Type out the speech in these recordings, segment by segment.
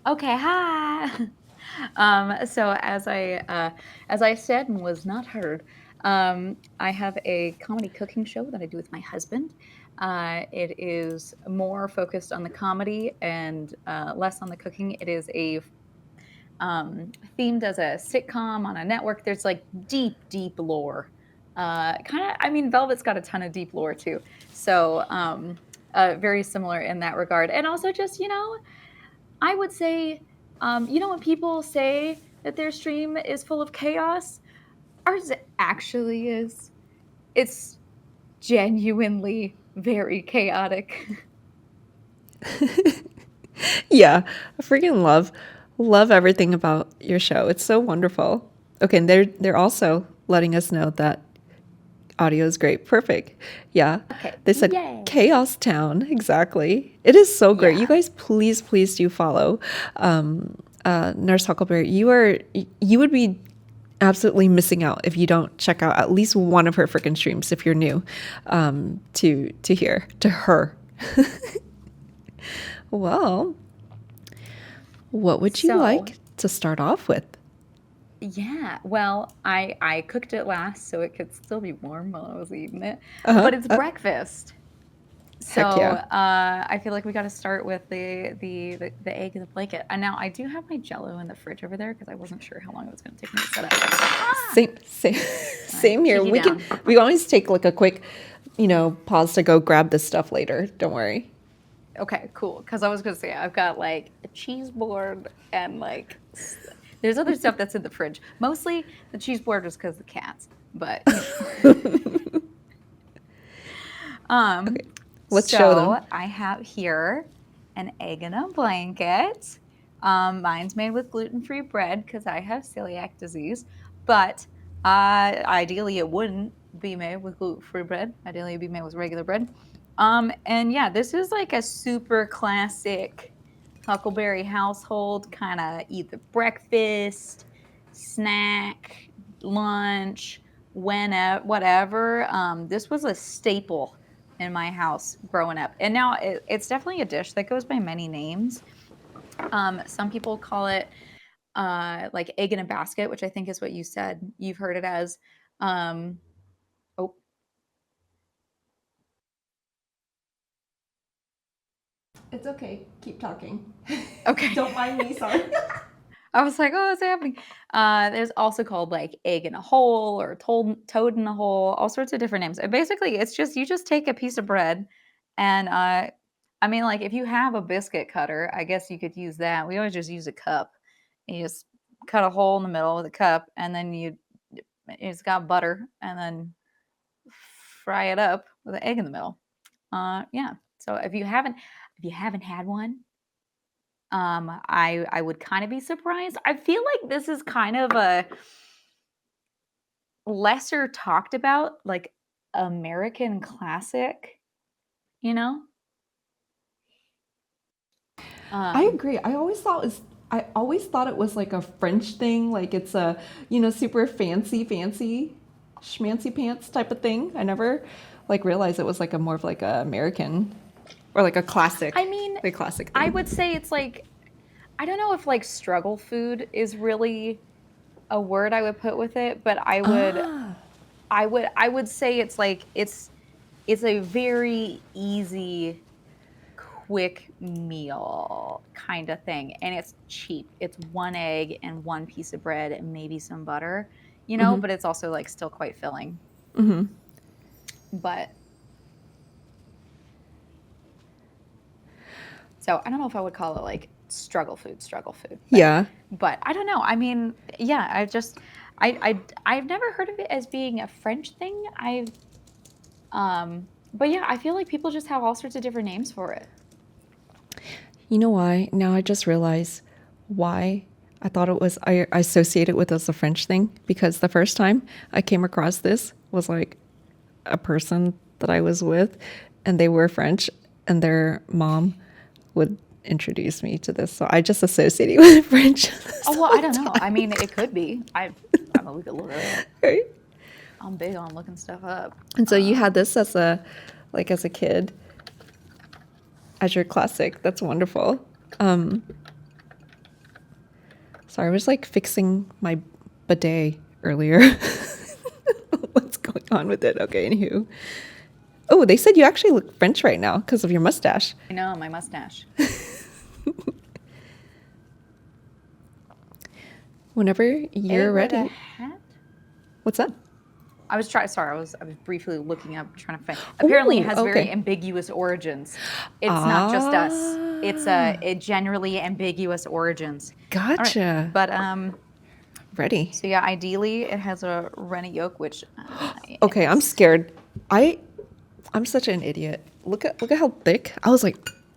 Okay, hi. So as I said and was not heard, I have a comedy cooking show that I do with my husband. It is more focused on the comedy and less on the cooking. It is themed as a sitcom on a network. There's like deep lore. Kind of, I mean, Velvet's got a ton of deep lore too. So very similar in that regard. And also just, I would say, when people say that their stream is full of chaos, ours actually is. It's genuinely very chaotic. Yeah, I freaking love everything about your show. It's so wonderful. Okay, and they're also letting us know that audio is great. Perfect. Yeah. Okay, They said yay. Chaos Town. Exactly. It is so great. You Yeah. guys, please do follow Nurse Huckleberry. You would be absolutely missing out if you don't check out at least one of her freaking streams if you're new to her. Well, what would you So, like to start off with? yeah, well, I cooked it last so it could still be warm while I was eating it, Uh-huh. but it's breakfast. So Heck yeah. I feel like we got to start with the egg in the blanket. And now I do have my Jello in the fridge over there because I wasn't sure how long it was going to take me to set up. Ah! Same All right, same here. keep you down. We always take like a quick, pause to go grab this stuff later. Don't worry. Okay, cool. Because I was going to say I've got like a cheese board and like there's other stuff that's in the fridge. Mostly the cheese board is because of the cats, but Um, Okay. Let's show so them. I have here an egg in a blanket. Mine's made with gluten-free bread because I have celiac disease, but ideally it wouldn't be made with gluten-free bread. Ideally it'd be made with regular bread. And yeah, this is like a super classic Huckleberry household, kind of either breakfast, snack, lunch, whatever. This was a staple in my house growing up. And now it's definitely a dish that goes by many names. Some people call it like egg in a basket, which I think is what you said. You've heard it as. Um, oh, It's okay. Keep talking. okay. Don't mind me, sorry. I was like, oh, what's happening? There's also called like egg in a hole or toad in a hole, all sorts of different names. And basically, it's just you just take a piece of bread, and I mean, like if you have a biscuit cutter, I guess you could use that. We always just use a cup. You just cut a hole in the middle with a cup, and then it's got butter, and then fry it up with an egg in the middle. Yeah. So if you haven't had one, I would kind of be surprised. I feel like this is kind of a lesser talked about, like American classic, you know? I Um, agree. I always thought it was like a French thing, like it's a, super fancy schmancy pants type of thing. I never like realized it was like a more of like a American or like a I mean, classic I thing. would say it's like I don't know if like struggle food is really a word I would put with it, but Ah, I would say it's like it's a very easy quick meal kind of thing, and it's cheap. It's one egg and one piece of bread and maybe some butter, but it's also like still quite filling. But so I don't know if I would call it like struggle food, yeah. but I don't know. I mean, yeah, I've never heard of it as being a French thing. But yeah, I feel like people just have all sorts of different names for it. You know why? Now I just realize why I thought it was, I associate it with as a French thing because the first time I came across this was like a person that I was with and they were French and their mom would introduce me to this. So I just associate it with French this Oh well, whole I don't know. I time. mean, it could be. I mean, we could look it up. Right? I'm big on looking stuff up. And so you had this as as a kid, as your classic. That's wonderful. Sorry, I was like fixing my bidet earlier. What's going on with it? Okay, anywho. Oh, they said you actually look French right now because of your mustache. I know, my mustache. Whenever you're Egg with a ready. hat? What's that? I was briefly looking up, trying to find. Apparently, it Ooh, has very okay. ambiguous origins. It's not just us. It's Ah, a generally ambiguous origins. All right, gotcha. but Ready. so yeah, ideally it has a runny yolk, which Okay, I'm yes. scared. I'm such an idiot. Look at how thick. I was like,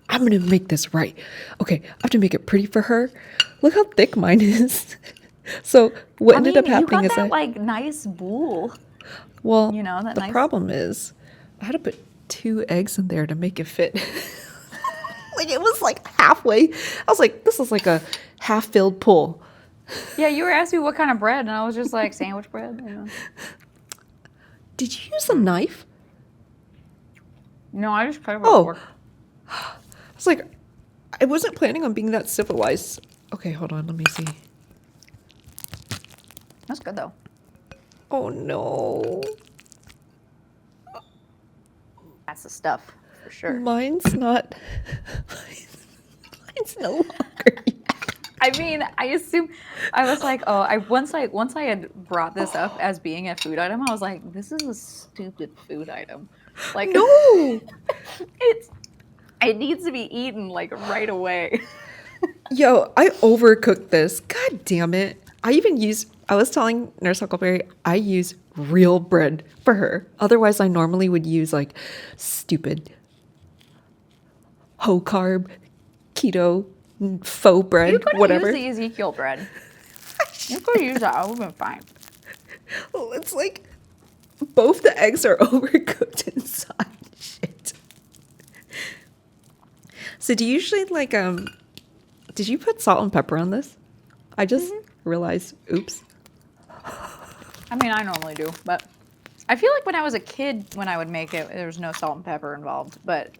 I'm gonna make this right. Okay, I have to make it pretty for her. Look how thick mine is. So what I ended up mean, you happening got is that like nice bowl. well, You know that the nice. problem is I had to put 2 eggs in there to make it fit. Like it was like halfway. I was like, this is like a half-filled pool. Yeah, you were asking me what kind of bread, and I was just like sandwich bread. Did you use a knife? No, I just cut it with a Oh, fork. I was like, I wasn't planning on being that civilized. Okay, hold on, let me see. That's good though. Oh no. That's the stuff for sure. Mine's not. Mine's no longer. I mean, I assume I was like, oh, I once I had brought this up as being a food item, I was like, this is a stupid food item. Like No. it's it needs to be eaten like right away. Yo, I overcooked this. God damn it. I was telling Nurse Huckleberry, I use real bread for her. Otherwise, I normally would use like stupid whole carb, keto, faux You bread, could have used whatever. the Ezekiel bread. You could have used that. I would have been fine. It's like both the eggs are overcooked inside. Shit. So do you usually like did you put salt and pepper on this? I just realized, oops. I mean, I normally do, but I feel like when I was a kid, when I would make it, there was no salt and pepper involved. But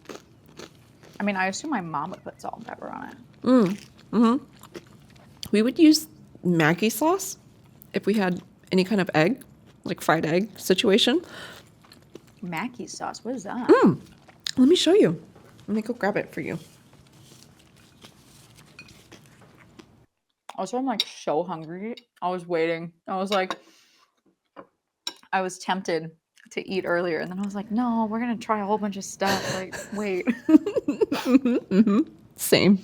I mean, I assume my mom would put salt and pepper on it. We would use Maggie sauce if we had any kind of egg, like fried egg situation. Mackie sauce, what is that? Let me show you. Let me go grab it for you. Also, I'm like so hungry. I was waiting. I was tempted to eat earlier, and then I was like, no, we're gonna try a whole bunch of stuff. Like, wait. Same.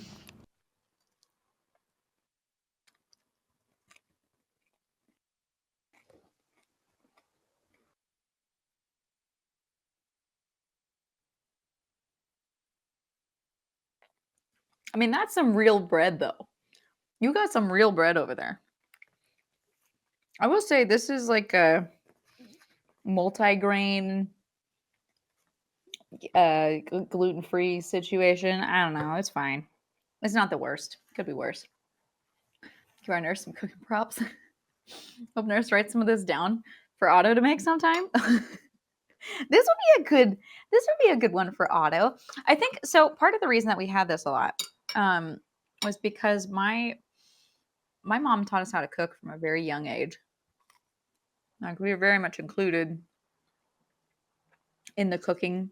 I mean, that's some real bread, though. You got some real bread over there. I will say this is like a multi-grain, gluten-free situation. I don't know. It's fine. It's not the worst. Could be worse. Give our nurse some cooking props. Hope nurse writes some of this down for Otto to make sometime. This would be a good one for Otto. I think so. Part of the reason that we had this a lot um, was because my mom taught us how to cook from a very young age. Like we were very much included in the cooking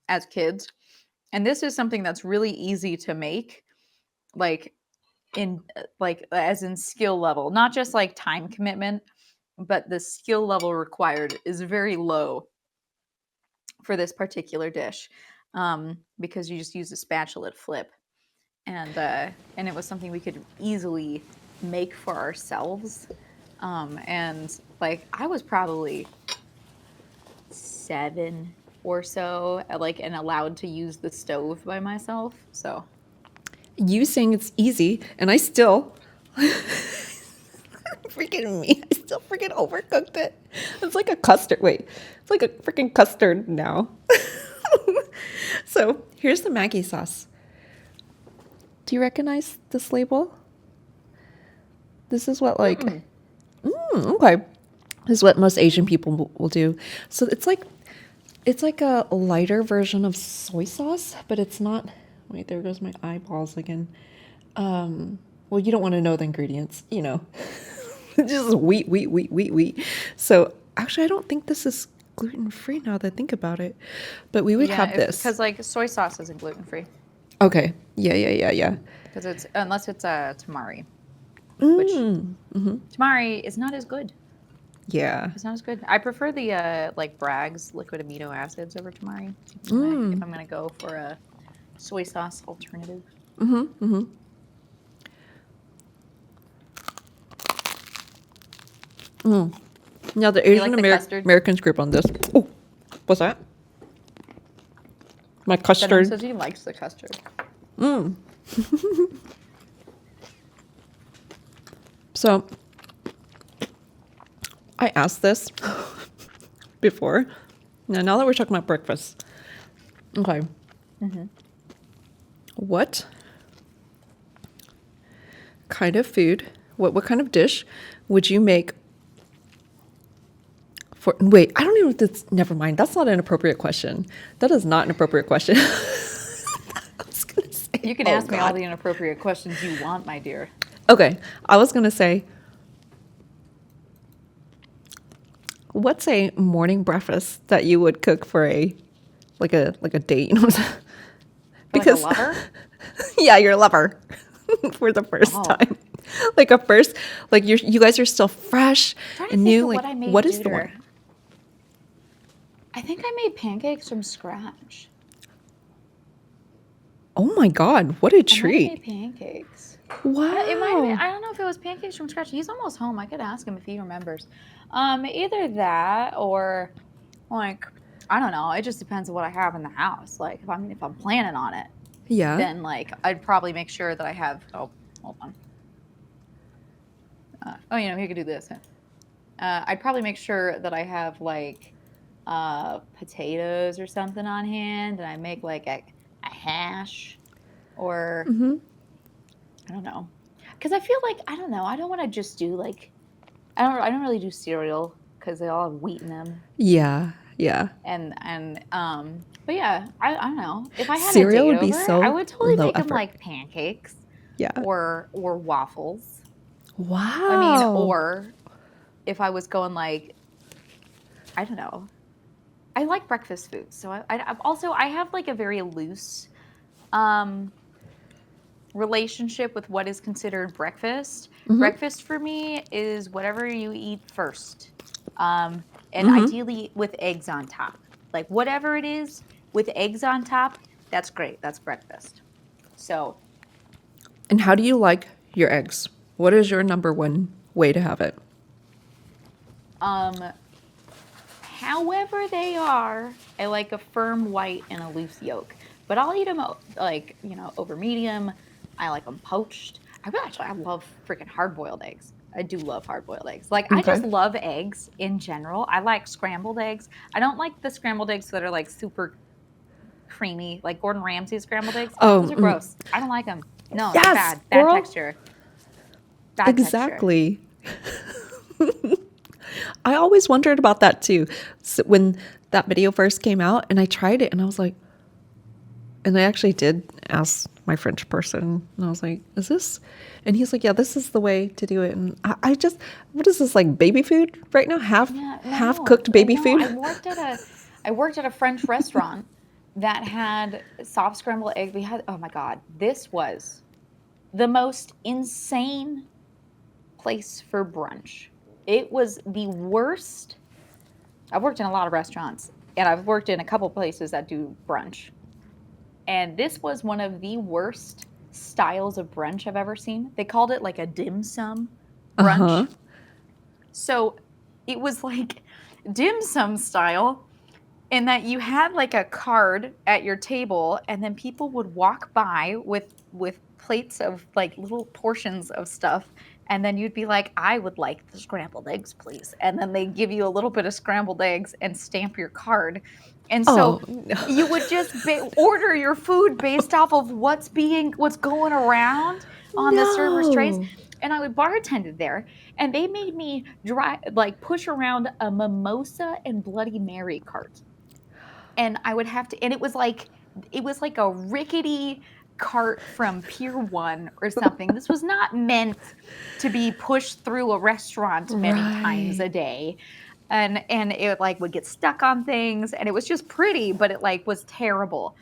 as kids, and this is something that's really easy to make, like in like as in skill level, not just like time commitment, but the skill level required is very low for this particular dish, because you just use a spatula to flip, and it was something we could easily make for ourselves. And like I was probably 7 or so, like and allowed to use the stove by myself. So You saying it's easy, and I still freaking me. I still freaking overcooked it. It's like a custard. Wait, it's like a freaking custard now. So here's the Maggie sauce. Do you recognize this label? This is what like, mm-mm. okay. This is what most Asian people will do. So it's like a lighter version of soy sauce, but it's not. Wait, there goes my eyeballs again. Well, you don't want to know the ingredients, you know. Just wheat. So actually, I don't think this is gluten free now that I think about it. But we would Yeah, have this. because like soy sauce isn't gluten free. Okay. Yeah. Because it's unless it's a tamari, which Mm-hmm. tamari is not as good. Yeah. It's not as good. I prefer the like Bragg's liquid amino acids over tamari if I'm gonna go for a soy sauce alternative. Now the Do you Asian like the custard? Americans group on this. Oh, what's that? My Denim custard. says he likes the custard. So I asked this before. Now that we're talking about breakfast, okay. What kind of food? What kind of dish would you make for? Wait, I don't even. Never mind. That's not an appropriate question. That is not an appropriate question. I was gonna say. You can Oh ask me all God. the inappropriate questions you want, my dear. Okay, I was gonna say. What's a morning breakfast that you would cook for a date? You know what I'm saying? For like a Because lover? yeah, your lover for the first Oh. time. Like a first, like you guys are still fresh Trying to and think new. of Like what I made what is the Duder. one? I think I made pancakes from scratch. Oh my God, what a I might have treat! made pancakes. Wow. It might have been, I don't know if it was pancakes from scratch. He's almost home. I could ask him if he remembers. Either that or like I don't know. It just depends on what I have in the house. Like if I'm planning on it, Yeah. then like I'd probably make sure that I have. Oh, hold on. He could do this. I'd probably make sure that I have like potatoes or something on hand, and I make like a hash or I don't know. Because I feel like I don't know. I don't want to just do like I don't really do cereal because they all have wheat in them. Yeah. And but yeah, I don't know. If I had a Cereal date would be over, I so would totally low make them effort. like pancakes Yeah. or waffles. I mean, Wow. or if I was going like I don't know. I like breakfast foods, so I've also I have like a very loose um relationship with what is considered breakfast. Breakfast for me is whatever you eat first, and ideally with eggs on top. Like whatever it is with eggs on top, that's great. That's breakfast. So, And how do you like your eggs? What is your number one way to have it? um, however they are, I like a firm white and a loose yolk. But I'll eat them like over medium. I like them poached. I love freaking hard boiled eggs. I do love hard boiled eggs. Like I Okay. just love eggs in general. I like scrambled eggs. I don't like the scrambled eggs that are like super creamy, like Gordon Ramsay's scrambled eggs. Oh, Those are gross. I don't like them. No, they're yes, bad girl. texture, bad texture. Exactly. I always wondered about that too. So when that video first came out and I tried it and I was like, and I actually did ask my French person and I was like, is this? And he's like, yeah, this is the way to do it. And I just, what is this, like baby food right now? Yeah, Half no, cooked baby no. food? I worked at a French restaurant that had soft scrambled eggs. We had, oh my God, this was the most insane place for brunch. It was the worst. I've worked in a lot of restaurants and I've worked in a couple places that do brunch. And this was one of the worst styles of brunch I've ever seen. They called it like a dim sum Uh-huh. brunch. So it was like dim sum style in that you had like a card at your table and then people would walk by with plates of like little portions of stuff and then you'd be like I would like the scrambled eggs please and then they give you a little bit of scrambled eggs and stamp your card and so Oh, no. you would just order your food based off of what's going around on the server's trays No. and I would bartended there and they made me push around a mimosa and bloody mary cart and I would have to and it was like a rickety cart from Pier 1 or something. This was not meant to be pushed through a restaurant many times Right. a day. And it like would get stuck on things, and it was just pretty, but it like was terrible.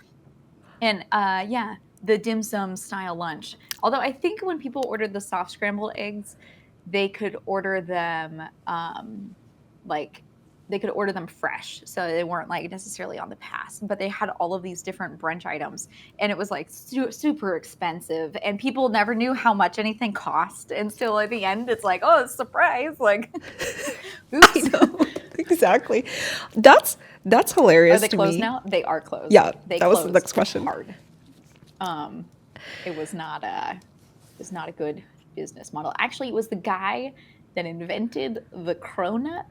And yeah, the dim sum style lunch. Although I think when people ordered the soft scrambled eggs, they could order them like they could order them fresh, so they weren't like necessarily on the pass. But they had all of these different brunch items, and it was like super expensive, and people never knew how much anything cost until at the end. It's like, oh, surprise! Like, I oops. know. Exactly. That's Are hilarious they to closed me. now? They are closed. Yeah, They that was the next closed question. hard. Um, it was not a good business model. Actually, it was the guy that invented the cronut,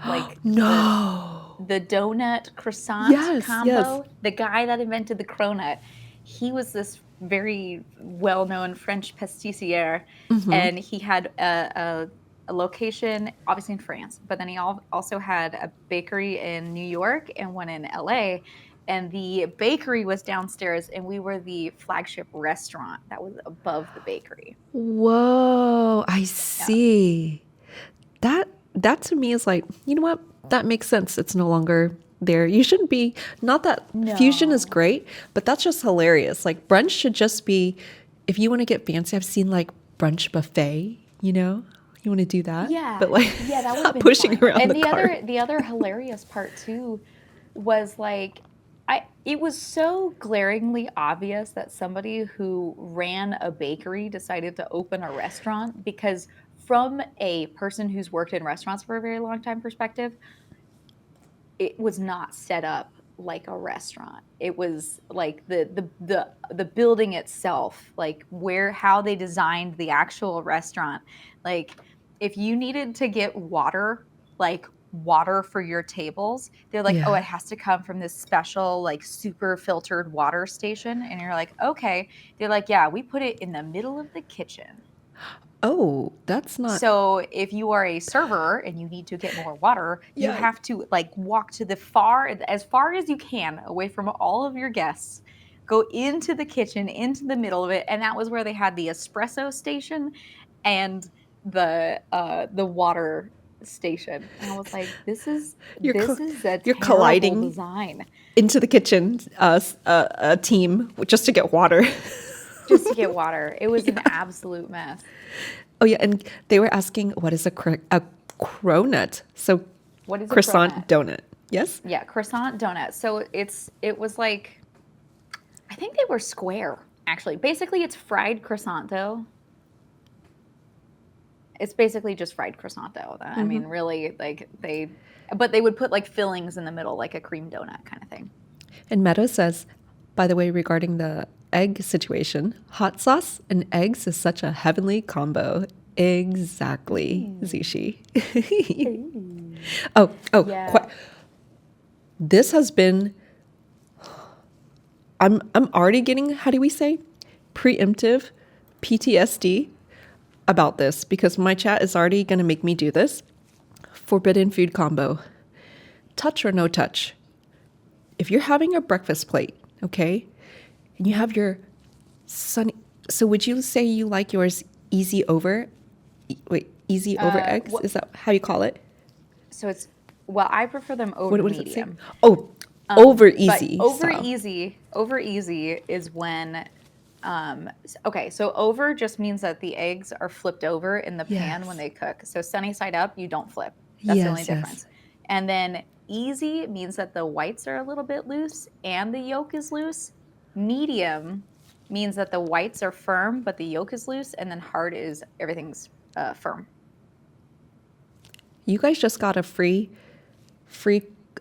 like No. the donut croissant Yes, yes. combo. The guy that invented the cronut, he was this very well-known French pâtissier, Mm-hmm. and he had a location obviously in France, but then he also had a bakery in New York and one in LA. And the bakery was downstairs, and we were the flagship restaurant that was above the bakery. Whoa, I Yeah. see. That to me is like, you know what? That makes sense. It's no longer there. You shouldn't be, not that fusion is No. great, but that's just hilarious. Like brunch should just be, if you want to get fancy, I've seen like brunch buffet, you know? You want to do that, Yeah. but like Yeah, that would have not been pushing fun. around And the cart. the other hilarious part too was like it was so glaringly obvious that somebody who ran a bakery decided to open a restaurant, because from a person who's worked in restaurants for a very long time perspective, it was not set up like a restaurant. It was like the building itself, like where how they designed the actual restaurant. Like if you needed to get water, like water for your tables, they're like, "Oh, Yeah. it has to come from this special like super filtered water station." And you're like, "Okay." They're like, "Yeah, we put it in the middle of the kitchen." Oh, that's not, So if you are a server and you need to get more water, you yeah. have to like walk to the as far as you can away from all of your guests. Go into the kitchen, into the middle of it, and that was where they had the espresso station and the water station. And I was like, You're co- this is a you're terrible colliding design into the kitchen, a team just to get water. just to get water. It was an Yeah. absolute mess. Oh yeah, and they were asking what is a cronut? So What is a cronut? croissant donut. Yes. Yeah, croissant donut. So it was like I think they were square, actually. Basically, it's fried croissant dough. It's basically just fried croissant dough. I Hmm. mean, really, but they would put like fillings in the middle, like a cream donut kind of thing. And Meadow says, by the way, regarding the egg situation, hot sauce and eggs is such a heavenly combo. Exactly, Zishi. Ooh. Oh, Yeah. this has been. I'm already getting, how do we say, preemptive PTSD about this because my chat is already going to make me do this. Forbidden food combo. Touch or no touch. If you're having a breakfast plate, okay, and you have your sunny, so would you say you like yours easy over? Easy over eggs? What? Is that how you call it? So it's well, I prefer them over What does it say? medium. Oh, over But easy style. over easy is when okay, so over just means that the eggs are flipped over in the pan when Yes. they cook. So sunny side up, you don't flip. That's the only Yes, yes. difference. And then easy means that the whites are a little bit loose and the yolk is loose. Medium means that the whites are firm but the yolk is loose, and then hard is everything's firm. You guys just got a free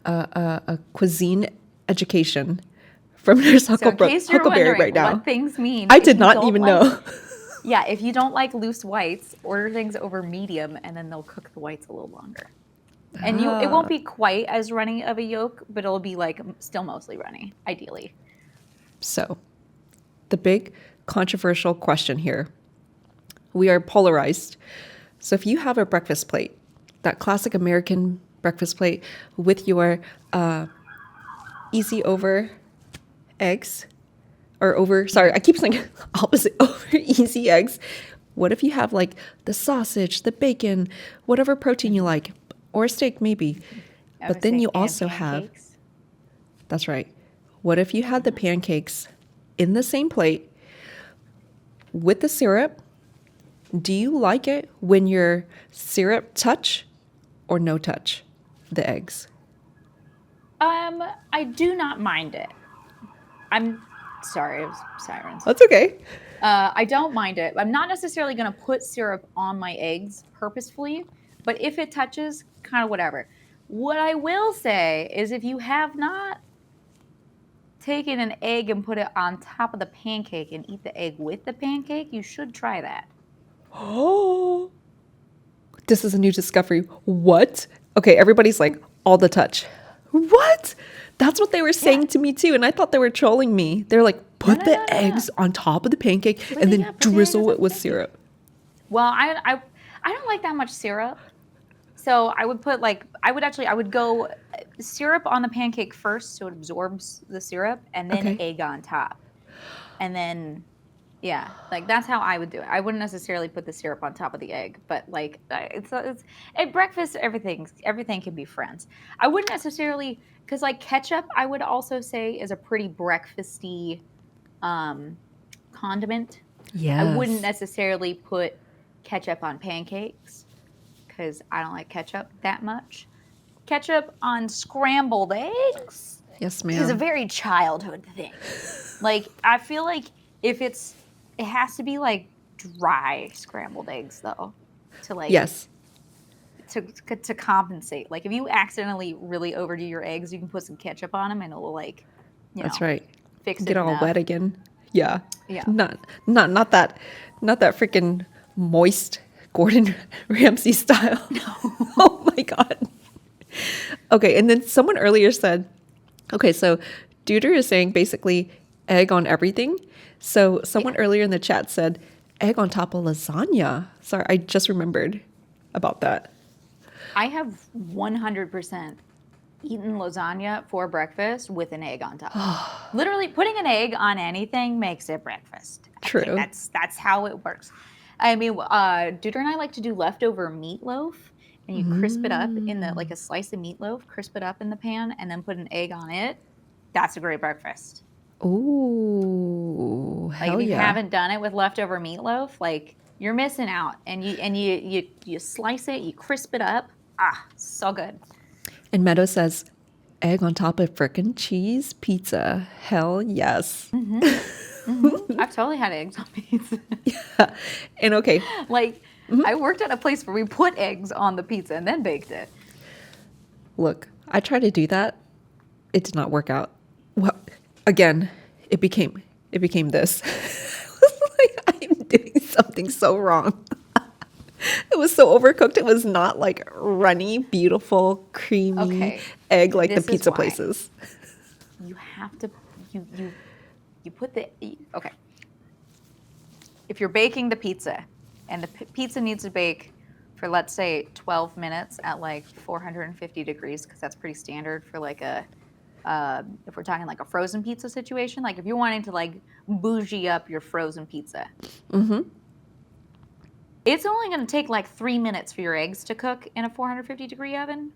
a cuisine education from Nurse So in case you're Huckleberry wondering right now. what things mean, I if did you not don't even like know. yeah, if you don't like loose whites, order things over medium, and then they'll cook the whites a little longer. And it won't Ah, be quite as runny of a yolk, but it'll be like still mostly runny, ideally. so, the big controversial question here. We are polarized. So if you have a breakfast plate, that classic American breakfast plate with your easy over eggs, or over, sorry, I keep saying opposite, over easy eggs. What if you have like the sausage, the bacon, whatever protein you like, or a steak maybe. I But would then say you and also have, pancakes. that's right. What if you had the pancakes in the same plate with the syrup? Do you like it when your syrup touch or no touch the eggs? I do not mind it. I'm sorry, it was sirens. That's okay. I don't mind it. I'm not necessarily going to put syrup on my eggs purposefully, but if it touches, kind of whatever. What I will say is if you have not taken an egg and put it on top of the pancake and eat the egg with the pancake, you should try that. Oh, this is a new discovery. What? Okay, everybody's like, all the touch. What? That's what they were Yeah. saying to me too. And I thought they were trolling me. They're like, No, put no, the no, no, no. eggs on top of the pancake and Yeah, then put the egg on drizzle top it of the with pancake. syrup. Well, I don't like that much syrup. So I would put like I would go syrup on the pancake first so it absorbs the syrup and then Okay. egg on top. And then yeah, like that's how I would do it. I wouldn't necessarily put the syrup on top of the egg, but like it's at breakfast everything can be friends. I wouldn't necessarily cuz like ketchup I would also say is a pretty breakfasty um condiment. I wouldn't Yes. necessarily put ketchup on pancakes because I don't like ketchup that much. Ketchup on scrambled eggs Yes, is a ma'am. very childhood thing. Like, I feel like if it has to be like dry scrambled eggs though, to like Yes, to compensate. Like, if you accidentally really overdo your eggs, you can put some ketchup on them and it will like, you that's know, right. fix Get it all wet enough. again. Yeah. Yeah. Not that freaking moist Gordon Ramsay style. Oh my God. Okay, and then someone earlier said, okay, so Duder is saying basically egg on everything. So Yeah. someone earlier in the chat said egg on top of lasagna. Sorry, I just remembered about that. I have 100% eaten lasagna for breakfast with an egg on top. Literally putting an egg on anything makes it breakfast. I think True. that's how it works. I mean, Duder and I like to do leftover meatloaf, and you crisp it up in the like Mm. a slice of meatloaf, crisp it up in the pan, and then put an egg on it. That's a great breakfast. Ooh, Like if hell you yeah. haven't done it with leftover meatloaf, like you're missing out. And you slice it, you crisp it up. Ah, so good. And Meadow says egg on top of frickin' cheese pizza. Hell yes. I've totally had eggs on pizza. And okay, Like, I worked at a place where we put eggs on the pizza and then baked it. look, I tried to do that. It did not work out. Well, again, it became this. I was like, I'm doing something so wrong. It was so overcooked. It was not like runny, beautiful, creamy Okay, egg like the this is pizza why places. you have to you put the okay. If you're baking the pizza, and the pizza needs to bake for let's say 12 minutes at like 450 degrees, because that's pretty standard for like a if we're talking like a frozen pizza situation, like if you're wanting to like bougie up your frozen pizza, it's only going to take like 3 minutes for your eggs to cook in a 450-degree oven.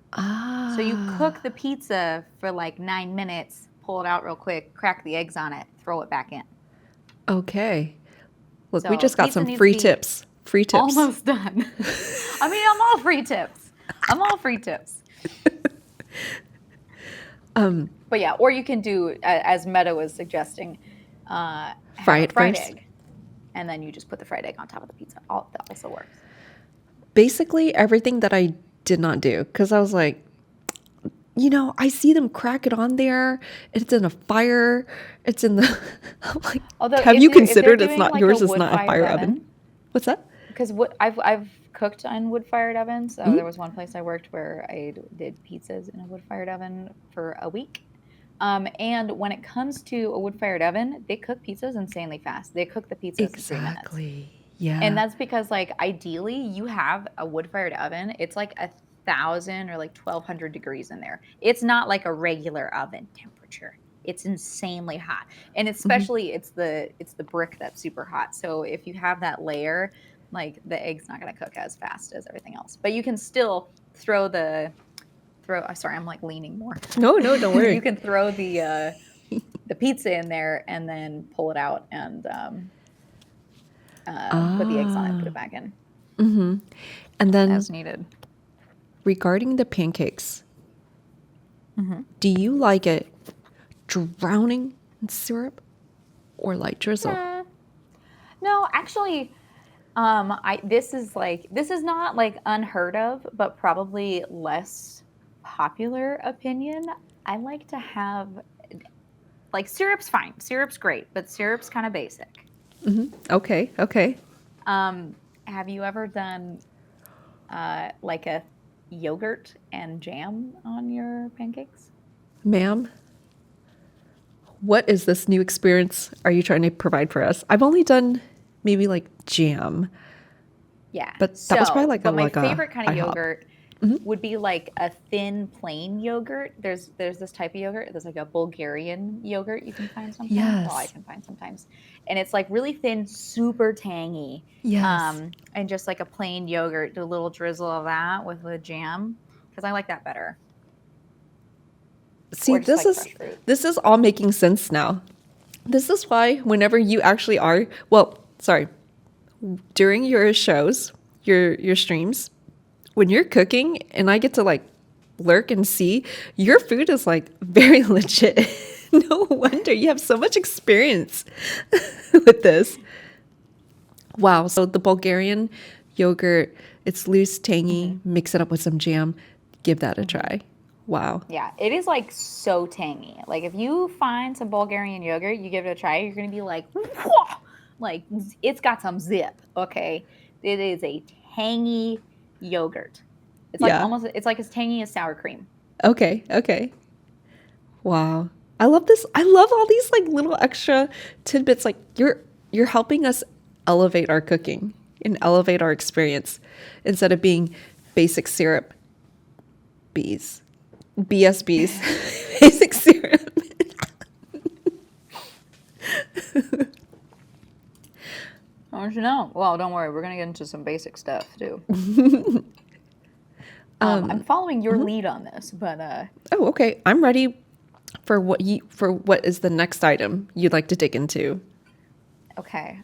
So you cook Ah, the pizza for like 9 minutes, pull it out real quick, crack the eggs on it, throw it back in. okay. Look, we So just got pizza some needs to free be tips. Free tips. almost done. I mean, I'm all free tips. I'm all free tips. But yeah, or you can do as Meta was suggesting, Fry have a it fried first. egg, and then you just put the fried egg on top of the pizza. That also works. Basically, everything that I did not do because I was like, I see them crack it on there. It's in a fire. It's in the. I'm like, Although have you if they're considered it's doing not like a yours? Is wood not a fired fire oven. oven, What's that? because what I've cooked on wood fired ovens. So there Mhm. was one place I worked where I did pizzas in a wood fired oven for a week. And when it comes to a wood fired oven, they cook pizzas insanely fast. They cook the pizzas in 3 minutes. Exactly. And Yeah. that's because like ideally you have a wood fired oven. It's like 1,000 or like 1,200 degrees in there. It's not like a regular oven temperature. it's insanely hot. And Hmm. especially it's the brick that's super hot. So if you have that layer, like the egg's not going to cook as fast as everything else. But you can still throw sorry, I'm like leaning more. No, no, don't You worry. can throw the pizza in there and then pull it out and put the eggs on it, put Ah. it back in Hmm. And then as needed. regarding the pancakes, Hmm. do you like it drowning in syrup or like drizzle? No, actually, I this is not like unheard of, but probably less popular opinion. I like to have like syrup's fine, syrup's great, but syrup's kind of basic. Hmm. Okay, okay. Um, have you ever done like a yogurt and jam on your pancakes? Ma'am, what is this new experience are you trying to provide for us? I've only done maybe like jam, Yeah. but that was probably So, like a but my like a favorite kind of IHOP. yogurt Hmm. would be like a thin plain yogurt. There's this type of yogurt. There's like a Bulgarian yogurt you can find sometimes. Well, I Yes, can find sometimes. And it's like really thin, super tangy. yes. And just like a plain yogurt, do a little drizzle of that with the jam because I like that better. See, Or just like fresh fruit. this is all making sense now. This is why whenever you actually are, well, sorry, during your shows, your streams, when you're cooking and I get to like lurk and see, your food is like very legit. No wonder you have so much experience with this. Wow. So the Bulgarian yogurt, it's loose, Hmm. tangy, mix it up with some jam, give that a Hmm. try. Wow. Yeah, it is like so tangy. Like if you find some Bulgarian yogurt, you give it a try, you're gonna be like, "Whoa!" Like it's got some zip. Okay, it is a tangy yogurt. It's like Yeah. almost it's like as tangy as sour cream. Okay. Okay. Wow. I love this. I love all these like little extra tidbits. Like you're helping us elevate our cooking and elevate our experience instead of being basic syrup bees. BSBs. Basic syrup. Don't you know? Well, don't worry, we're gonna get into some basic stuff too. I'm Um, following your mhm. lead on this, but Oh, okay. I'm ready for what is the next item you'd like to dig into. okay.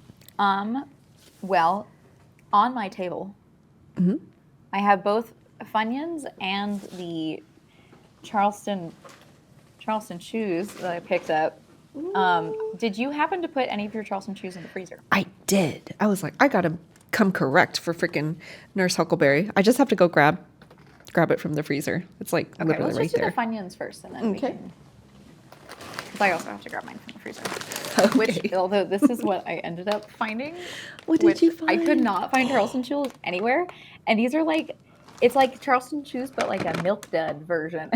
Well, on my table, Hmm. I have both Funyuns and the Charleston Charleston shoes that I picked up. Did you happen to put any of your Charleston shoes in the freezer? I did. I was like, I gotta come correct for freaking Nurse Huckleberry. I just have to go grab it from the freezer. It's like Okay, literally let's just right do the there. Funyuns first, and then we Okay. can. Because I also have to grab mine from the freezer. Which, Okay. although this is what I ended up finding, What did which you I could find? not find Charleston shoes anywhere, and these are like, it's like Charleston shoes, but like a milk dud version.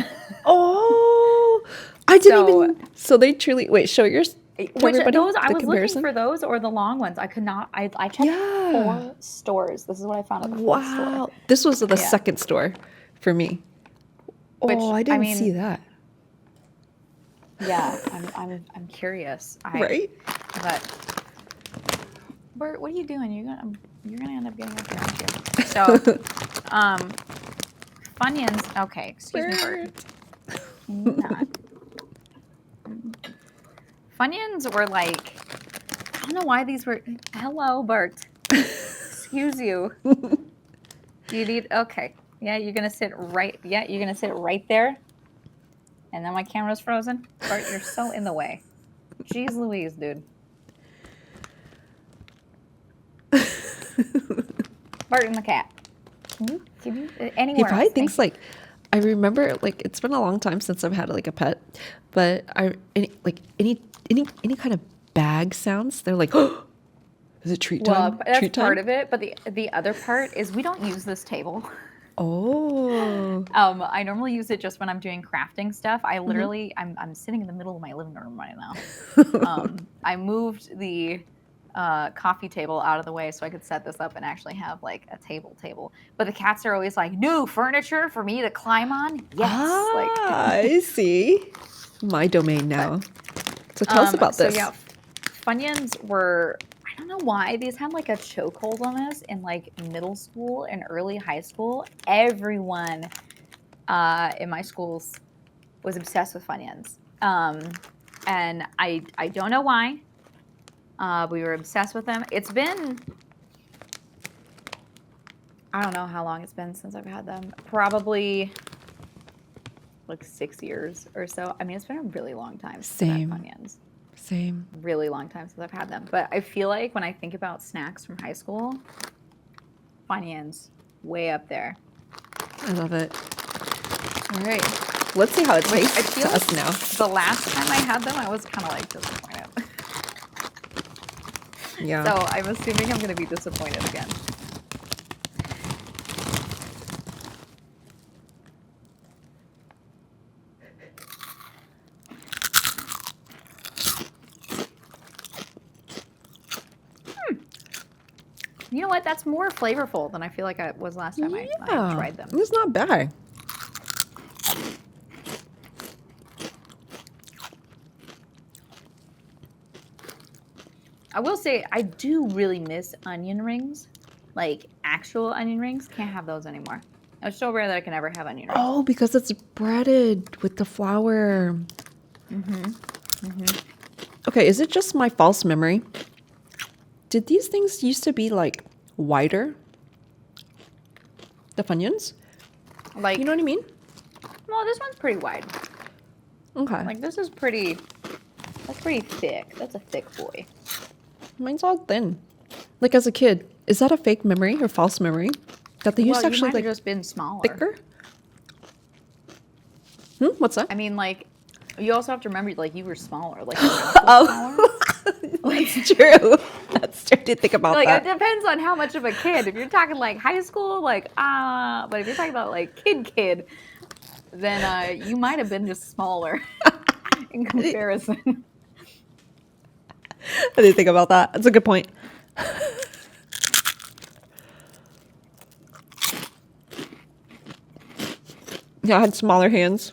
Oh, I didn't So even. So they truly. Wait, show yours to which everybody those I the was looking comparison. for those or the long ones. I could not. I checked Yeah. 4 stores. This is what I found at the fourth store. Wow. This was the Yeah. second store for me. Oh, Which I I didn't see mean, that. yeah, I'm curious. Right? But Bert, what are you doing? You're gonna end up getting up here, aren't you? So, um, Funyuns. Okay, excuse me, Bert. Bert. Can you not? Funyuns were like, I don't know why these were. Hello, Bert. Excuse you. Do you need? Okay. Yeah, you're gonna sit right. Yeah, you're gonna sit right there. And then my camera's frozen. Bart, you're so in the way. Jeez Louise, dude. Bart and the cat. Can you Hey, anywhere probably else? Thank thinks you. like I remember like it's been a long time since I've had like a pet, but any kind of bag sounds, they're like, oh, is it treat Well, time? that's Treat part time? of it, but the other part is we don't use this table. Oh. I normally use it just when I'm doing crafting stuff. I Hmm. literally, I'm sitting in the middle of my living room right now. I moved the coffee table out of the way so I could set this up and actually have like a table. But the cats are always like, new furniture for me to climb on. Yes, like Ah, I see. my domain But now. So tell us about so this. yeah, Funyuns were, I don't know why these had like a chokehold on us in like middle school and early high school. Everyone in my schools was obsessed with Funyuns. And I don't know why. We were obsessed with them. It's been, I don't know how long it's been since I've had them. Probably like 6 years or so. I mean, it's been a really long time since I've had Same. Funyuns. Same. Really long time since I've had them. But I feel like when I think about snacks from high school, Funyuns way up there. I love it. All right. Let's see how it Which I tastes feel to us now. the last time I had them, I was kind of like disappointed. Yeah. So I'm assuming I'm going to be disappointed again. You know what? That's more flavorful than I feel like it was last time I tried them. It's not bad. I will say I do really miss onion rings, like actual onion rings. Can't have those anymore. It's so rare that I can ever have onion rings. Oh, because it's breaded with the flour. Okay, is it just my false memory? Did these things used to be like wider? The Funyuns? Like, You know what I mean? well, this one's pretty wide. Okay. Like this is pretty. That's pretty thick. That's a thick boy. Mine's all thin. Like as a kid, is that a fake memory or false memory? That they used Well, to you actually might have like just been smaller. thicker? What's that? I mean, like, you also have to remember, like, you were smaller. Like, your mouth was smaller. That's true. That's true. I did think about Like, that. it depends on how much of a kid. If you're talking like high school, like, but if you're talking about like kid, then you might have been just smaller in comparison. I didn't think about that. That's a good point. Yeah, I had smaller hands.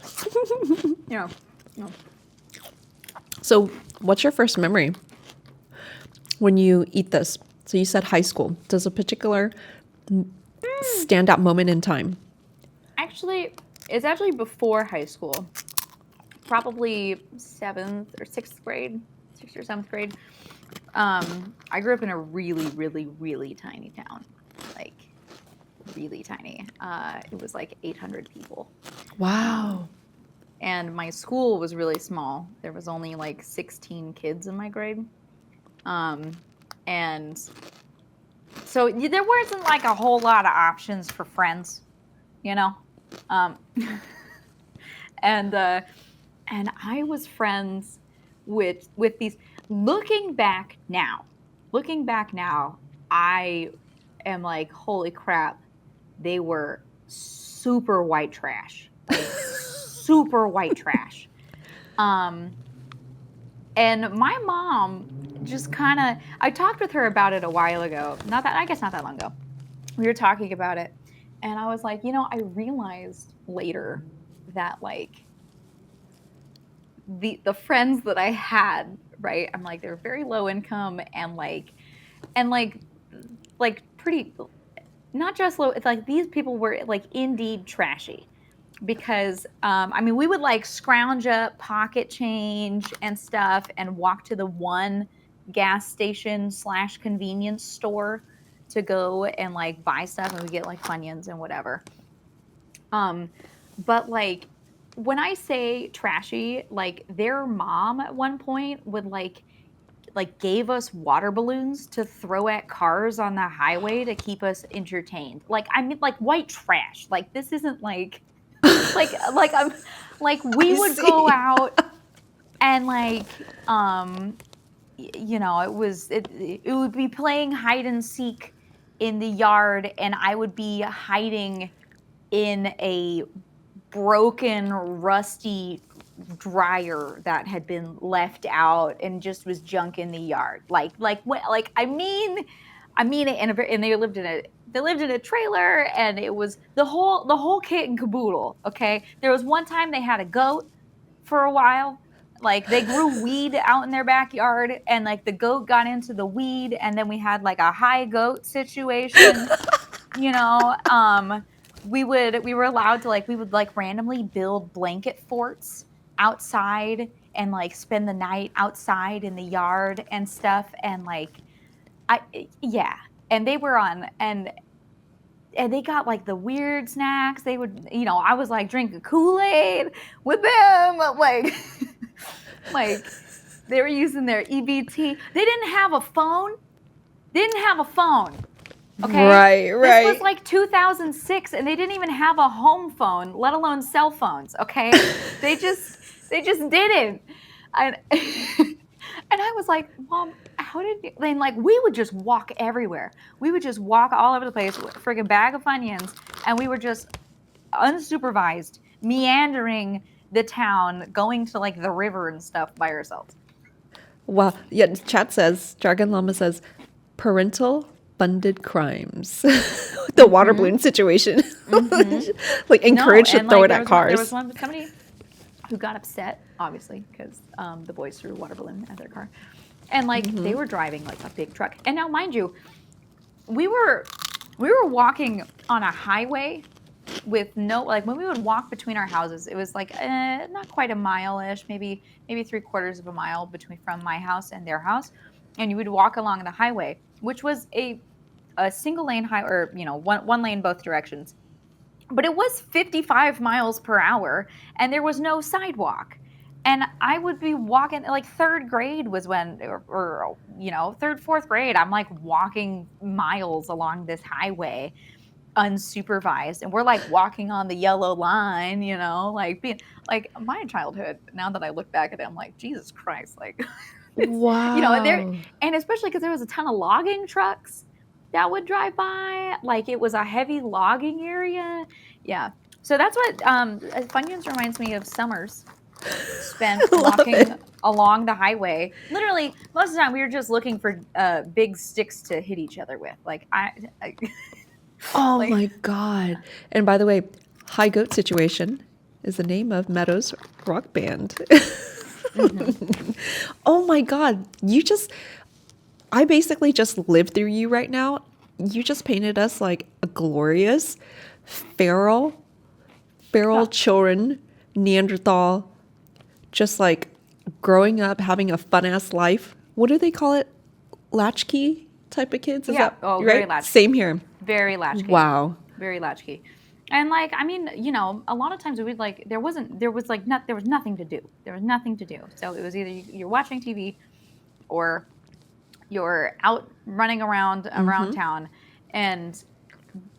Yeah. No. So, what's your first memory when you eat this? So, you said high school. Does a particular standout moment in time? Actually, it's actually before high school. Probably 7th or 6th grade, 6th or 7th grade. I grew up in a really, really, really tiny town. Like, really tiny. It was like 800 people. Wow. And my school was really small. There was only like 16 kids in my grade. And so there wasn't like a whole lot of options for friends, you know? And I was friends with these. Looking back now, I am like, holy crap, they were super white trash, like super white trash. And my mom just kind of, I talked with her about it a while ago. Not that long ago. We were talking about it, and I was like, I realized later that like the friends that I had, right? I'm like, they're very low income and pretty, not just low. It's like these people were like indeed trashy because I mean, we would like scrounge up pocket change and stuff and walk to the one gas station / convenience store to go and like buy stuff, and we get like Funyuns and whatever. But like when I say trashy, like their mom at one point would like gave us water balloons to throw at cars on the highway to keep us entertained. Like I mean like white trash. Like this isn't like I'm like we I would go see. out and like it would be playing hide and seek in the yard, and I would be hiding in a broken, rusty dryer that had been left out and just was junk in the yard. I mean it. And they lived in a trailer, and it was the whole kit and caboodle. Okay, there was one time they had a goat for a while. Like they grew weed out in their backyard, and like the goat got into the weed, and then we had like a high goat situation. You know, we were allowed to like we would like randomly build blanket forts outside and like spend the night outside in the yard and stuff, and like I yeah, and they were on and they got like the weird snacks. They would, you know, I was like drinking Kool-Aid with them, like like they were using their EBT. They didn't have a phone. They didn't have a phone. Okay? Right, This was right. like 2006 and they didn't even have a home phone, let alone cell phones, okay? They just didn't. And and I was like, "Mom, how did you?" And like we would just walk everywhere. We would just walk all over the place with a friggin' bag of Funyuns, and we were just unsupervised, meandering the town, going to like the river and stuff by ourselves. Wow. Yeah, chat says, Dragon Llama says, parental funded crimes. The water Mm-hmm. balloon situation. Mm-hmm. Like No, encouraged to and throw like it at there was cars. one somebody who got upset, obviously, because the boys threw a water balloon at their car, and like they were driving like a big truck. And now, mind you, we were we were walking on a highway with no like when we would walk between our houses, it was like not quite a mile-ish, maybe three-quarters of a mile between from my house and their house, and you would walk along the highway, which was a single lane high or you know one lane both directions, but it was 55 miles per hour and there was no sidewalk. And I would be walking like third grade was when or you know third fourth grade I'm like walking miles along this highway unsupervised, and we're like walking on the yellow line, you know, like being like my childhood, now that I look back at it I'm like Jesus Christ, like it's you know there, Wow. and especially because there was a ton of logging trucks that would drive by, like it was a heavy logging area. Yeah, so that's what Funyuns reminds me of summers spent I love walking it. along the highway. Literally most of the time we were just looking for big sticks to hit each other with, like I Oh like my God. And by the way, High Goat Situation is the name of Meadows rock band. mhm. Oh my God. I basically just lived through you right now. You just painted us like a glorious, feral, feral Yeah. children, Neanderthal, just like growing up, having a fun ass life. What do they call it? Latchkey type of kids? Is Yeah. that Oh, very right? latchkey. Same here. Very latchkey. Wow. Very latchkey. And like, I mean, you know, a lot of times we'd like there was like not there was nothing to do. There was nothing to do. So it was either you're watching TV or you're out running around town. And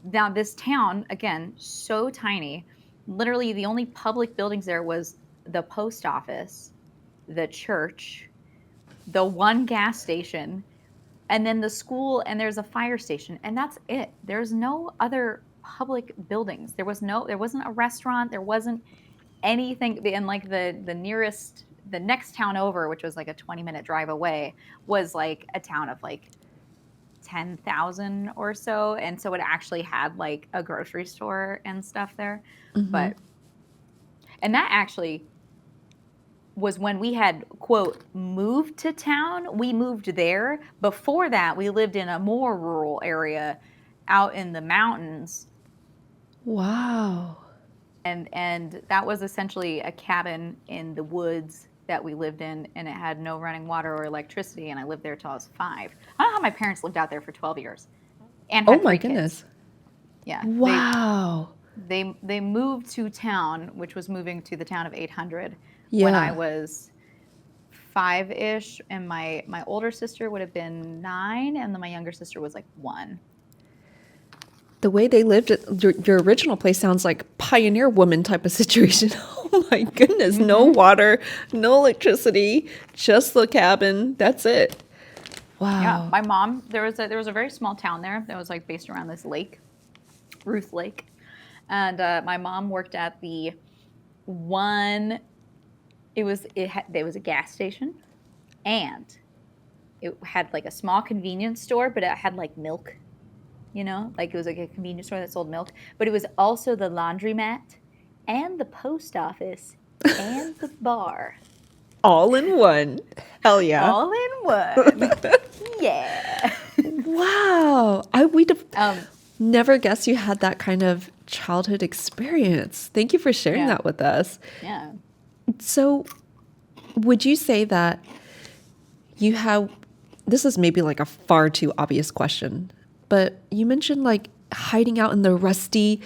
now this town, again, so tiny. Literally the only public buildings there was the post office, the church, the one gas station, and then the school, and there's a fire station, and that's it. There's no other public buildings. There wasn't a restaurant, there wasn't anything. And like the next town over, which was like a 20-minute drive away, was like a town of like 10,000 or so, and so it actually had like a grocery store and stuff there. But and that actually was when we had quote moved to town. We moved there. Before that we lived in a more rural area out in the mountains, Wow. and that was essentially a cabin in the woods that we lived in, and it had no running water or electricity, and I lived there till I was 5. I don't know how my parents lived out there for 12 years and Oh had my 3 kids. goodness. Yeah, Wow. they moved to town, which was moving to the town of 800 when I Yeah. was 5-ish, and my older sister would have been 9, and then my younger sister was like 1. The way they lived at your original place sounds like pioneer woman type of situation. Oh my goodness. No Mhm. water, no electricity, just the cabin. That's it. Yeah, Wow. my mom, there was a very small town there that was like based around this lake, Ruth Lake, and my mom worked at the one. There was a gas station, and it had like a small convenience store, but it had like milk, you know, like it was like a convenience store that sold milk, but it was also the laundromat and the post office and the bar. All in one. Hell yeah. All in one. Yeah. Wow. I we'd have Um, never guessed you had that kind of childhood experience. Thank you for sharing yeah. that with us. Yeah. So, would you say that you have this is maybe like a far too obvious question, but you mentioned like hiding out in the rusty.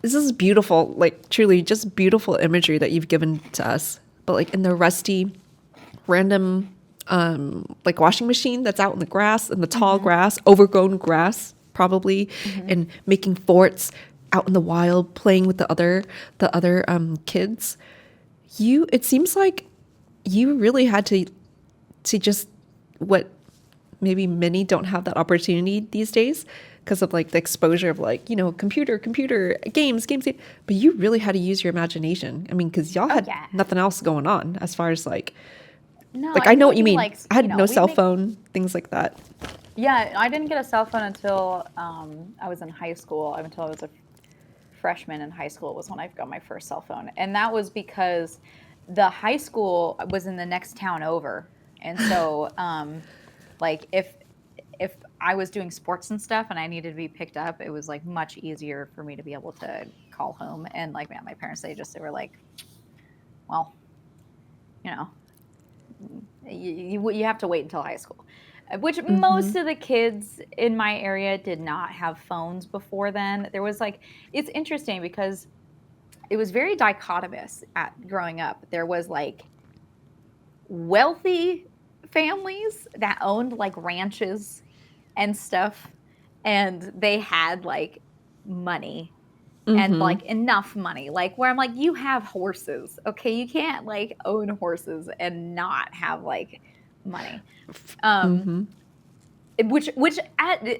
This is beautiful, like truly just beautiful imagery that you've given to us. But like in the rusty, random, like washing machine that's out in the grass, in the tall Mm-hmm. grass, overgrown grass, probably, Mm-hmm. and making forts out in the wild, playing with the other kids. It seems like you really had to just what maybe many don't have that opportunity these days because of like the exposure of like computer games, but you really had to use your imagination. I mean, because y'all Oh had yeah. nothing else going on as far as No, like and I we know what would you be mean. like, I had no we'd cell make. phone, things like that. Yeah, I didn't get a cell phone until I was in high school. Until I was a freshman in high school was when I got my first cell phone, and that was because the high school was in the next town over, and so like if I was doing sports and stuff and I needed to be picked up, it was like much easier for me to be able to call home. And like, man, my parents, they were like, well, you know, you have to wait until high school, which Mm-hmm. most of the kids in my area did not have phones before then. There was like, it's interesting because it was very dichotomous at growing up. There was like wealthy families that owned like ranches and stuff, and they had like money and Mm-hmm. like enough money, like where I'm like, you have horses, okay, you can't like own horses and not have like money. um Mm-hmm. which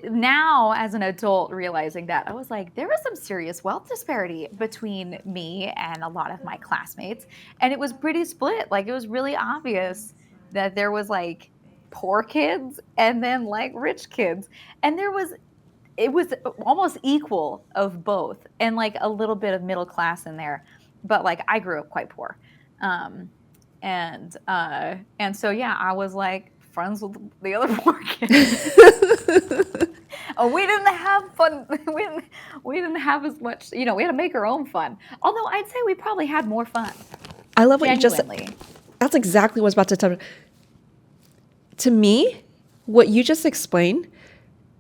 now as an adult realizing that, I was like, there was some serious wealth disparity between me and a lot of my classmates, and it was pretty split. Like it was really obvious that there was like poor kids and then like rich kids, and it was almost equal of both, and like a little bit of middle class in there, but like I grew up quite poor. um and so yeah, I was like friends with the other poor kids. Oh, we didn't have fun. We didn't have as much, we had to make our own fun, although I'd say we probably had more fun, I love what you just said. genuinely. That's exactly what I was about to tell you. To me, what you just explained,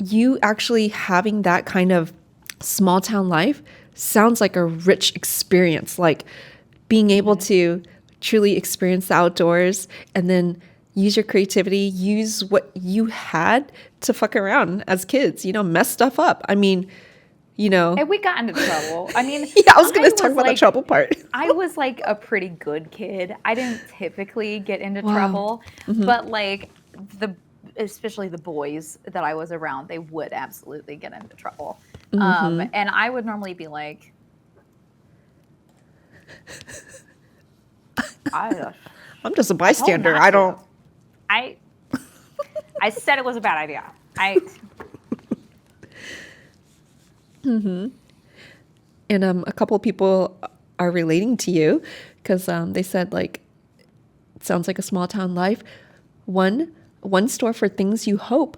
you actually having that kind of small town life sounds like a rich experience. Like being able Hmm. to truly experience the outdoors and then use your creativity, use what you had to fuck around as kids, mess stuff up. I mean, you know, And we got into trouble. I mean, yeah, I was going I to talk was about the like trouble part. I was like a pretty good kid. I didn't typically get into Wow. trouble, but like the especially the boys that I was around, they would absolutely get into trouble. And I would normally be like, I I'm just a I told bystander. not I don't. to. I I said it was a bad idea. I And a couple of people are relating to you because they said like it sounds like a small town life. One store for things you hope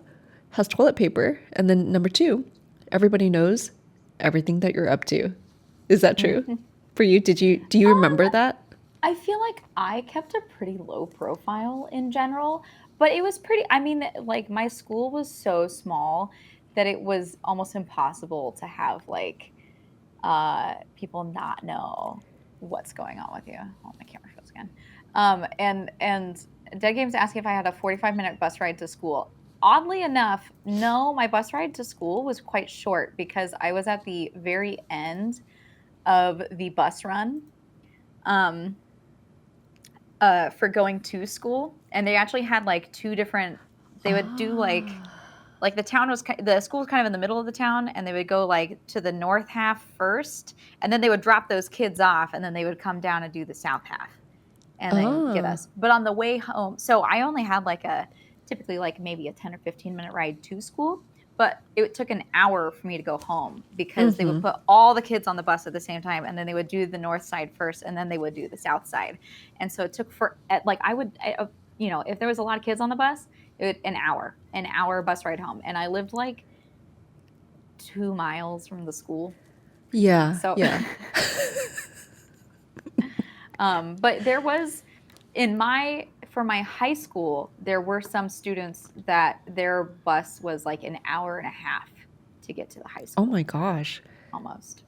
has toilet paper, and then number two, everybody knows everything that you're up to. Is that true Mhm. for you? Do you remember that? I feel like I kept a pretty low profile in general, but it was pretty, I mean, like my school was so small that it was almost impossible to have like people not know what's going on with you. Oh, my camera froze again. And Dead Games asking if I had a 45-minute bus ride to school. Oddly enough, no, my bus ride to school was quite short because I was at the very end of the bus run. Um, for going to school, and they actually had like two different. They would do Ah. like the school was kind of in the middle of the town, and they would go like to the north half first, and then they would drop those kids off, and then they would come down and do the south half, and then get Ah. us. But on the way home, so I only had like a typically like maybe a 10 or 15-minute ride to school, but it took an hour for me to go home because they would Mm-hmm. put all the kids on the bus at the same time, and then they would do the north side first, and then they would do the south side. And so it took for like if there was a lot of kids on the bus, an hour bus ride home, and I lived like 2 miles from the school. Yeah, So, yeah. but there was in my for my high school, there were some students that their bus was like an hour and a half to get to the high Oh school, my gosh. almost.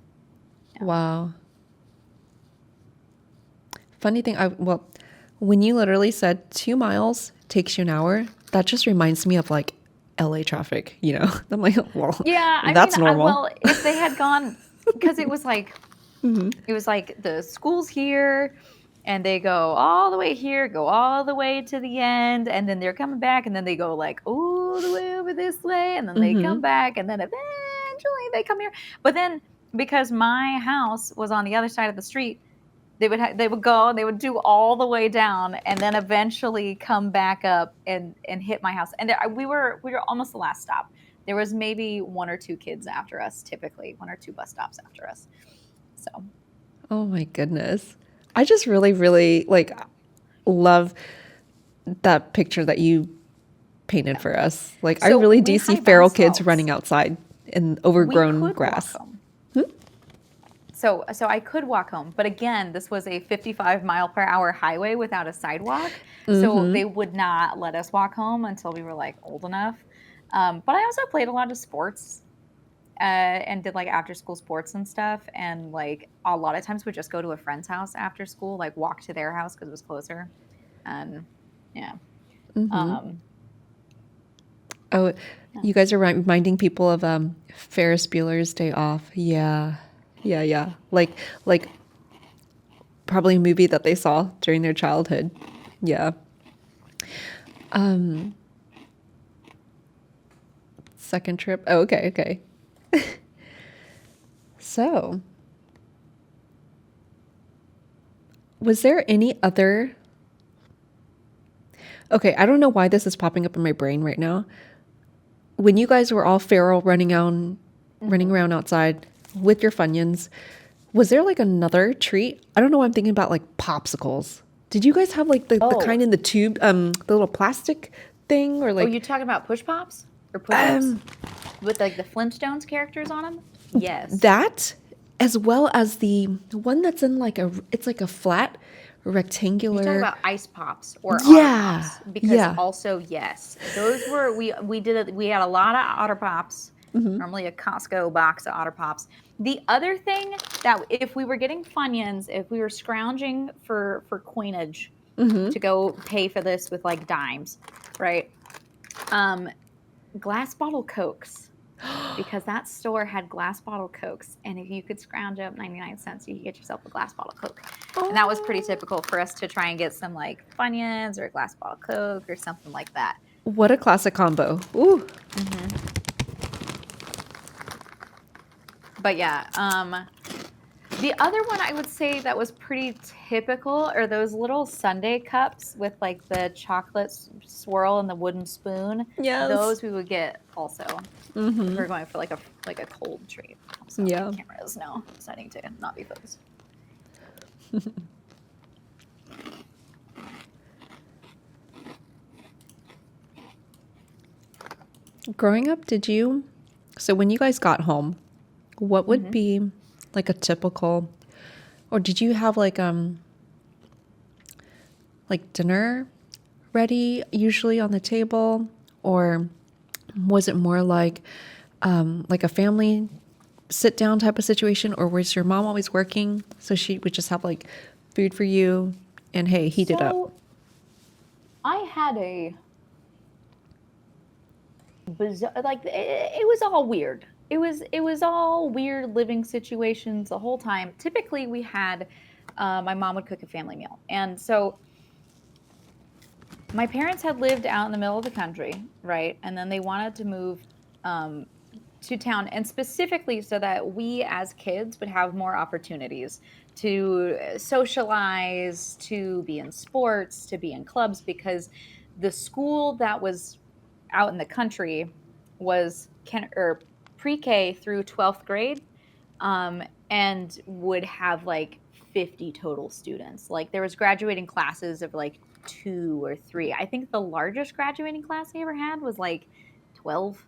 Yeah. Wow. Funny thing, when you literally said 2 miles takes you an hour, that just reminds me of like LA traffic, you know? I'm like, well, Yeah, I mean, that's normal. well, if they had gone, because it was like the school's here, and they go all the way here, go all the way to the end, and then they're coming back, and then they go like all the way over this way, and then they come Mm-hmm. back, and then eventually they come here. But then because my house was on the other side of the street, they would go and they would do all the way down and then eventually come back up and hit my house. And we were almost the last stop. There was maybe one or two kids after us, typically one or two bus stops after us. So Oh my goodness. I just really, really like love that picture that you painted yeah. for us. Like, I So really we do see high feral bounced kids walls. running outside in We overgrown could walk grass. home. So I could walk home, but again, this was a 55-mile-per-hour highway without a sidewalk, so Mm-hmm. they would not let us walk home until we were like old enough. But I also played a lot of sports and did like after school sports and stuff. And like a lot of times we just go to a friend's house after school, like walk to their house because it was closer. And yeah. Mm-hmm. Um, Oh, yeah. you guys are reminding people of Ferris Bueller's Day Off. Yeah. Yeah, yeah. Like probably a movie that they saw during their childhood. Yeah. Um Second trip. Oh, okay, okay. So, was there any other Okay, I don't know why this is popping up in my brain right now. When you guys were all feral running Mhm. around outside with your Funyuns, was there like another treat? I don't know why I'm thinking about like popsicles. Did you guys have like the kind Oh, in the tube, the little plastic thing or oh, like you talking about push pops or push ups um with like the Flintstones characters on them? Yes. that as well as the one that's in like it's like a flat You talk rectangular. about ice pops or otter Yeah. pops because Yeah. also yes, those were we had a lot of otter pops. Normally a Costco box of otter pops. The other thing that if we were getting Funyuns, if we were scrounging for coinage Mhm. to go pay for this with like dimes, right? Um, glass bottle Cokes because that store had glass bottle Cokes. And if you could scrounge up 99 cents, you could get yourself a glass bottle Coke. And that was pretty Oh, typical for us to try and get some like Funyuns or a glass bottle Coke or something like that. what a classic combo. Ooh. Hmm. But yeah, the other one I would say that was pretty typical are those little sundae cups with like the chocolate swirl and the wooden spoon. Yes. Those we would get also if Mhm. we're going for like a cold treat. Also, my Yeah. camera is now deciding to not be focused. Growing up, did you so when you guys got home, what would Hmm. be like a typical or did you have like dinner ready usually on the table or was it more like a family sit down type of situation or was your mom always working so she would just have like food for you and hey, heat it up. So I had a bizarre, like it was all weird. It was all weird living situations the whole time. Typically, we had my mom would cook a family meal, and so my parents had lived out in the middle of the country, right? And then they wanted to move um, to town, and specifically so that we as kids would have more opportunities to socialize, to be in sports, to be in clubs, because the school that was out in the country was or pre-K through 12th grade, and would have like 50 total students. Like there was graduating classes of like 2 or 3. I think the largest graduating class I ever had was like 12,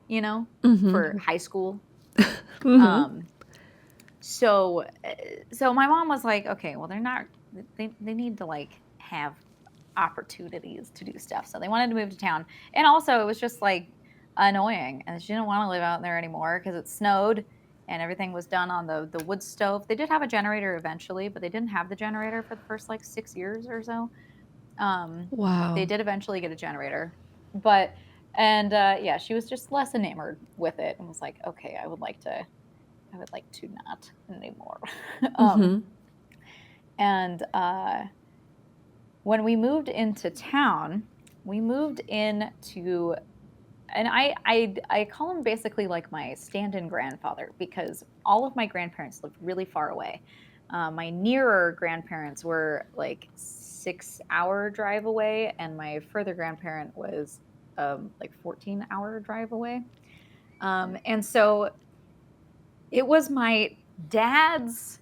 for Mm-hmm. high school. Mm-hmm. Um, so my mom was like, okay, well they're not they need to like have opportunities to do stuff. So they wanted to move to town. And also it was just like annoying. And she didn't want to live out there anymore because it snowed and everything was done on the wood stove. They did have a generator eventually, but they didn't have the generator for the first like 6 years or so. Um, they Wow. did eventually get a generator, but yeah, she was just less enamored with it and was like, okay, I would like to not anymore. Mm-hmm. And when we moved into town, we moved into, and I call him basically like my stand-in grandfather because all of my grandparents lived really far away. My nearer grandparents were like 6-hour drive away, and my further grandparent was like 14-hour drive away. And so it was my dad's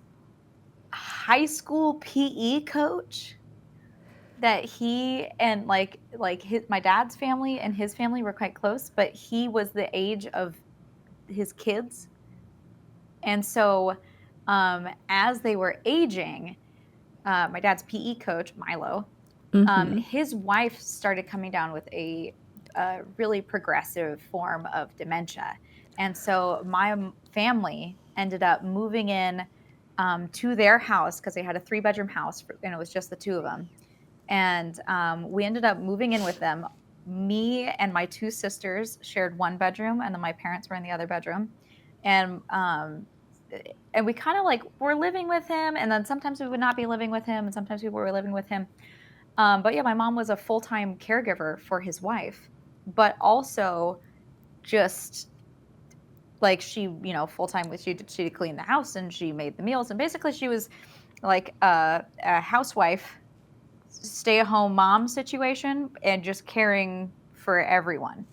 high school PE coach that he and his my dad's family and his family were quite close, but he was the age of his kids. And so as they were aging, my dad's PE coach, Milo, Mm-hmm. his wife started coming down with a really progressive form of dementia. And so my family ended up moving in to their house because they had a 3-bedroom house and it was just the two of them. And we ended up moving in with them. Me and my two sisters shared one bedroom, and then my parents were in the other bedroom. And we kind of like were living with him, and then sometimes we would not be living with him, and sometimes we were living with him. But yeah, my mom was a full time caregiver for his wife, but also just like she, full time. She cleaned the house and she made the meals, and basically she was like a housewife, stay at home mom situation and just caring for everyone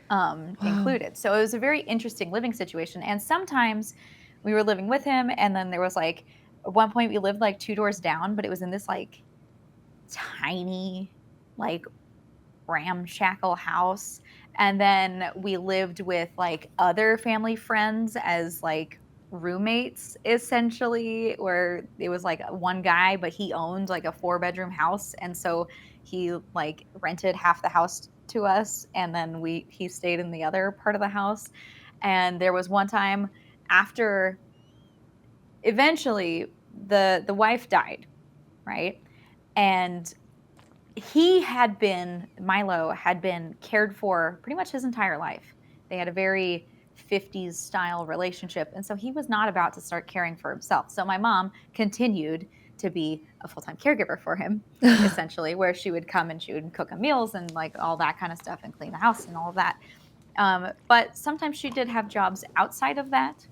Wow. included. So it was a very interesting living situation. And sometimes we were living with him, and then there was like at one point we lived like 2 doors down, but it was in this like tiny, like ramshackle house. And then we lived with like other family friends as like roommates essentially, where it was like one guy but he owned like a 4-bedroom house, and so he like rented half the house to us, and then we he stayed in the other part of the house. And there was one time after eventually the wife died, right? And Milo had been cared for pretty much his entire life. They had a very 50s style relationship. And so he was not about to start caring for himself. So my mom continued to be a full time caregiver for him, essentially, where she would come and she would cook him meals and like all that kind of stuff and clean the house and all of that. But sometimes she did have jobs outside of that,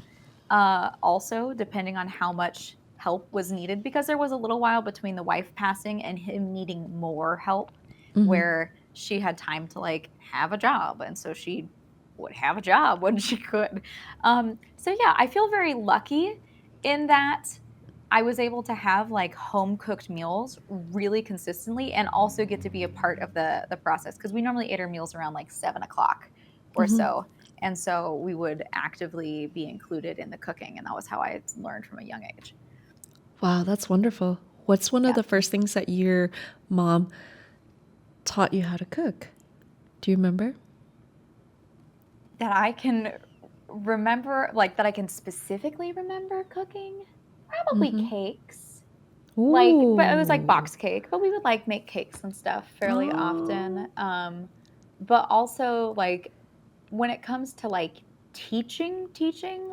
also, depending on how much help was needed, because there was a little while between the wife passing and him needing more help, Mm-hmm. where she had time to like have a job. And so she would have a job when she could. So, yeah, I feel very lucky in that I was able to have like home cooked meals really consistently and also get to be a part of the process because we normally ate our meals around like 7 o'clock or Mm-hmm. so. And so we would actively be included in the cooking. And that was how I learned from a young age. Wow, that's wonderful. What's one of Yeah. the first things that your mom taught you how to cook? Do you remember? That I can remember, like that I can specifically remember cooking, probably Mm-hmm. cakes. Like, but it was like Ooh. box cake, but we would like make cakes and stuff fairly often. Oh. But also like when it comes to like teaching,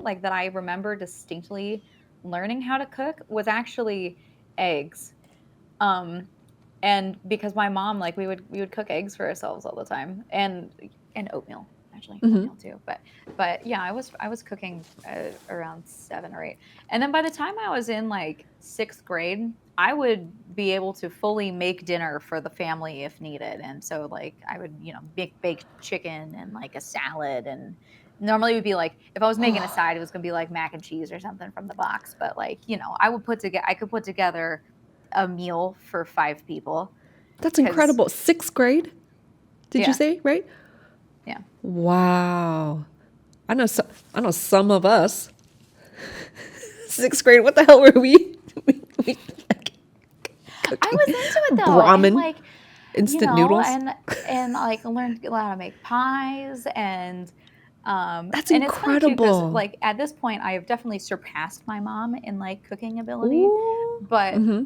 like that I remember distinctly learning how to cook was actually eggs. Um, and because my mom, like we would cook eggs for ourselves all the time, and oatmeal actually Hmm. oatmeal too. But yeah, I was cooking around 7 or 8, and then by the time I was in like 6th grade, I would be able to fully make dinner for the family if needed. And so like I would, bake chicken and like a salad, and normally it would be like if I was making a Oh, side, it was gonna be like mac and cheese or something from the box. But like, I could put together a meal for 5 people that's because incredible. 6th grade, did you yeah, say, right? yeah. Wow. I know. I know some of us. 6th grade. What the hell were we? we like I cooking was into it though, and ramen, like, instant noodles. and like learned how to make pies, That's and it's funny too because incredible. like at this point I have definitely surpassed my mom in like cooking ability, Ooh. but Mm-hmm.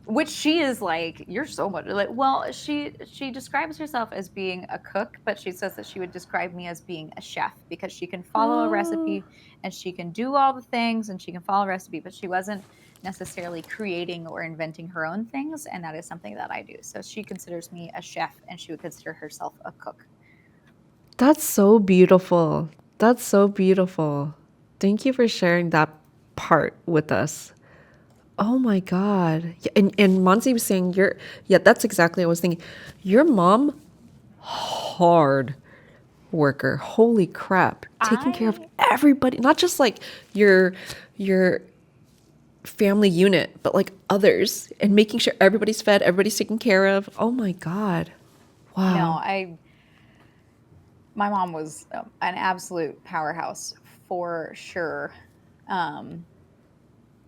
which she is like, you're so much like, well, she describes herself as being a cook, but she says that she would describe me as being a chef because she can follow a Oh, recipe and she can do all the things and she can follow a recipe, but she wasn't necessarily creating or inventing her own things, and that is something that I do. So she considers me a chef and she would consider herself a cook. that's so beautiful. That's so beautiful. Thank you for sharing that part with us. Oh my God. Yeah, and Monty was saying yeah, that's exactly what I was thinking. Your mom, hard worker. Holy crap. Taking care of I everybody, not just like your family unit, but like others and making sure everybody's fed, everybody's taken care of. Oh my God. no, Wow. I my mom was an absolute powerhouse for sure. Um,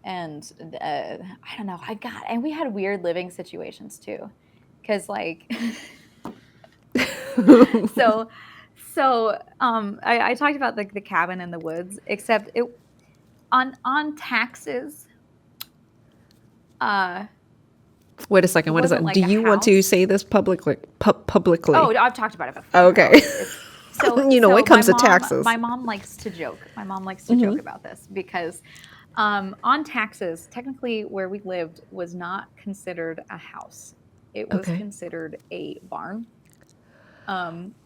and I don't know, and we had weird living situations too, because like, so, I talked about the cabin in the woods, except it on taxes, uh, Wait a second. it What is wasn't that? Do like a you want to house. say this publicly? Publicly. Oh, I've talked about it before. No, Okay. it's so You know, when so it comes to taxes. my mom likes to joke. My mom likes to Hmm. joke about this because on taxes, technically where we lived was not considered a house. It was Okay. considered a barn,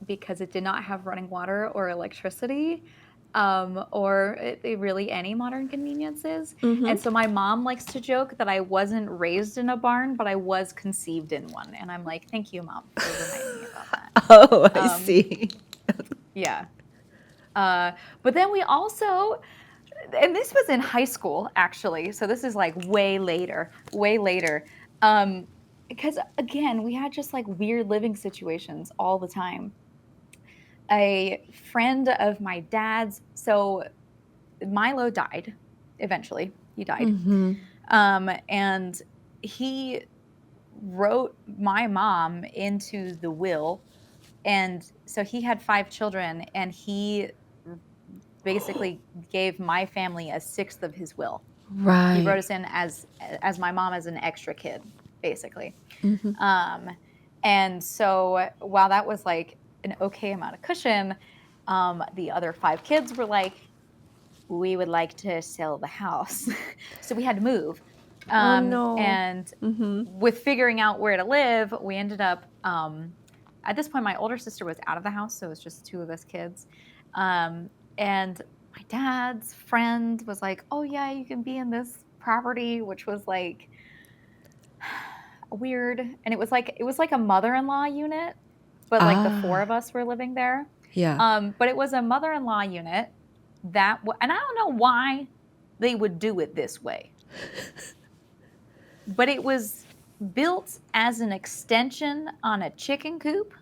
because it did not have running water or electricity, or really any modern conveniences. And Hmm. so my mom likes to joke that I wasn't raised in a barn, but I was conceived in one. And I'm like, thank you, mom, for reminding me about that. Oh, I Um, see. yeah. But then we also, and this was in high school actually, so this is like way later. Um, because again, we had just like weird living situations all the time. A friend of my dad's, so Milo died eventually. He died. Hmm. And he wrote my mom into the will. And so he had 5 children, and he basically gave my family a sixth of his will. He wrote Right. us in as my mom as an extra kid, basically. Hmm. Um, and so while that was like an okay amount of cushion, the other 5 kids were like, we would like to sell the house. So we had to move. Oh no. And Hmm. with figuring out where to live, we ended up, at this point, my older sister was out of the house. So it was just 2 of us kids. And my dad's friend was like, oh, yeah, you can be in this property, which was like weird. And it was like a mother-in-law unit, but like the 4 of us were living there. Yeah. But it was a mother-in-law unit and I don't know why they would do it this way, but it was built as an extension on a chicken coop.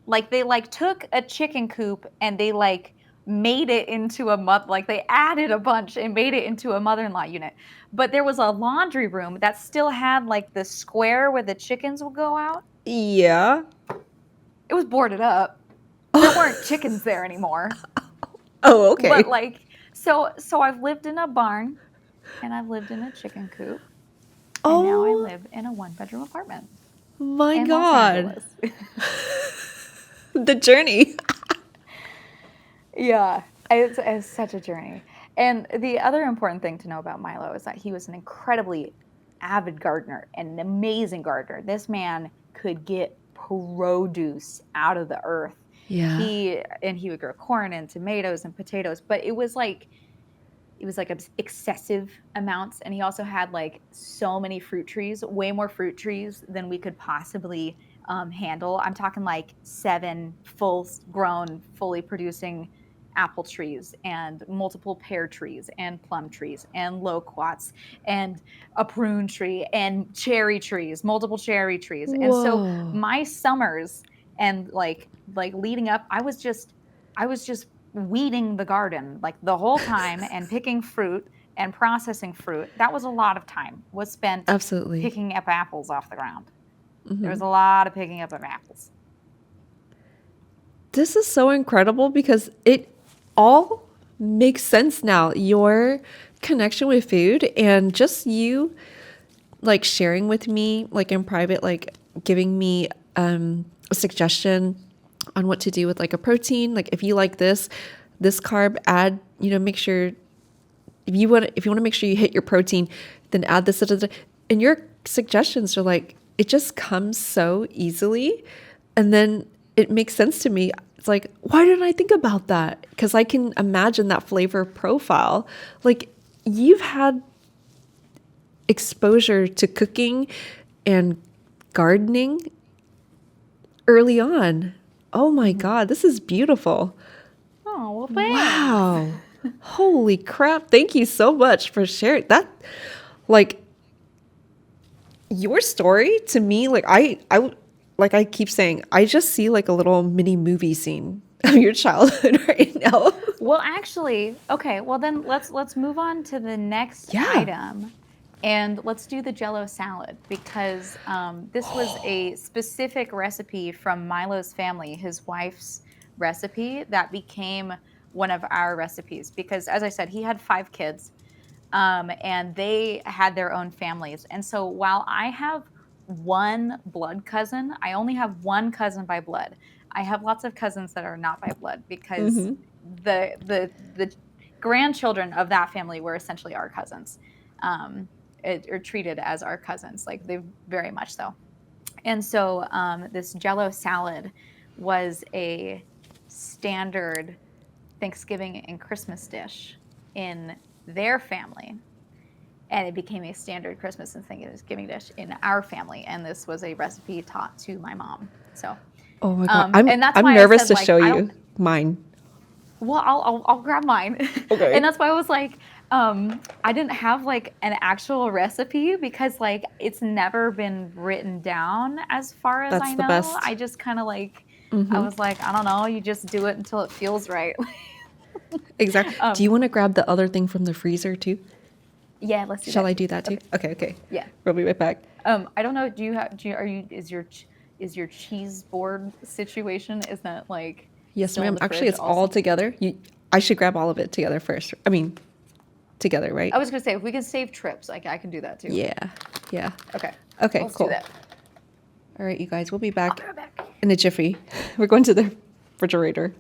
Like they like took a chicken coop and they like made it into like they added a bunch and made it into a mother-in-law unit. But there was a laundry room that still had like the square where the chickens would go out. Yeah. It was boarded up. There weren't chickens there anymore. Oh, But okay. like, so I've lived in a barn and I've lived in a chicken coop, and now I Oh live in a 1-bedroom apartment my in Los God. Angeles. The journey. Yeah, it's such a journey. And the other important thing to know about Milo is that he was an incredibly avid gardener and an amazing gardener. This man could get produce out of the earth. Yeah. He would grow corn and tomatoes and potatoes, but it was like excessive amounts. And he also had like so many fruit trees, way more fruit trees than we could possibly handle. I'm talking like 7 full grown, fully producing apple trees and multiple pear trees and plum trees and loquats and a prune tree and cherry trees, multiple cherry trees. And so Whoa. my summers and like leading up, I was just weeding the garden like the whole time and picking fruit and processing fruit. That was a lot of time was spent Absolutely. picking up apples off the ground. There was a lot of picking up of apples. This is so incredible because it all makes sense now. Your connection with food and just you like sharing with me, like in private, like giving me a suggestion on what to do with like a protein. Like if you like this carb, add, make sure if you want to make sure you hit your protein, then add this. And your suggestions are like, it just comes so easily. And then it makes sense to me. It's like, why didn't I think about that? Because I can imagine that flavor profile. Like you've had exposure to cooking and gardening early on. Oh my God, this is beautiful. Oh, well, thanks. Wow. Holy crap. Thank you so much for sharing that. Like your story to me, like like I keep saying, I just see like a little mini movie scene of your childhood right now. Well, actually, okay, well then let's move on to the next Yeah. item. And let's do the Jello salad because this was a specific recipe from Milo's family, his wife's recipe that became one of our recipes. Because, as I said, he had 5 kids and they had their own families. And so while I have one blood cousin, I only have one cousin by blood. I have lots of cousins that are not by blood because the grandchildren of that family were essentially our cousins. Are treated as our cousins, like they very much so. And so this Jello salad was a standard Thanksgiving and Christmas dish in their family. And it became a standard Christmas and Thanksgiving dish in our family. And this was a recipe taught to my mom. So, Oh my God. I'm and that's I'm why I nervous said, to like, show I don't, you mine. well, I'll grab mine. Okay. And that's why I was like, I didn't have like an actual recipe because like it's never been written down as far as That's I the know. best. I just kind of like, I was like, I don't know, you just do it until it feels right. Exactly. Do you um, want to grab the other thing from the freezer too? yeah, let's do Shall that I too. do that too? Okay. Okay, okay. Yeah. We'll be right back. I don't know. Are you, is your cheese board situation, is that like Yes, still in ma'am. the Actually, fridge it's all also? together. I should grab all of it together first. I mean, together, right? I was gonna say, if we can save trips, like I can do that too. Yeah. Yeah. Okay. Okay, Let's do cool. that. All right, you guys, we'll be I'll back be right back. in a jiffy. We're going to the refrigerator.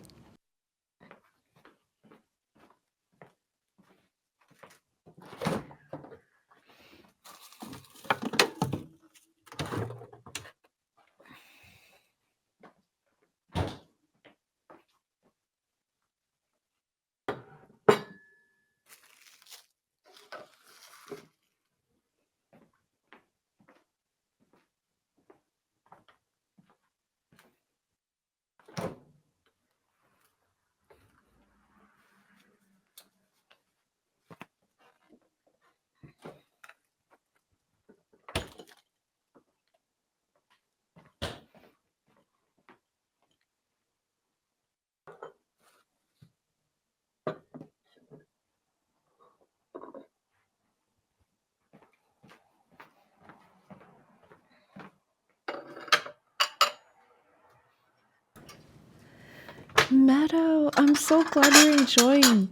Meadow, I'm so glad you're enjoying.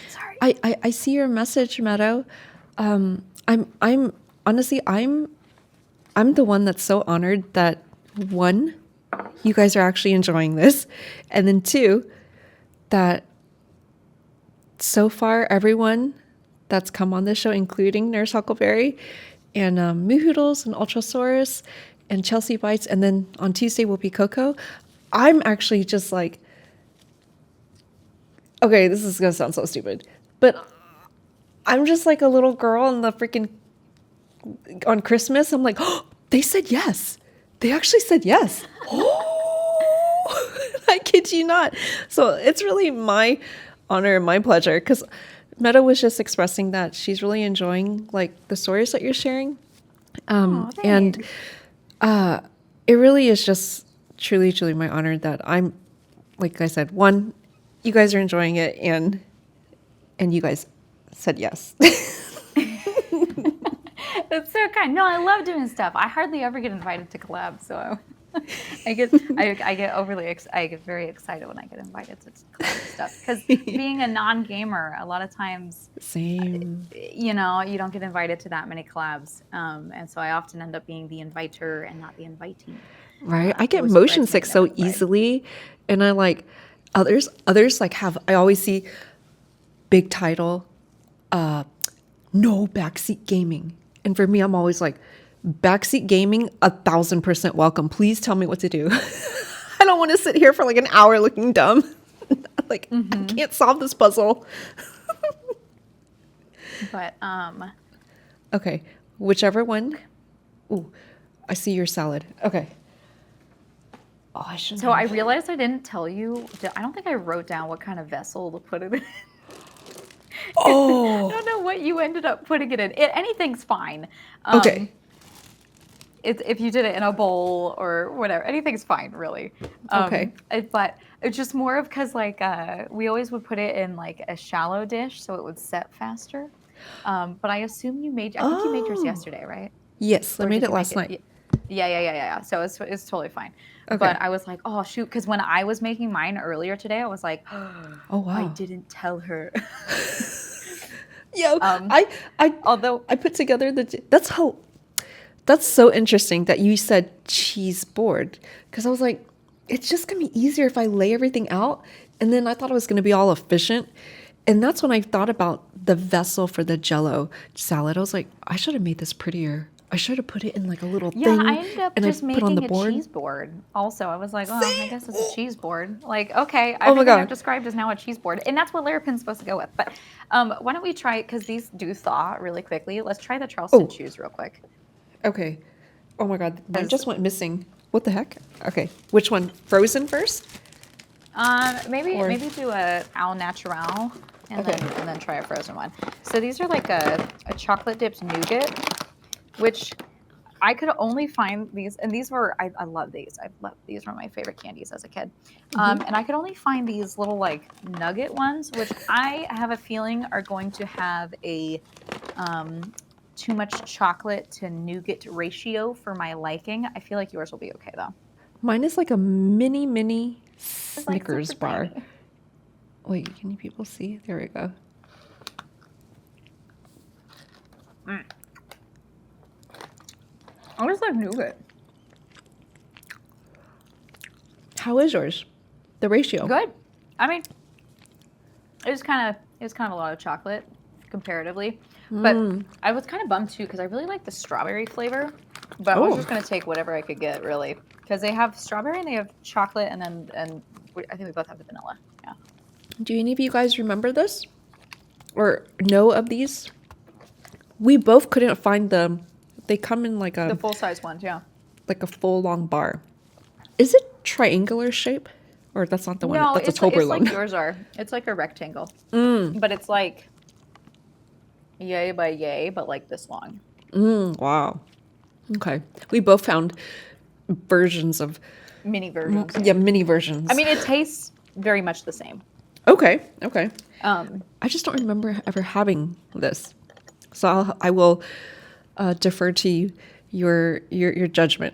Sorry. I see your message, Meadow. I'm honestly I'm the one that's so honored that one, you guys are actually enjoying this, and then two, that so far everyone that's come on this show, including Nurse Huckleberry and Moo Hoodles and Ultrasaurus and Chelsea Bites, and then on Tuesday will be Coco. I'm actually just like, okay, this is gonna sound so stupid, but I'm just like a little girl in the freaking on Christmas. I'm like, oh, they said yes. They actually said yes. Oh, I kid you not. So it's really my honor and my pleasure because Meta was just expressing that she's really enjoying like the stories that you're sharing. Oh, And thanks. it really is just truly, truly my honor that I'm, like I said, one, you guys are enjoying it, and you guys said yes. That's so kind. No, I love doing stuff. I hardly ever get invited to collabs, so I get I get very excited when I get invited to collab stuff because being a non-gamer, a lot of times, Same. you know, you don't get invited to that many collabs, and so I often end up being the inviter and not the invitee, Right? I get which motion surprised my sick so nephew by. easily, and I like others like have. I always see big title, no backseat gaming, and for me, I'm always like, backseat gaming, 1,000% welcome. Please tell me what to do. I don't want to sit here for like an hour looking dumb. Like I Mm-hmm. can't solve this puzzle. But Okay, whichever one. Ooh, I see your salad. Okay. Oh, I shouldn't so I have. realized I didn't tell you. I don't think I wrote down what kind of vessel to put it in. I Oh, don't know what you ended up putting it in. Anything's fine. Um, okay. if you did it in a bowl or whatever, anything's fine, really. Okay. But it's just more of because like we always would put it in like a shallow dish so it would set faster. But I assume you made. I think you made yours Oh, yesterday, right? yes, I Or made did it you make last it? night. Yeah. So it's totally fine. But Okay. I was like, oh shoot, because when I was making mine earlier today, I was like, Oh I wow. didn't tell her. Yo, um, I I although I put together that's how that's so interesting that you said cheese board because I was like, it's just gonna be easier if I lay everything out, and then I thought it was gonna be all efficient, and that's when I thought about the vessel for the Jello salad. I was like, I should have made this prettier. I should have put it in like a little yeah, I thing, ended up and I just put on the making a board. cheese board. Also, I was like, oh, I Same. guess it's a cheese board. Like, okay, Oh my everything I've god. described is now a cheese board, and that's what Larapin's supposed to go with. But why don't we try because these do thaw really quickly. Let's try the Charleston Oh, chews real quick. okay. Oh my god, mine Because just went missing. What the heck? Okay, which one? Frozen first? Or maybe do a au natural okay. and then try a frozen one. So these are like a chocolate dipped nougat, which I could only find these, and these were I love these. I love these were my favorite candies as a kid. And I could only find these little like nugget ones, which I have a feeling are going to have a um, too much chocolate to nougat ratio for my liking. I feel like yours will be okay though. Mine is like a mini It's like Snickers super bar. tiny. Wait, can you people see? There we go. Mm. I just like nougat. How is yours? The ratio. Good. I mean, it was kind of a lot of chocolate comparatively, but I was kind of bummed too because I really like the strawberry flavor, but I was Oh, just gonna take whatever I could get really because they have strawberry and they have chocolate I think we both have the vanilla. Yeah. do any of you guys remember this or know of these? We both couldn't find them. They come in The full size ones, yeah. like a full long bar. Is it triangular shape? Or that's not the one. No, That's a it's like Toblerone. yours are. It's like a rectangle, but it's like yay by yay, but like this long. Wow. Okay. We both found versions of Mini versions, yeah. yeah, mini I versions. mean, it tastes very much the same. Okay. Okay. Um, I just don't remember ever having this. So I will defer to your judgment.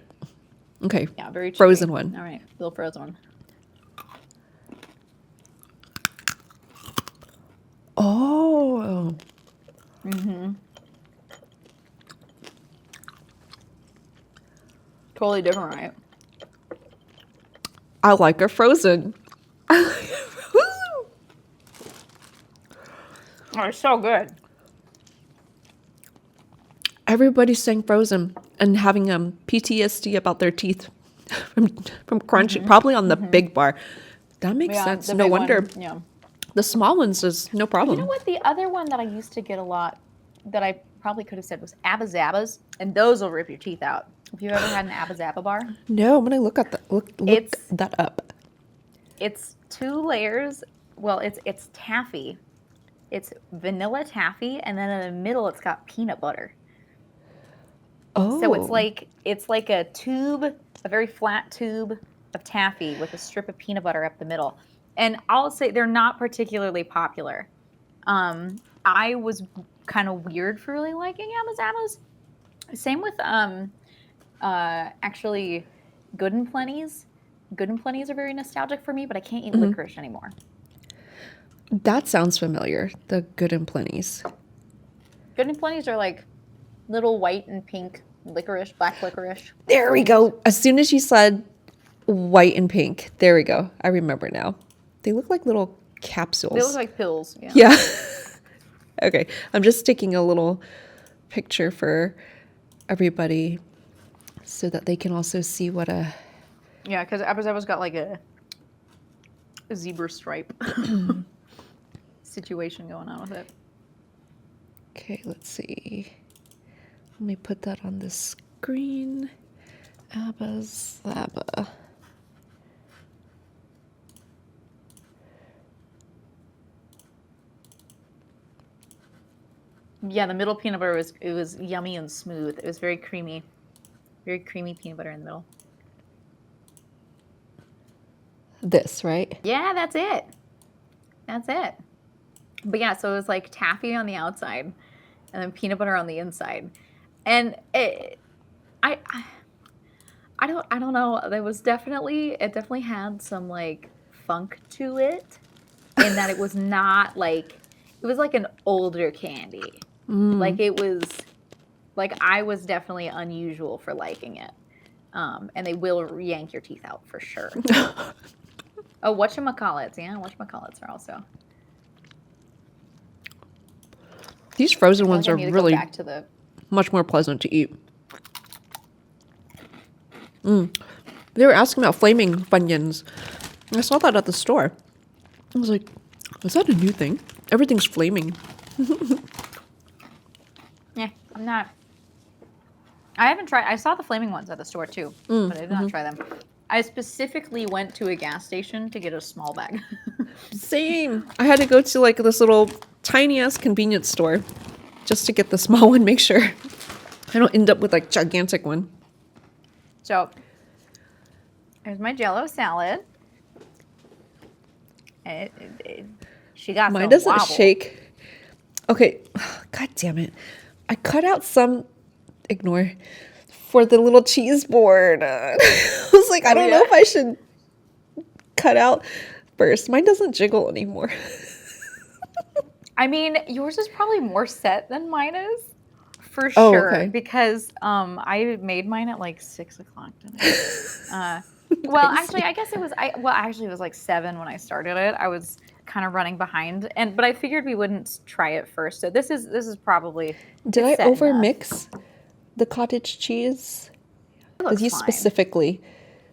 Okay. yeah, very chewy. Frozen one. All right, little frozen one. Oh. Totally different, right? I like a frozen. I like a frozen. Oh, it's so good. Everybody's saying frozen and having PTSD about their teeth. from Crunchy, probably on the big bar. That makes Yeah, sense. the No big wonder one. Yeah. the small ones is no You know problem. what? The other one that I used to get a lot that I probably could have said was Abba Zabbas, and those will rip your teeth out. If you've ever had an Abba Zabba bar, No, I'm gonna look it's that up. it's two layers. Well, it's taffy. It's vanilla taffy, and then in the middle it's got peanut butter. So Oh, it's like a tube, a very flat tube of taffy with a strip of peanut butter up the middle. And I'll say they're not particularly popular. I was kind of weird for really liking Amazamas. Same with actually Good and Plenty's. Good and Plenty's are very nostalgic for me, but I can't eat licorice anymore. that sounds familiar. The Good and Plenty's. Good and Plenty's are like little white and pink licorice, black licorice. There we go. As soon as you said white and pink, there we go. I remember now. They look like little capsules. They look like pills. Yeah. Yeah. Okay. I'm just taking a little picture for everybody so that they can also see what a. Yeah, because Abba got like a zebra stripe situation going on with it. Okay, let's see. Let me put that on the screen. Abba's Abba. Yeah, the middle peanut butter was yummy and smooth. It was very creamy peanut butter in the middle. This, right? Yeah, that's it. That's it. But yeah, so it was like taffy on the outside, and then peanut butter on the inside, and I don't know. There was it definitely had some like funk to it, in that it was not like it was like an older candy. Like it was like I was definitely unusual for liking it. And they will yank your teeth out for sure. Oh, whatchamacallits. Yeah, whatchamacallits are also. These frozen ones I are need to really go back to the much more pleasant to eat. They were asking about flaming Funyuns. I saw that at the store. I was like, is that a new thing? Everything's flaming. Yeah, I'm not. I haven't tried. I saw the flaming ones at the store too, but I did not try them. I specifically went to a gas station to get a small bag. Same. I had to go to like this little tiny ass convenience store just to get the small one, make sure I don't end up with like gigantic one. So there's my Jello salad. She got Mine some doesn't wobble. shake. Okay. God damn it. I cut out some, ignore, for the little cheese board. I was like, I don't know if I should cut out first. Mine doesn't jiggle anymore. I mean, yours is probably more set than mine is, for Oh, sure. okay. Because I made mine at like 6 o'clock today. Well, actually, I guess it was. Actually, it was like 7 when I started it. I was kind of running behind, but I figured we wouldn't try it first. So this is probably. Did I set enough. overmix the cottage cheese? It looks Because you fine. specifically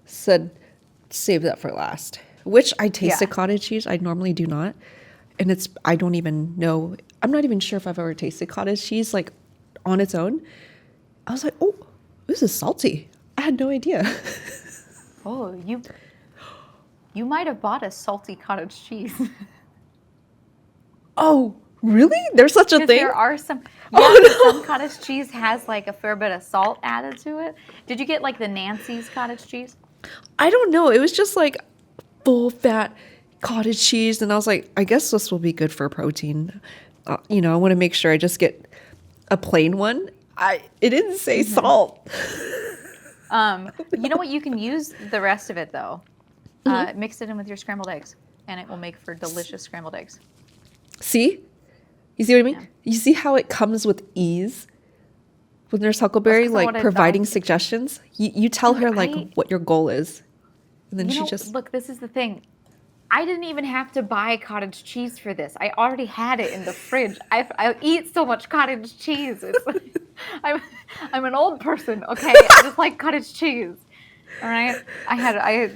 said save that for last, which I tasted Yeah. cottage cheese. I normally do not. And I don't even know. I'm not even sure if I've ever tasted cottage cheese like on its own. I was like, oh, this is salty. I had no idea. Oh, you might have bought a salty cottage cheese. Oh, really? There's such a thing? There are some. Yeah, Oh, no. some cottage cheese has like a fair bit of salt added to it. Did you get like the Nancy's cottage cheese? I don't know. It was just like full fat cottage cheese. And I was like, I guess this will be good for protein. I want to make sure I just get a plain one. It didn't say salt. You know what? You can use the rest of it though. Mix it in with your scrambled eggs, and it will make for delicious scrambled eggs. See? You see what I mean? Yeah. You see how it comes with ease? With Nurse Huckleberry, 'cause of like what I've providing done. suggestions. You tell her like I- what your goal is. And then You she know, just look. This is the thing. I didn't even have to buy cottage cheese for this. I already had it in the fridge. I eat so much cottage cheese. It's I'm an old person, okay? I just like cottage cheese. All right.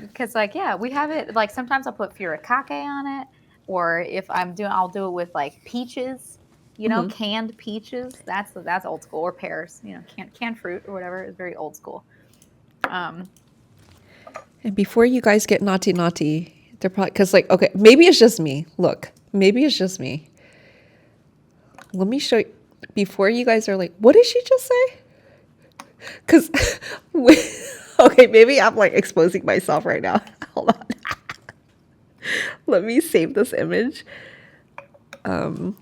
Because like, yeah, we have it. Like sometimes I'll put furikake on it, or if I'll do it with like peaches, Hmm. canned peaches. That's old school, or pears, canned fruit or whatever is very old school. Um, And before you guys get naughty, they're probably because like okay, maybe it's just me. Look, maybe it's just me. Let me show you. Before you guys are like, what did she just say? Because, okay, maybe I'm like exposing myself right now. Hold on. Let me save this image. Um,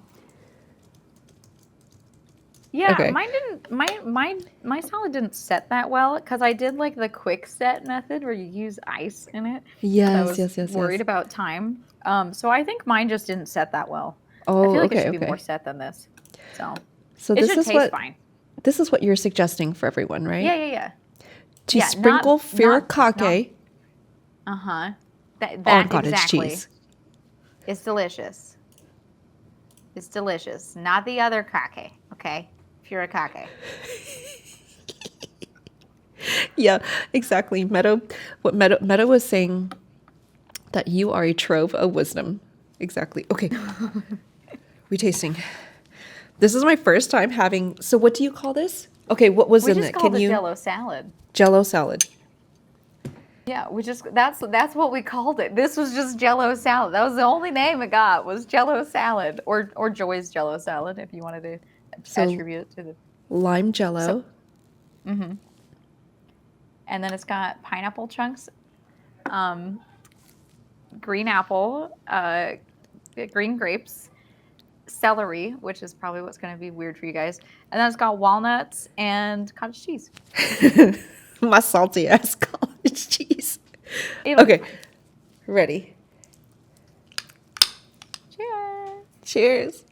yeah, okay. mine didn't. My salad didn't set that well because I did like the quick set method where you use ice in it because I Yes, was yes, yes, worried yes. about time. So I think mine just didn't set that well. I Oh, feel like it okay, should be more okay. set than this. So So it should taste fine. this is what you're suggesting for everyone, Yeah, right? yeah, yeah. To Yeah, sprinkle not furikake uh-huh. on That cottage exactly. cheese. It's delicious. It's delicious. Not the other kake, okay? Furikake. Yeah, exactly. Meadow was saying that you are a trove of wisdom. Exactly. Okay, we tasting. This is my first time having. So, what do you call this? Okay, what was We in just it? called Can it you Jello salad. Jello salad? Yeah, that's what we called it. This was just Jello salad. That was the only name it got was Jello salad or Joy's Jello salad if you wanted to So, attribute it to the lime so. Jello. Hmm. And then it's got pineapple chunks, um, green apple, green grapes, celery, which is probably what's going to be weird for you guys, and then it's got walnuts and cottage cheese. My salty ass cottage cheese. It'll be Okay, fine. ready. Cheers. Cheers.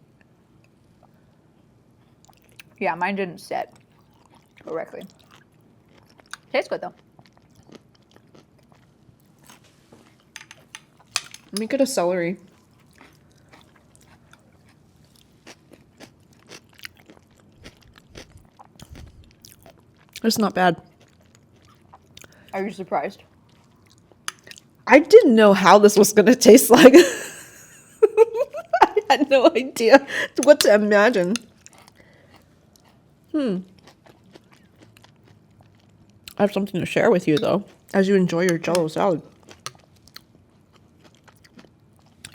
Yeah, mine didn't set correctly. Tastes good though. Let me get a celery. It's not bad. Are you surprised? I didn't know how this was gonna taste like. I had no idea what to imagine. I have something to share with you though, as you enjoy your Jello salad.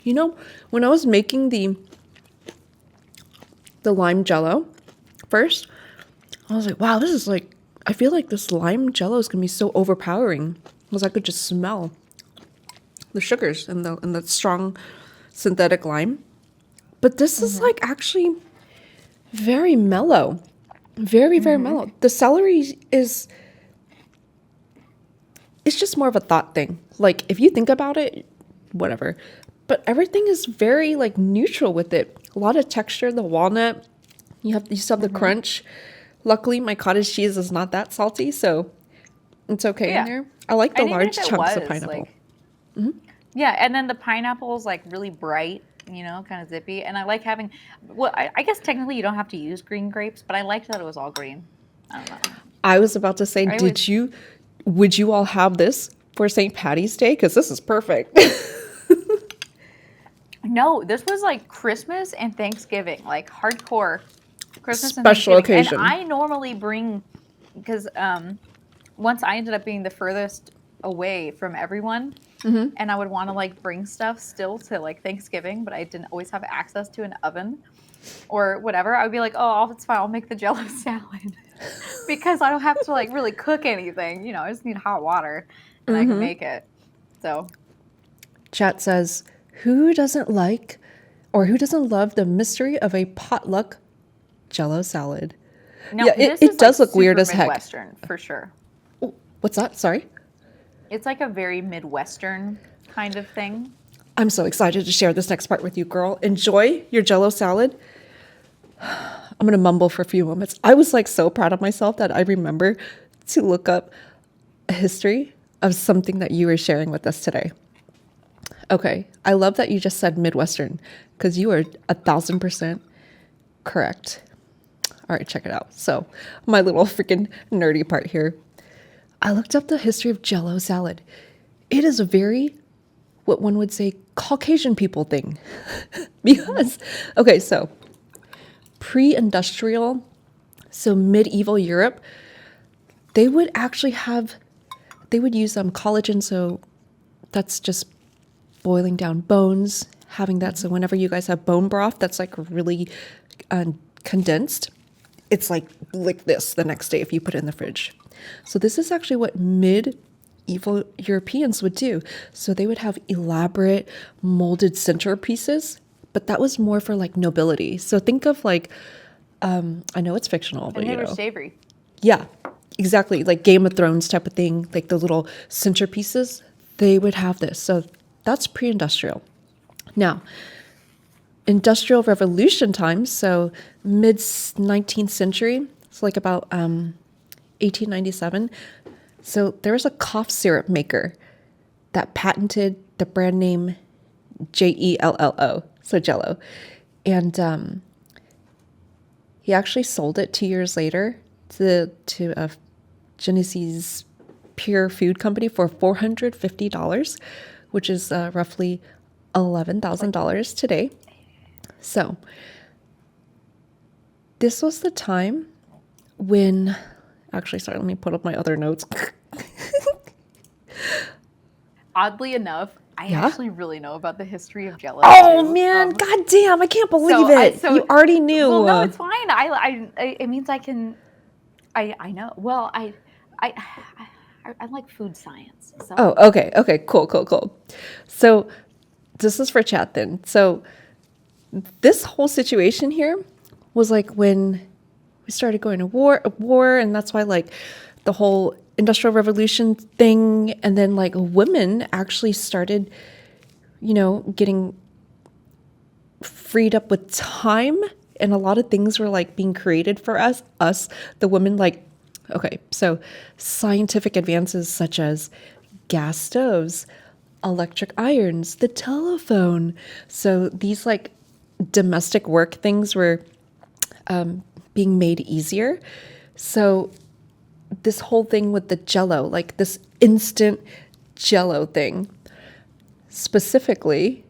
You know, when I was making the lime Jello first, I was like, wow, this is like, I feel like this lime Jello is gonna be so overpowering because I could just smell the sugars and the strong synthetic lime. But this is Mm-hmm. like actually very mellow, very Mm-hmm. mellow. The celery is it's just more of a thought thing. Like if you think about it, whatever. But everything is very like neutral with it. A lot of texture, the walnut, you still have the Mm-hmm. crunch. Luckily my cottage cheese is not that salty, so it's okay in Yeah. there. I like the And even if large it chunks of was pineapple. like, yeah, and then the pineapple's like really bright, kind of zippy. And I like having, well, I guess technically you don't have to use green grapes, but I liked that it was all green. I don't know. I was about to say, I always, would you all have this for St. Patty's Day? Because this is perfect. no, this was like Christmas and Thanksgiving, like hardcore Christmas and Special Thanksgiving. And occasion. I normally bring, because once I ended up being the furthest away from everyone, and I would want to like bring stuff still to like Thanksgiving, but I didn't always have access to an oven or whatever. I would be like, oh, it's fine. I'll make the Jello salad because I don't have to like really cook anything. I just need hot water and I can make it. So, Chat says, who doesn't like or who doesn't love the mystery of a potluck Jello salad? no, Yeah, this it is like does look weird super as heck. Midwestern for sure. Oh, what's that? Sorry. It's like a very Midwestern kind of thing. I'm so excited to share this next part with you, girl. Enjoy your Jello salad. I'm going to mumble for a few moments. I was like so proud of myself that I remember to look up a history of something that you were sharing with us today. Okay, I love that you just said Midwestern because you are 1,000% correct. All right, check it out. So, my little freaking nerdy part here. I looked up the history of Jello salad. It is a very, what one would say, Caucasian people thing. Mm-hmm. Because, okay, so pre-industrial, so medieval Europe, they would actually have, they would use collagen. So that's just boiling down bones, having that. Mm-hmm. So whenever you guys have bone broth that's like really condensed, it's like this the next day if you put it in the fridge. So this is actually what medieval Europeans would do. So they would have elaborate molded centerpieces, but that was more for like nobility. So think of like, I know it's fictional, but And they were savory. yeah, exactly. Like Game of Thrones type of thing, like the little centerpieces, they would have this. So that's pre industrial. Now, Industrial Revolution times, so mid 19th century, it's like about 1897. So there was a cough syrup maker that patented the brand name Jello, so Jello. And he actually sold it 2 years later to a Genesee's Pure Food Company for $450, which is roughly Like, $11,000 today. So this was the time when, actually, sorry, let me put up my other notes. oddly enough, I Yeah. actually really know about the history of Jello Oh too. man, god damn, I can't believe So I it. so You already well, knew. no, it's fine. It means I can. I know. Well, I I like food science. Oh, So okay, okay, cool, cool, cool. So this is for chat then. So this whole situation here was like when we started going to war, and that's why like the whole industrial revolution thing, and then like women actually started, getting freed up with time, and a lot of things were like being created for us the women, like, okay, so scientific advances such as gas stoves, electric irons, the telephone. So these like domestic work things were being made easier. So this whole thing with the Jello, like this instant Jello thing, specifically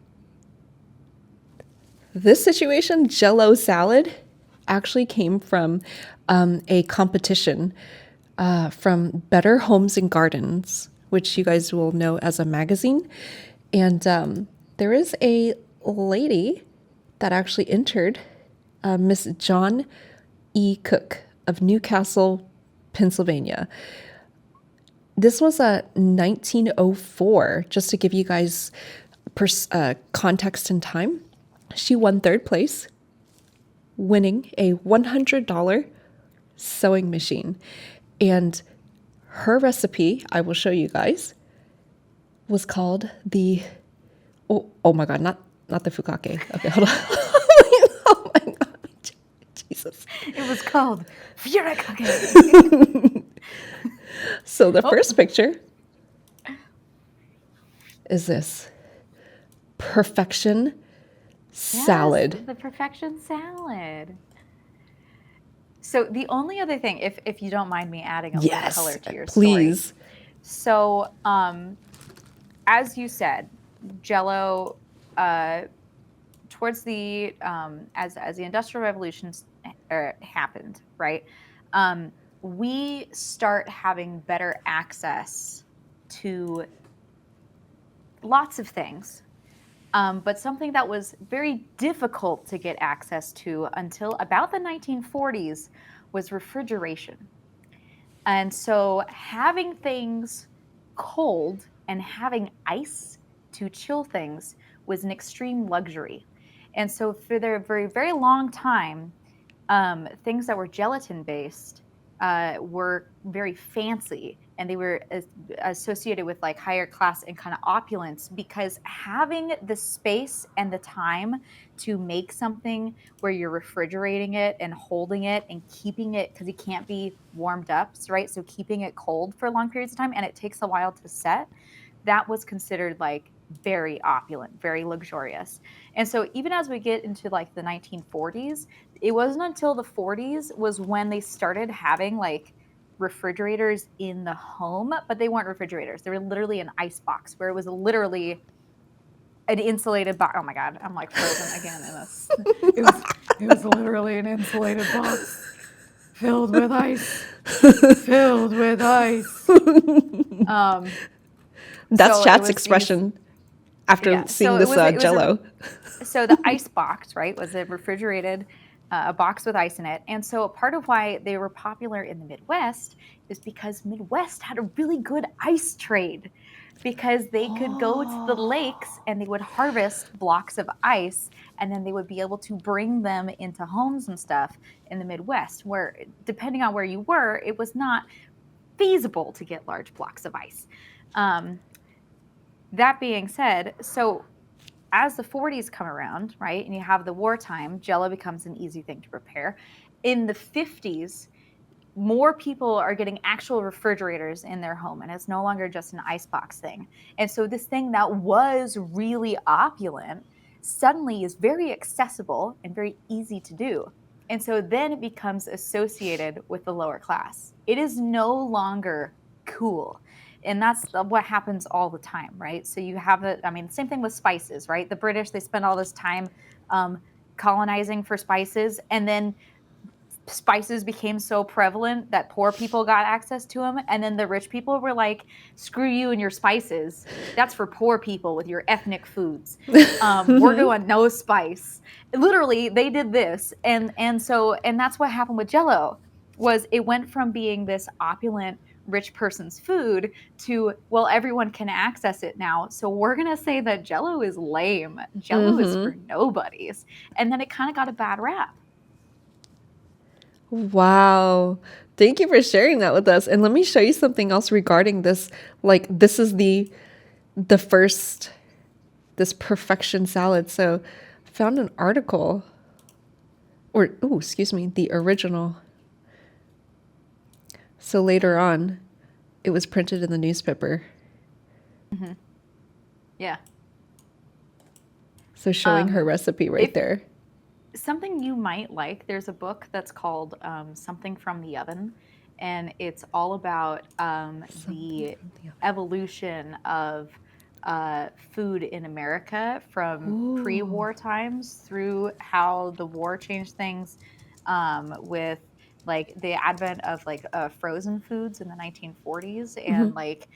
this situation, Jello salad, actually came from a competition from Better Homes and Gardens, which you guys will know as a magazine. And there is a lady that actually entered, Miss John E. Cook of Newcastle, Pennsylvania. This was a 1904, just to give you guys context and time. She won third place, winning a $100 sewing machine. And her recipe, I will show you guys, was called the, oh my God, not the fukake. Okay, hold on. Oh my God, Jesus. it was called Furakake. So the Oh, first picture is this perfection yes, salad. the perfection salad. So the only other thing, if you don't mind me adding a little color Yes, to your story. please. So as you said, Jello towards the as the Industrial Revolution happened, right? We start having better access to lots of things, but something that was very difficult to get access to until about the 1940s was refrigeration. And so having things cold and having ice to chill things was an extreme luxury. And so for their very, very long time, things that were gelatin based were very fancy, and they were associated with like higher class and kind of opulence, because having the space and the time to make something where you're refrigerating it and holding it and keeping it, because it can't be warmed up, right? So keeping it cold for long periods of time, and it takes a while to set, that was considered like very opulent, very luxurious. And so even as we get into like the 1940s, it wasn't until the 40s was when they started having like refrigerators in the home, but they weren't refrigerators. They were literally an ice box where it was literally an insulated box. Oh my God, I'm like frozen again in this. It was literally an insulated box filled with ice, filled with ice. That's So it Chat's was these, expression after yeah. seeing this It was a Jello. so the ice box, right, was a refrigerated a box with ice in it. And so part of why they were popular in the Midwest is because Midwest had a really good ice trade because they could go to the lakes and they would harvest blocks of ice and then they would be able to bring them into homes and stuff in the Midwest where depending on where you were, it was not feasible to get large blocks of ice. Um, that being said, so as the 40s come around, right, and you have the wartime, Jello becomes an easy thing to prepare. In the 50s, more people are getting actual refrigerators in their home, and it's no longer just an icebox thing. And so this thing that was really opulent suddenly is very accessible and very easy to do. And so then it becomes associated with the lower class. It is no longer cool. And that's what happens all the time, right? So you have it, I mean, same thing with spices, right? The British, they spend all this time colonizing for spices, and then spices became so prevalent that poor people got access to them, and then the rich people were like, screw you and your spices, that's for poor people with your ethnic foods. We're going no spice. Literally they did this, and that's what happened with Jello. Was it went from being this opulent rich person's food to, well, everyone can access it now, so we're going to say that Jello is lame, Jello is for nobodies, and then it kind of got a bad rap. Wow. Thank you for sharing that with us. And let me show you something else regarding this. Like this is the first this perfection salad. So I found an article or oh, excuse me, the original. So later on, it was printed in the newspaper. Mm-hmm. Yeah. So showing her recipe right If there. something you might like, there's a book that's called Something from the Oven, and it's all about the evolution of food in America from Ooh. pre-war times through how the war changed things with like the advent of like frozen foods in the 1940s and like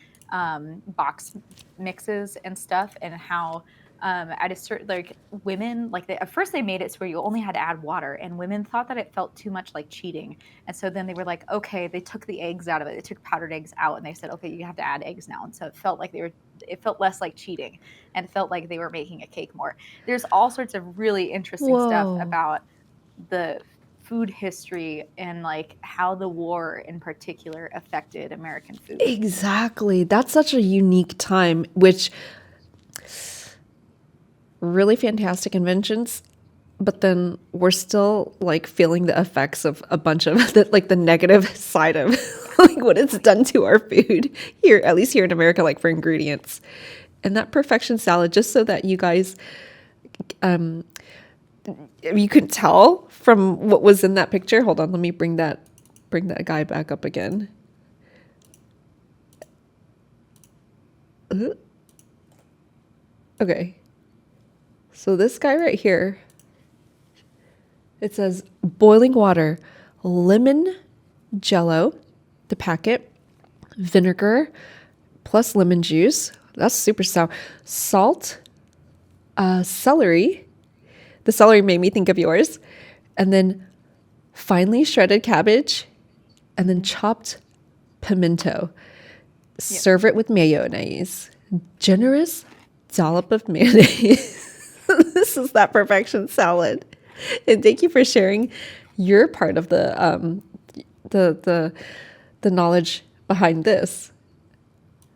box mixes and stuff, and how at a certain like women like at first they made it so where you only had to add water, and women thought that it felt too much like cheating, and so then they were like, okay, they took the eggs out of it, they took powdered eggs out, and they said, okay, you have to add eggs now, and so it felt less like cheating and it felt like they were making a cake more. There's all sorts of really interesting stuff Whoa. about the food history and like how the war in particular affected American food. Exactly. That's such a unique time, which really fantastic inventions, but then we're still like feeling the effects of a bunch of the, like the negative side of like what it's done to our food here, at least here in America, like for ingredients. And that perfection salad, just so that you guys, you can tell from what was in that picture. Hold on, let me bring that guy back up again. Okay. So this guy right here, it says boiling water, lemon Jello, the packet, vinegar plus lemon juice. That's super sour. Salt, celery. The celery made me think of yours. And then finely shredded cabbage, and then chopped pimento. Yep. Serve it with mayonnaise. Generous dollop of mayonnaise. This is that perfection salad. And thank you for sharing your part of the knowledge behind this.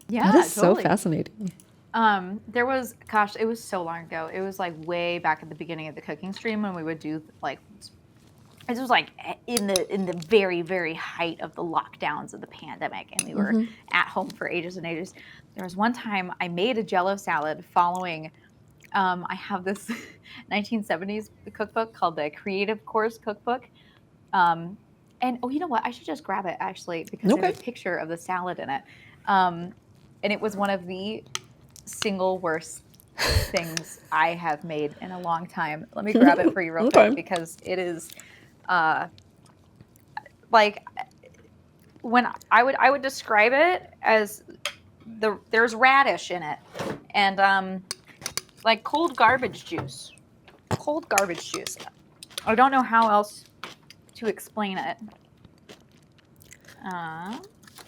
That Yeah, is so totally. fascinating. There was, gosh, it was so long ago. It was like way back at the beginning of the cooking stream when we would do like, this was like in the very, very height of the lockdowns of the pandemic, and we were at home for ages and ages. There was one time I made a Jello salad following. I have this 1970s cookbook called the Creative Course Cookbook. Um, And oh, you know what? I should just grab it actually because there's Okay. a picture of the salad in it. Um, and it was one of the single worst things I have made in a long time. Let me grab it for you real quick Okay. because it is uh like when I would describe it as there's radish in it and like cold garbage juice. Cold garbage juice. I don't know how else to explain it.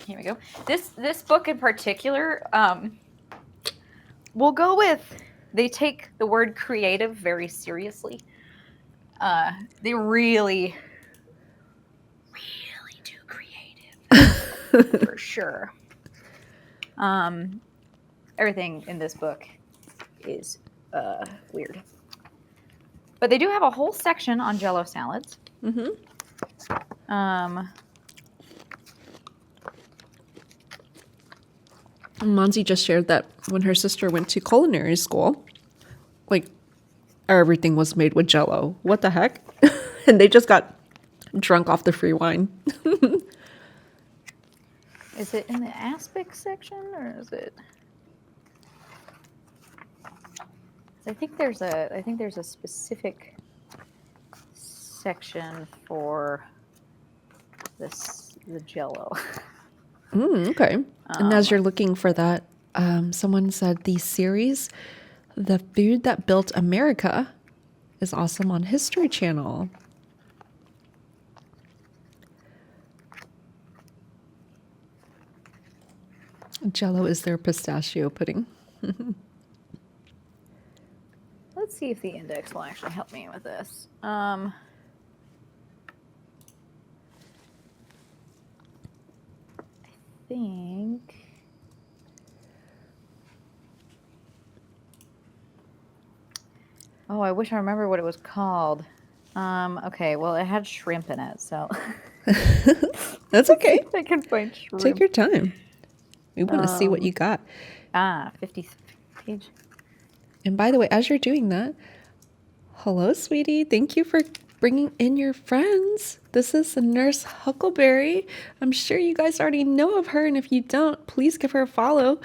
Here we go. This book in particular, we'll go with. They take the word creative very seriously. They really, really do creative for sure. Everything in this book is weird, but they do have a whole section on Jello salads. Monzi just shared that when her sister went to culinary school, like everything was made with Jello. What the heck? And they just got drunk off the free wine. Is it in the aspic section or is it? I think there's a specific section for the Jello. Okay. And as you're looking for that, someone said the series, The Food That Built America, is awesome on History Channel. Jello is their pistachio pudding. Let's see if the index will actually help me with this. I think. Oh, I wish I remember what it was called. Okay, well, it had shrimp in it, so. That's okay. I can find shrimp. Take your time. We want to see what you got. 50 page. And by the way, as you're doing that, hello, sweetie. Thank you for bringing in your friends. This is the Nurse Huckleberry. I'm sure you guys already know of her, and if you don't, please give her a follow.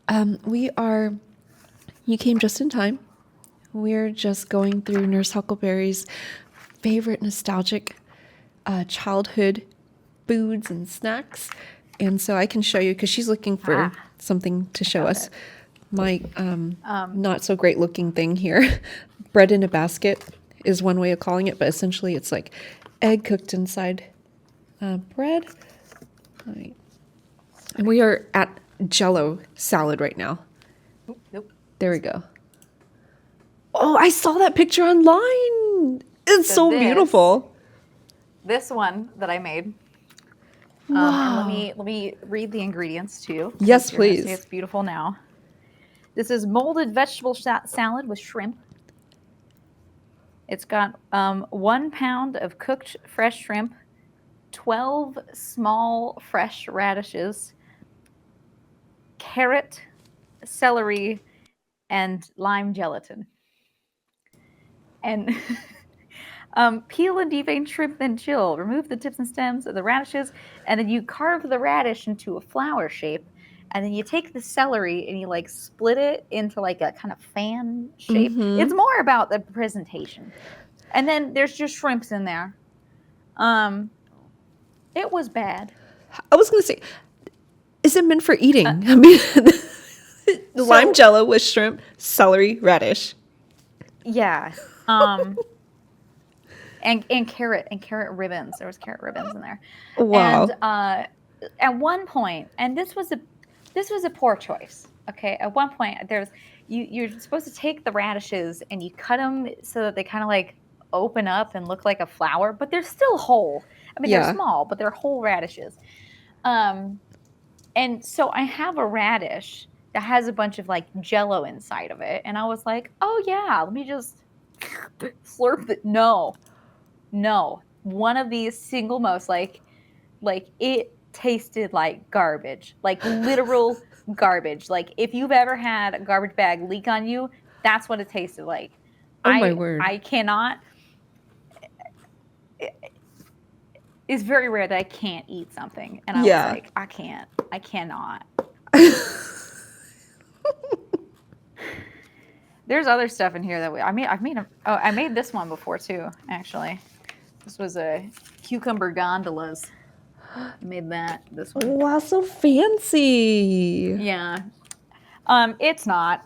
You came just in time. We're just going through Nurse Huckleberry's favorite nostalgic childhood foods and snacks. And so I can show you, because she's looking for something to show us. My not so great looking thing here. Bread in a basket is one way of calling it, but essentially it's like egg cooked inside bread. Right. And we are at Jello salad right now. Nope. There we go. Oh, I saw that picture online. It's so beautiful. This one that I made. Wow. And let me read the ingredients to you. Yes, You're gonna please. see it's beautiful now. This is molded vegetable salad with shrimp. It's got 1 pound of cooked fresh shrimp, 12 small fresh radishes, carrot, celery, and lime gelatin. And peel and devein shrimp, then chill. Remove the tips and stems of the radishes, and then you carve the radish into a flower shape. And then you take the celery and you like split it into like a kind of fan shape. It's more about the presentation. And then there's just shrimps in there. It was bad. I was going to say, is it meant for eating? I mean, the lime jello with shrimp, celery, radish. Yeah. And carrot ribbons. There was carrot ribbons in there. Wow. And at one point, and this was a poor choice. Okay. At one point, you're supposed to take the radishes and you cut them so that they kind of like open up and look like a flower, but they're still whole. I mean, they're small, but they're whole radishes. And so I have a radish that has a bunch of like Jello inside of it, and I was like, oh yeah, let me just slurp it. No, one of these single most like it tasted like garbage, like literal garbage. Like if you've ever had a garbage bag leak on you, that's what it tasted like. Oh my word. I cannot. it's very rare that I can't eat something. And I was Yeah. like, I can't. I cannot. There's other stuff in here that I made this one before too, actually. This was a cucumber gondolas. I made this one. Wow, so fancy. Yeah. It's not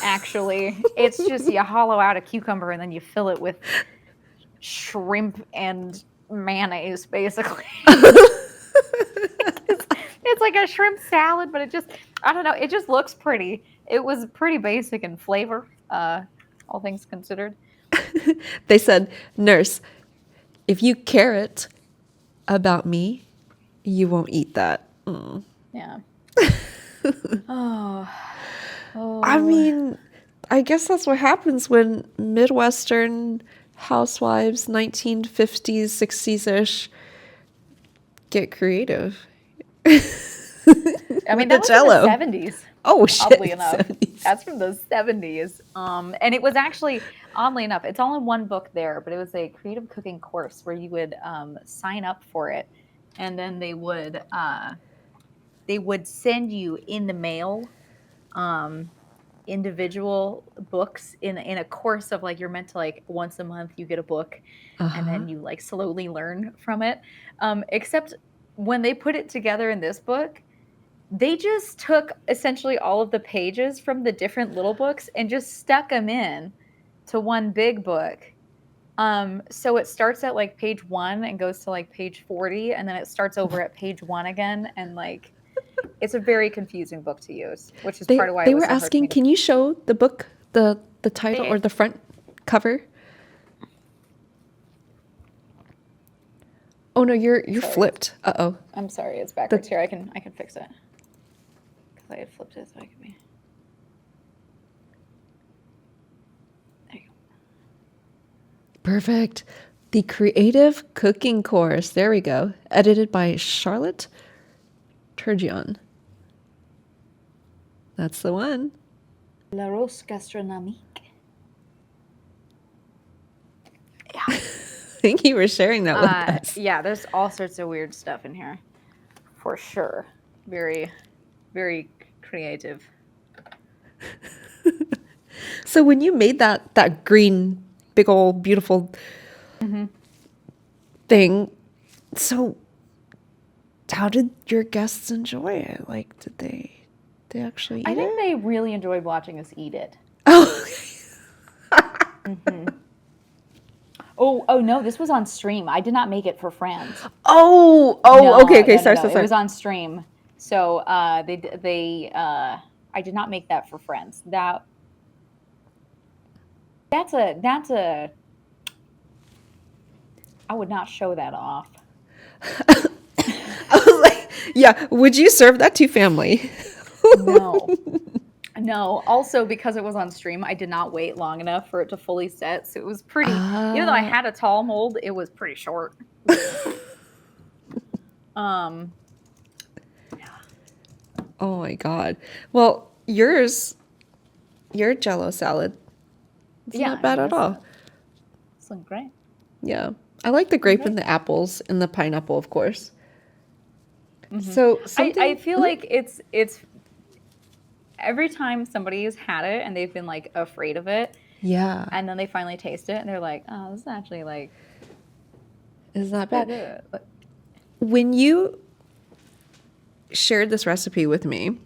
actually. It's just you hollow out a cucumber and then you fill it with shrimp and mayonnaise, basically. It's like a shrimp salad, but I don't know, it just looks pretty. It was pretty basic in flavor, all things considered. They said, "Nurse, if you carrot about me, you won't eat that." Mm. Yeah. Oh. I Oh. mean, I guess that's what happens when Midwestern housewives, 1950s, 60s ish, get creative. I mean, With that the was in the Jello. 70s, Oh, shit. oddly enough. 70s. That's from the 70s. And it was actually, oddly enough, it's all in one book there, but it was a creative cooking course where you would sign up for it, and then they would send you in the mail um, individual books in a course of like you're meant to like once a month you get a book, and Uh-huh. then you like slowly learn from it. Except when they put it together in this book, they just took essentially all of the pages from the different little books and just stuck them in to one big book. So it starts at like page 1 and goes to like page 40, and then it starts over at page 1 again, and like it's a very confusing book to use, which is They part of why it they was were so hard for asking, me to. can you show the book, the title or They, the front cover? Oh no, you're sorry, flipped. Uh-oh. I'm sorry, it's The backwards here. I can fix it because I had flipped it so I could be. There you go. Perfect. The Creative Cooking Course. There we go. Edited by Charlotte Turgeon. That's the one. La Rose Gastronomique. Yeah. Thank you for sharing that with us. Yeah, there's all sorts of weird stuff in here, for sure. Very, very creative. So when you made that green, big old beautiful Mm-hmm. thing, so how did your guests enjoy it? Like, did they actually I eat think it? they really enjoyed watching us eat it. Oh, Mm-hmm. Oh no, this was on stream. I did not make it for friends. oh, okay, No, okay. no, no, Sorry, no. sorry, It sorry. was on stream. So I did not make that for friends. That's a I would not show that off. I was like, yeah. Would you serve that to family? No. No, also because it was on stream, I did not wait long enough for it to fully set. So it was pretty, even though I Ah. had a tall mold, it was pretty short. Um, Oh my God. Well, your Jello salad, it's yeah, not I bad mean, at all. this looked great. Yeah. I like the grape Great. and the apples and the pineapple, of course. Hmm. So I something. feel like it's every time somebody's had it and they've been like afraid of it, Yeah, and then they finally taste it and they're like, oh, this is actually like it's not pretty bad. good. But, When you shared this recipe with me,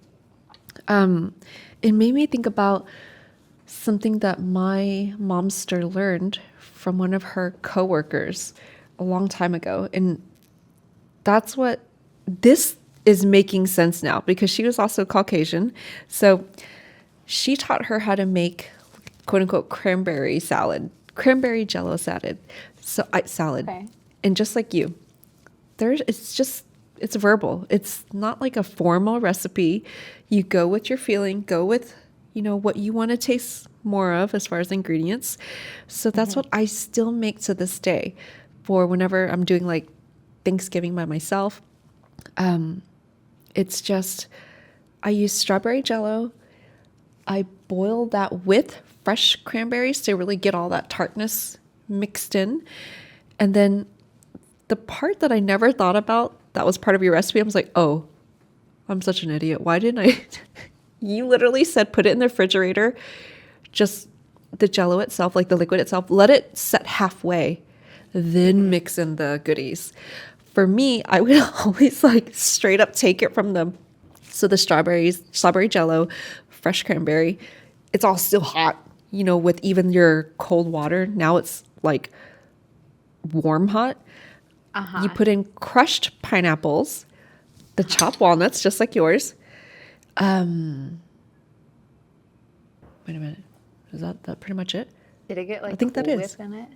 um, it made me think about something that my momster learned from one of her coworkers a long time ago. And that's what this is making sense now because she was also Caucasian. So she taught her how to make quote unquote cranberry salad, cranberry jello salad. Salad. okay. And just like you, it's verbal. It's not like a formal recipe. You go with your feeling, go with, what you want to taste more of as far as ingredients. So that's Hmm. what I still make to this day for whenever I'm doing like Thanksgiving by myself. It's just, I use strawberry jello. I boil that with fresh cranberries to really get all that tartness mixed in. And then the part that I never thought about that was part of your recipe, I was like, oh, I'm such an idiot. Why didn't I? You literally said put it in the refrigerator, just the Jello itself, like the liquid itself, let it set halfway, then mix in the goodies. For me, I would always like straight up take it from the strawberry Jello, fresh cranberry. It's all still hot, with even your cold water. Now it's like warm hot. You put in crushed pineapples, the chopped walnuts, just like yours. Wait a minute. Is that pretty much it? Did it get like I think Cool that Whip is. in it?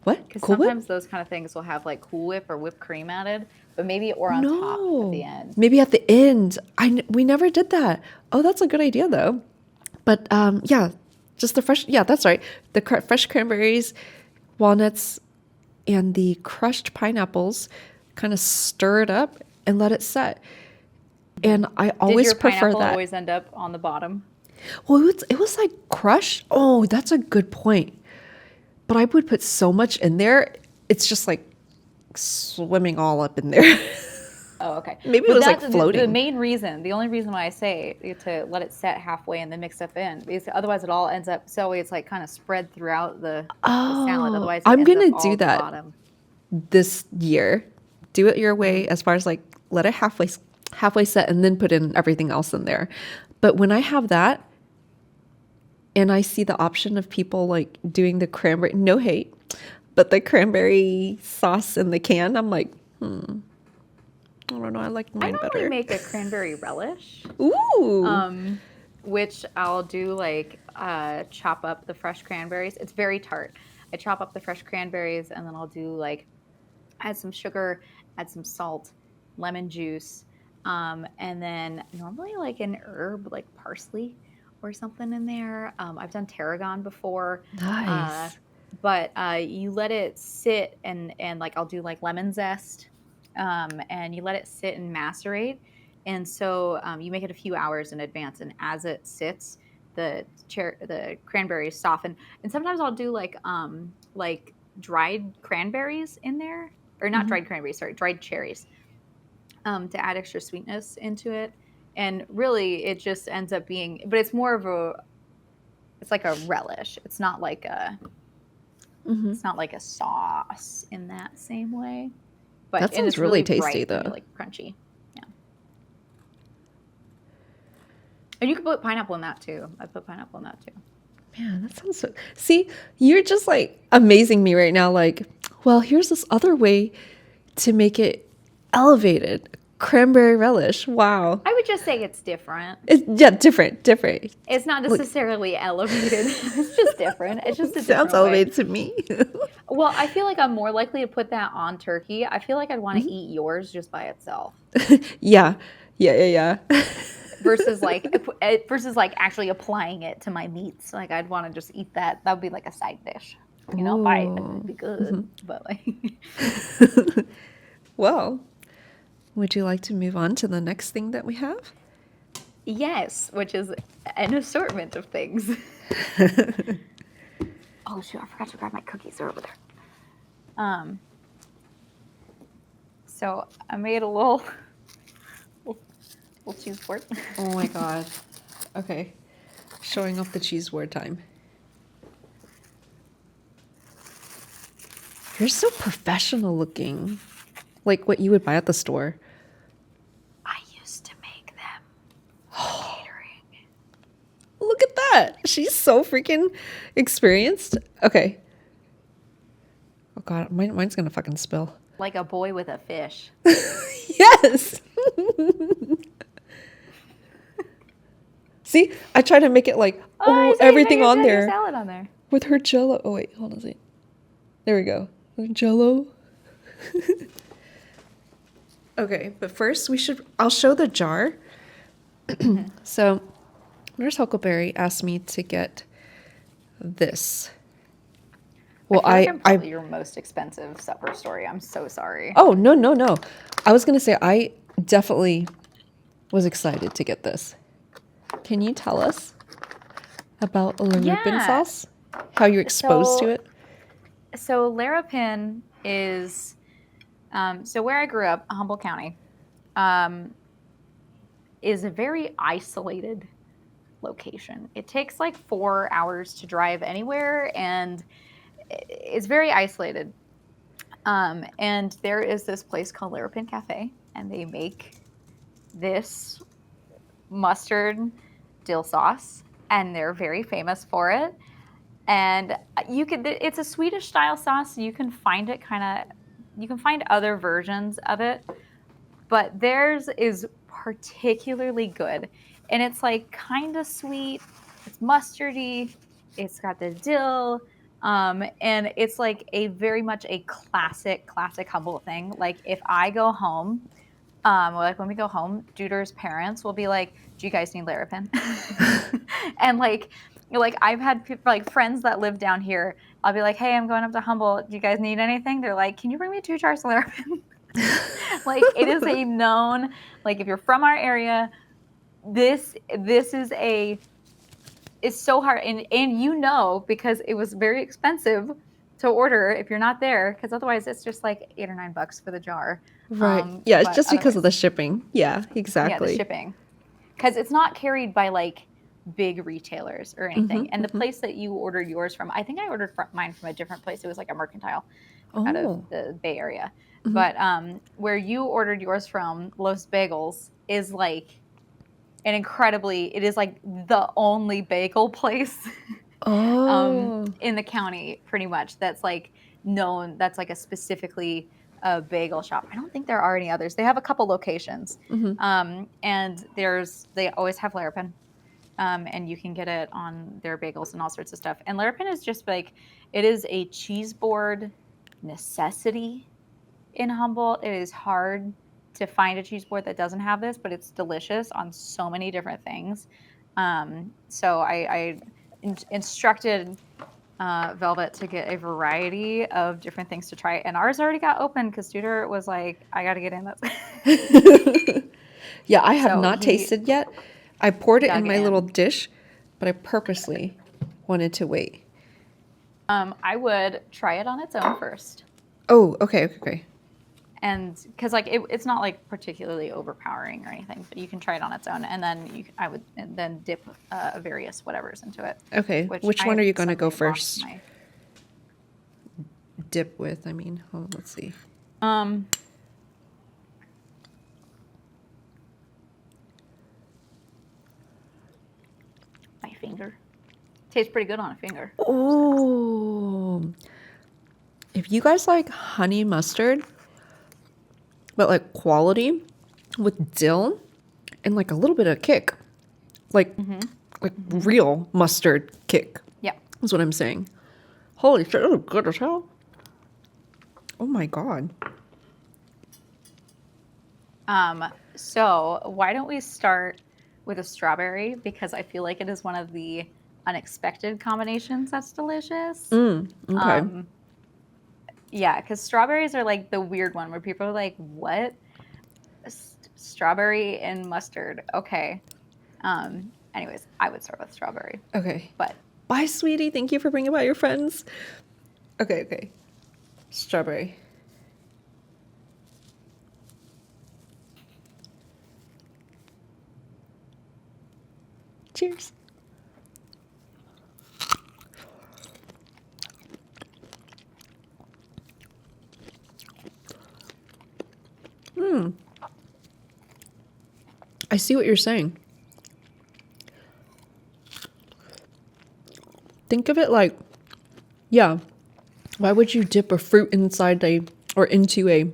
What? Because Cool Whip? sometimes those kind of things will have like Cool Whip or whipped cream added, but maybe or on top at the No. end. Maybe at the end. We never did that. Oh, that's a good idea though. But yeah, just the fresh. Yeah, that's right. The fresh cranberries, walnuts, and the crushed pineapples. Kind of stir it up and let it set. And I Did always your prefer pineapple that. always end up on the bottom? Well, it was like crushed. Oh, that's a good point. But I would put so much in there. It's just like swimming all up in there. Oh, okay. Maybe But it was like that's floating. the main reason, the only reason why I say to let it set halfway and then mix stuff in, because otherwise it all ends up, so it's like kind of spread throughout the salad. Oh, Otherwise it I'm ends up gonna all do at the that bottom. this year. Do it your way as far as like let it halfway set and then put in everything else in there. But when I have that and I see the option of people like doing the cranberry, no hate, but the cranberry sauce in the can, I'm like, I don't know. I like I mine normally better. make a cranberry relish, Ooh. which I'll do like chop up the fresh cranberries. It's very tart. I chop up the fresh cranberries and then I'll do like add some sugar, add some salt, lemon juice, and then normally like an herb like parsley or something in there. I've done tarragon before, uh, Nice. but you let it sit and like I'll do like lemon zest, and you let it sit and macerate. And so you make it a few hours in advance, and as it sits, the cranberries soften. And sometimes I'll do like dried cranberries in there, or not dried cranberries, sorry, dried cherries, to add extra sweetness into it. And really, it just ends up being, but it's more of it's like a relish. It's not like a sauce in that same way. That And sounds it's really really tasty bright and though. like crunchy. Yeah. And you can put pineapple in that too. I put pineapple in that too. Man, that sounds so. See, you're just like amazing me right now. Like, well, here's this other way to make it elevated. Cranberry relish. Wow. I would just say it's different. Yeah, different. It's not Look, necessarily elevated. It's just different. It's just a sounds different way. elevated to me. Well, I feel like I'm more likely to put that on turkey. I feel like I'd want to eat yours just by itself Yeah. Yeah. versus like actually applying it to my meats. Like I'd want to just eat that. That would be like a side dish. It'd be good, but like Well, would you like to move on to the next thing that we have? yes, which is an assortment of things. Oh shoot, I forgot to grab my cookies. They're over there. So I made a little cheese board. Oh my God. Okay. Showing off the cheese board time. You're so professional looking. Like what you would buy at the store. I used to make them for catering. Look at that. She's so freaking experienced. Okay. Oh God, mine's gonna fucking spill. Like a boy with a fish. Yes. See, I try to make it like everything on there Salad on there. with her Jello. Oh wait, hold on a second. There we go. Jello. Okay, but first I'll show the jar. So, Nurse Huckleberry asked me to get this. Well, I feel like I'm probably your most expensive supper story. I'm so sorry. Oh, no. I was going to say I definitely was excited to get this. Can you tell us about Larupin sauce? How you're exposed to it? So Larapin is So where I grew up, Humboldt County, um, is a very isolated location. It takes like 4 hours to drive anywhere, and it's very isolated. And there is this place called Larapin Cafe, and they make this mustard dill sauce, and they're very famous for it. And it's a Swedish style sauce. So you can find it you can find other versions of it, but theirs is particularly good. And it's like kind of sweet, it's mustardy, it's got the dill, and it's like a very much a classic Humboldt thing. Like if I go home, like when we go home, Juder's parents will be like, "Do you guys need Larapin?" And like I've had people, like friends that live down here. I'll be like, "Hey, I'm going up to Humboldt. Do you guys need anything?" They're like, "Can you bring me 2 jars of Larapin?" Like it is a known, like if you're from our area, this is a it's so hard, and you know, because it was very expensive to order if you're not there, because otherwise it's just like $8 or $9 for the jar. Right. Yeah, it's But just because of otherwise, the shipping. Yeah, yeah, the exactly. shipping, because it's not carried by like big retailers or Mm-hmm, anything. And the mm-hmm. place that you ordered yours from, I think I ordered mine from a different place. It was like a mercantile out of Oh. the Bay Area. Mm-hmm. But where you ordered yours from, Los Bagels, is like it is like the only bagel place Oh. in the county, pretty much, that's like known, that's like a specifically a bagel shop. I don't think there are any others. They have a couple locations, Mm-hmm. and they always have Larapin, and you can get it on their bagels and all sorts of stuff. And Larapin is just like it is a cheese board necessity in Humboldt. It is hard to find a cheese board that doesn't have this, but it's delicious on so many different things. So I instructed Velvet to get a variety of different things to try, and ours already got open because Studer was like, "I got to get in this." Yeah, I have So not he tasted yet. I poured it in dug my little in. dish, but I purposely wanted to wait. I would try it on its own first, Oh, okay, okay, okay. and because like it's not like particularly overpowering or anything, but you can try it on its own, and then I would and then dip various whatevers into it, Okay, which which one I are you going to go suddenly lost first? my. Dip with, I mean, oh, let's see. Um, my finger tastes pretty good on a finger. Oh, if you guys like honey mustard, but like quality with dill and like a little bit of kick, like like real mustard kick, Yeah. is what I'm saying. Holy shit, oh, good as hell. Oh my god. So why don't we start with a strawberry, because I feel like it is one of the unexpected combinations that's delicious. Okay. Um, yeah, because strawberries are like the weird one where people are like, "What? Strawberry and mustard?" Okay. Anyways, I would start with strawberry, Okay. but Bye, sweetie. Thank you for bringing by your friends. Okay, okay. Strawberry. Cheers. I see what you're saying. Think of it like, yeah, why would you dip a fruit inside or into a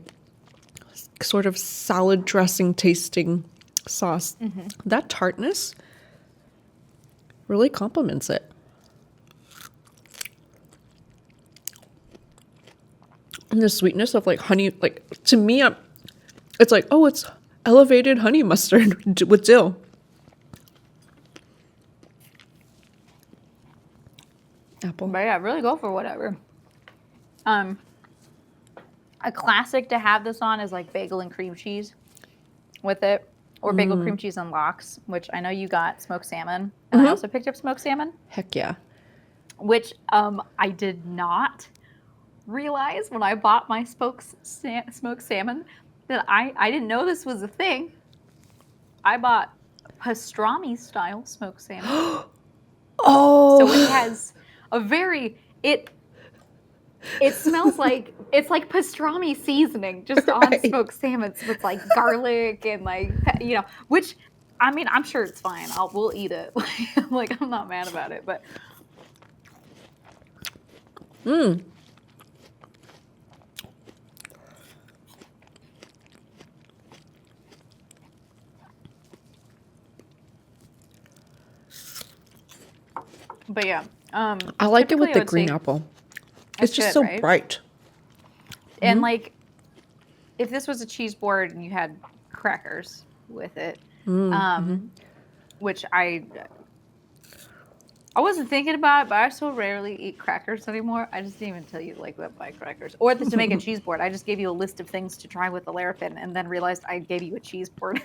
sort of salad dressing tasting sauce? That tartness really complements it. And the sweetness of like honey, like to me, it's like, oh, it's elevated honey mustard with dill. Apple. yeah, really go for whatever. Um, a classic to have this on is like bagel and cream cheese with it, or bagel cream cheese and lox, which I know you got smoked salmon, and I also picked up smoked salmon, Heck yeah. which I did not realize when I bought my smoked salmon that I didn't know this was a thing. I bought pastrami style smoked salmon. So it Oh, has a very it smells like it's like pastrami seasoning just on right. smoked salmon with like garlic and which I mean I'm sure it's fine. We'll eat it. Like I'm not mad about it, Mm. yeah. I like it Typically with I the would green say apple. It's it's just good, so right? bright. And like if this was a cheese board and you had crackers with it, um, which I wasn't thinking about it, but I so rarely eat crackers anymore. I just didn't even tell you like that buy crackers or to make a cheese board. I just gave you a list of things to try with the Larapin, and then realized I gave you a cheese board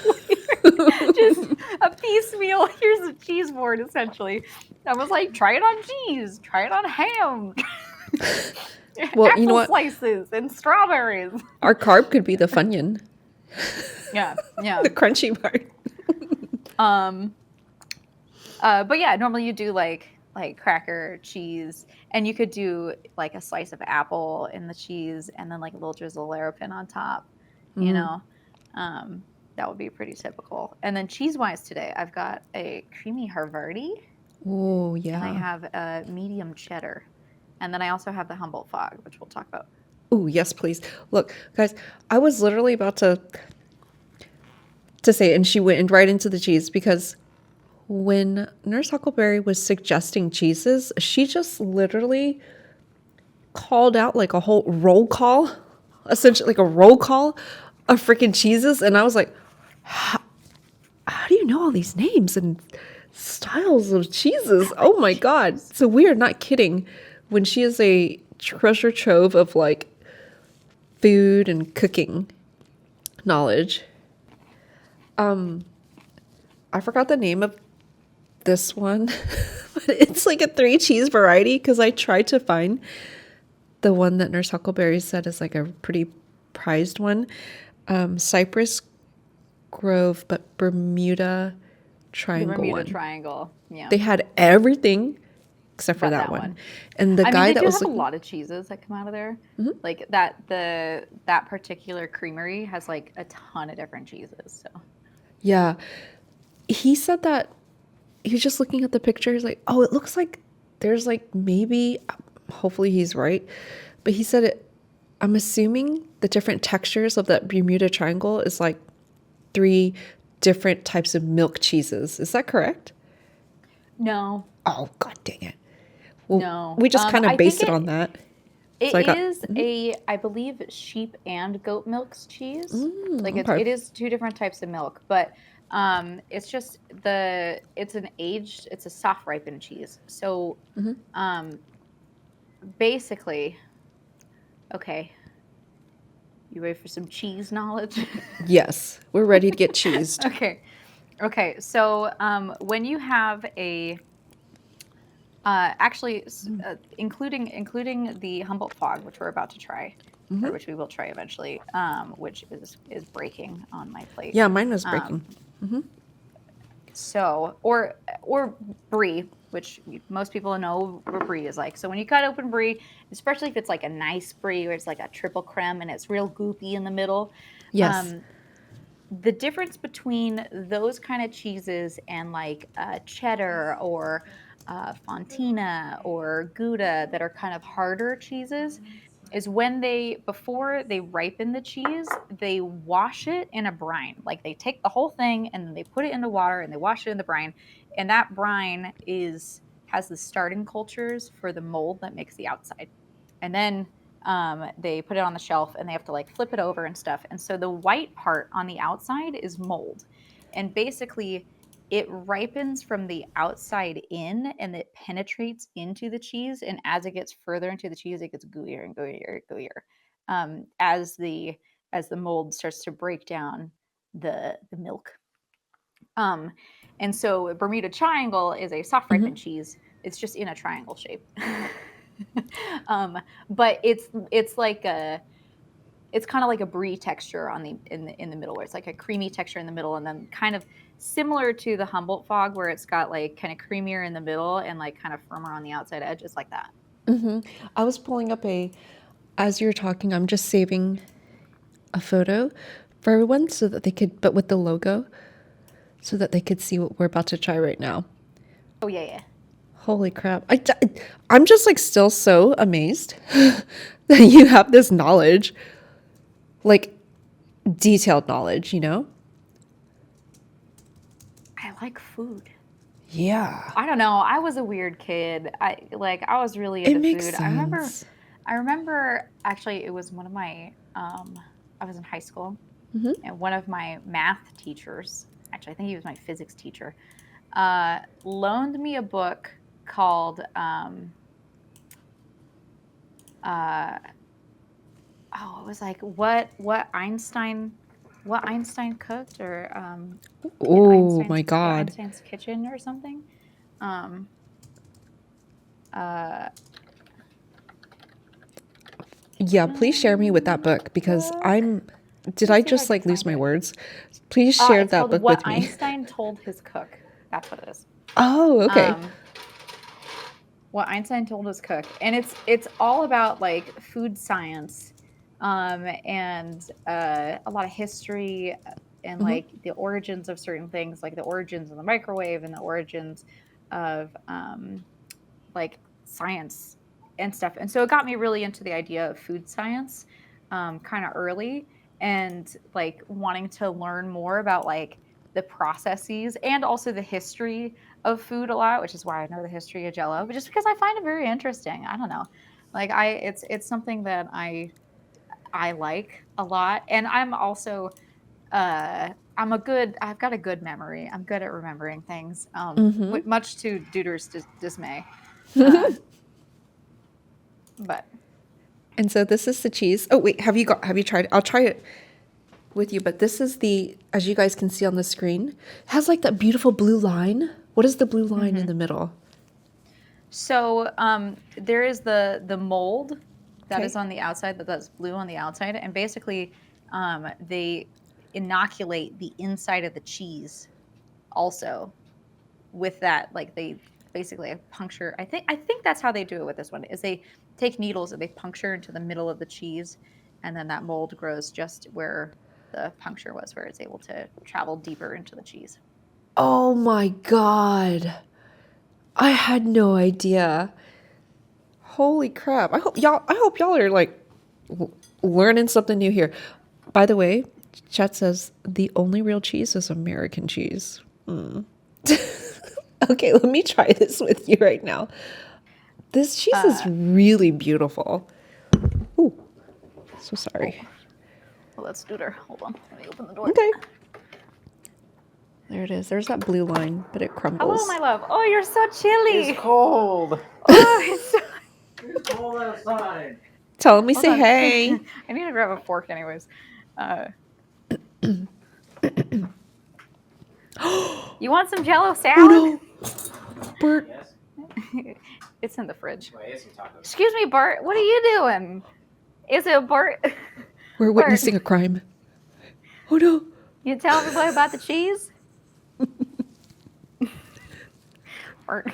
later. Just a piecemeal. Here's a cheese board, essentially. I was like, try it on cheese, try it on ham, Well, you know apple what? slices, and strawberries. Our carb could be the Funyun, Yeah, yeah. the crunchy part. Um, but yeah, normally you do like cracker, cheese, and you could do like a slice of apple in the cheese, and then like a little drizzle of Larapin on top. You know, um, that would be pretty typical. And then cheese wise today, I've got a creamy Havarti, Oh, and I yeah. have a medium cheddar, and then I also have the Humboldt Fog, which we'll talk about. Oh, yes, please. Look, guys, I was literally about to say it, and she went right into the cheese because when Nurse Huckleberry was suggesting cheeses, she just literally called out like a whole roll call, essentially like a roll call of freaking cheeses. And I was like, how do you know all these names and styles of cheeses? Oh my God. So we are not kidding when she is a treasure trove of like food and cooking knowledge. I forgot the name of this one, but it's like a 3 cheese variety because I tried to find the one that Nurse Huckleberry said is like a pretty prized one. Cypress Grove, but Bermuda The Triangle Bermuda one. Triangle, yeah, They had everything except for but that that one. one. And the I mean, guy they that do was have a looking, lot of cheeses that come out of there. Like that particular creamery has like a ton of different cheeses. So yeah, he said that he was just looking at the picture. He's like, oh, it looks like there's like maybe, hopefully he's right, but he said it. I'm assuming the different textures of that Bermuda Triangle is like 3 different types of milk cheeses. Is that correct? no, Oh, God dang it. Well, no. we just kind of I think based it on that. it So I got, is I believe sheep and goat milk's cheese. Like okay. it is two different types of milk, but it's just it's a soft ripened cheese. So um basically, okay, you ready for some cheese knowledge? Yes, we're ready to get cheesed. Okay. Okay. So when you have a actually including the Humboldt Fog, which we're about to try, or which we will try eventually, which is breaking on my plate. Yeah, mine was breaking. Um, so or brie, which most people know what brie is like. So when you cut open brie, especially if it's like a nice brie where it's like a triple creme and it's real goopy in the middle, Yes. um, the difference between those kind of cheeses and like cheddar or fontina or gouda that are kind of harder cheeses is when before they ripen the cheese, they wash it in a brine. Like they take the whole thing and then they put it in the water and they wash it in the brine, and that brine has the starting cultures for the mold that makes the outside. And then they put it on the shelf and they have to like flip it over and stuff. And so the white part on the outside is mold. And basically, it ripens from the outside in and it penetrates into the cheese. And as it gets further into the cheese, it gets gooier and gooier and gooier as the mold starts to break down the milk. Um, and so Bermuda Triangle is a soft ripened cheese. It's just in a triangle shape. But it's like it's kind of like a brie texture on the middle, where it's like a creamy texture in the middle, and then kind of similar to the Humboldt fog, where it's got like kind of creamier in the middle and like kind of firmer on the outside edge. It's like that. I was pulling up as you're talking, I'm just saving a photo for everyone so that they could, but with the logo, so that they could see what we're about to try right now. Oh yeah, yeah. Holy crap. I'm just like still so amazed that you have this knowledge, like detailed knowledge, you know? I like food. Yeah. I don't know. I was a weird kid. I was really It into makes food. sense. I remember actually it was one of my I was in high school, and one of my math teachers, actually I think he was my physics teacher, loaned me a book called uh oh, it was like what Einstein cooked, or in Oh my God. Einstein's kitchen or something. Um uh Yeah, please share me with that book because book. did Let me I see if I just can like lose find my it. words? Please share It's that called book What with me. Einstein Told His Cook. That's what it is. Oh, okay. Um, what Einstein told his cook, and it's all about like food science, and a lot of history, and Hmm. like the origins of certain things, like the origins of the microwave and the origins of like science and stuff. And so it got me really into the idea of food science, kind of early, and like wanting to learn more about like the processes and also the history of food a lot, which is why I know the history of Jello, but just because I find it very interesting. I don't know. Like it's something that I like a lot. And I'm also I've got a good memory. I'm good at remembering things. Much to Duder's dismay. Uh, but And so this is the cheese. Oh, wait, have you tried? I'll try it with you, but this is as you guys can see on the screen, it has like that beautiful blue line. What is the blue line in mhm. the middle? So there is the mold that is Okay. on the outside, that's blue on the outside, and basically they inoculate the inside of the cheese also with that. Like they basically puncture. I think that's how they do it with this one. Is they take needles and they puncture into the middle of the cheese, and then that mold grows just where the puncture was, where it's able to travel deeper into the cheese. Oh my God. I had no idea. Holy crap. I hope y'all are like learning something new here. By the way, chat says the only real cheese is American cheese. Okay, let me try this with you right now. This cheese is Uh, really beautiful. Ooh, so oh, sorry. well, let's do her. Hold on, let me open the door. Okay. There it is. There's that blue line, but it Hello, my crumbles. love. Oh, you're so It's chilly. cold. Oh, it's so... It's cold outside. Tell me Hold say on. hey. I need to grab a fork, anyways. Uh, you want some Jello Oh salad? no, Bert. Yes. It's in the fridge. Well, I ate some tacos. Excuse me, Bart. What are you doing? Is it Bart? We're Bart, witnessing a crime. Oh no. you tell everybody about the cheese? Bart.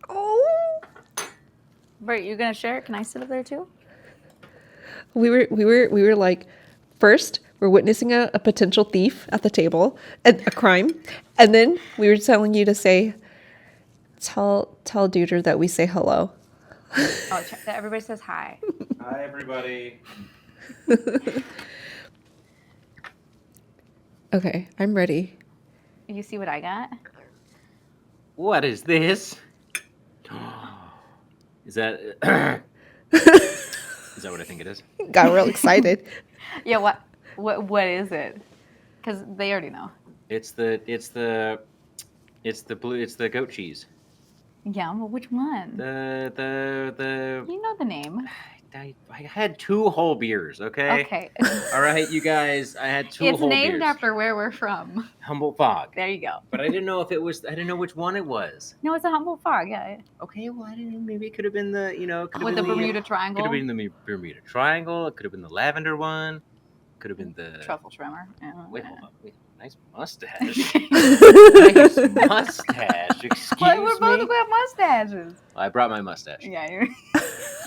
Oh. Bart, you gonna share it? Can I sit up there too? We were like, first we're witnessing a potential thief at the table, a crime, and then we were telling you to tell Duder that we say hello. Oh, everybody says hi. Hi, everybody. Okay, I'm ready. You see what I got? What is this? Is that is that what I think it is? Got real excited. Yeah. What is it? Because they already know. It's the goat cheese. Yeah. Well, which one? The You know the name. I had 2 whole beers, okay? Okay. All right, you guys, I had 2 It's whole named beers. after where we're from. Humboldt Fog. There you go. But I didn't know if it was. I didn't know which one it was. No, it's a Humboldt Fog. Yeah. Okay, well, I didn't know. Maybe it could have been the, could have With been the Bermuda Could Triangle. have been the Bermuda Triangle. It could have been the lavender one. Could have been the truffle trimmer. Wait, hold on. Wait, nice mustache. Nice mustache. Excuse Well, we're both me. about mustaches. I brought my mustache. Yeah,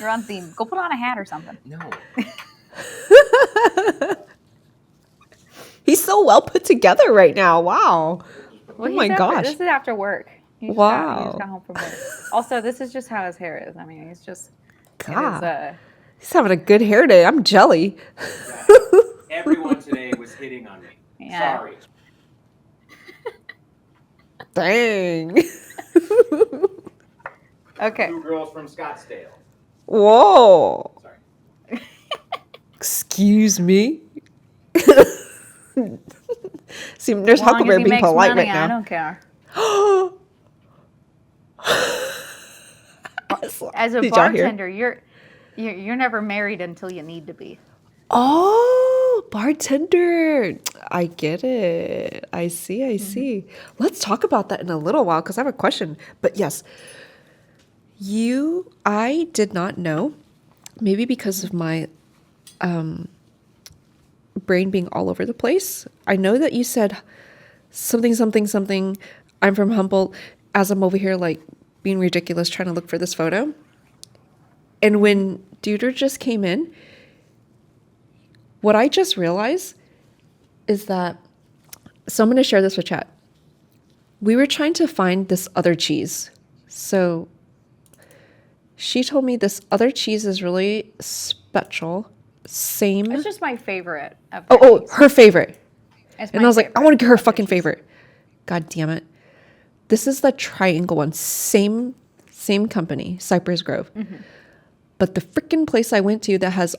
you're on theme. Go put on a hat or something. No. He's so well put together right now. Wow. Well, Oh my he's gosh. This is after work. He just Wow. got home from work. Also, this is just how his hair is. I mean, he's just. God. It is, He's having a good hair day. I'm jelly. Everyone today was hitting on me. Yeah. Sorry. Dang. okay. 2 girls from Scottsdale. Whoa. Sorry. Excuse me. See, there's As long as Huckleberry he being makes polite money, right now. I don't care. As a Did y'all hear? bartender, you're never married until you need to be. Oh, bartender. I get it. I see. Let's talk about that in a little while because I have a question. But yes, I did not know, maybe because of my brain being all over the place. I know that you said something. I'm from Humboldt, as I'm over here like being ridiculous trying to look for this photo. And when Deuter just came in, what I just realized is that, so I'm going to share this with chat. We were trying to find this other cheese. So she told me this other cheese is really special. Same. It's just my favorite. Of Oh, her favorite. It's And my I was like, I favorite want to get her of the fucking cheese. favorite. God damn it. This is the triangle one. Same company, Cypress Grove. Mm-hmm. But the freaking place I went to that has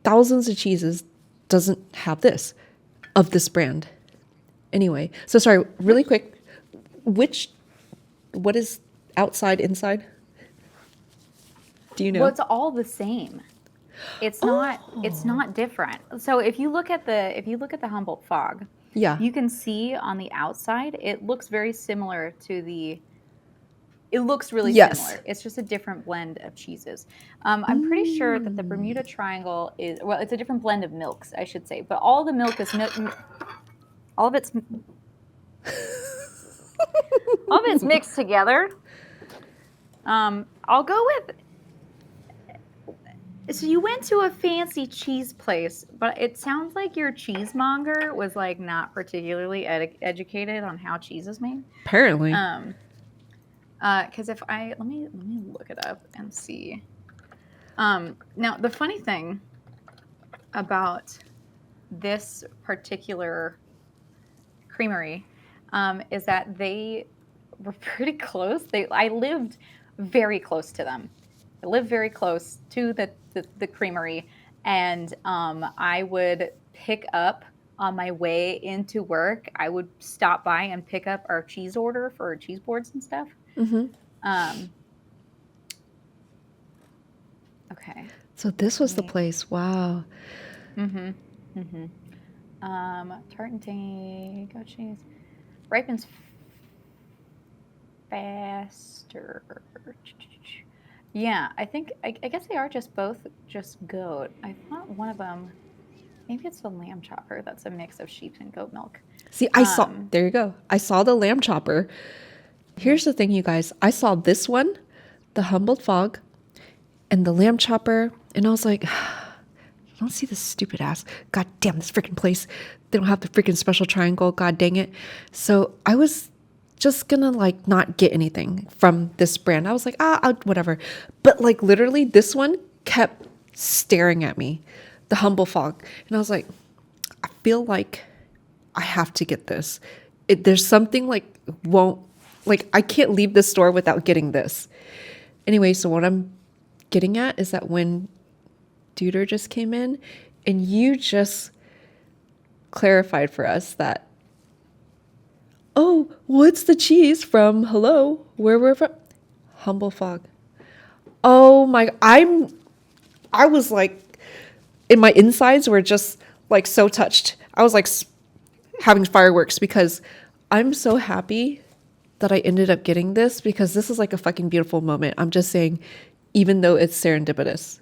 thousands of cheeses doesn't have this, of this brand. Anyway, so sorry, really quick. What is outside, inside? Do you know? Well, it's all the same. It's not different. So if you look at the Humboldt Fog, Yeah. you can see on the outside it looks very similar to the. It looks really Yes. similar. It's just a different blend of cheeses. I'm pretty sure that the Bermuda Triangle is it's a different blend of milks, I should say. But all the milk is all of it's mixed together. I'll go with. So you went to a fancy cheese place, but it sounds like your cheesemonger was like not particularly educated on how cheese is made. Apparently. Because if I let me look it up and see. Now the funny thing about this particular creamery is that they were pretty close. I lived very close to them. I lived very close to the creamery, and I would pick up on my way into work. I would stop by and pick up our cheese order for cheese boards and stuff. Mm-hmm. Okay. So this was the place. Wow. Mm-hmm. Mm-hmm. Tart and tangy goat cheese ripens faster. Yeah, I think I guess they are just both just goat. I thought one of them, maybe it's the lamb chopper. That's a mix of sheep and goat milk. See, I saw, there you go. I saw the lamb chopper. Here's the thing, you guys. I saw this one, the Humboldt Fog, and the lamb chopper. And I was like, I don't see this stupid ass. God damn, this freaking place. They don't have the freaking special triangle. God dang it. So I was just gonna like not get anything from this brand. I was like, whatever. But like literally this one kept staring at me, the Humboldt Fog. And I was like, I feel like I have to get this. There's something like I can't leave the store without getting this. Anyway, so what I'm getting at is that when Deuter just came in and you just clarified for us that, oh, what's the cheese from, hello, where we're from? Humboldt Fog. Oh my, I was like, in my insides were just like so touched. I was like having fireworks because I'm so happy that I ended up getting this because this is like a fucking beautiful moment. I'm just saying, even though it's serendipitous.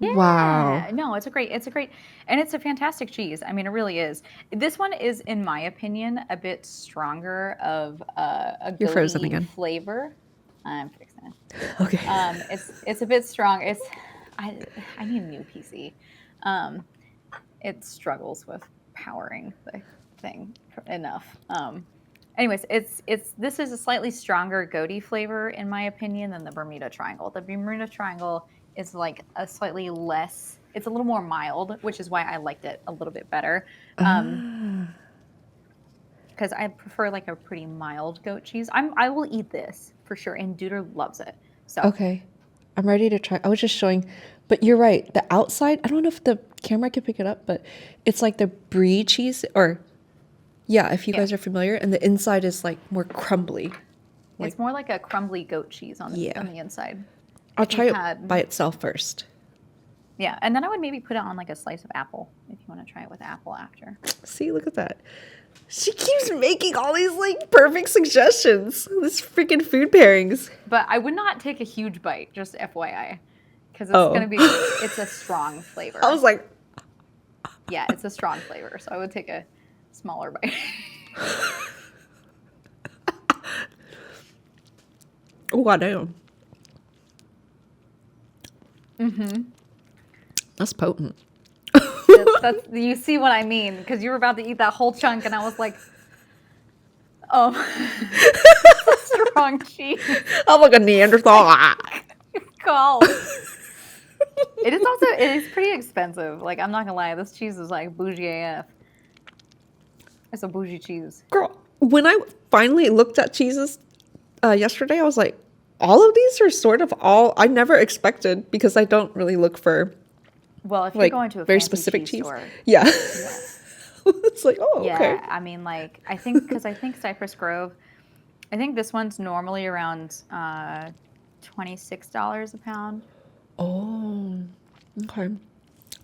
Wow. Yeah, no, and it's a fantastic cheese. I mean, it really is. This one is, in my opinion, a bit stronger of a You're frozen goaty again. flavor. I'm fixing it. Okay. It's a bit strong. I need a new PC. It struggles with powering the thing enough. Anyways, this is a slightly stronger goaty flavor in my opinion than the Bermuda Triangle. The Bermuda Triangle is like a slightly less. It's a little more mild, which is why I liked it a little bit better. Because I prefer like a pretty mild goat cheese. I will eat this for sure, and Duder loves it. So Okay. I'm ready to try. I was just showing, but you're right. The outside, I don't know if the camera can pick it up, but it's like the brie cheese or yeah, if you Yeah. guys are familiar, and the inside is like more crumbly. it's more like a crumbly goat cheese on Yeah. on the inside. I'll If try you've it had- by itself first. Yeah, and then I would maybe put it on like a slice of apple if you want to try it with apple after. See, look at that. She keeps making all these like perfect suggestions. This freaking food pairings. But I would not take a huge bite, just FYI, because Oh. it's a strong flavor. I was like, Yeah, it's a strong flavor, so I would take a smaller bite. oh, I damn. That's potent. That's you see what I mean, because you were about to eat that whole chunk, and I was like, oh, it's a strong cheese. I'm like a Neanderthal. Call. It is pretty expensive. Like, I'm not gonna lie, this cheese is like bougie AF. It's a bougie cheese. Girl, when I finally looked at cheeses yesterday, I was like, all of these are sort of all I never expected because I don't really look for Well, if you're like going to a very fancy specific cheese. store, Yeah. yeah. It's like, oh, Yeah, okay. I mean, like, I think Cypress Grove, I think this one's normally around $26 a pound. Oh, okay.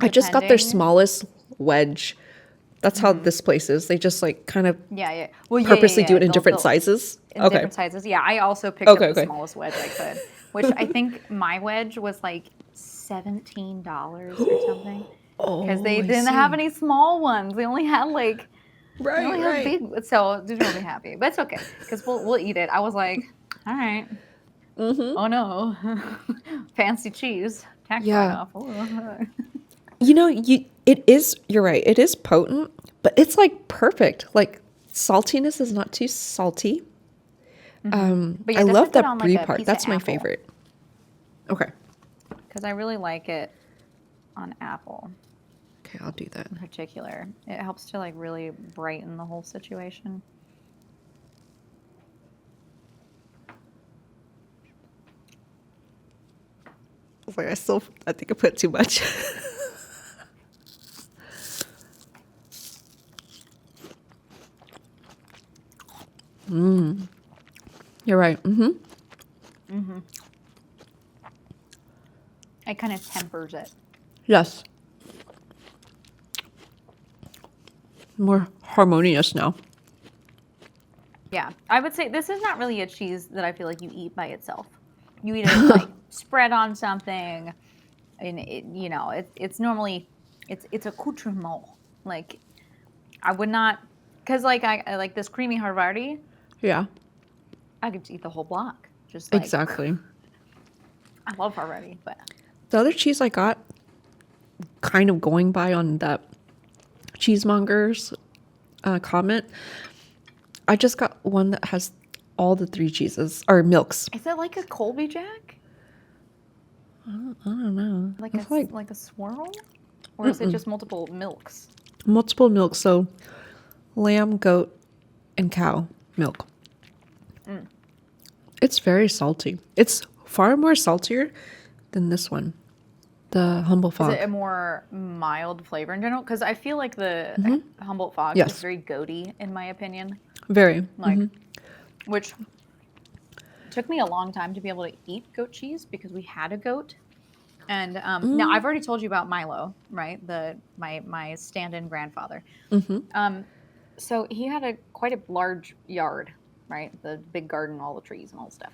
I just got their Depending. smallest wedge. That's how this place is. They just like kind of Yeah, yeah. Well, yeah, purposely yeah, do yeah. it in different sizes. In Okay. different sizes. Yeah, I also picked Okay, up the okay. smallest wedge I could, which I think my wedge was like $17 or something. Oh, Because they I didn't see. have any small ones. They only had like Right, they only had right. big. So dude will be happy, but it's okay because we'll eat it. I was like, all right. Mm-hmm. Oh no, fancy cheese. Tax Yeah. write-off. Ooh. You know, you're right. It is potent, but it's like perfect. Like saltiness is not too salty. But yeah, I definitely love put that on, like, brie a part. piece of That's my apple. favorite. Okay. Because I really like it on apple Okay, I'll do that. in particular. It helps to like really brighten the whole situation. I was like, I think I put too much. You're right. Mm-hmm. It kind of tempers it. Yes. More harmonious now. Yeah, I would say this is not really a cheese that I feel like you eat by itself. You eat it like spread on something, and it's normally it's accoutrement. Like I would not, because like I like this creamy Havarti. Yeah. I could eat the whole block. Just like Exactly. I love Havarti, but The other cheese I got, kind of going by on that cheesemonger's comment, I just got one that has all the three cheeses or milks. is it like a Colby Jack? I don't know. Like It's like a swirl, or is it just multiple milks? multiple milks. So lamb, goat, and cow milk. It's very salty. It's far more saltier than this one, the Humble Is Fog. it a more mild flavor in general? Because I feel like the Humboldt Fog Yes. is very goaty, in my opinion. Very. Like, which took me a long time to be able to eat goat cheese because we had a goat And now I've already told you about Milo, right? My stand-in grandfather. Mm-hmm. So he had quite a large yard, right? The big garden, all the trees and all the stuff.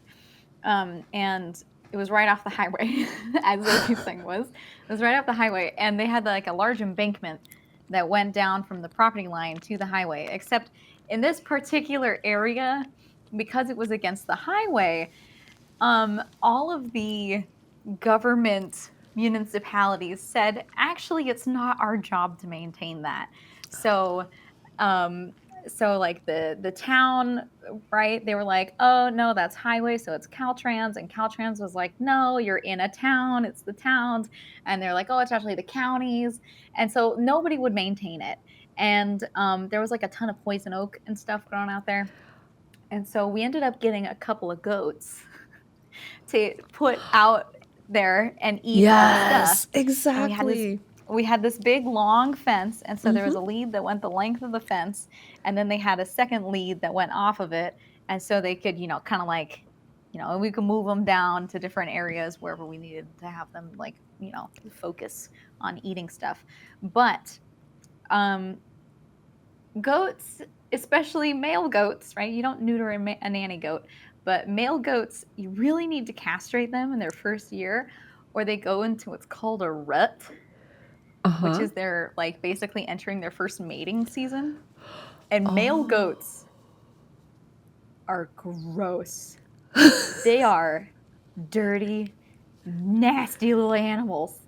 And it was right off the highway, as everything was. It was right off the highway, and they had like a large embankment that went down from the property line to the highway. Except in this particular area, because it was against the highway, all of the government municipalities said, actually, it's not our job to maintain that. So, um, so like the town, right? They were like, oh no, that's highway, so it's Caltrans, and Caltrans was like, no, you're in a town, it's the towns, and they're like, oh, it's actually the counties, and so nobody would maintain it, and there was like a ton of poison oak and stuff growing out there, and so we ended up getting a couple of goats to put out there and eat all the stuff. Yes, And exactly. we had this big long fence, and so there was Mm-hmm. a lead that went the length of the fence, and then they had a second lead that went off of it, and so they could, kind of like, and we could move them down to different areas wherever we needed to have them, like, focus on eating stuff. But goats, especially male goats, right? You don't neuter a nanny goat, but male goats, you really need to castrate them in their first year, or they go into what's called a rut, which Uh-huh. is they're like basically entering their first mating season. And male Oh. goats are gross. They are dirty, nasty little animals.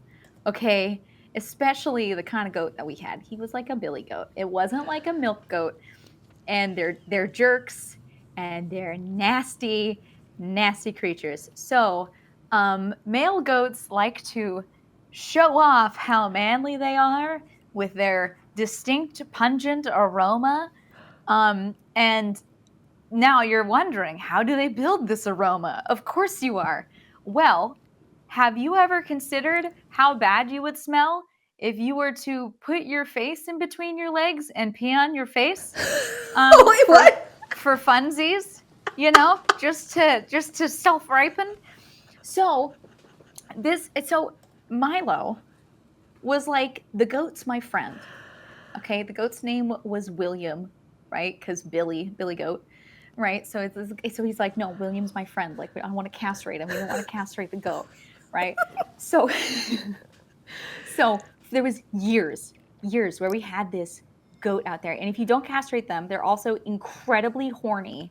Okay? Especially the kind of goat that we had. He was like a billy goat. It wasn't like a milk goat. And they're jerks and they're nasty, nasty creatures. So, male goats like to show off how manly they are with their distinct, pungent aroma. And now you're wondering, how do they build this aroma? Of course you are. Well, have you ever considered how bad you would smell if you were to put your face in between your legs and pee on your face? Wait, For what? funsies, just to self-ripen. So so Milo was like, the goat's my friend. Okay, the goat's name was William, right? Because Billy Goat, right? So he's like, no, William's my friend. Like, I want to castrate him. We don't want to castrate the goat, right? So so there was years where we had this goat out there, and if you don't castrate them, they're also incredibly horny,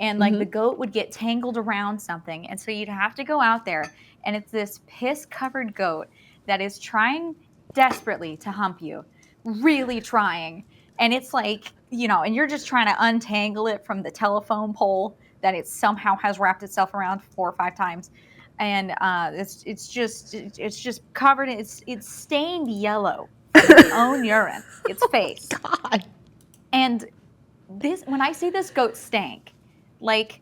and like the Mm-hmm. goat would get tangled around something, and so you'd have to go out there, and it's this piss covered goat that is trying desperately to hump you, really trying, and it's like, and you're just trying to untangle it from the telephone pole that it somehow has wrapped itself around 4 or 5 times, and it's just covered in, it's stained yellow from its own urine, its face. God. And this, when I see this goat stank, like,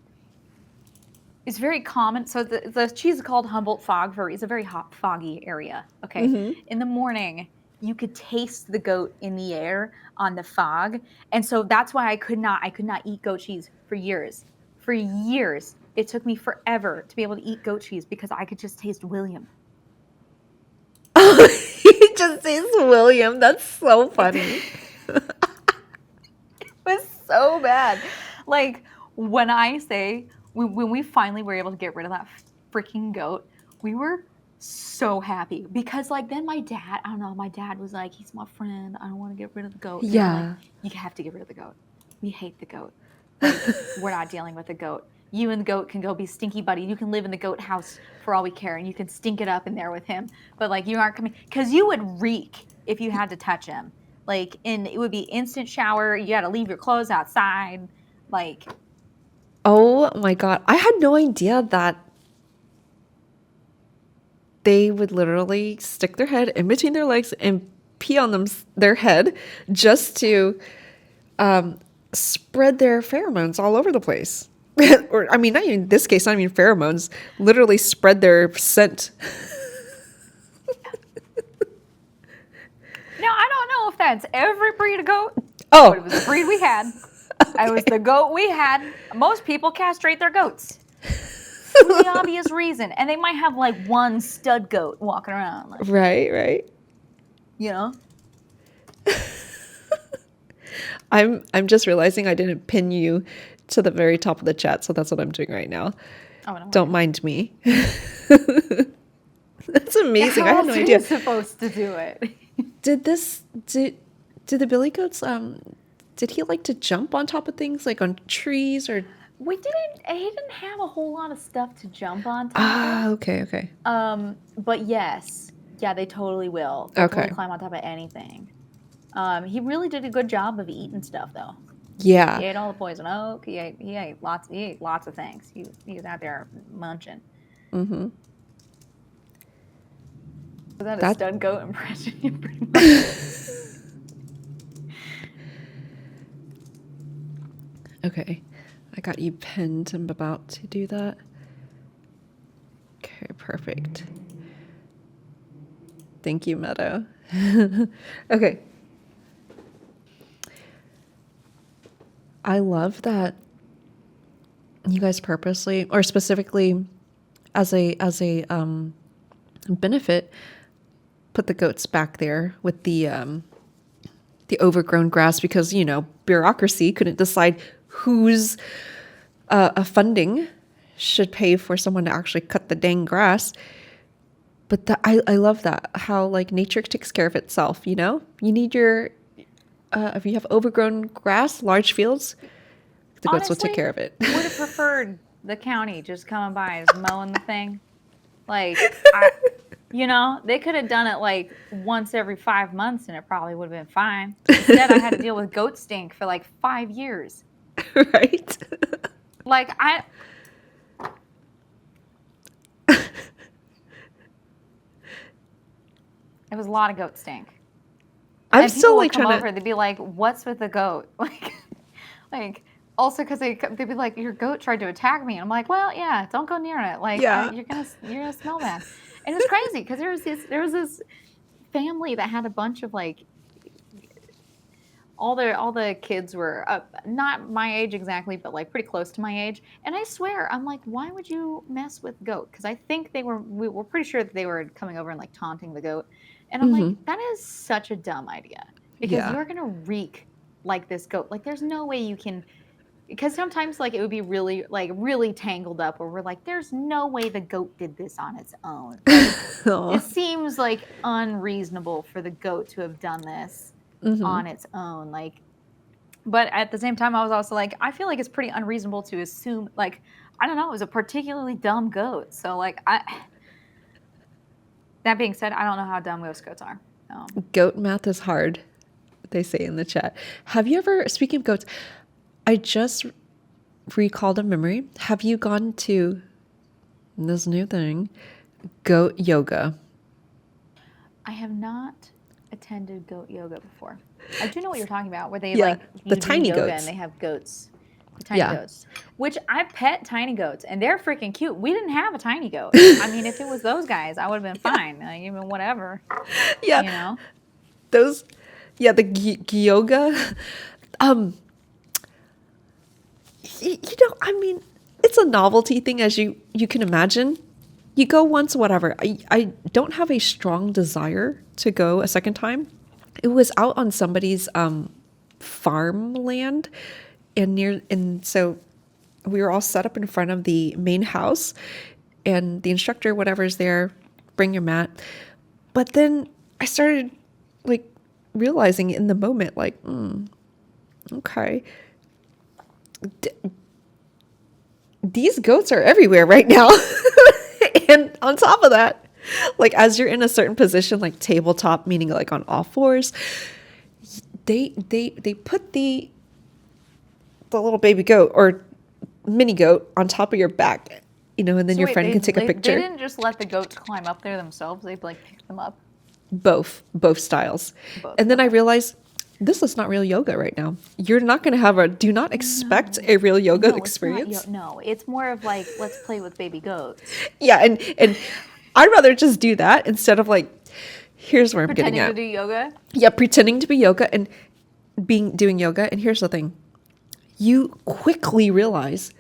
it's very common. So the cheese is called Humboldt Fog for it's a very hot, foggy area. Okay, Mm-hmm. in the morning you could taste the goat in the air on the fog, and so that's why I could not eat goat cheese for years. For years, it took me forever to be able to eat goat cheese because I could just taste William. He just says William. That's so funny. Was so bad. Like, when I say, when we finally were able to get rid of that freaking goat, we were so happy because, like, then my dad, I don't know, my dad was like, he's my friend. I don't want to get rid of the goat. And we were like, Yeah. you have to get rid of the goat. We hate the goat. Like, we're not dealing with the goat. You and the goat can go be stinky buddy. You can live in the goat house for all we care, and you can stink it up in there with him. But like, you aren't coming, because you would reek if you had to touch him. Like, and it would be instant shower. You got to leave your clothes outside. Like, Oh my God. I had no idea that they would literally stick their head in between their legs and pee on their head just to spread their pheromones all over the place. Or, I mean, not even in this case, not even pheromones, literally spread their scent. now I don't know if that's every breed of goat, but Oh, it was the breed we had. It was the goat we had. Most people castrate their goats. for the obvious reason. And they might have like one stud goat walking around, like, Right. you know? I'm just realizing I didn't pin you to the very top of the chat, so that's what I'm doing right now. Oh, no Don't worries. mind me. That's amazing. I How had no else are idea. you supposed to do it? Did the billy goats did he like to jump on top of things like on trees or He didn't have a whole lot of stuff to jump on top okay. of. But yes, yeah, they totally will. They'll totally Okay. climb on top of anything. He really did a good job of eating stuff though. Yeah. He ate all the poison oak. He ate lots of things. He was out there munching. Mm-hmm. Was that a That- stud goat impression? Pretty much. Okay. I got you pinned. I'm about to do that. Okay, perfect. Thank you, Meadow. Okay. I love that you guys purposely or specifically as a benefit put the goats back there with the overgrown grass because, you know, bureaucracy couldn't decide whose funding should pay for someone to actually cut the dang grass. But I love that, how like nature takes care of itself, you know? You need your, if you have overgrown grass, large fields, the goats will take care of it. Would have preferred the county just coming by and just mowing the thing. Like, you know, they could have done it like once every 5 months and it probably would have been fine. Instead, I had to deal with goat stink for like 5 years. Right? Like, it was a lot of goat stink. I'm And still people would like come trying over, to. they'd be like, "What's with the goat?" Like also because they'd be like, "Your goat tried to attack me," and I'm like, "Well, yeah, don't go near it. Like, Yeah. you're gonna smell bad." And it was crazy because there was this family that had a bunch of like all the kids were not my age exactly, but like pretty close to my age. And I swear, I'm like, why would you mess with goat? Because I think we were pretty sure that they were coming over and like taunting the goat. And I'm like, that is such a dumb idea because Yeah. you're gonna reek like this goat. Like, there's no way you can. Because sometimes like it would be really tangled up, where we're like, there's no way the goat did this on its own. Like, Aw. it seems like unreasonable for the goat to have done this on its own. Like, but at the same time, I was also like, I feel like it's pretty unreasonable to assume, like, I don't know, it was a particularly dumb goat. So like, that being said, I don't know how dumb most goats are. Goat math is hard, they say in the chat. Have you ever, speaking of goats, I just recalled a memory. Have you gone to this new thing, goat yoga? I have not attended goat yoga before. I do know what you're talking about, where they Yeah, like the you do tiny yoga goats. and they have goats, the tiny Yeah. goats. Which I pet tiny goats and they're freaking cute. We didn't have a tiny goat. I mean, if it was those guys, I would have been fine. Like, even whatever. Yeah. You know. Those, yeah, the yoga. You know, I mean, it's a novelty thing, as you can imagine. You go once, whatever. I don't have a strong desire to go a second time. It was out on somebody's farmland, and so we were all set up in front of the main house, and the instructor, whatever's there, bring your mat. But then I started like realizing in the moment, like, okay, these goats are everywhere right now. And on top of that, like, as you're in a certain position, like tabletop, meaning like on all fours, they put the little baby goat or mini goat on top of your back, you know, and then So your wait, friend can take a picture. They didn't just let the goats climb up there themselves. They like picked them up. Both styles. Both, And then I realized this is not real yoga right now. You're not going to have do not expect a real yoga experience. No, it's more of like, let's play with baby goats. Yeah, and I'd rather just do that instead of like, here's where I'm Pretending getting at. to do yoga. Yeah, pretending to be yoga and doing yoga. And here's the thing. You quickly realize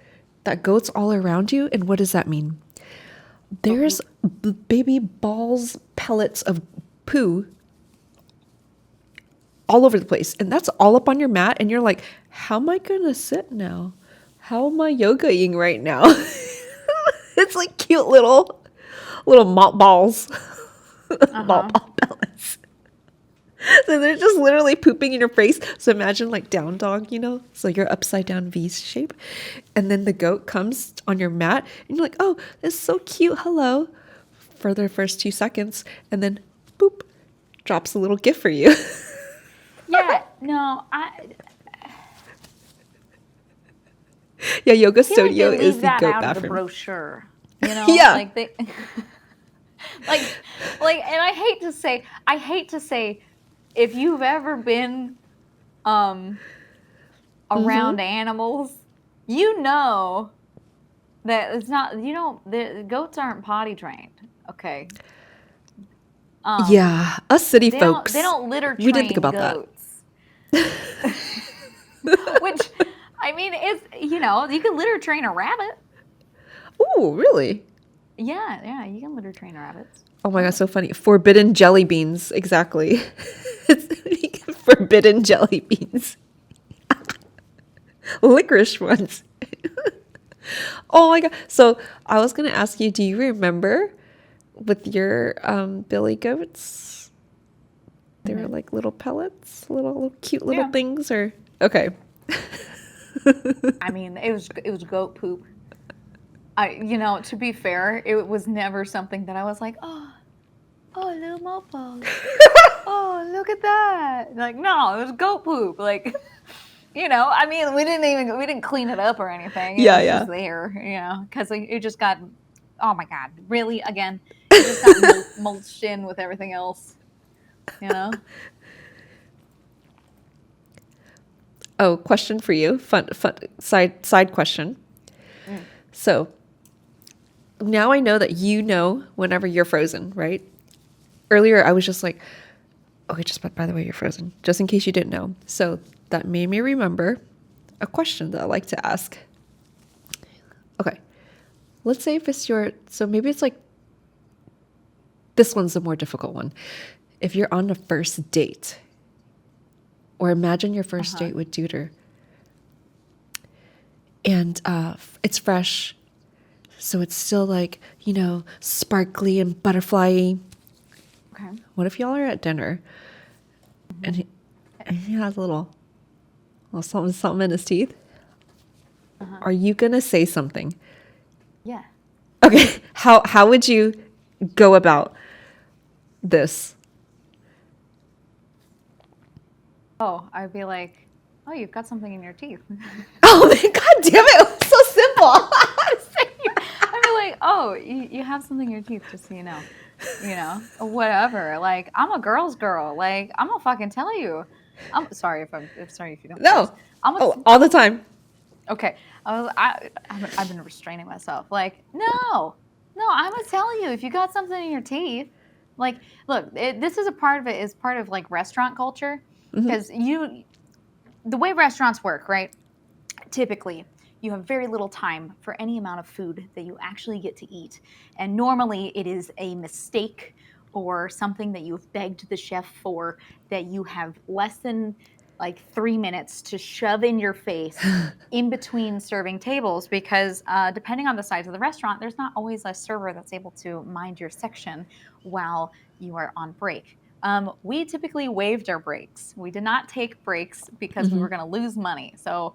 that goat's all around you. And what does that mean? There's baby balls, pellets of poo all over the place. And that's all up on your mat. And you're like, how am I going to sit now? How am I yogaing right now? It's like cute little mop balls. Mop ball pellets. So they're just literally pooping in your face. So imagine like down dog, so you're upside down V shape. And then the goat comes on your mat and you're like, oh, that's so cute. Hello. For the first 2 seconds. And then boop, drops a little gift for you. Yeah, no, Yeah, Yoga I feel like Studio they is leave the that goat out of the bathroom. brochure. Yeah. Like they, and I hate to say, if you've ever been, around animals, that it's not. The goats aren't potty trained. Okay. Yeah, us city They folks. don't litter We didn't think train about that. goats. Which, I mean, is you can litter train a rabbit. Ooh, really? Yeah, you can litter train rabbits. Oh my god, so funny. Forbidden jelly beans, exactly. It's forbidden jelly beans. Licorice ones. Oh my god. So I was gonna ask you, do you remember with your billy goats? They were like little pellets, little cute little Yeah. things, or okay. I mean, it was goat poop. To be fair, it was never something that I was like, oh, little mofos. Oh, look at that. Like, no, it was goat poop. Like, I mean, we didn't clean it up or anything. It was just there, because it just got, oh my God, really? Again, it just got mulched in with everything else, Oh, question for you. Fun side question. So now I know that whenever you're frozen, right? Earlier I was just like, okay, just by the way, you're frozen, just in case you didn't know. So that made me remember a question that I like to ask. Okay, let's say if it's so maybe it's like, this one's the more difficult one. If you're on a first date, or imagine your first date with Duder, and it's fresh, so it's still like, sparkly and butterfly. Okay. What if y'all are at dinner and he has a little something in his teeth? Are you gonna say something? Yeah. Okay, how would you go about this? Oh, I'd be like, oh, you've got something in your teeth. Oh my god damn it, it was so simple. I'd be like, oh, you have something in your teeth, just so you know. Whatever. Like, I'm a girl's girl. Like, I'm gonna fucking tell you. I'm sorry if you don't. No. Curse. I'm All the time. Okay. I've been restraining myself. Like, no, I'm gonna tell you if you got something in your teeth. Like, look, this is part of like restaurant culture, because the way restaurants work, right? Typically, you have very little time for any amount of food that you actually get to eat. And normally it is a mistake or something that you've begged the chef for, that you have less than like 3 minutes to shove in your face in between serving tables, because depending on the size of the restaurant, there's not always a server that's able to mind your section while you are on break. We typically waived our breaks. We did not take breaks because we were going to lose money. So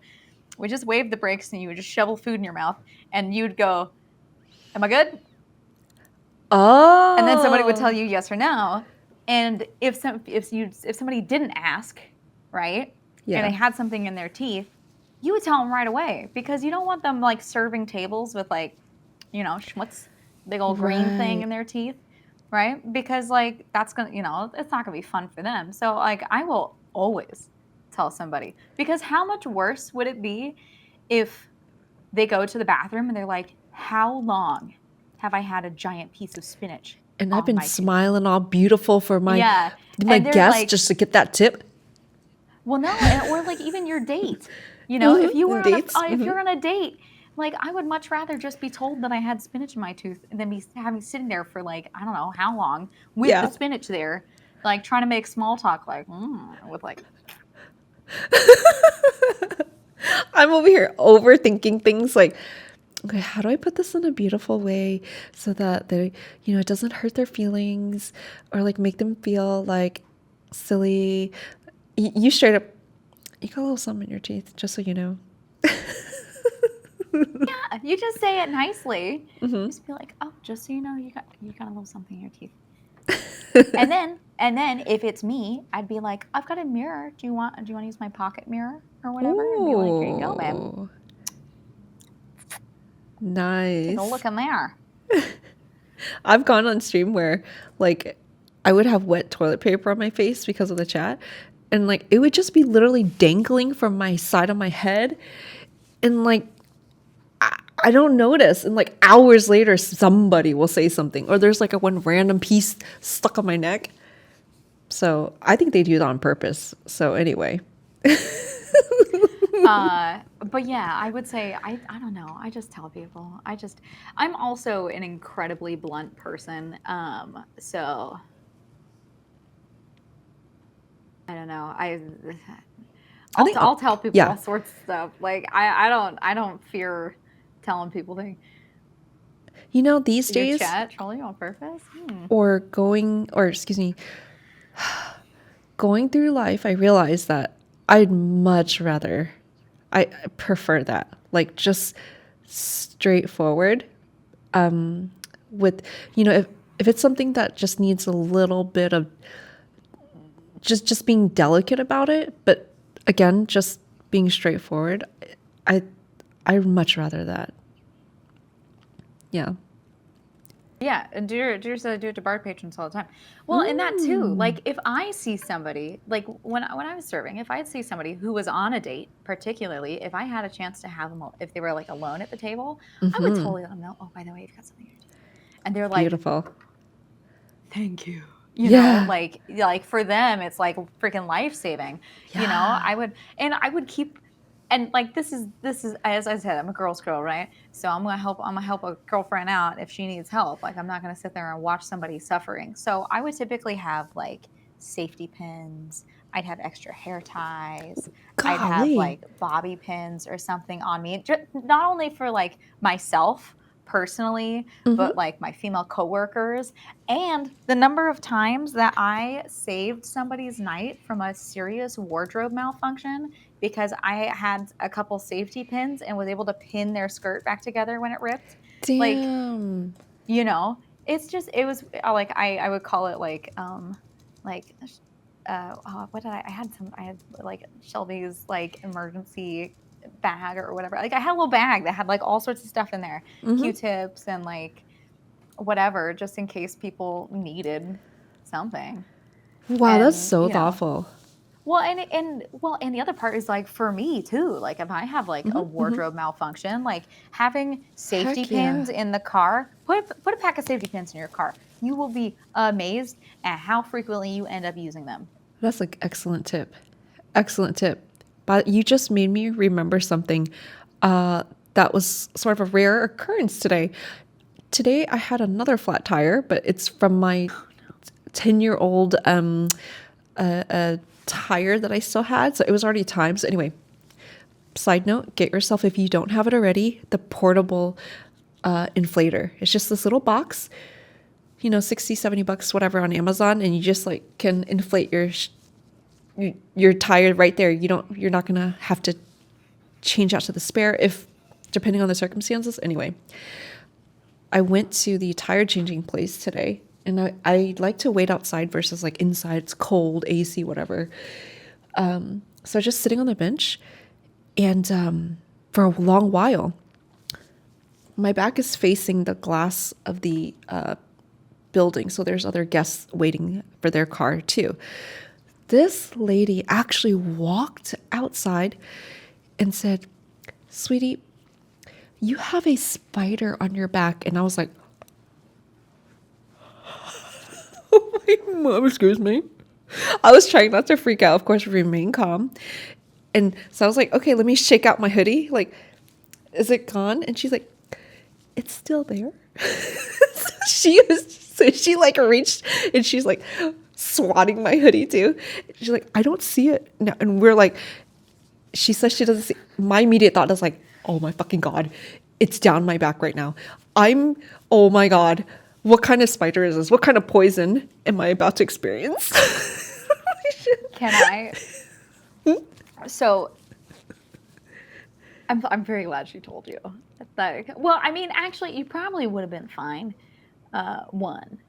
we just waived the breaks, and you would just shovel food in your mouth, and you'd go, am I good? Oh. And then somebody would tell you yes or no. And if somebody didn't ask, right? Yeah. And they had something in their teeth, you would tell them right away, because you don't want them like serving tables with like, schmutz, big old green thing in their teeth, right? Because like that's gonna, it's not gonna be fun for them. So like I will always tell somebody, because how much worse would it be if they go to the bathroom and they're like, how long have I had a giant piece of spinach? And I've been smiling all beautiful for my guests, like, just to get that tip. Well, no, or like even your date. If you were if you're on a date Like, I would much rather just be told that I had spinach in my tooth than be having sitting there for like, I don't know how long with the Yeah. spinach there, like trying to make small talk, like, with like, I'm over here overthinking things like, okay, how do I put this in a beautiful way so that they, it doesn't hurt their feelings or like make them feel like silly. You straight up, you got a little something in your teeth, just so you know. yeah, you just say it nicely. Mm-hmm. Just be like, oh, just so you know, you got a little something in your teeth. And then if it's me, I'd be like, I've got a mirror. Do you want to use my pocket mirror or whatever? And be like, here you go, babe. Ooh, Take a nice. look in there. I've gone on stream where like I would have wet toilet paper on my face because of the chat. And like it would just be literally dangling from my side of my head. And like I don't notice. And like hours later, somebody will say something. Or there's like a one random piece stuck on my neck. So I think they do that on purpose. So anyway. But yeah, I would say I don't know. I just tell people. I'm also an incredibly blunt person. So I don't know. I'll tell people yeah. all sorts of stuff. Like I don't fear telling people things. These Your days, chat trolling you on purpose? or excuse me, going through life, I realized that I prefer that. Like just straightforward. With, if it's something that just needs a little bit of just being delicate about it, but again, just being straightforward, I much rather that. Yeah. Yeah, and do it to bar patrons all the time. Well, and that too. Like if I see somebody, like when I was serving, if I see somebody who was on a date, particularly if I had a chance to have them, if they were like alone at the table, I would totally let them know. Oh, by the way, you've got something in your teeth, and they're like, Beautiful. thank you. Yeah. Like for them, it's like freaking life saving. Yeah. I would keep, and like this is as I said, I'm a girl's girl, right? So I'm gonna help a girlfriend out if she needs help. Like I'm not gonna sit there and watch somebody suffering. So I would typically have like safety pins. I'd have extra hair ties. I'd have Golly. like bobby pins or something on me, just not only for like myself personally, but like my female coworkers. And the number of times that I saved somebody's night from a serious wardrobe malfunction because I had a couple safety pins and was able to pin their skirt back together when it ripped. Like, Damn. it was like I would call it like what did I had like Shelby's like emergency bag or whatever. Like I had a little bag that had like all sorts of stuff in there, Q-tips and like whatever, just in case people needed something. Wow, that's And so thoughtful. well, and the other part is like for me too. Like if I have like a wardrobe malfunction, like having safety Heck yeah. pins in the car, put a pack of safety pins in your car. You will be amazed at how frequently you end up using them. That's an excellent tip. Excellent tip. But you just made me remember something that was sort of a rare occurrence today. Today I had another flat tire, but it's from my 10-year-old tire that I still had. So it was already time. So anyway, side note, get yourself, if you don't have it already, the portable inflator. It's just this little box, $60-$70, whatever, on Amazon. And you just like can inflate your tire right there. You're not going to have to change out to the spare depending on the circumstances. Anyway, I went to the tire changing place today. And I like to wait outside versus like inside. It's cold, AC, whatever. So just sitting on the bench, and for a long while, my back is facing the glass of the building. So there's other guests waiting for their car too. This lady actually walked outside and said, "Sweetie, you have a spider on your back." And I was like, Mom, excuse me. I was trying not to freak out, of course, remain calm. And so I was like, okay, let me shake out my hoodie. Like, is it gone? And she's like, it's still there. So she like reached and she's like swatting my hoodie too. She's like, I don't see it. No, and we're like, she says she doesn't see. My immediate thought is like, oh my fucking God, it's down my back right now. Oh my God, what kind of spider is this? What kind of poison am I about to experience? Can I? So I'm very glad she told you. Well, I mean, actually, you probably would have been fine. One.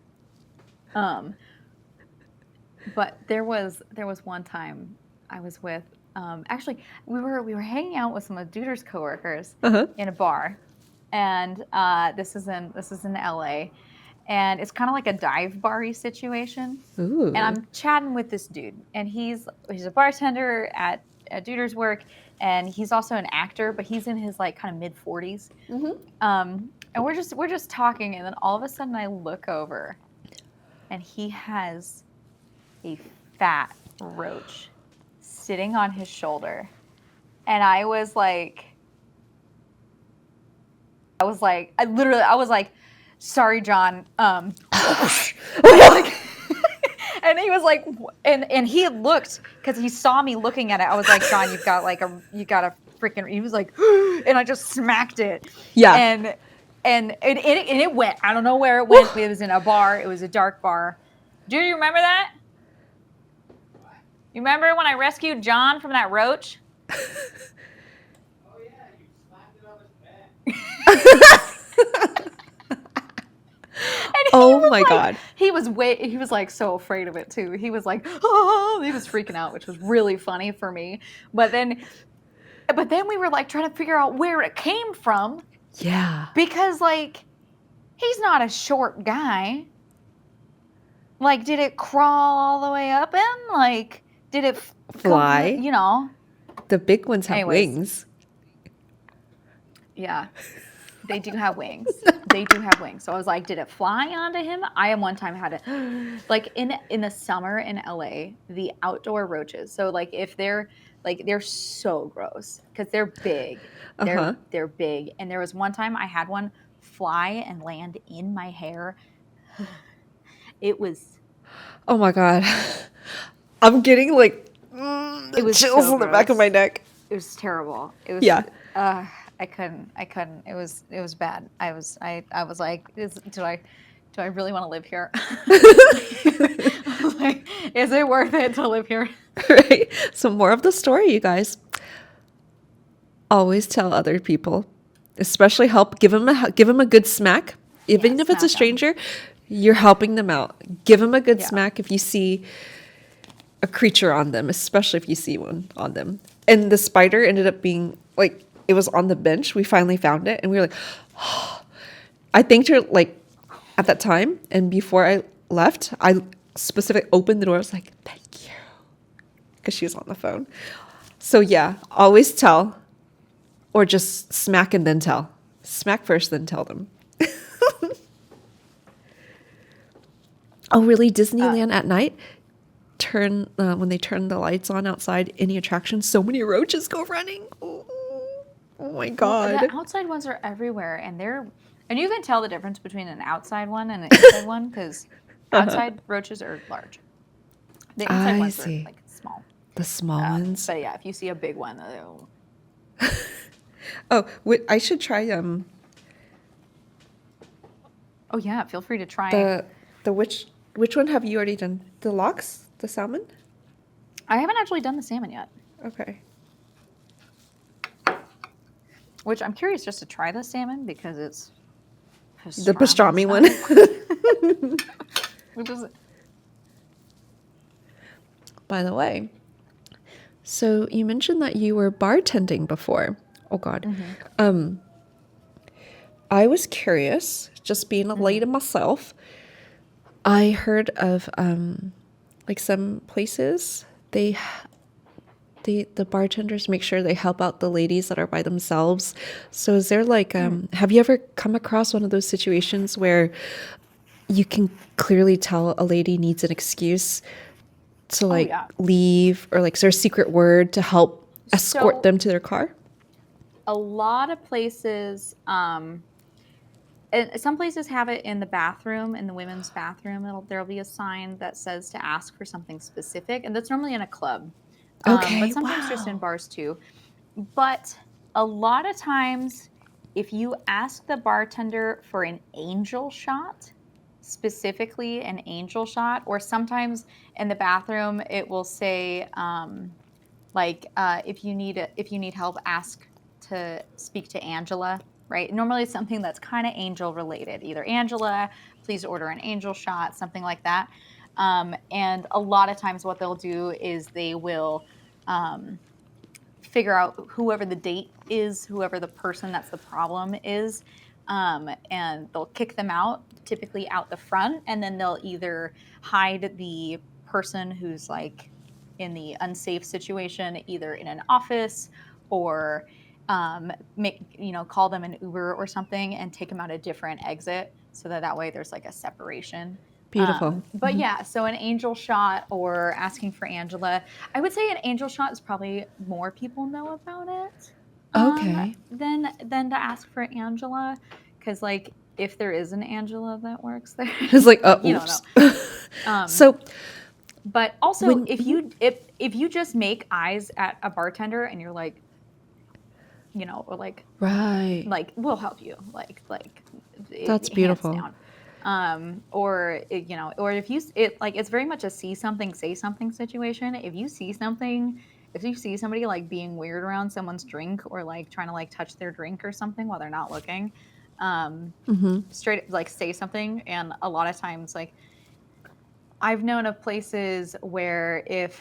But there was one time I was with. Actually, we were hanging out with some of Duder's coworkers in a bar, and this is in LA, and it's kind of like a dive bar-y situation. Ooh. And I'm chatting with this dude, and he's a bartender at Duder's work, and he's also an actor, but he's in his like kind of mid 40s. And we're just talking, and then all of a sudden I look over, and he has a fat roach sitting on his shoulder, and I was like, sorry, John. Like, and he was like, and he looked because he saw me looking at it. I was like, John, you got a freaking. He was like, and I just smacked it. Yeah. And it went. I don't know where it went. It was in a bar. It was a dark bar. Do you remember that? You remember when I rescued John from that roach? Oh yeah, you slapped it on his back. Oh my God. He was like so afraid of it too. He was like, oh, he was freaking out, which was really funny for me. But then we were like trying to figure out where it came from. Yeah. Because like, he's not a short guy. Like, did it crawl all the way up him? Like, did it fly? You know. The big ones have wings. Yeah. They do have wings. So I was like, did it fly onto him? I one time had to, like in the summer in LA, the outdoor roaches. So like if they're so gross because they're big. They're big. And there was one time I had one fly and land in my hair. It was. Oh my God. I'm getting like it was chills so on the back of my neck. It was terrible. It was. Yeah. I couldn't. It was bad. I was like, do I really want to live here? Like, is it worth it to live here? Right. So more of the story, you guys. Always tell other people, especially give them a good smack. Even if it's a stranger, you're helping them out. Give them a good smack if you see a creature on them, especially if you see one on them. And the spider ended up being like, it was on the bench. We finally found it, and we were like, oh. I thanked her like at that time, and before I left, I specifically opened the door. I was like, thank you, because she was on the phone. So yeah, always tell, or just smack and then tell. Smack first, then tell them. Oh, really? Disneyland at night? When they turn the lights on outside, any attraction, so many roaches go running. Oh my God. Well, the outside ones are everywhere, and you can tell the difference between an outside one and an inside one because outside roaches are large. The inside ones are like small. The small ones. But yeah, if you see a big one, oh, I should try oh yeah, feel free to try which one have you already done? The lox, the salmon? I haven't actually done the salmon yet. Okay. Which I'm curious just to try the salmon because it's the pastrami one. Which is it? By the way, so you mentioned that you were bartending before. Oh God. Mm-hmm. I was curious, just being a lady myself. I heard of like some places the bartenders make sure they help out the ladies that are by themselves. So is there like have you ever come across one of those situations where you can clearly tell a lady needs an excuse to leave, or like is there a secret word to help escort them to their car? a lot of places, and some places have it in the bathroom, in the women's bathroom. There'll be a sign that says to ask for something specific, and that's normally in a club, but Okay. sometimes just in Wow. bars too. But a lot of times, if you ask the bartender for an angel shot, specifically an angel shot, or sometimes in the bathroom it will say, if you need help, ask to speak to Angela. Right? Normally, it's something that's kind of angel related. Either Angela, please order an angel shot, something like that. And a lot of times, what they'll do is they will. Figure out whoever the date is, whoever the person that's the problem is, and they'll kick them out, typically out the front, and then they'll either hide the person who's like in the unsafe situation, either in an office or call them an Uber or something and take them out a different exit so that way there's like a separation. Beautiful. But yeah, so an angel shot or asking for Angela, I would say an angel shot is probably more people know about it Okay. than to ask for Angela, because like if there is an Angela that works there, It's like, like you don't oops. know. Um, So but also when, if you just make eyes at a bartender and you're like, or right. like we'll help you, That's hands beautiful. down. Or if it's very much a see something say something situation. If you see somebody like being weird around someone's drink or like trying to like touch their drink or something while they're not looking, Mm-hmm. straight like say something. And a lot of times, like I've known of places where if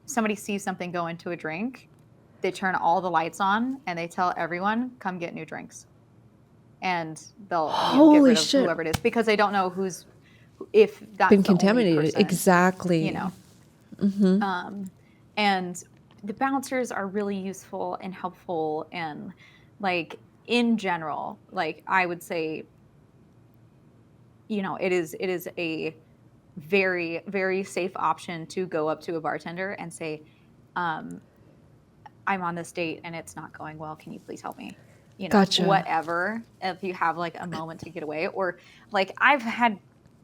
somebody sees something go into a drink, they turn all the lights on and they tell everyone, come get new drinks. And they'll get Holy rid of shit. whoever it is because they don't know if that's Been the only contaminated. person, Exactly. Mm-hmm. and the bouncers are really useful and helpful, and like in general, like I would say, it is a very, very safe option to go up to a bartender and say, um, I'm on this date and it's not going well. Can you please help me? Gotcha. Whatever. If you have like a moment to get away, or like I've had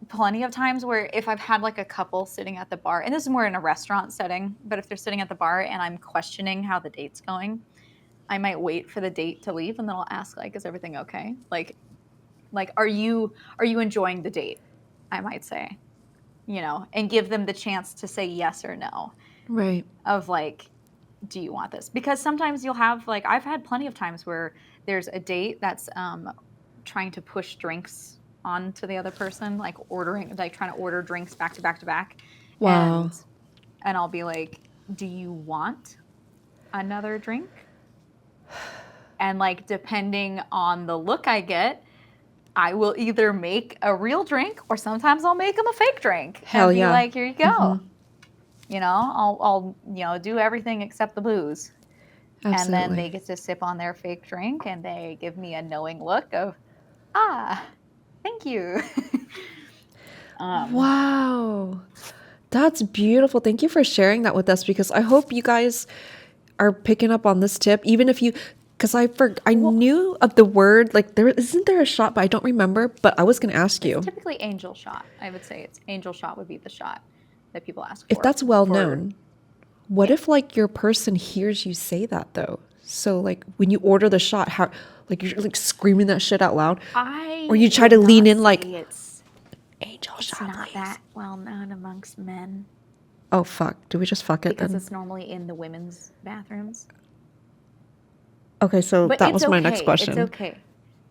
plenty of times where if I've had like a couple sitting at the bar, and this is more in a restaurant setting, but if they're sitting at the bar and I'm questioning how the date's going, I might wait for the date to leave and then I'll ask, like, is everything okay? Like are you enjoying the date? I might say, and give them the chance to say yes or no, Right. of like, do you want this? Because sometimes you'll have like I've had plenty of times where there's a date that's trying to push drinks onto the other person, like trying to order drinks back to back to back, Wow. and I'll be like, do you want another drink? And like depending on the look I get, I will either make a real drink or sometimes I'll make them a fake drink Hell and be yeah. like, here you go. I'll do everything except the booze. And then they Absolutely. get to sip on their fake drink and they give me a knowing look of, thank you. um, Wow. That's beautiful. Thank you for sharing that with us because I hope you guys are picking up on this tip, even if you, because I well, knew of the word, like there a shot, but I don't remember, but I was going to ask it's you typically angel shot. I would say it's angel shot would be the shot that people ask if for. that's well For known. What yeah. if like your person hears you say that though? So like when you order the shot, how like you're like screaming that shit out loud, or I you try would to lean not in say like angel it's shot, not please. that well known amongst men Oh fuck! Do we just fuck it because then? it's normally in the women's bathrooms. Okay, so But that it's was my next okay. It's question. okay.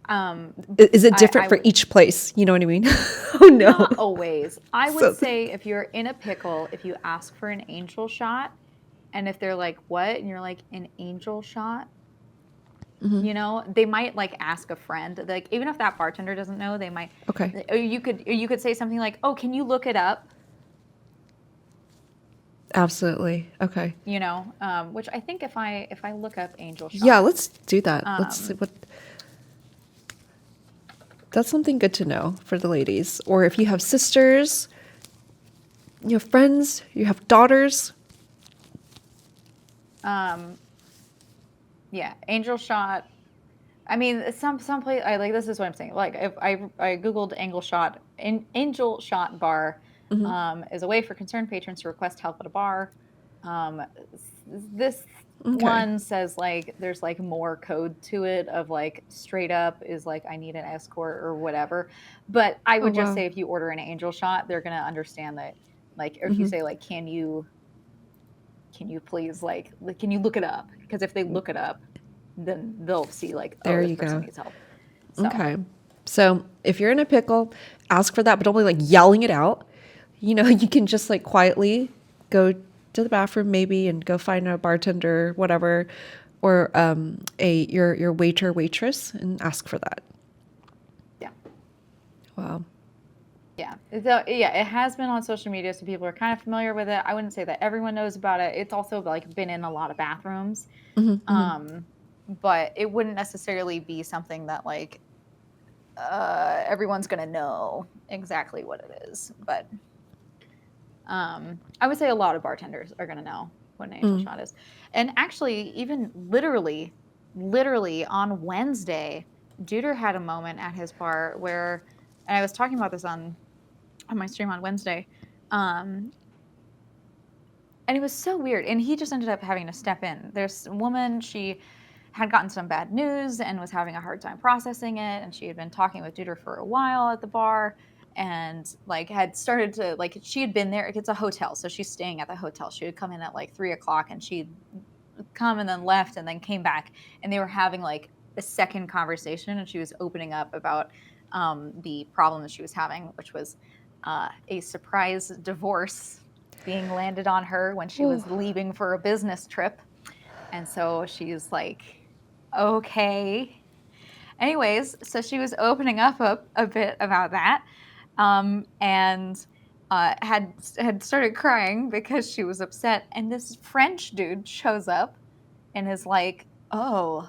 Um, Is it I different for would each place? You know what I mean? Oh no. Not always. I would So say if you're in a pickle, if you ask for an angel shot, and if they're like, "What?" and you're like, "An angel shot," they might like ask a friend. Like even if that bartender doesn't know, they might. okay, Or you could say something like, "Oh, can you look it up?" absolutely. Okay. Which I think if I look up angel Yeah, shot, let's do that. Let's see um, what. That's something good to know for the ladies. Or if you have sisters, you have friends, you have daughters. um, Yeah, Angel Shot. I mean, some place. I like this is what I'm saying. Like, if I googled Angel Shot bar, Hmm. is a way for concerned patrons to request help at a bar. Um, this Okay. one says like there's like more code to it of like straight up is like I need an escort or whatever. But I Oh would just wow. say if you order an Angel Shot, they're gonna understand that. Like, or if you Hmm. say like, can you please like can you look it up? Because if they look it up, then they'll see like, oh, There this you person go. needs help. So Okay. So if you're in a pickle, ask for that, but don't be like yelling it out. You can just like quietly go to the bathroom maybe and go find a bartender, whatever, or a your waiter waitress and ask for that. yeah, Wow. yeah. So yeah, it has been on social media, so people are kind of familiar with it. I wouldn't say that everyone knows about it. It's also like been in a lot of bathrooms, Hmm. Hmm. um, but it wouldn't necessarily be something that like everyone's gonna know exactly what it is. But I would say a lot of bartenders are gonna know what an angel Mm. shot is. And actually, even literally on Wednesday, Duder had a moment at his bar where, and I was talking about this on my stream on Wednesday, um, and it was so weird. And he just ended up having to step in. There's a woman, she had gotten some bad news and was having a hard time processing it. And she had been talking with Duder for a while at the bar and like had started to like she had been there. It's a hotel, so she's staying at the hotel. She would come in at like 3 o'clock and she'd come and then left and then came back and they were having like a second conversation and she was opening up about the problem that she was having, which was a surprise divorce being landed on her when she Oh, was leaving for a business trip. And so she's like, okay. Anyways, so she was opening up a bit about that, and had started crying because she was upset. And this French dude shows up and is like, "Oh,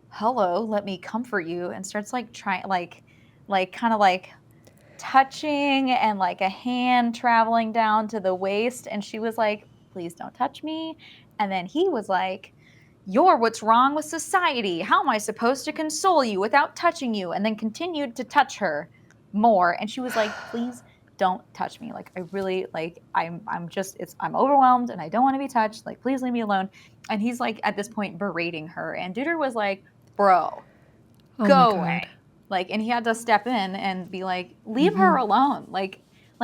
hello, let me comfort you," and starts like trying, like kind of like touching and like a hand traveling down to the waist. And she was like, please don't touch me. And then he was like, you're what's wrong with society. How am I supposed to console you without touching you? And then continued to touch her more. And she was like, please don't touch me. Like, I really like, I'm just, I'm overwhelmed and I don't want to be touched. Like, please leave me alone. And he's like, at this point, berating her. And Duder was like, bro, oh my go God. away. Like, and he had to step in and be like, leave her Hmm. alone. Like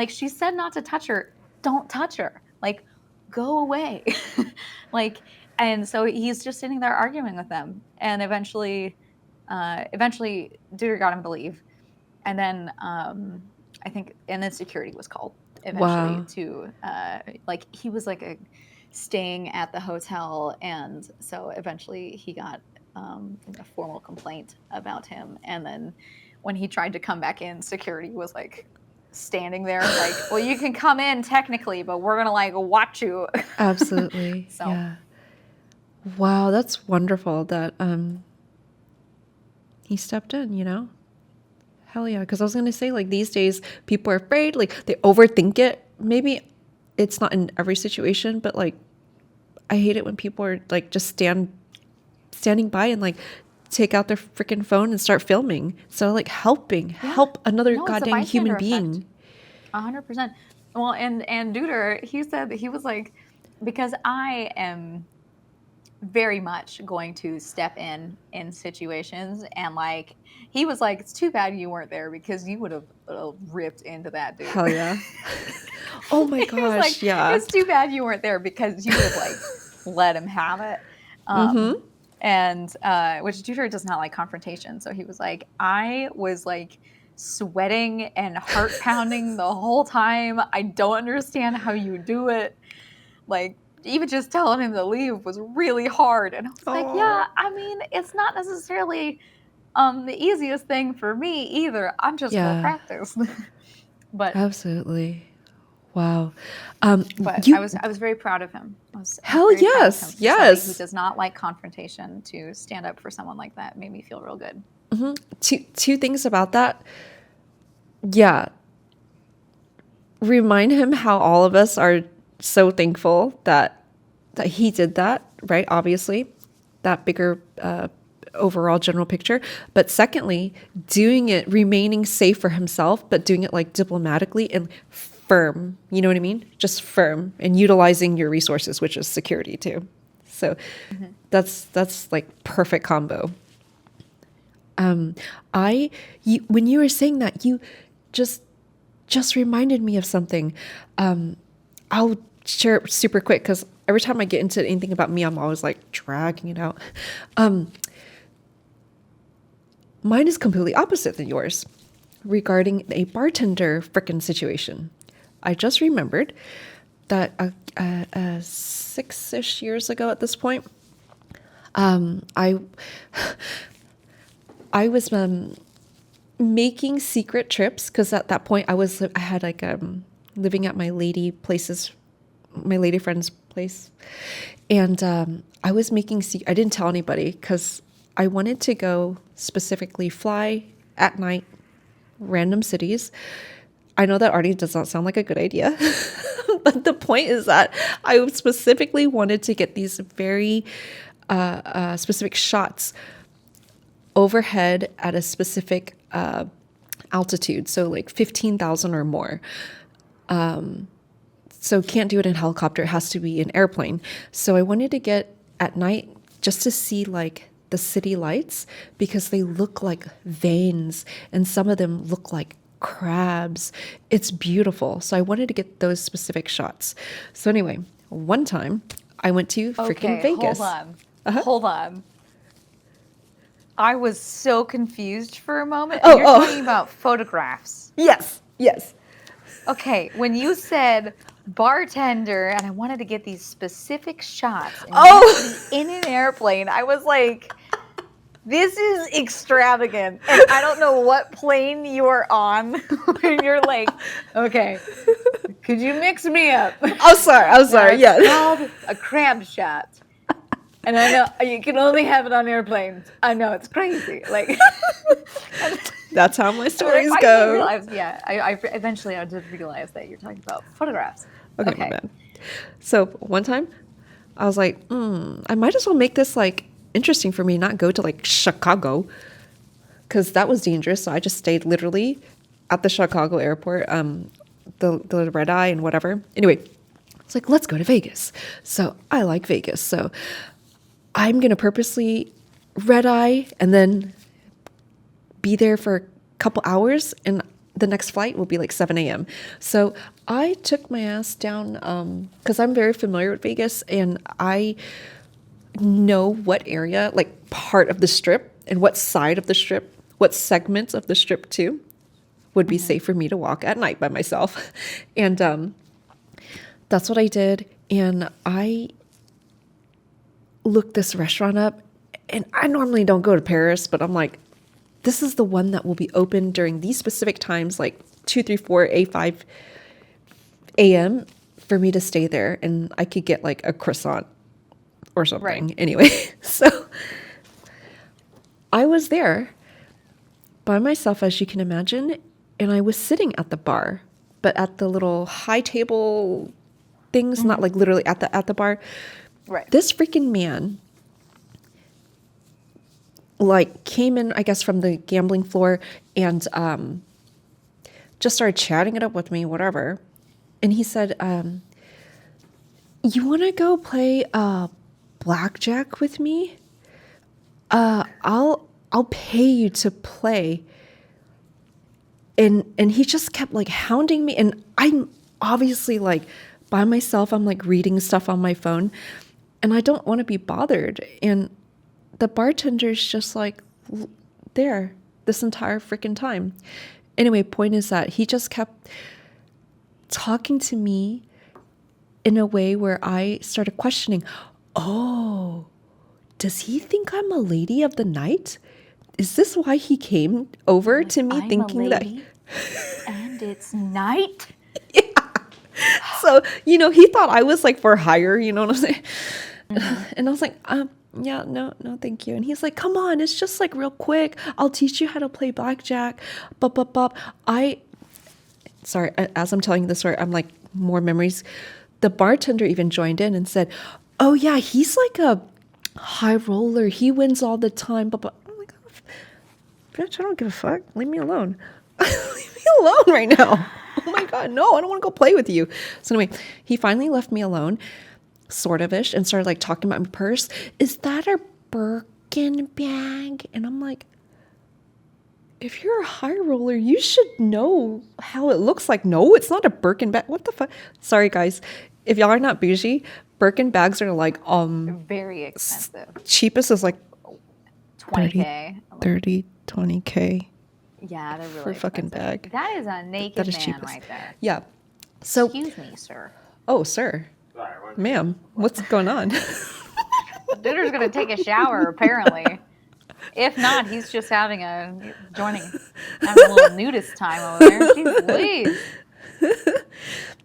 she said not to touch her. Don't touch her. Like, go away. Like, and so he's just sitting there arguing with them. And eventually Duder got him to leave. And then I think and then security was called eventually Wow. to like he was like staying at the hotel, and so eventually he got a formal complaint about him. And then when he tried to come back in, security was like standing there like, well, you can come in technically, but we're gonna like watch you. Absolutely. So Yeah. Wow, that's wonderful that he stepped in. Hell yeah. Because I was going to say, like, these days, people are afraid, like, they overthink it. Maybe it's not in every situation, but, like, I hate it when people are, like, just standing by and, like, take out their freaking phone and start filming. So, like, yeah, help another no, it's the goddamn human bystander effect. being. 100%. Well, and Duder, he said that he was like, because I am very much going to step in situations, and like he was like, it's too bad you weren't there because you would have ripped into that dude. Hell yeah. Oh my He was like, gosh. Yeah. it's too bad you weren't there because you would have like let him have it. Mm-hmm. And which Duder does not like confrontation, so he was like, I was like sweating and heart pounding the whole time. I don't understand how you do it. Like, even just telling him to leave was really hard. And I was like, yeah, Oh, I mean, it's not necessarily the easiest thing for me either. I'm just well yeah, practiced. but absolutely. Wow. but You, I was very proud of him. I was hell very proud of him yes. for somebody who Yes. does not like confrontation to stand up for someone like that. Made me feel real good. Two things about that. Yeah. Remind him how all of us are so thankful that he did that, right? Obviously. that bigger overall general picture. But secondly, doing it, remaining safe for himself, but doing it like diplomatically and firm. You know what I mean? Just firm and utilizing your resources, which is security too. So that's like perfect combo. When you were saying that, you just reminded me of something. I'll share it super quick because every time I get into anything about me, I'm always like dragging it out. Mine is completely opposite than yours regarding a bartender frickin' situation. I just remembered that 6-ish years ago at this point, I was making secret trips because at that point I had like living at my lady friend's place, and I was making I didn't tell anybody because I wanted to go specifically fly at night, random cities. I know that already does not sound like a good idea, but the point is that I specifically wanted to get these very specific shots overhead at a specific altitude, so like 15,000 or more. So can't do it in helicopter, it has to be an airplane. So I wanted to get at night just to see like the city lights because they look like veins and some of them look like crabs. It's beautiful. So I wanted to get those specific shots. So anyway, one time I went to freaking Vegas. Hold on. I was so confused for a moment. You're talking about photographs. Yes. Okay, when you said bartender and I wanted to get these specific shots and in an airplane, I was like, this is extravagant. And I don't know what plane you are on when you're like, okay, could you mix me up? I'm sorry. Yeah. It's called a crab shot. And I know you can only have it on airplanes. I know, it's crazy. Like that's how my stories go. I eventually I did realize that you're talking about photographs. Okay. My bad. So one time I was like, I might as well make this like interesting for me, not go to like Chicago because that was dangerous. So I just stayed literally at the Chicago airport, the red eye and whatever. Anyway, it's like, let's go to Vegas. So I like Vegas. So I'm going to purposely red eye and then be there for a couple hours and the next flight will be like 7 a.m. So I took my ass down because I'm very familiar with Vegas and I know what area, like part of the strip and what side of the strip, what segments of the strip too would be safe for me to walk at night by myself. And that's what I did. And I looked this restaurant up and I normally don't go to Paris, but I'm like, this is the one that will be open during these specific times, like 2, 3, 4, 5 a.m. for me to stay there and I could get like a croissant or something. Right. Anyway, so I was there by myself, as you can imagine, and I was sitting at the bar, but at the little high table things, not like literally at the bar. Right. This freaking man like came in, I guess, from the gambling floor and just started chatting it up with me, whatever. And he said, you want to go play blackjack with me? I'll pay you to play. And he just kept like hounding me. And I'm obviously like by myself, I'm like reading stuff on my phone and I don't want to be bothered. And the bartender's just like there this entire freaking time. Anyway, point is that he just kept talking to me in a way where I started questioning, oh, does he think I'm a lady of the night? Is this why he came over to me thinking that? And it's night? Yeah. So, he thought I was like for hire, you know what I'm saying? And I was like, yeah, no, thank you. And he's like, come on, it's just like real quick. I'll teach you how to play blackjack. Sorry, as I'm telling you this story, I'm like, more memories. The bartender even joined in and said, oh yeah, he's like high roller. He wins all the time. But I'm like, oh, bitch, I don't give a fuck. Leave me alone. Leave me alone right now. Oh my God, no, I don't want to go play with you. So anyway, he finally left me alone, sort of ish, and started like talking about my purse. Is that a Birkin bag? And I'm like, if you're a high roller, you should know how it looks like. No, it's not a Birkin bag. What the fuck? Sorry, guys. If y'all are not bougie, Birkin bags are like Very expensive. cheapest is like 20K. 30, 20K Yeah, they're really for a fucking expensive. bag. That is a naked That is man cheapest. right there. Yeah. So, Excuse me, sir. oh, sir, Sorry, what- ma'am, what's going on? Duder's gonna take a shower, apparently. If not, he's just having a little nudist time over there. Jeez Louise.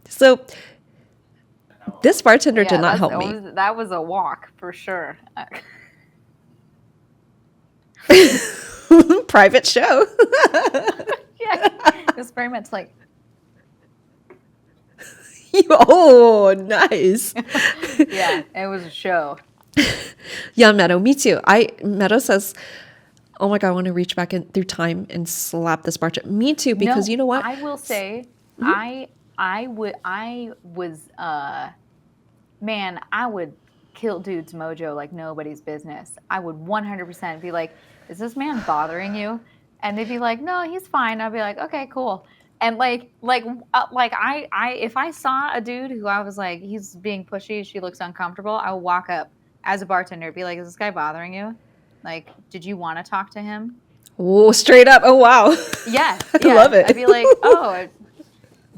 So, this bartender did not help me. That was a walk for sure. Private show. Yeah, it was very much like, Oh, nice. yeah, it was a show. Yeah, Meadow, me too. Meadow says, oh my God, I want to reach back in through time and slap this bartender. Me too, because No, you know what? I will say, I was man, I would kill dude's mojo like nobody's business. I would 100% be like, is this man bothering you? And they'd be like, no, he's fine. I'd be like, okay, cool. And if I saw a dude who I was like, he's being pushy, she looks uncomfortable, I would walk up as a bartender, be like, is this guy bothering you? Like, did you want to talk to him? Oh, straight up. Oh, wow. Yeah, I love it. I'd be like, oh,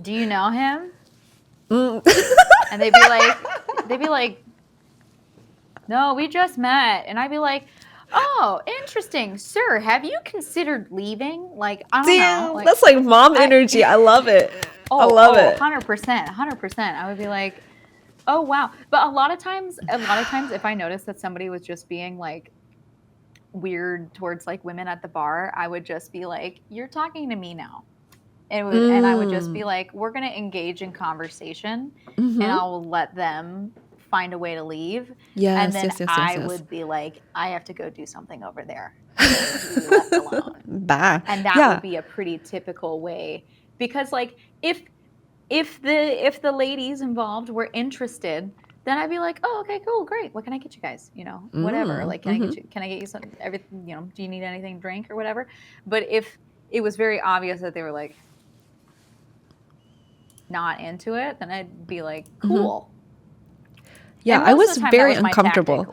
do you know him? Mm. And they'd be like, no, we just met. And I'd be like, oh, interesting, sir. Have you considered leaving? Like, I don't Damn, know. Like, that's like mom energy. I love it. I love it. 100%. I would be like, oh wow. But a lot of times, if I noticed that somebody was just being like weird towards like women at the bar, I would just be like, you're talking to me now. And I would just be like, we're gonna engage in conversation, and I'll let them find a way to leave. Yes, and then yes. I would be like, I have to go do something over there. I have to be left alone. Bye. And that would be a pretty typical way, because like if the ladies involved were interested, then I'd be like, oh, okay, cool, great. What can I get you guys? You know, whatever. Like, can I get you some everything? You know, do you need anything to drink or whatever? But if it was very obvious that they were like not into it, then I'd be like, cool. Yeah, I was very uncomfortable.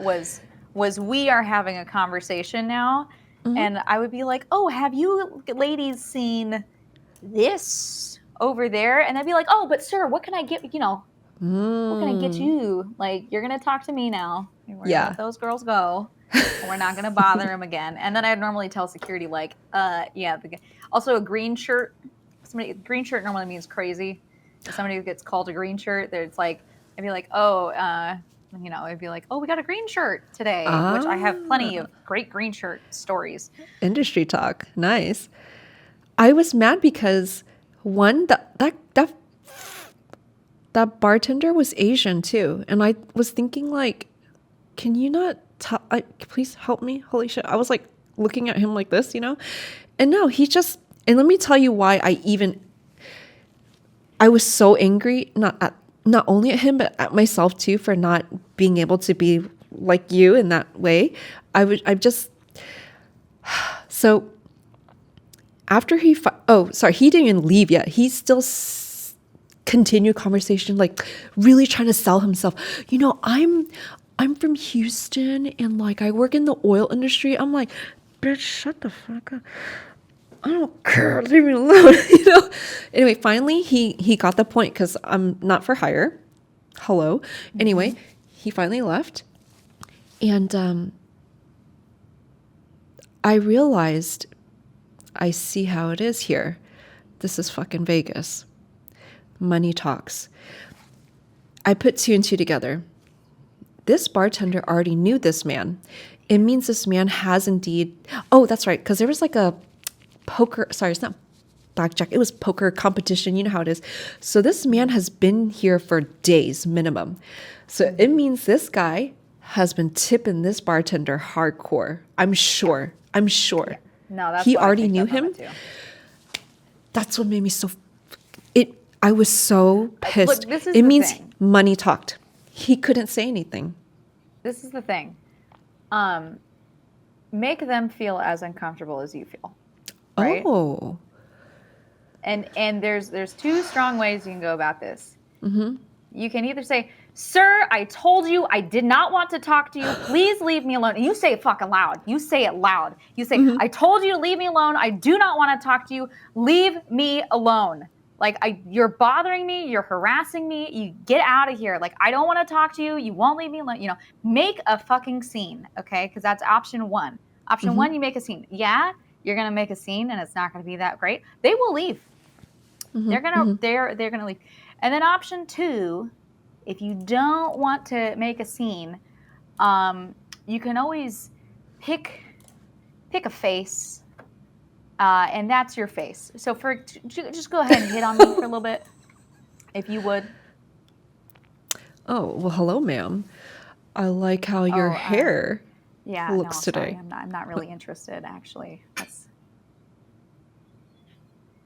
Was we are having a conversation now, and I would be like, oh, have you ladies seen this over there? And they'd be like, oh, but sir, what can I get? You know, what can I get you? Like, you're gonna talk to me now. We're gonna let those girls go. And we're not gonna bother them again. And then I'd normally tell security like, yeah. Also, a green shirt. Green shirt normally means crazy. If somebody gets called a green shirt, it's like, I'd be like, oh, you know, I'd be like, oh, we got a green shirt today, which I have plenty of great green shirt stories. Industry talk. Nice. I was mad because one, that bartender was Asian too. And I was thinking like, can you not please help me? Holy shit. I was like looking at him like this, you know? And no, and let me tell you why I was so angry, not only at him, but at myself too, for not being able to be like you in that way. So after he didn't even leave yet. He still continued conversation, like really trying to sell himself. You know, I'm from Houston and like I work in the oil industry. I'm like, bitch, shut the fuck up. I don't care. Leave me alone. You know. Anyway, finally he got the point because I'm not for hire. Hello. Anyway, he finally left, and I realized I see how it is here. This is fucking Vegas. Money talks. I put two and two together. This bartender already knew this man. It means this man has indeed. Oh, that's right. Because there was like a poker. Sorry, it's not blackjack. It was poker competition. You know how it is. So this man has been here for days minimum. So it means this guy has been tipping this bartender hardcore. I'm sure. No, that's He what I already picked knew up on him. it too. That's what made me so. I was so pissed. Look, this is It the means thing. money talked. He couldn't say anything. This is the thing. Make them feel as uncomfortable as you feel. Right? Oh. And there's two strong ways you can go about this. Mm-hmm. You can either say, "Sir, I told you I did not want to talk to you. Please leave me alone." And you say it fucking loud. You say it loud. You say, "I told you to leave me alone. I do not want to talk to you. Leave me alone. Like, you're bothering me. You're harassing me. You get out of here. Like, I don't want to talk to you. You won't leave me alone." You know, make a fucking scene, okay? Because that's option one. Option one, you make a scene. Yeah, you're gonna make a scene, and it's not gonna be that great. They will leave. They're gonna leave. And then option two, if you don't want to make a scene, you can always pick a face, and that's your face. So just go ahead and hit on me for a little bit, if you would. Oh, well, hello, ma'am. I like how your hair looks today. Sorry, I'm not really interested, actually.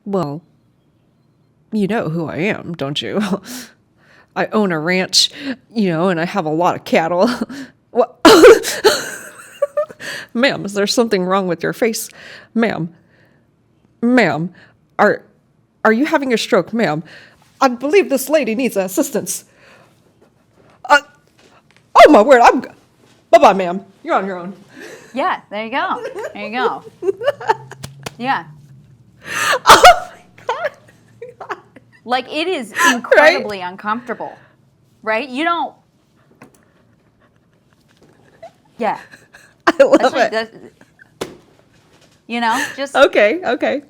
Well, you know who I am, don't you? I own a ranch, and I have a lot of cattle. What? Ma'am, is there something wrong with your face? Ma'am, are you having a stroke, ma'am? I believe this lady needs assistance. Oh my word, bye-bye, ma'am. You're on your own. Yeah, there you go. There you go. Yeah. Oh my God. Like, it is incredibly uncomfortable, right? You don't. Yeah. I love it. Just. Okay.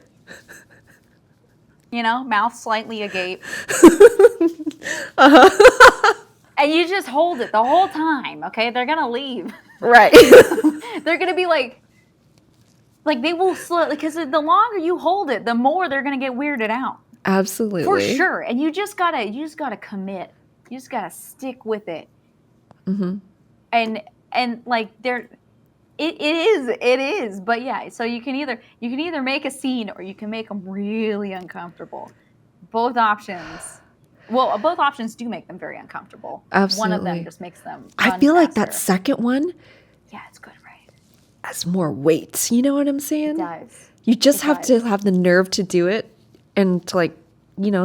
Mouth slightly agape. And you just hold it the whole time, okay? They're going to leave. Right. They're going to be like they will slowly, because the longer you hold it, the more they're going to get weirded out. Absolutely. For sure. And you just got to commit. You just got to stick with it. Mm-hmm. And like it is. But yeah, so you can either make a scene or you can make them really uncomfortable. Both options. Well, both options do make them very uncomfortable. Absolutely. One of them just makes them I feel like that second one. Yeah, it's good, right? Has more weight. You know what I'm saying? It does. You just have to have the nerve to do it and to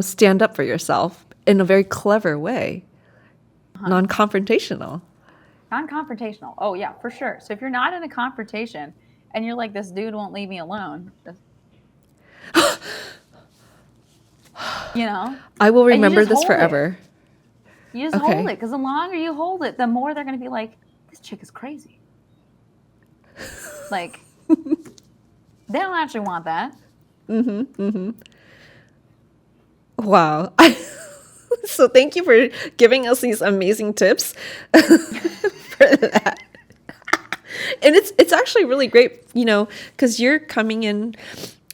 stand up for yourself in a very clever way. Non-confrontational. Non-confrontational. Oh, yeah, for sure. So if you're not in a confrontation and you're like, "This dude won't leave me alone," I will remember this forever. You just hold it, because the longer you hold it, the more they're going to be like, "This chick is crazy." Like, they don't actually want that. Wow. So thank you for giving us these amazing tips for that. And it's actually really great, because you're coming in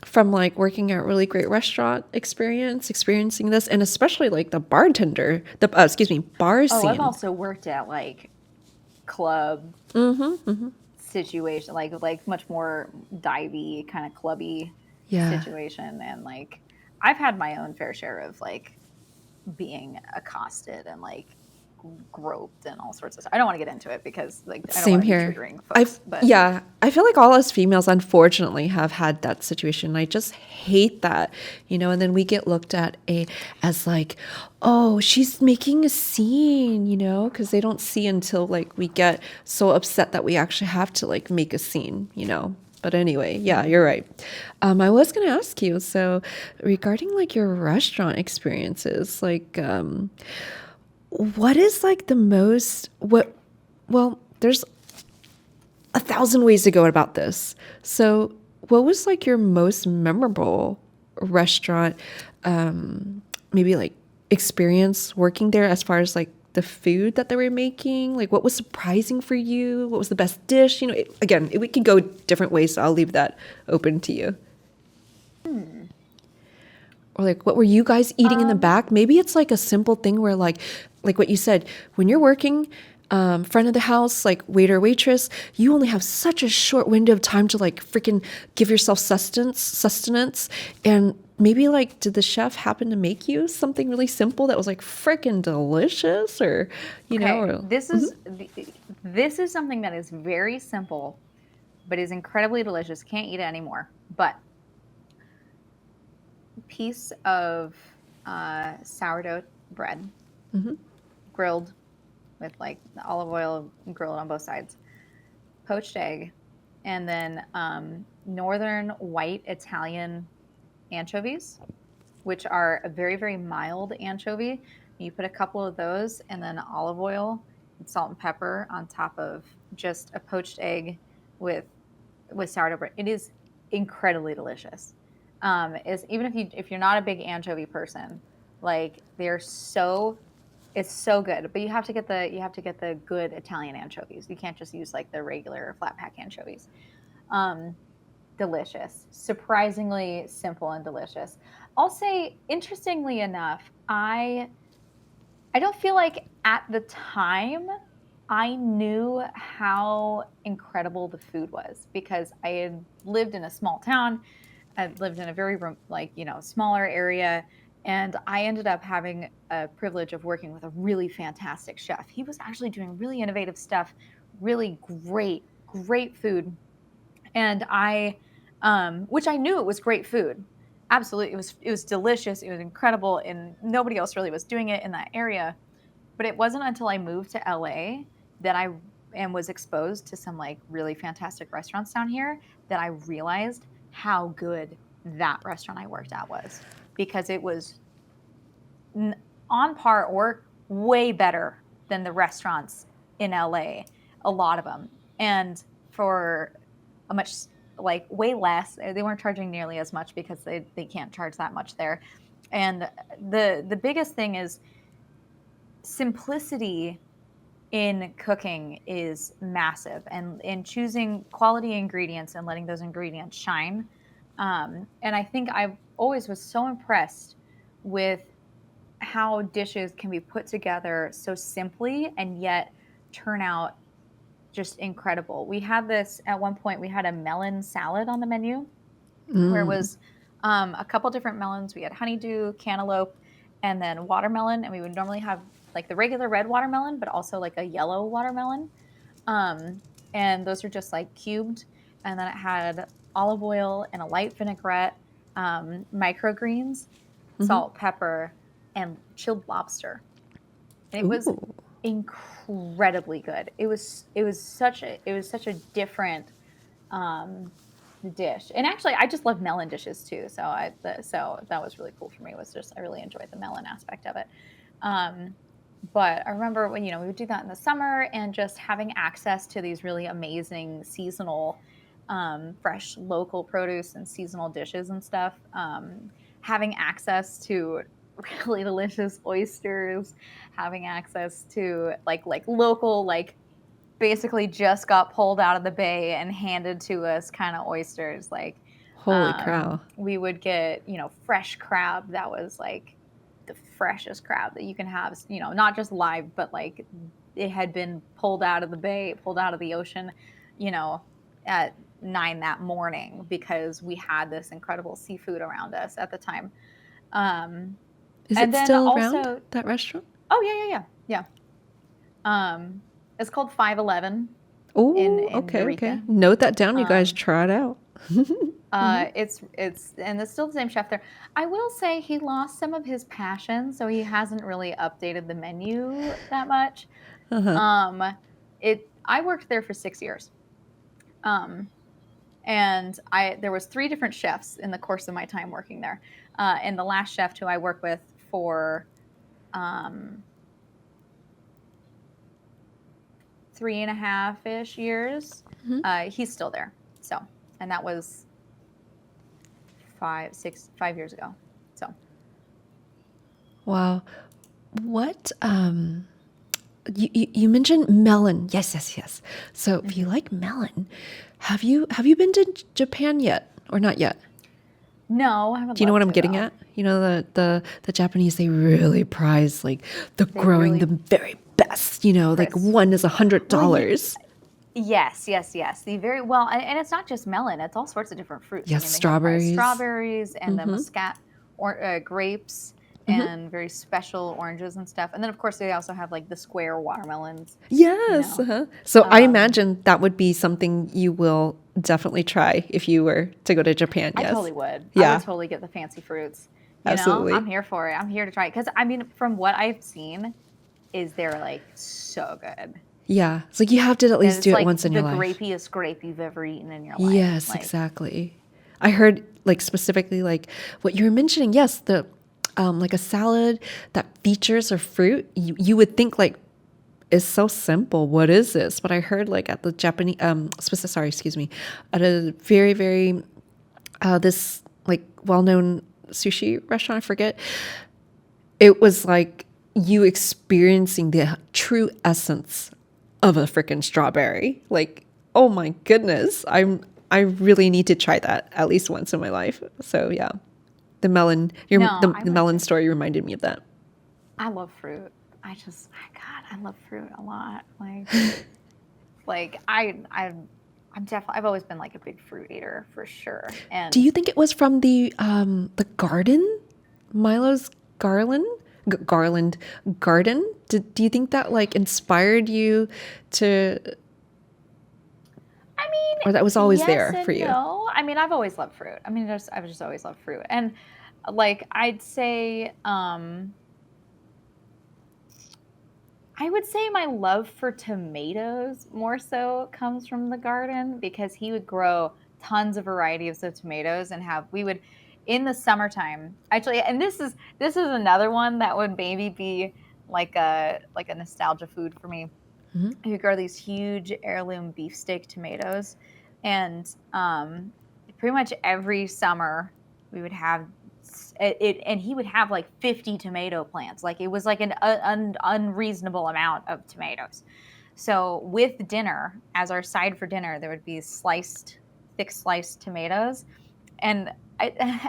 from working at a really great restaurant experiencing this, and especially the bartender, bar scene. Oh, I've also worked at club situation, like much more divey, kind of clubby situation, and I've had my own fair share of being accosted and groped and all sorts of stuff. I don't want to get into it because I don't Same want to here. be triggering folks, but I feel like all us females unfortunately have had that situation. I just hate that, and then we get looked at as oh, she's making a scene, because they don't see until we get so upset that we actually have to make a scene, But anyway, yeah, you're right. I was going to ask you, so regarding your restaurant experiences, what is the most, well, there's 1,000 ways to go about this. So what was your most memorable restaurant, maybe experience working there, as far as the food that they were making? What was surprising for you? What was the best dish? We can go different ways, so I'll leave that open to you. Or what were you guys eating in the back? Maybe it's a simple thing where like what you said, when you're working, front of the house, like waiter, waitress, you only have such a short window of time to like freaking give yourself sustenance. And maybe like, did the chef happen to make you something really simple that was like freaking delicious, or, you know, Okay, or, this is something that is very simple, but is incredibly delicious. Can't eat it anymore. But piece of sourdough bread, grilled with like the olive oil grilled on both sides, poached egg, and then northern white Italian anchovies, which are a very, very mild anchovy. You put a couple of those and then olive oil and salt and pepper on top of just a poached egg with sourdough bread. It is incredibly delicious. Is even if you're not a big anchovy person, like they're so it's so good. But you have to get the good Italian anchovies. You can't just use like the regular flat pack anchovies. Um, Delicious, surprisingly simple and delicious. I'll say, interestingly enough, I don't feel like at the time I knew how incredible the food was because I had lived in a small town. I lived in a very smaller area, and I ended up having a privilege of working with a really fantastic chef. He was actually doing really innovative stuff, really great food, and which I knew it was great food. Absolutely, it was delicious. It was incredible, and nobody else really was doing it in that area. But it wasn't until I moved to LA that I and was exposed to some like really fantastic restaurants down here that I realized how good that restaurant I worked at was, because it was on par or way better than the restaurants in LA, a lot of them. And for a much like way less, they weren't charging nearly as much because they can't charge that much there. And the biggest thing is simplicity in cooking is massive, and in choosing quality ingredients and letting those ingredients shine. And I think I always was so impressed with how dishes can be put together so simply and yet turn out just incredible. We had this at one point, we had a melon salad on the menu where it was a couple different melons. We had honeydew, cantaloupe, and then watermelon. And we would normally have like the regular red watermelon, but also like a yellow watermelon. And those are just like cubed. And then it had olive oil and a light vinaigrette, microgreens, salt, pepper, and chilled lobster. And it was Ooh. incredibly good. It was such a different dish. And actually, I just love melon dishes too. So that was really cool for me. Was just I really enjoyed the melon aspect of it. But I remember when we would do that in the summer, and just having access to these really amazing seasonal, fresh local produce and seasonal dishes and stuff. Having access to really delicious oysters, having access to like local, like basically just got pulled out of the bay and handed to us kind of oysters. Like Holy cow. we would get fresh crab that was like the freshest crab that you can have, not just live, but like it had been pulled out of the bay, pulled out of the ocean, at 9 that morning, because we had this incredible seafood around us at the time. Is And it then still around, also, that restaurant? oh yeah. It's called 511 Oh, in okay. Eureka. Note that down, you guys. Um, Try it out. it's and it's still the same chef there. I will say he lost some of his passion, so he hasn't really updated the menu that much. Um, I worked there for 6 years. And there was 3 different chefs in the course of my time working there. And the last chef who I worked with for 3.5-ish years, he's still there. So, and that was 5 years ago. So, Wow. What you mentioned melon. Yes. So if you like melon, have you been to Japan yet, or not yet? no, I would Do you know love what I'm to getting though. at? You know, the Japanese, they really prize like the They growing really the very best, you know, like crisp. one is Well, $100. yes, yes, yes. The very well, and it's not just melon; it's all sorts of different fruits. I Yes, mean, they have strawberries. strawberries and the Mm-hmm. muscat or grapes Mm-hmm. and very special oranges and stuff. And then, of course, they also have like the square watermelons. You Yes. know, Uh-huh. So I um, imagine that would be something you will definitely try if you were to go to Japan. I totally Yes. would. I would Yeah, totally get the fancy fruits. I'm absolutely. here for it. I'm here to try it because I mean, from what I've seen, is they're like so good. Yeah. It's like you have to at And least it's do it like once in your the life. grapiest grape you've ever eaten in your life. Yes, Like, exactly. I heard like specifically like what you were mentioning. Yes, the like a salad that features a fruit. You would think like is so simple. What is this? But I heard like at the Japanese sorry, excuse me, at a very this like well-known sushi restaurant, I forget. It was like you experiencing the true essence of a freaking strawberry. Like, oh my goodness. I really need to try that at least once in my life. So yeah. The melon no, I the would melon too. story reminded me of that. I love fruit. God, I love fruit a lot. Like I'm definitely. I've always been like a big fruit eater for sure. Do And you think it was from the garden? Milo's garland? Garland garden? Do you think that like inspired you to I or that was mean, always yes there for and you? no. I mean, I've always loved fruit. I mean, I've just always loved fruit. And like I'd say, I would say my love for tomatoes more so comes from the garden because he would grow tons of varieties of tomatoes and have we would in the summertime actually, and this is another one that would maybe be like a nostalgia food for me. Mhm. He would grow these huge heirloom beefsteak tomatoes, and pretty much every summer we would have it, and he would have like 50 tomato plants. Like it was like an unreasonable amount of tomatoes. So with dinner, as our side for dinner, there would be thick sliced tomatoes, and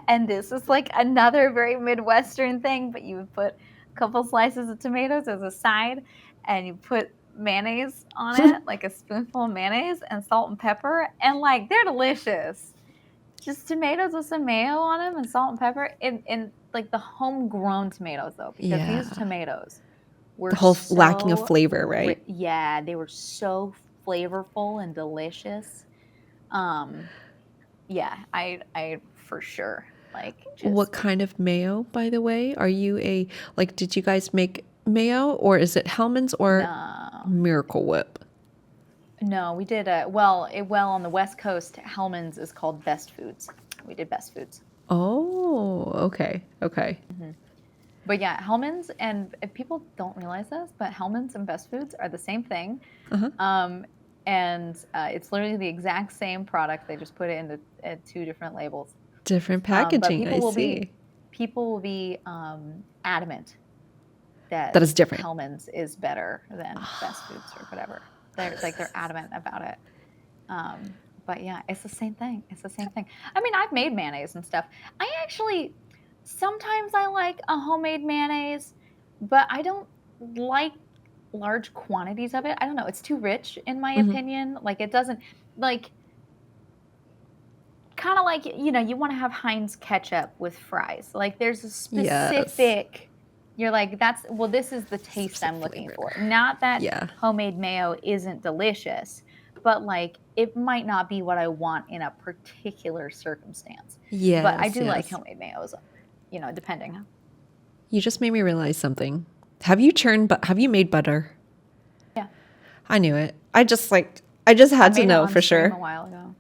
and this is like another very Midwestern thing, but you would put a couple slices of tomatoes as a side, and you put mayonnaise on it, like a spoonful of mayonnaise and salt and pepper, and like they're delicious. Just tomatoes with some mayo on them and salt and pepper, and like the homegrown tomatoes though, because these Yeah. tomatoes were The whole lacking of so flavor, right? yeah, they were so flavorful and delicious. Um, yeah, I for sure like What just kind of mayo, by the way? Are you a like did you guys make mayo or is it Hellman's or no. Miracle Whip? No, we did well on the West Coast. Hellman's is called Best Foods. We did Best Foods. Oh, okay. Okay. Mhm. But yeah, Hellman's and if people don't realize this, but Hellman's and Best Foods are the same thing. Uh-huh. Um, and it's literally the exact same product. They just put it into two different labels. Different But packaging, I see. people will be adamant that That is different. Hellman's is better than Best Foods or whatever. They're adamant about it. But yeah, it's the same thing. It's the same thing. I mean, I've made mayonnaise and stuff. I actually sometimes I like a homemade mayonnaise, but I don't like large quantities of it. I don't know. It's too rich in my Mhm. opinion. Like it doesn't like kind of like you want to have Heinz ketchup with fries. Like there's a Yes. specific you're like that's well this is the taste I'm Specific looking flavor. for. Not that Yeah. homemade mayo isn't delicious, but like it might not be what I want in a particular circumstance. But I Yes, do like yes. homemade mayos, depending. You just made me realize something. Have you made butter? Yeah. I knew it. I just I had to made it know on for stream sure. a while ago.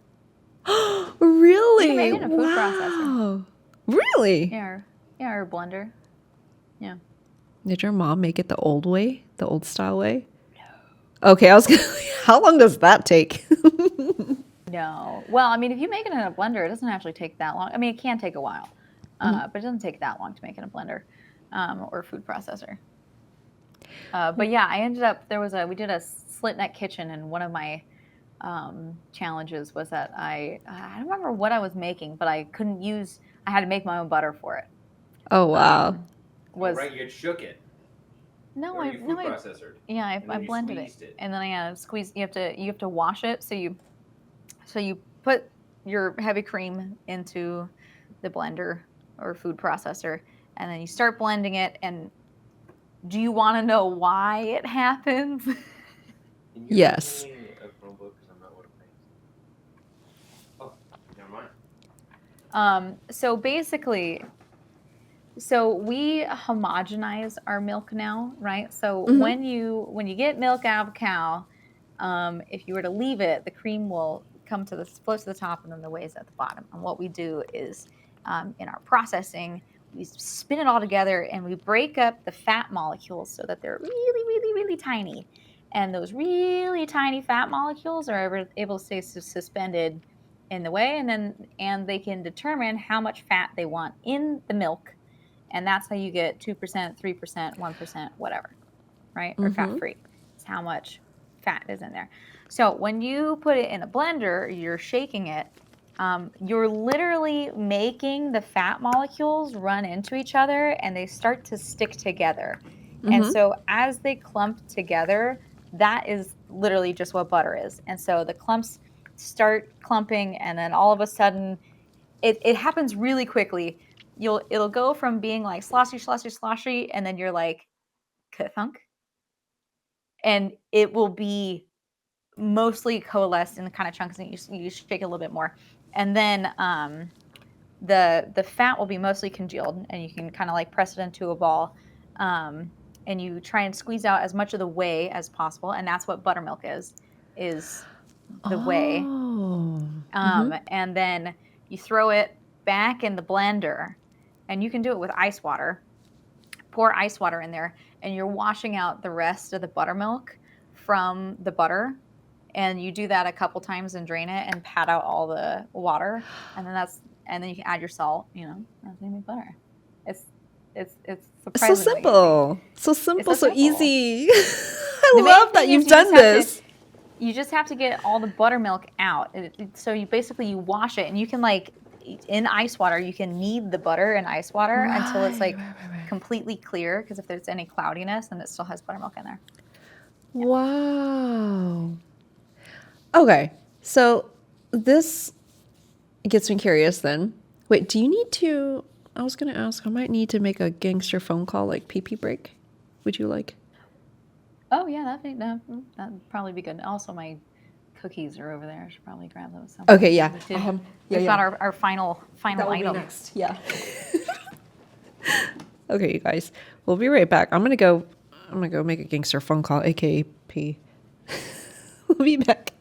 You can Really? make it in a food processor. Wow. Really? Or a blender. Yeah. Did your mom make it the old way, the old style way? Okay, I was gonna, how long does that take? No. Well, I mean, if you make it in a blender, it doesn't actually take that long. I mean, it can take a while, but it doesn't take that long to make in a blender or a food processor. But yeah, I ended up we did a slit neck kitchen, and one of my challenges was that I don't remember what I was making, but I had to make my own butter for it. Oh wow. Was right, you shook it. No, Or I you no, food processor, yeah, and I then you blended it, squeezed it. and then I squeeze. You have to wash it. So you put your heavy cream into the blender or food processor, and then you start blending it. And do you want to know why it happens? Can you hand Yes. me a Chromebook because I'm not one of things? Oh, never mind. So basically, so we homogenize our milk now, right? So Mm-hmm. when you get milk out of a cow, if you were to leave it, the cream will come to the float to the top, and then the whey is at the bottom. And what we do is, in our processing, we spin it all together and we break up the fat molecules so that they're really, really, really tiny. And those really tiny fat molecules are able to stay suspended in the whey, and they can determine how much fat they want in the milk, and that's how you get 2%, 3%, 1%, whatever, right? Or fat Mm-hmm. free. It's how much fat is in there. So when you put it in a blender, you're shaking it. You're literally making the fat molecules run into each other and they start to stick together. And Mm-hmm. so as they clump together, that is literally just what butter is. And so the clumps start clumping, and then all of a sudden it happens really quickly. It'll go from being like sloshy, sloshy, sloshy, and then you're like thunk, and it will be mostly coalesced in the kind of chunks that you shake it a little bit more, and then the fat will be mostly congealed, and you can kind of like press it into a ball, um, and you try and squeeze out as much of the whey as possible, and that's what buttermilk is the whey. Oh. Mm-hmm. And then you throw it back in the blender, and you can do it with ice water. Pour ice water in there, and you're washing out the rest of the buttermilk from the butter. And you do that a couple times and drain it and pat out all the water. And then you can add your salt, that's gonna be butter. It's it's So surprisingly easy. simple. So It's simple, so so simple. easy. I The main love that thing is you've done this. you just have to get all the buttermilk out. So you wash it, and you can like in ice water, you can knead the butter in ice water until it's Right, like right, right, right. completely clear, because if there's any cloudiness, then it still has buttermilk in there. Yeah. Wow. Okay. So this gets me curious then. Wait, do you need to? I was going to ask, I might need to make a gangster phone call like pee pee break. Would you like? Oh yeah, that'd probably be good. Also, my cookies are over there. I should probably grab those. So Okay, yeah. Yeah, we've got yeah. our final That will be item. next. Yeah. Okay, you guys. We'll be right back. I'm gonna go make a gangster phone call, aka pee. We'll be back.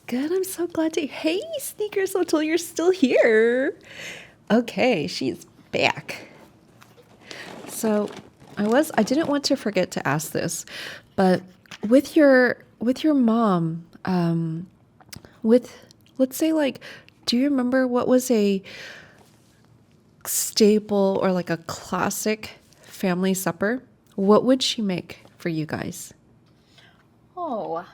Good. I'm so glad to. Hey, Sneakers Hotel, you're still here. Okay, she's back. So, I didn't want to forget to ask this, but with your mom, with let's say like, do you remember what was a staple or like a classic family supper? What would she make for you guys? Oh,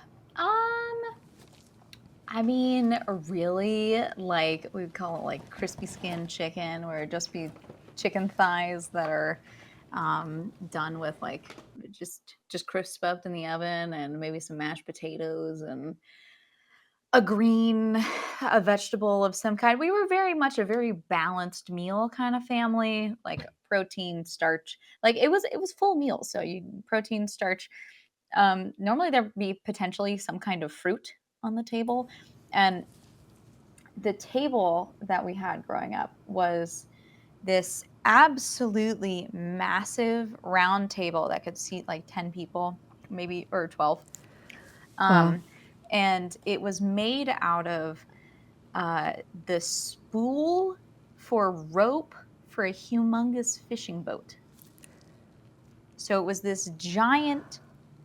I mean, really, like we would call it like crispy skin chicken, or it'd just be chicken thighs that are done with like just crisp up in the oven, and maybe some mashed potatoes and a green, a vegetable of some kind. We were very much a very balanced meal kind of family, like protein, starch. Like it was full meal. So you protein, starch. Normally there'd be potentially some kind of fruit on the table. And the table that we had growing up was this absolutely massive round table that could seat like 10 people, maybe, or 12. Wow. Um, and it was made out of uh, the spool for rope for a humongous fishing boat. So it was this giant,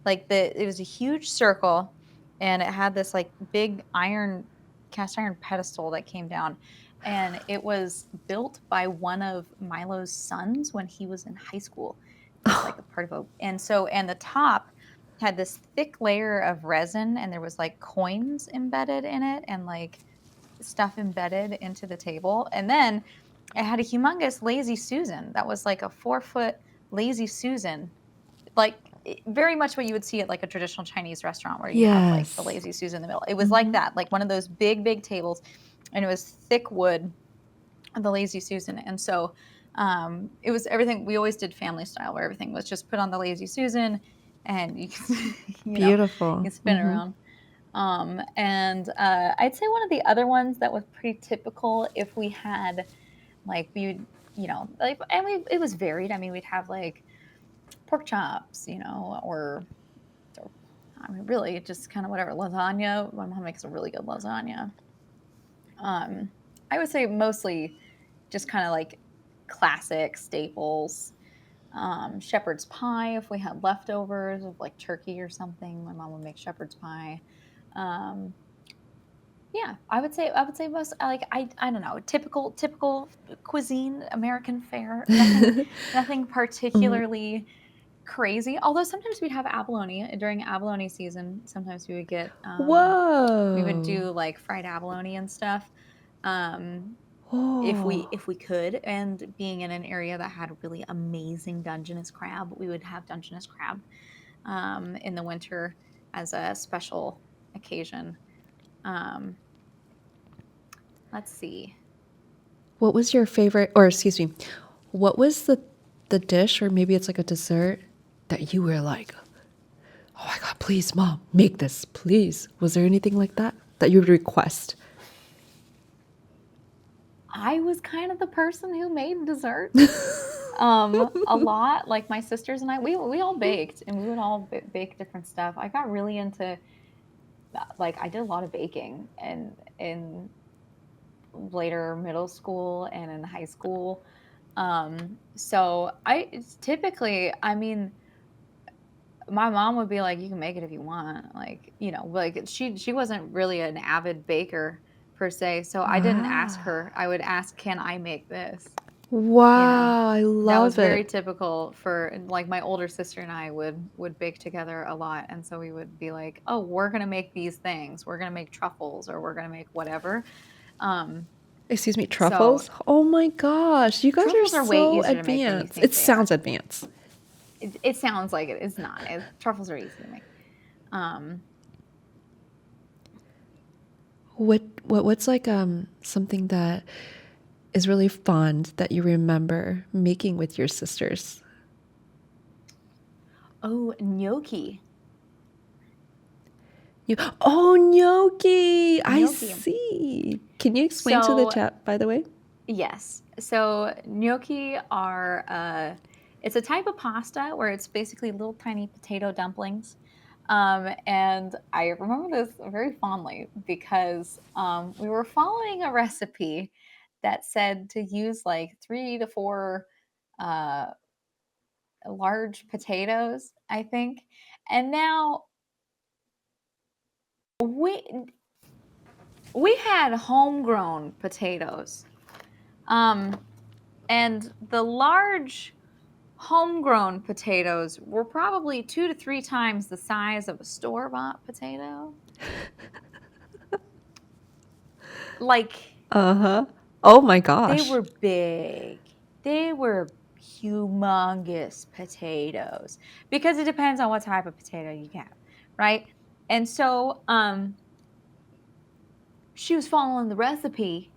it was a huge circle, and it had this like big cast iron pedestal that came down, and it was built by one of Milo's sons when he was in high school as like a part of a, and the top had this thick layer of resin, and there was like coins embedded in it, and like stuff embedded into the table. And then it had a humongous lazy Susan that was like a 4 foot lazy Susan, like very much what you would see at like a traditional Chinese restaurant where you have like the Yes. lazy Susan in the middle. It was like Hmm. that, like one of those big, big tables, and it was thick wood, the lazy Susan. And so it was everything. We always did family style where everything was just put on the lazy Susan, and you can, Beautiful. you spin Hmm. around. And I'd say one of the other ones that was pretty typical, if we had like we would, like, and it was varied. I mean, we'd have like pork chops, or I mean, really just kind of whatever, lasagna. My mom makes a really good lasagna. Um, I would say mostly just kind of like classic staples. Shepherd's pie, if we had leftovers of like turkey or something, my mom would make shepherd's pie. Um, Yeah, I would say most, like, I don't know, typical cuisine, American fare, nothing Hmm. particularly crazy. Although sometimes we'd have abalone during abalone season. Sometimes we would Whoa. do like fried abalone and stuff. Um, if we Oh. if we could, and being in an area that had really amazing Dungeness crab, we would have Dungeness crab in the winter as a special occasion. Um, let's see. What was your favorite, or excuse me, what was the dish, or maybe it's like a dessert that you were like, oh my God, please, mom, make this, please. Was there anything like that that you would request? I was kind of the person who made desserts, a lot. Like my sisters and I, we all baked, and we would all bake different stuff. I got really into like I did a lot of baking, and in later middle school and in high school. So it's typically, I mean, my mom would be like, "You can make it if you want." Like, like she wasn't really an avid baker per se, so I didn't ask Ah. her. I would ask, "Can I make this?" You know, Wow, I that was love very it. typical for, like, my older sister and I would bake together a lot, and so we would be like, "Oh, we're gonna make these things. We're gonna make truffles, or we're gonna make whatever." Um, Excuse me, so truffles? Oh my gosh, you guys are truffles are way so easier to make than you advanced. It think they are. sounds advanced. It sounds like it is not. Truffles are easy to make. Um, What's like something that is really fond that you remember making with your sisters? oh, gnocchi. Gnocchi. I Gnocchi. see. Can you explain to the So chat, by the way? yes. So gnocchi are it's a type of pasta where it's basically little tiny potato dumplings. And I remember this very fondly because we were following a recipe that said to use like 3 to 4 uh, large potatoes, I think. And now we we had homegrown potatoes. Um, and the large homegrown potatoes were probably 2 to 3 times the size of a store-bought potato. Like Uh-huh. Oh my they gosh. were big. They were humongous potatoes because it depends on what type of potato you get, right? And so she was following the recipe.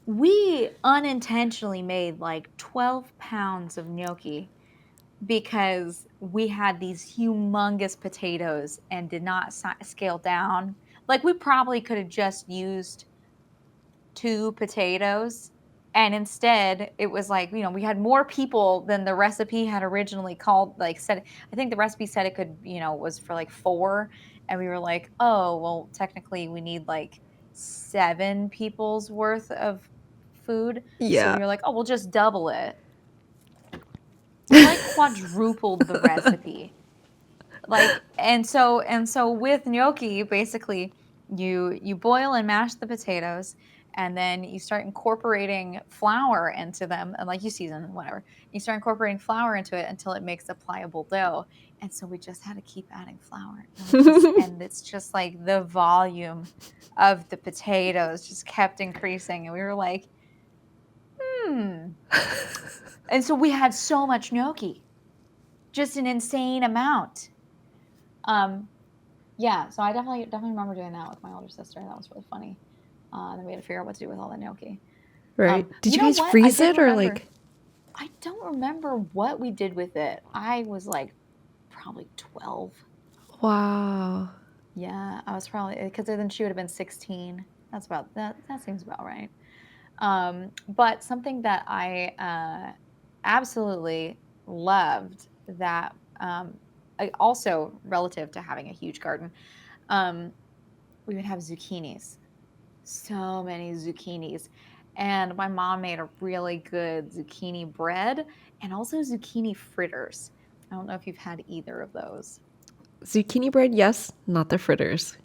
We unintentionally made like 12 pounds of gnocchi because we had these humongous potatoes and did not scale down. Like we probably could have just used 2 potatoes. And instead, it was like, we had more people than the recipe had originally called, like said. I think the recipe said it could, was for like 4. And we were like, oh, well, technically we need like 7 people's worth of food. So we Yeah. were like, oh, we'll just double it. We like quadrupled the recipe. Like, and so with gnocchi, basically you boil and mash the potatoes, and then you start incorporating flour into them, and like you season whatever. You start incorporating flour into it until it makes a pliable dough. And so we just had to keep adding flour. And it's just like the volume of the potatoes just kept increasing, and we were like, hmm. And so we had so much gnocchi, just an insane amount. Um, Yeah, so I definitely remember doing that with my older sister. That was really funny. Then we had to figure out what to do with all the gnocchi. Right. Did You you know guys what? I freeze did it or remember. like I don't remember what we did with it. I was like probably 12. wow. Yeah, I was probably because then she would have been 16. That's about that. That seems about right. But something that I absolutely loved that also relative to having a huge garden, um, we would have zucchinis. So many zucchinis. And my mom made a really good zucchini bread and also zucchini fritters. I don't know if you've had either of those. Zucchini bread? Yes, not the fritters.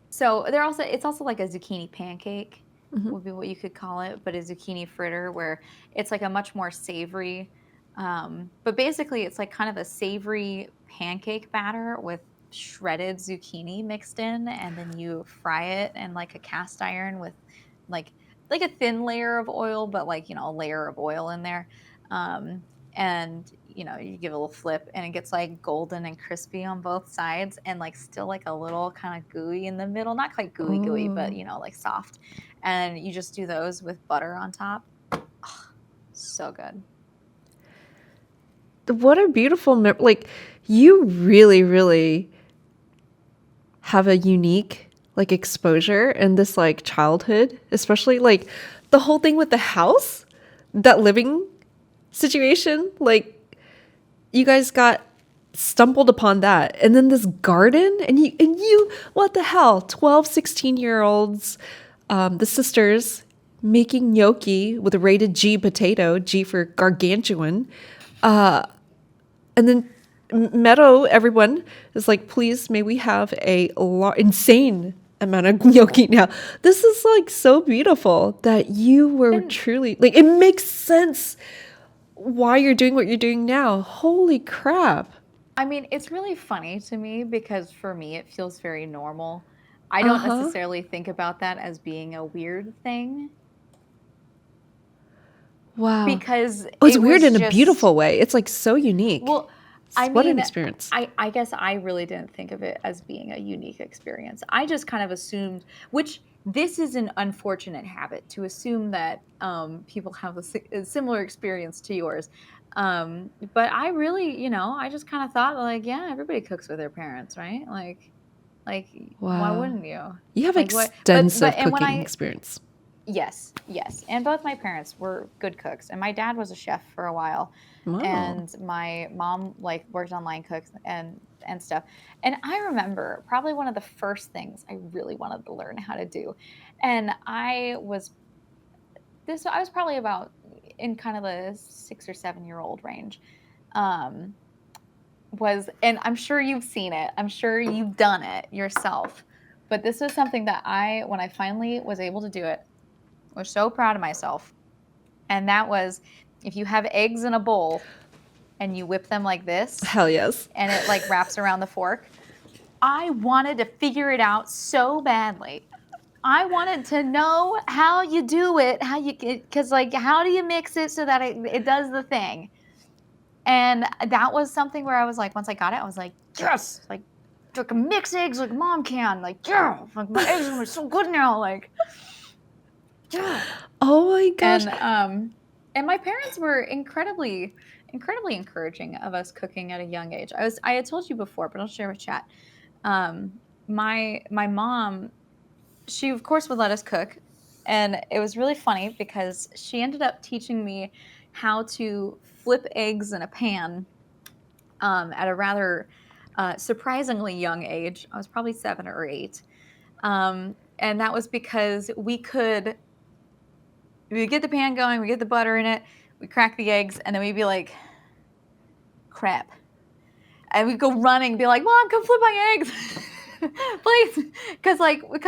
So it's also like a zucchini pancake Hmm. would be what you could call it, but a zucchini fritter where it's like a much more savory, but basically it's like kind of a savory pancake batter with shredded zucchini mixed in, and then you fry it in like a cast iron with like a thin layer of oil, but like a layer of oil in there. Um, and you give it a little flip and it gets like golden and crispy on both sides, and like still like a little kind of gooey in the middle, not quite gooey but Oh, like soft. And you just do those with butter on top. Oh, so good. what a beautiful like you really, really have a unique like exposure in this like childhood, especially like the whole thing with the house, that living situation. Like you guys got stumbled upon that, and then this garden, and you what the hell, 12, 16 year olds, the sisters making gnocchi with a rated G potato, G for gargantuan, and then Meadow, everyone is like, please, may we have a insane amount of gnocchi now. This is like so beautiful that you were And truly like, it makes sense why you're doing what you're doing now. Holy crap. I mean, it's really funny to me because for me it feels very normal. I Uh don't huh. necessarily think about that as being a weird thing Wow. because Oh, it's it weird was in a just. beautiful way. It's like so unique. Well, I What an mean, experience. I guess I really didn't think of it as being a unique experience. I just kind of assumed, which this is an unfortunate habit to assume that people have a similar experience to yours. But I really, I just kind of thought like, yeah, everybody cooks with their parents, right? Like, why Wow. wouldn't you? You have Like what? But extensive and when cooking I experience. Yes, yes. And both my parents were good cooks. And my dad was a chef for a while. Wow. And my mom like worked on line cooks and stuff. And I remember probably one of the first things I really wanted to learn how to do. And I was probably about in kind of the 6 or 7 year old range. Um was and I'm sure you've seen it. I'm sure you've done it yourself. But this was something that when I finally was able to do it, was so proud of myself. And that was if you have eggs in a bowl and you whip them like this Hell yes. and it like wraps around the fork. I wanted to figure it out so badly. I wanted to know how you do it, because like, how do you mix it so that it does the thing? And that was something where I was like, once I got it, I was like, yes, like, I can mix eggs like mom can. Like, yeah, like my eggs are gonna be so good now. Like, yeah. Oh my gosh. And my parents were incredibly encouraging of us cooking at a young age. I had told you before, but I'll share with chat. My mom, she of course would let us cook, and it was really funny because she ended up teaching me how to flip eggs in a pan at a rather surprisingly young age. I was probably 7 or 8. And that was because we get the pan going, we get the butter in it, we crack the eggs, and then we'd be like, crap. And we'd go running, be like, Mom, come flip my eggs. Please. Because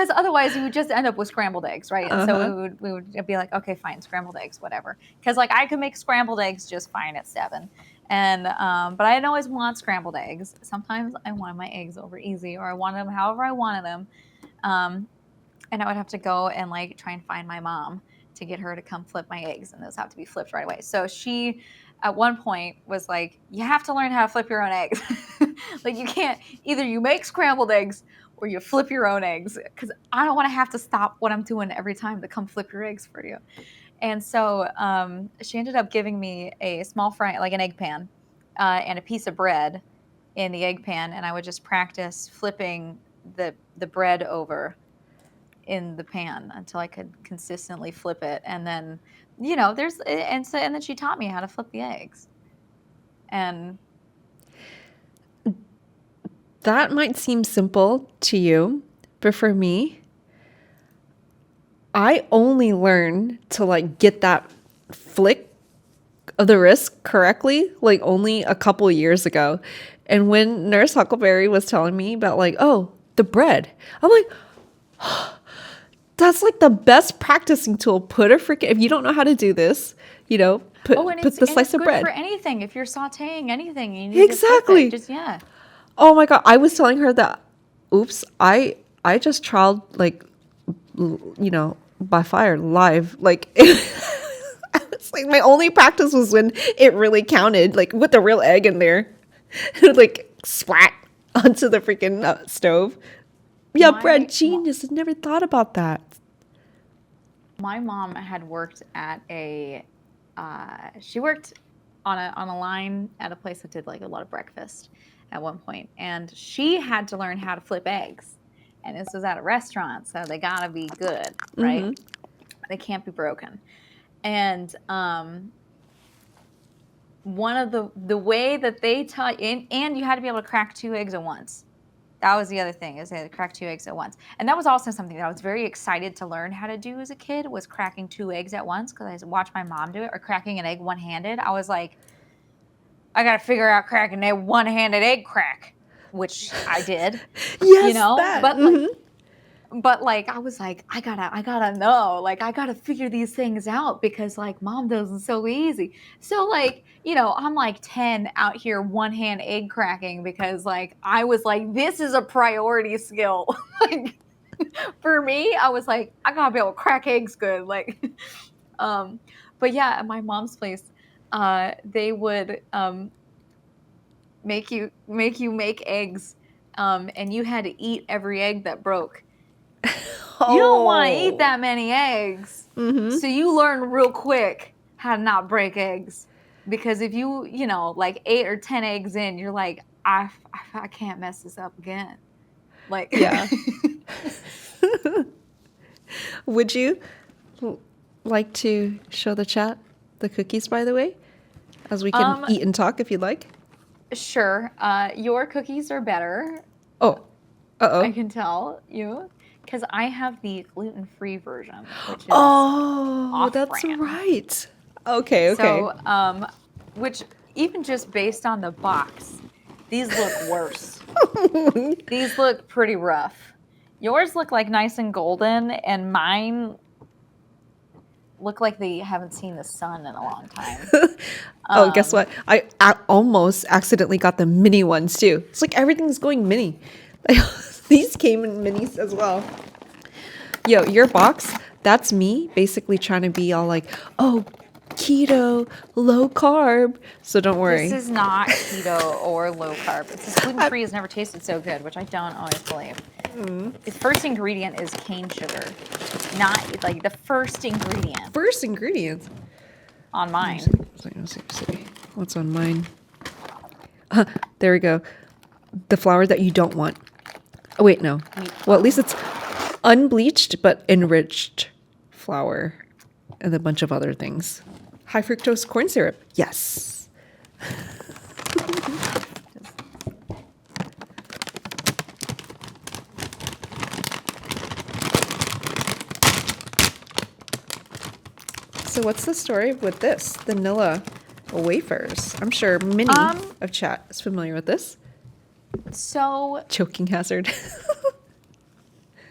otherwise we would just end up with scrambled eggs, right? And so we would be like, okay, fine, scrambled eggs, whatever. Because like I could make scrambled eggs just fine at 7. And but I didn't always want scrambled eggs. Sometimes I wanted my eggs over easy, or I wanted them however I wanted them. And I would have to go and like try and find my mom to get her to come flip my eggs, and those have to be flipped right away. So she at one point was like, you have to learn how to flip your own eggs. Like you can't, either you make scrambled eggs or you flip your own eggs, because I don't want to have to stop what I'm doing every time to come flip your eggs for you. And so she ended up giving me a small fry, like an egg pan, and a piece of bread in the egg pan, and I would just practice flipping the bread over in the pan until I could consistently flip it. And then, and then she taught me how to flip the eggs. And That might seem simple to you, but for me, I only learned to like get that flick of the wrist correctly like only a couple years ago. And when Nurse Huckleberry was telling me about like, oh, the bread, I'm like, that's like the best practicing tool. Put a freaking, if you don't know how to do this, put the slice it's of good bread. for anything. If you're sauteing anything, you need Exactly. to flip it. Yeah. Oh my God. I was telling her that, oops, I just trialed like, by fire live. Like, I was like, my only practice was when it really counted, like with the real egg in there. It would like splat onto the freaking stove. Yeah, bread genius. I never thought about that. My mom had worked at she worked on a line at a place that did like a lot of breakfast at one point, and she had to learn how to flip eggs. And this was at a restaurant, so they gotta be good, right? They can't be broken. And one of the way that they taught, and you had to be able to crack 2 eggs at once. That was the other thing, is they had to crack 2 eggs at once. And that was also something that I was very excited to learn how to do as a kid, was cracking 2 eggs at once, because I watched my mom do it, or cracking an egg one-handed. I was like, I got to figure out cracking a one-handed egg crack, which I did. Yes, But like I was like, I gotta know, like I gotta figure these things out, because like mom does it so easy. So like, I'm like 10 out here one hand egg cracking, because like I was like, this is a priority skill. Like for me, I was like, I gotta be able to crack eggs good. Like but yeah, at my mom's place, they would make you make eggs, and you had to eat every egg that broke. You don't want to eat that many eggs. So you learn real quick how to not break eggs. Because if you, like 8 or 10 eggs in, you're like, I can't mess this up again. Like, yeah. Would you? like to show the chat the cookies, by the way, as we can Um, eat and talk if you'd like? Sure. Your cookies are better. Oh, I uh-oh. can tell you because I have the gluten-free version, which is Oh, that's off-brand. right. Okay, okay. So, which even just based on the box, these look worse. These look pretty rough. Yours look like nice and golden, and mine look like they haven't seen the sun in a long time. Oh, guess Um, what? I almost accidentally got the mini ones too. It's like everything's going mini. These came in minis as well. Yo, your box, that's me basically trying to be all like, oh, keto, low carb. So don't worry. This is not keto or low carb. It's just gluten-free has never tasted so good, which I don't always believe. Its first ingredient is cane sugar, not like the first ingredient First ingredients. on mine. Let's see. What's on mine? There we go. The flour that you don't want. Oh, wait, no. Well, at least it's unbleached but enriched flour and a bunch of other things. High fructose corn syrup. Yes. So what's the story with this? The Nilla wafers. I'm sure many of chat is familiar with this. So Choking hazard.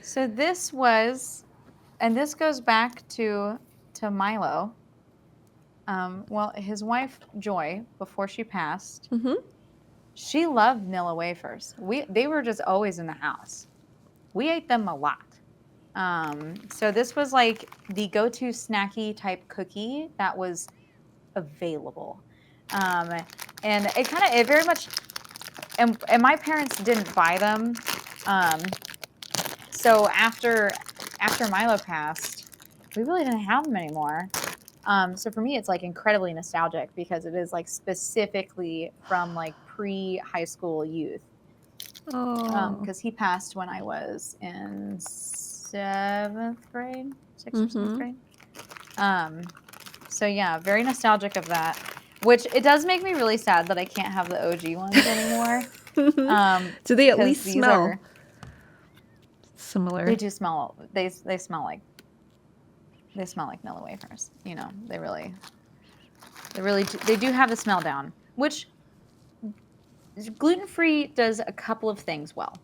So this was, and this goes back to Milo. Well, his wife Joy, before she passed, she loved Nilla wafers. They were just always in the house. We ate them a lot. So this was like the go-to snacky type cookie that was available, and it very much, and my parents didn't buy them. So after Milo passed, we really didn't have them anymore. So for me, it's like incredibly nostalgic because it is like specifically from like pre-high school youth. Oh. Because he passed when I was in seventh grade, sixth or seventh grade. So yeah, very nostalgic of that. Which it does make me really sad that I can't have the OG ones anymore. Do they at 'cause least these smell similar? They do smell. They smell like Nilla wafers. You know, they do have the smell down. Which gluten-free does a couple of things well.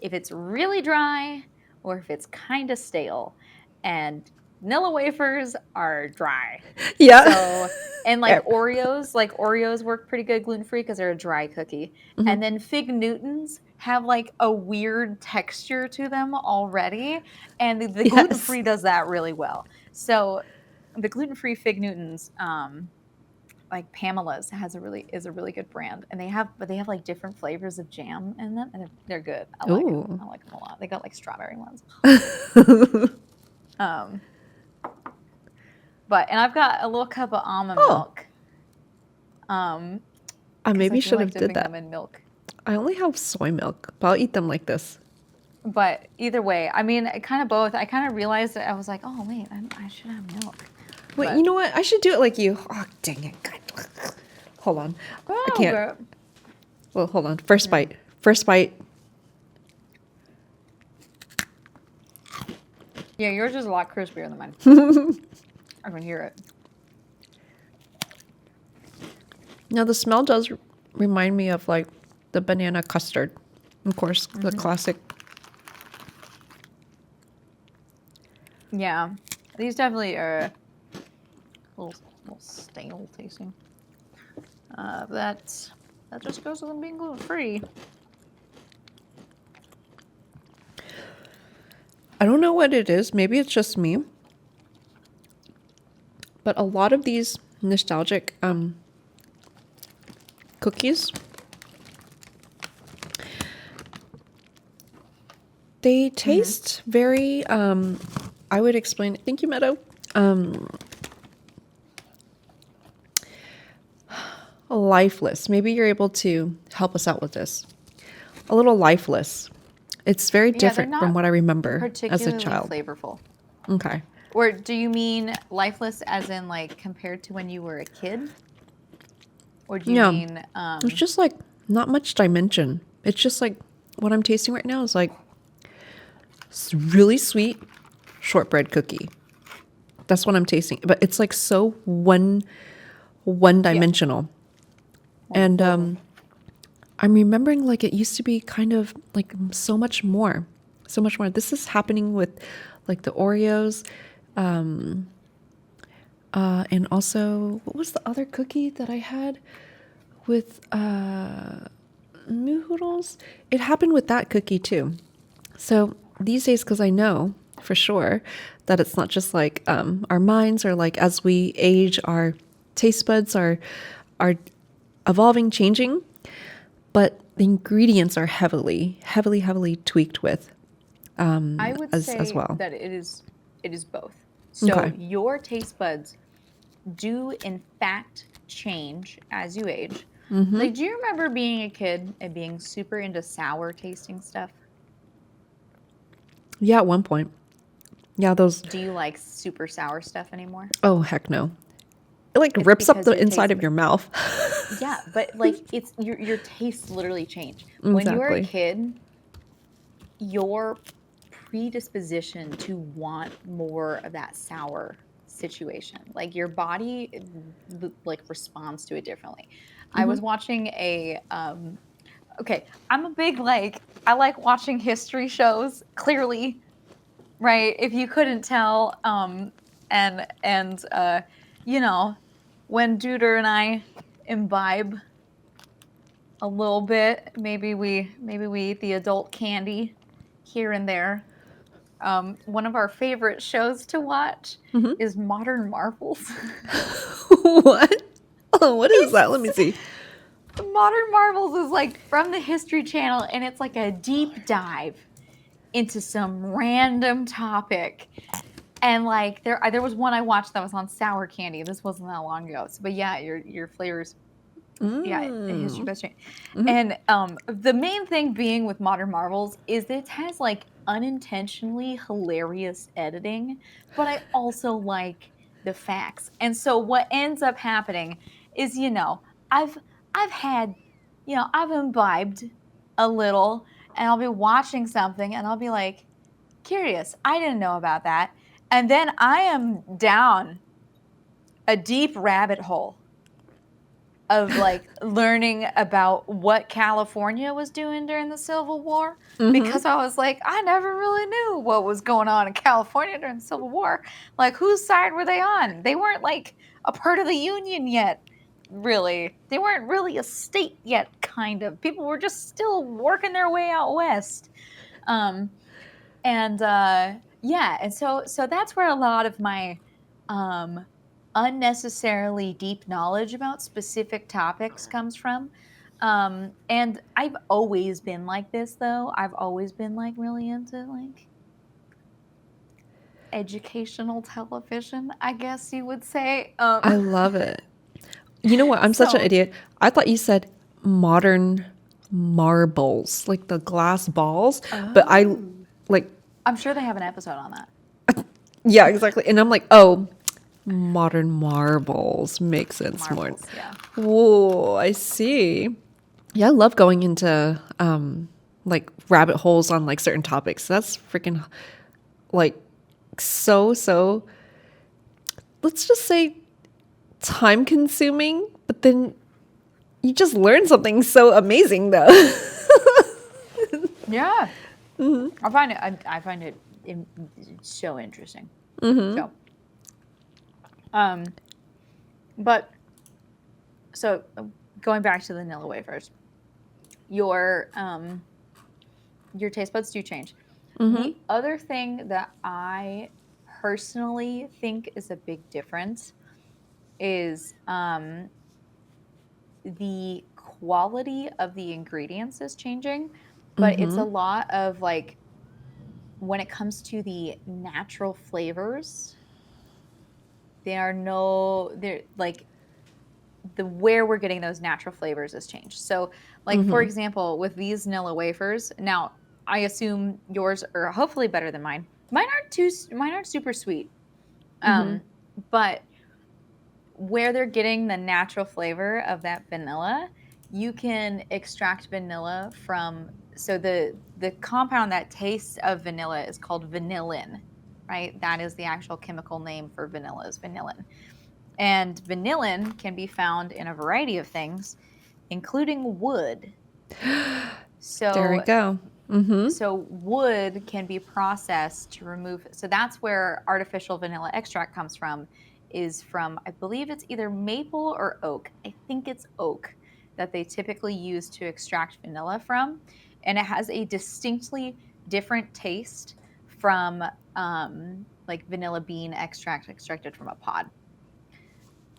If it's really dry or if it's kind of stale, and Nilla wafers are dry. Yeah. So, and like Oreos work pretty good gluten-free because they're a dry cookie. And then Fig Newtons have like a weird texture to them already. And the Yes. gluten-free does that really well. So the gluten-free Fig Newtons, like Pamela's is a really good brand. And they have like different flavors of jam in them, and they're good. I like them. I like them a lot. They got like strawberry ones. And I've got a little cup of almond milk. I maybe should have did that. Them in milk. I only have soy milk, but I'll eat them like this. But either way, I mean, kind of both. I kind of realized that I was like, oh wait, I should have milk. Wait, you know what? I should do it like you. Oh, dang it. Hold on. I can't. Okay. Well, hold on. First bite. First bite. Yeah, yours is a lot crispier than mine. I can hear it. Now, the smell does remind me of like the banana custard. Of course, the classic. Yeah, these definitely are a little stale tasting. That just goes with them being gluten free. I don't know what it is. Maybe it's just me. But a lot of these nostalgic cookies, they taste very, I would explain, thank you, Meadow, lifeless. Maybe you're able to help us out with this. A little lifeless. It's very different from what I remember as a child. Flavorful. Okay. Or do you mean lifeless as in like compared to when you were a kid? Or do you Yeah. mean It's just like not much dimension. It's just like what I'm tasting right now is like really sweet shortbread cookie. That's what I'm tasting. But it's like so one dimensional. And I'm remembering like it used to be kind of like so much more. So much more. This is happening with like the Oreos. And also, what was the other cookie that I had with noodles? It happened with that cookie too. So these days, because I know for sure that it's not just like our minds are like as we age, our taste buds are evolving, changing, but the ingredients are heavily tweaked with I would as say well. that it is both. So Okay. your taste buds do in fact change as you age. Mm-hmm. Like, do you remember being a kid and being super into sour tasting stuff? Yeah, at one point. Yeah, those. Do you like super sour stuff anymore? Oh, heck no. It like It's rips up because the your inside taste of your mouth. yeah, but like it's your tastes literally change. When you were a Exactly. kid, your predisposition to want more of that sour situation, like your body like responds to it differently. I Mm-hmm. was watching a okay, I'm a big like I like watching history shows, clearly, right? If you couldn't tell, and you know, when Duder and I imbibe a little bit, maybe we eat the adult candy here and there. One of our favorite shows to watch Mm-hmm. is Modern Marvels. What? Oh, what is that? Let me It's see. Modern Marvels is like from the History Channel, and it's like a deep dive into some random topic. And like there was one I watched that was on sour candy. This wasn't that long ago. So, but yeah, your flavors, yeah, history Mm. does change. Mm-hmm. And the main thing being with Modern Marvels is that it has like unintentionally hilarious editing, but I also like the facts. And so what ends up happening is, I've I've had, I've imbibed a little, and I'll be watching something and I'll be like, curious, I didn't know about that. And then I am down a deep rabbit hole of like learning about what California was doing during the Civil War, Mm-hmm. because I was like, I never really knew what was going on in California during the Civil War. Like, whose side were they on? They weren't like a part of the Union yet, really. They weren't really a state yet, kind of. People were just still working their way out west. Um, and yeah, and so that's where a lot of my um unnecessarily deep knowledge about specific topics comes from. And I've always been like this, though. I've always been like really into like educational television, I guess you would say. I love it. You know what? I'm such an So idiot. I thought you said modern marbles, like the glass balls, but I oh, like I'm sure they have an episode on that. yeah, exactly. And I'm like, oh, modern marbles makes sense more. Marbles, yeah. Whoa, I see. Yeah, I love going into like rabbit holes on like certain topics. That's freaking like so let's just say time consuming, but then you just learn something so amazing though. Yeah. I find it so interesting. So, um, but so going back to the vanilla wafers, your your taste buds do change. Mm-hmm. The other thing that I personally think is a big difference is the quality of the ingredients is changing, but it's a Mm-hmm. lot of like when it comes to the natural flavors, they're like the where we're getting those natural flavors has changed. So, like for Mm-hmm. example, with these vanilla wafers, now I assume yours are hopefully better than mine. Mine aren't super sweet. Um, but where they're getting the natural flavor of that vanilla, you can extract vanilla from, so the compound that tastes of vanilla is called vanillin, right? That is the actual chemical name for vanilla, is vanillin. And vanillin can be found in a variety of things, including wood. There we So go. wood can be processed to remove, so that's where artificial vanilla extract comes from, is from, I believe it's either maple or oak. I think it's oak that they typically use to extract vanilla from, and it has a distinctly different taste from like vanilla bean extract extracted from a pod.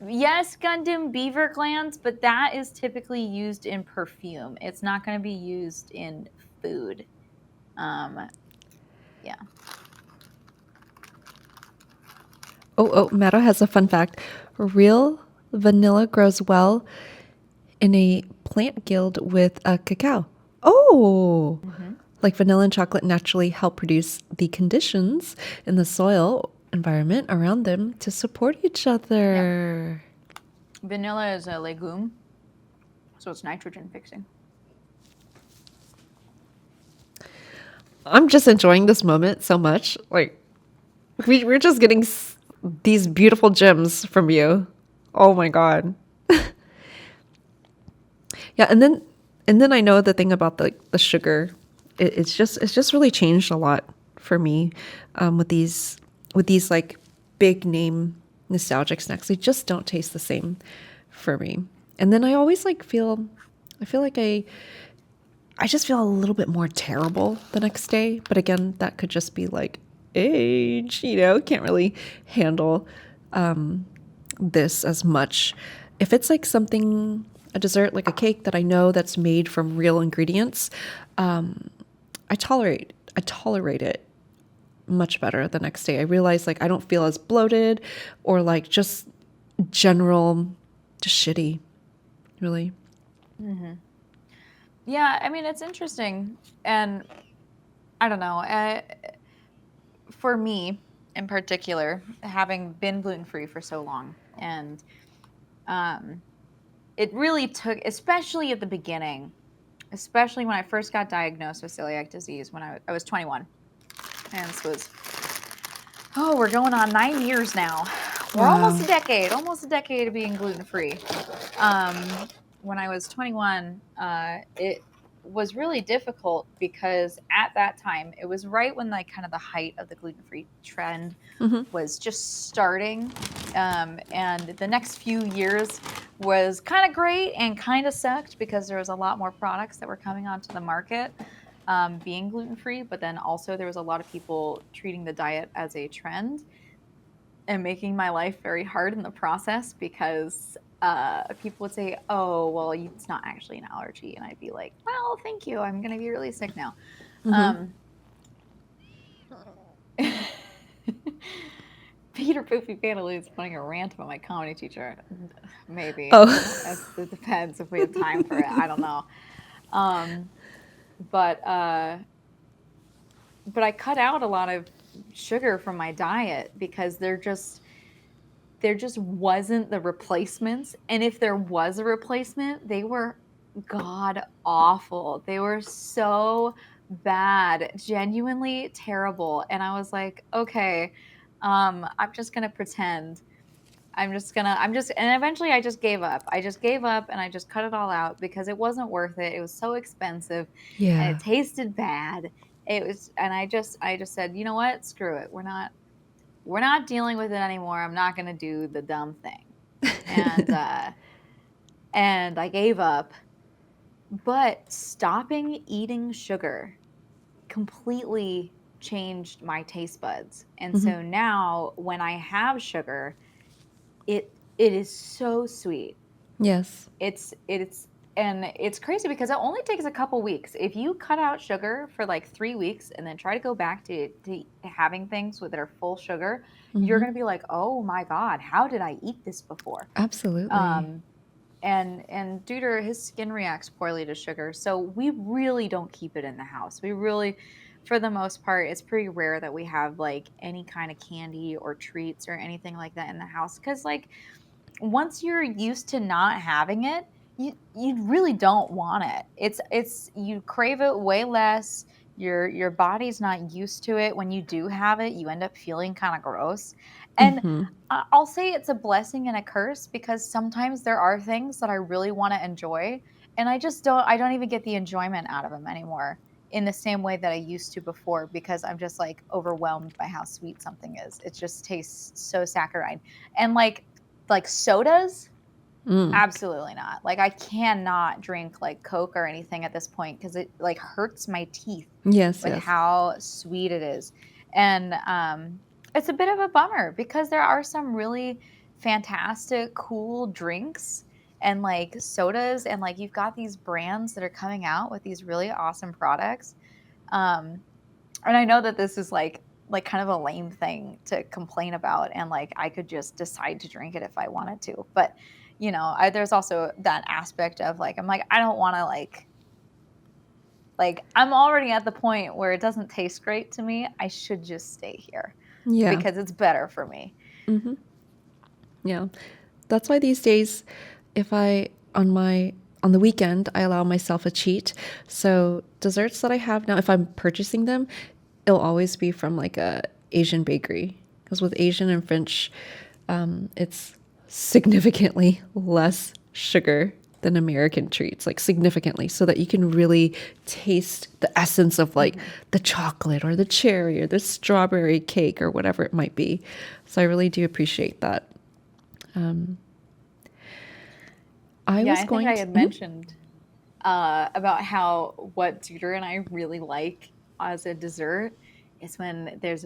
Yes, Gundam beaver glands, but that is typically used in perfume. It's not going to be used in food. Yeah. Oh, Matto has a fun fact. Real vanilla grows well in a plant guild with a cacao. Oh, like vanilla and chocolate naturally help produce the conditions in the soil environment around them to support each other. Vanilla is a legume, so it's nitrogen fixing. I'm just enjoying this moment so much. Like, we're just getting these beautiful gems from you. Oh my God. Yeah, and then I know the thing about the sugar. It's just really changed a lot for me with these like big name nostalgic snacks. They just don't taste the same for me. And then I always I feel like I just feel a little bit more terrible the next day. But again, that could just be like age, can't really handle this as much. If it's like something, a dessert, like a cake that I know that's made from real ingredients, I tolerate it much better the next day. I realize like I don't feel as bloated or like just general, just shitty, really. Yeah, I mean, it's interesting. And I don't know. For me in particular, having been gluten free for so long, and it really took, especially at the beginning, especially when I first got diagnosed with celiac disease when I was 21. And this was, we're going on 9 years now. We're almost a decade of being gluten free. When I was 21, it was really difficult because at that time, it was right when like kind of the height of the gluten free trend was just starting. And the next few years was kind of great and kind of sucked because there was a lot more products that were coming onto the market being gluten free, but then also there was a lot of people treating the diet as a trend and making my life very hard in the process because people would say, "Oh, well, it's not actually an allergy," and I'd be like, "Well, thank you. I'm going to be really sick now." Peter Poopy Pantaloo is putting a rant about my comedy teacher. Maybe. Oh. It depends if we have time for it. I don't know. But I cut out a lot of sugar from my diet because there just wasn't the replacements. And if there was a replacement, they were god awful. They were so bad, genuinely terrible. And I was like, okay, I'm just gonna pretend. And eventually I just gave up. I just gave up and I just cut it all out because it wasn't worth it. It was so expensive and Yeah. it tasted bad. And I just said, you know what? Screw it. We're not dealing with it anymore. I'm not going to do the dumb thing. And I gave up. But stopping eating sugar completely changed my taste buds. And so now when I have sugar, it is so sweet. Yes. And it's crazy because it only takes a couple weeks. If you cut out sugar for like 3 weeks and then try to go back to having things that are full sugar, you're going to be like, "Oh my God, how did I eat this before?" Absolutely. And Duder, his skin reacts poorly to sugar, so we really don't keep it in the house. We really for the most part, it's pretty rare that we have like any kind of candy or treats or anything like that in the house because like once you're used to not having it, you really don't want it. It's you crave it way less. Your body's not used to it. When you do have it, you end up feeling kind of gross. And Mm-hmm. I'll say it's a blessing and a curse because sometimes there are things that I really want to enjoy and I don't even get the enjoyment out of them anymore in the same way that I used to before because I'm just like overwhelmed by how sweet something is. It just tastes so saccharine. And like sodas, Mm. absolutely not. Like I cannot drink like Coke or anything at this point because it like hurts my teeth Yes, with yes. how sweet it is. And it's a bit of a bummer because there are some really fantastic, cool drinks and like sodas, and like you've got these brands that are coming out with these really awesome products. Um, and I know that this is like kind of a lame thing to complain about, and like I could just decide to drink it if I wanted to. But there's also that aspect of like I'm like I don't want to like I'm already at the point where it doesn't taste great to me. I should just stay here Yeah. because it's better for me. Mm-hmm. Yeah. That's why these days, if I on the weekend, I allow myself a cheat. So desserts that I have now, if I'm purchasing them, it'll always be from like a Asian bakery. Because with Asian and French, it's significantly less sugar than American treats, like significantly, so that you can really taste the essence of like Mhm. the chocolate or the cherry or the strawberry cake or whatever it might be. So I really do appreciate that. Um, I Yeah, was I think I going to. had Mhm. mentioned about how what Tudor and I really like as a dessert is when there's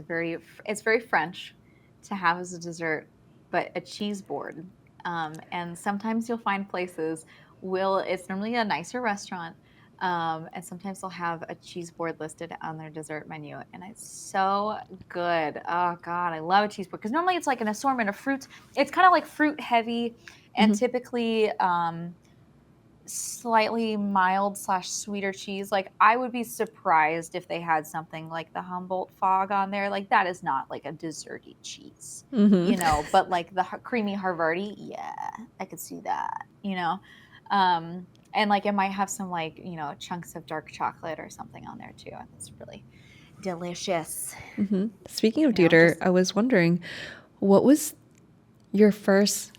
it's very French to have as a dessert, but a cheese board. And sometimes you'll find places it's normally a nicer restaurant, and sometimes they'll have a cheese board listed on their dessert menu, and it's so good. Oh God, I love a cheese board because normally it's like an assortment of fruits. It's kind of like fruit heavy, and Mhm. typically slightly mild slash sweeter cheese. Like I would be surprised if they had something like the Humboldt fog on there. Like that is not like a desserty cheese, Mhm. but like the creamy Havarti, yeah, I could see that. And like it might have some like, chunks of dark chocolate or something on there too. And it's really delicious, Mhm. Speaking of theater, just I was wondering, what was your first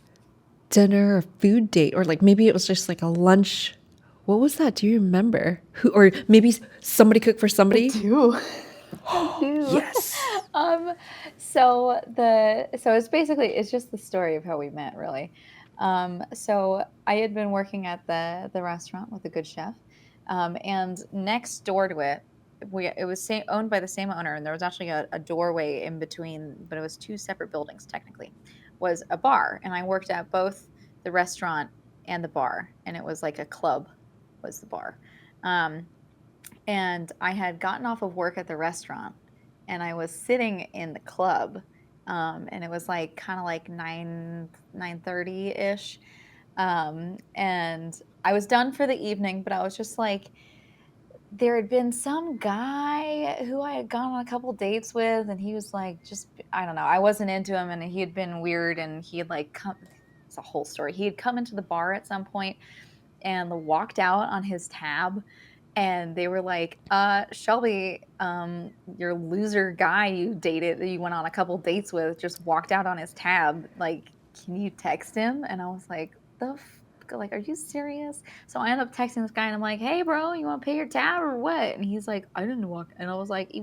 dinner or food date, or like maybe it was just like a lunch? What was that? Do you remember? Who, or maybe somebody cooked for I somebody? do. I do. Yes. um, so it's just the story of how we met, really. So I had been working at the restaurant with a good chef, and next door to it, it was owned by the same owner, and there was actually a doorway in between, but it was two separate buildings technically. Was a bar, and I worked at both the restaurant and the bar, and it was like a club, was the bar. Um, and I had gotten off of work at the restaurant and I was sitting in the club. And it was like kind of like 9:30 ish. And I was done for the evening, but I was just like, there had been some guy who I had gone on a couple dates with, and he was like, just, I don't know, I wasn't into him, and he had been weird, and he had like come, it's a whole story. He had come into the bar at some point and walked out on his tab, and they were like, Shelby, your loser guy you dated that you went on a couple dates with just walked out on his tab. Like, can you text him?" And I was like, like, are you serious? So I end up texting this guy and I'm like, "Hey bro, you want to pay your tab or what?" And he's like, "I didn't walk." And I was like,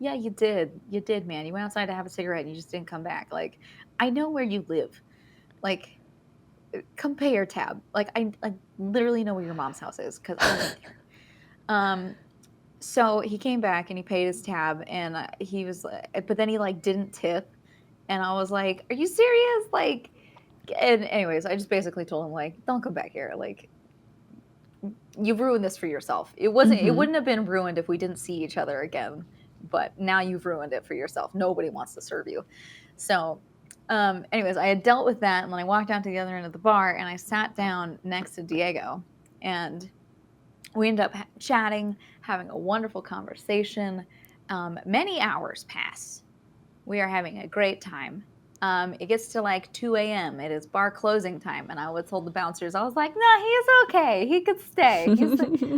"Yeah, you did. You did, man. You went outside to have a cigarette and you just didn't come back. Like, I know where you live. Like, come pay your tab. Like, I literally know where your mom's house is because I went there." Um, so he came back and he paid his tab, and he was, but then he like didn't tip, and I was like, "Are you serious?" Like, and anyways, I just basically told him like, "Don't come back here. Like, you've ruined this for yourself. It Mm-hmm. wouldn't have been ruined if we didn't see each other again, but now you've ruined it for yourself. Nobody wants to serve you." So, anyways, I had dealt with that, and then I walked down to the other end of the bar, and I sat down next to Diego, and we ended up chatting, having a wonderful conversation. Many hours pass. We are having a great time. It gets to like 2 a.m. It is bar closing time, and I was told the bouncers, I was like, "No, he's okay. He could stay.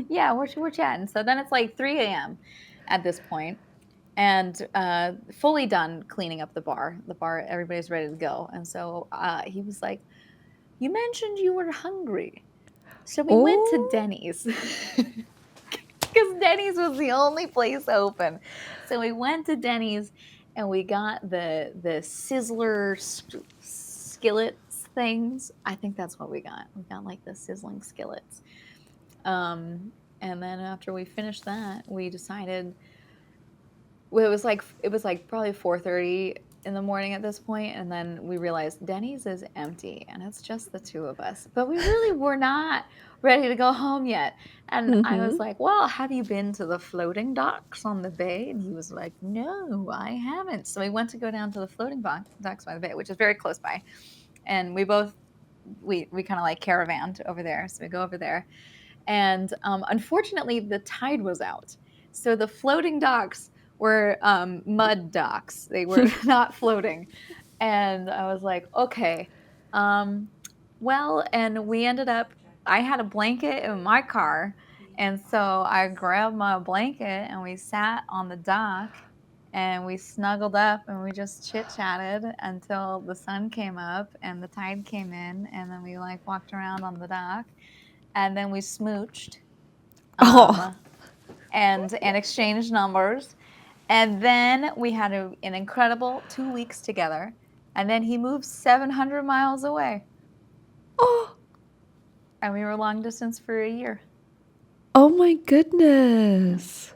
Yeah, we're chatting." So then it's like 3 a.m. at this point, and fully done cleaning up the bar. The bar, everybody's ready to go, and so he was like, "You mentioned you were hungry, so we went to Oh, Denny's." Because Denny's was the only place open. So we went to Denny's and we got the sizzler skillets things. I think that's what we got. We got like the sizzling skillets. And then after we finished that, we decided, well, it was like probably 4:30 in the morning at this point, and then we realized Denny's is empty and it's just the two of us. But we really were not ready to go home yet. And I was mm-hmm. like, "Well, have you been to the floating docks on the bay?" And he was like, "No, I haven't." So we went to go down to the floating docks by the bay, which is very close by. And we kind of like caravanned over there. So we go over there, and unfortunately the tide was out, so the floating docks were mud docks. They were not floating, and I was like, okay, um, well, and we ended up, I had a blanket in my car, and so I grabbed my blanket and we sat on the dock and we snuggled up and we just chit chatted until the sun came up and the tide came in, and then we like walked around on the dock, and then we smooched, Oh, um, and exchanged numbers, and then we had an incredible 2 weeks together, and then he moved 700 miles away, oh, and we were long distance for a year. oh my Yeah. goodness.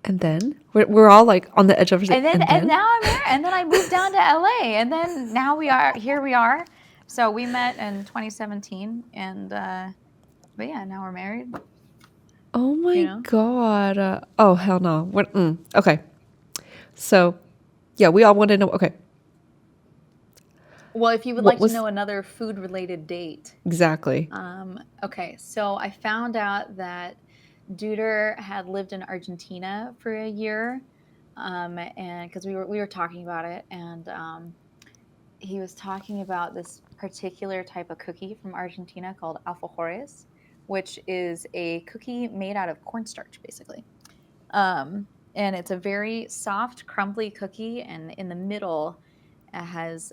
And then we're all like on the edge of it. And And then, now I'm here, and then I moved down to LA, and then now we are. So we met in 2017, and but yeah, now we're married. oh You my know. God. Oh, hell no. Okay. So, yeah, we all want to know. Okay. Well, if you would What like to was know another food-related date, exactly? okay, so I found out that Duder had lived in Argentina for a year, and because we were talking about it, and he was talking about this particular type of cookie from Argentina called alfajores, which is a cookie made out of cornstarch, basically. And it's a very soft, crumbly cookie, and in the middle, it has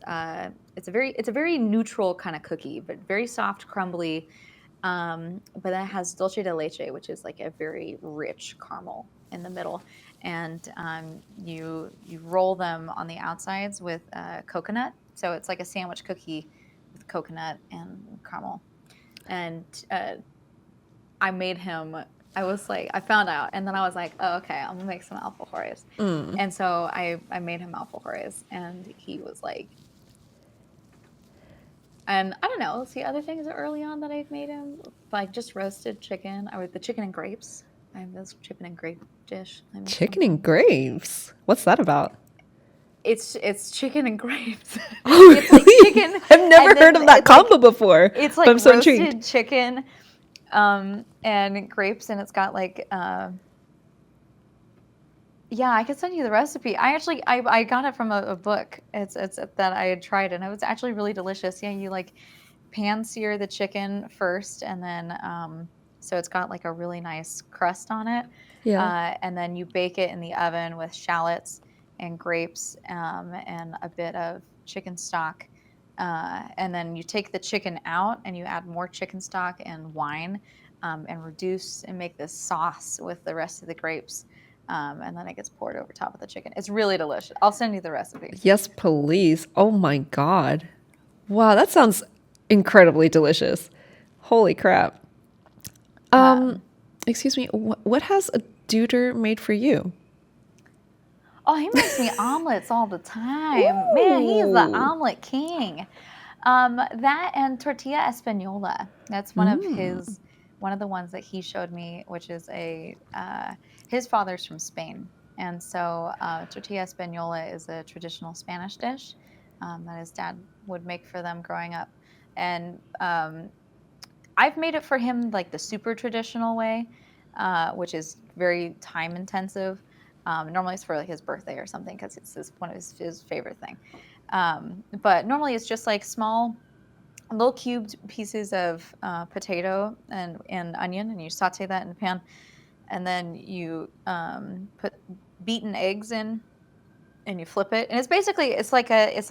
it's a very neutral kind of cookie, but very soft, crumbly. But it has dulce de leche, which is like a very rich caramel in the middle, and you roll them on the outsides with coconut, so it's like a sandwich cookie with coconut and caramel. And I made him. I was like, I found out, and then I was like, oh, okay, I'm gonna make some alfajores. Mm. And so I made him alfajores, and he was like, and I don't know. See, other things early on that I've made him, like just roasted chicken. Or the chicken and grapes. I have this chicken and grape dish I make Chicken and sometimes. grapes. What's that about? It's chicken and grapes. Oh, It's like really? chicken, I've never and heard then of that it's like combo before, it's but like I'm so intrigued. roasted chicken, and grapes, and it's got like yeah, I could send you the recipe. I got it from a book. It's that I had tried, and it was actually really delicious. Yeah, you like pan sear the chicken first, and then so it's got like a really nice crust on it, Yeah. and then you bake it in the oven with shallots and grapes, and a bit of chicken stock, and then you take the chicken out and you add more chicken stock and wine, and reduce and make this sauce with the rest of the grapes, and then it gets poured over top of the chicken. It's really delicious. I'll send you the recipe. Yes, please. Oh my God. Wow, that sounds incredibly delicious. Holy crap. Um, Um, excuse me. What has a duder made for you? oh, he makes me omelets all the time. Man, he is the Ooh. omelet king. That and tortilla española. That's Mm. one of the ones that he showed me, which is his father's from Spain, and so tortilla española is a traditional Spanish dish that his dad would make for them growing up, and I've made it for him like the super traditional way. which is very time intensive. Normally it's for like his birthday or something because it's one of his favorite thing. But normally it's just like small little cubed pieces of potato and onion, and you saute that in the pan, and then you put beaten eggs in, and you flip it, and it's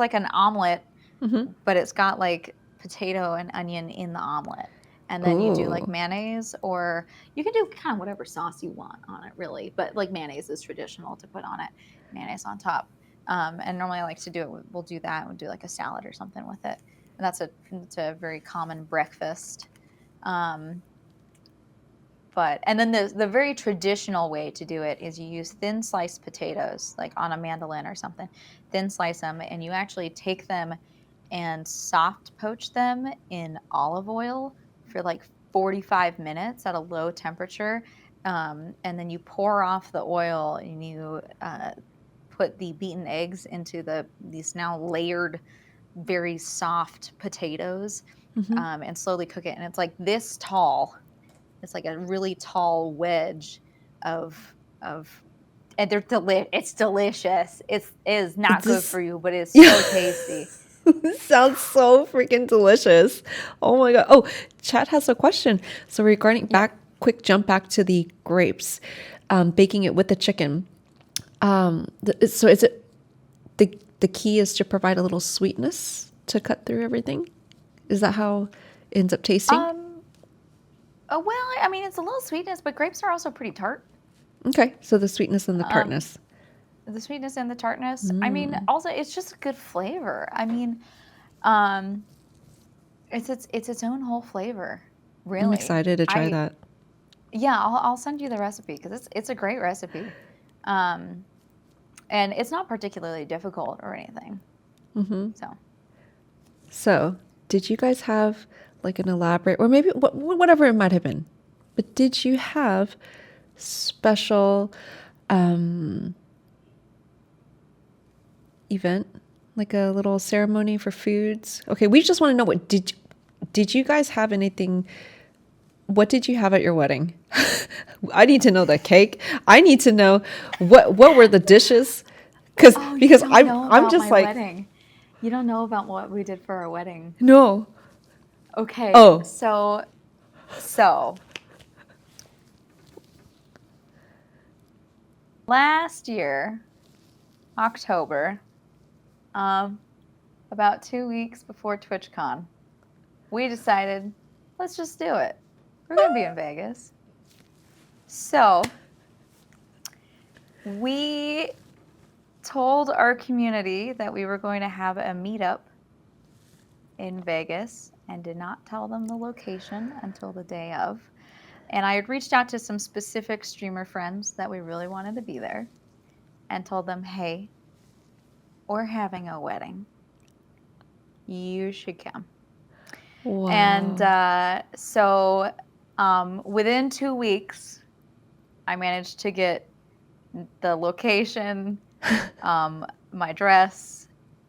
like an omelet, Mm-hmm. but it's got like potato and onion in the omelet. And then you do like Ooh. mayonnaise, or you can do kind of whatever sauce you want on it, really. But like mayonnaise is traditional to put on it, mayonnaise on top. And normally I like to do it. We'll do that. We'll do like a salad or something with it. And it's a very common breakfast. Um, but and then the very traditional way to do it is you use thin sliced potatoes, like on a mandolin or something. Thin slice them, and you actually take them and soft poach them in olive oil for like 45 minutes at a low temperature. And then you pour off the oil, and you put the beaten eggs into these now layered, very soft potatoes, Mm-hmm. and slowly cook it. And it's like this tall. It's like a really tall wedge of and it's delicious. It is not good This for you, but it's yeah. so tasty. Sounds so freaking delicious. Oh my god. Oh, Chad has a question. So regarding Yeah. quick jump back to the grapes, baking it with the chicken. So is it the key is to provide a little sweetness to cut through everything? Is that how it ends up tasting? Um, well, I mean, it's a little sweetness, but grapes are also pretty tart. Okay, so the sweetness and the Um, tartness. the sweetness and the tartness. I mean, Mm, also it's just a good flavor. I mean, um, it's its own whole flavor, I'm really. excited to try I that. Yeah, I'll send you the recipe because it's a great recipe. Um, and it's not particularly difficult or anything. Hmm. So, So, did you guys have like an elaborate, or maybe whatever it might have been, but did you have special um, event, like a little ceremony for foods? Okay, we just want to know did you guys have anything? What did you have at your wedding? I need to know the cake. I need to know what were the dishes, oh, you because don't know I'm about just my like wedding. You don't know about what we did for our wedding. no. Okay, Oh. so last year, October, um, about 2 weeks before TwitchCon, we decided, let's just do it. We're gonna be in Vegas. So we told our community that we were going to have a meetup in Vegas and did not tell them the location until the day of. And I had reached out to some specific streamer friends that we really wanted to be there and told them, hey, we're having a wedding. You should come. And Wow. within 2 weeks, I managed to get the location, my dress,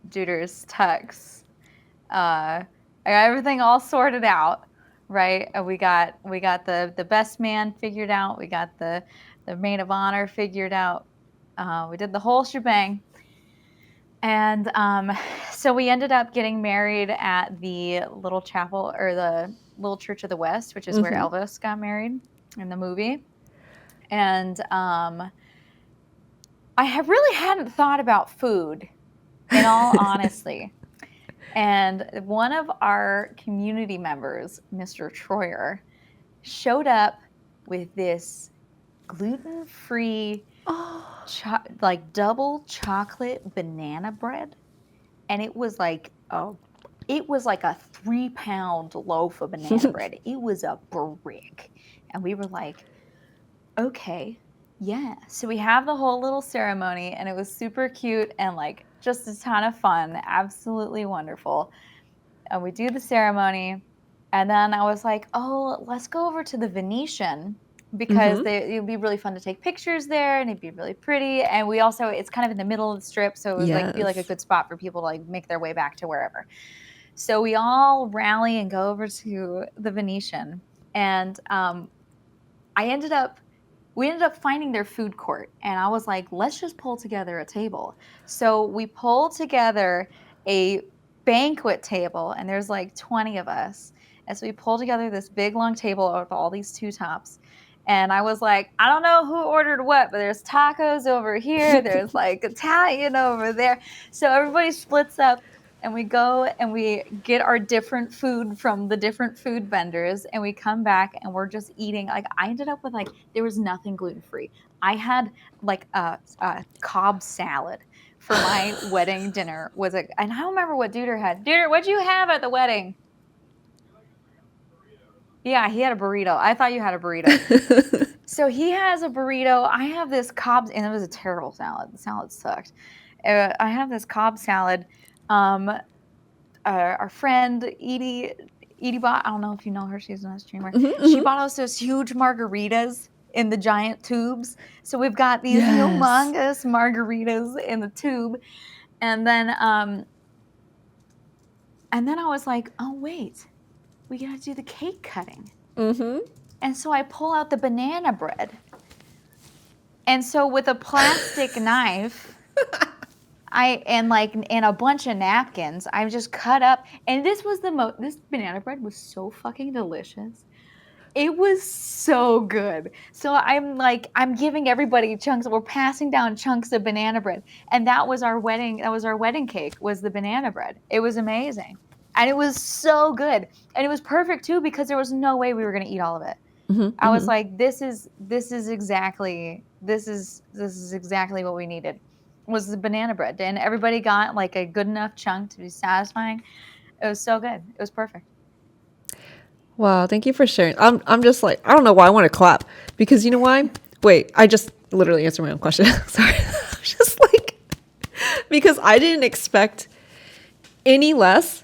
Juder's tux, I got everything all sorted out, right? And we got the best man figured out. We got the maid of honor figured out. We did the whole shebang, and so we ended up getting married at the little chapel or the little Church of the West, which is where Mm-hmm. Elvis got married in the movie. And really hadn't thought about food, in all honesty. And one of our community members, Mr. Troyer, showed up with this gluten-free, Oh. like double chocolate banana bread, and it was like a 3-pound loaf of banana bread. It was a brick, and we were like, okay, yeah. So we have the whole little ceremony, and it was super cute and like just a ton of fun, absolutely wonderful. And we do the ceremony, and then I was like, oh, let's go over to the Venetian because Mm-hmm. it'd be really fun to take pictures there, and it'd be really pretty. And we also, it's kind of in the middle of the strip, so it would like be like a Yes. good spot for people to like make their way back to wherever. So we all rally and go over to the Venetian, and we ended up finding their food court, and I was like, let's just pull together a table. So we pulled together a banquet table, and there's like 20 of us. And so we pulled together this big long table with all these two tops. And I was like, I don't know who ordered what, but there's tacos over here, there's like Italian over there. So everybody splits up, and we go and we get our different food from the different food vendors, and we come back and we're just eating. Like, I ended up with, like, there was nothing gluten-free. I had like a Cobb salad for my wedding dinner. And I don't remember what Duder had. Duder, what'd you have at the wedding? Yeah, he had a burrito. I thought you had a burrito. So he has a burrito. I have this Cobb, and it was a terrible salad. The salad sucked. I have this Cobb salad. Our friend Edie bought. I don't know if you know her. She's a streamer. She bought us those huge margaritas in the giant tubes. So we've got these humongous margaritas in the tube, and then I was like, oh wait, we gotta do the cake cutting. And so I pull out the banana bread, and so with a plastic knife. And a bunch of napkins, I just cut up, and this banana bread was so fucking delicious. It was so good. So I'm giving everybody chunks. We're passing down chunks of banana bread, and that was our wedding cake, was the banana bread. It was amazing, and it was so good, and it was perfect too, because there was no way we were gonna eat all of it. I was like, this is exactly what we needed, was the banana bread, and everybody got like a good enough chunk to be satisfying. It was so good. It was perfect. Wow, thank you for sharing. I'm just like, I don't know why I want to clap, because you know why? Wait, I just literally answered my own question. Sorry. I'm just like, because I didn't expect any less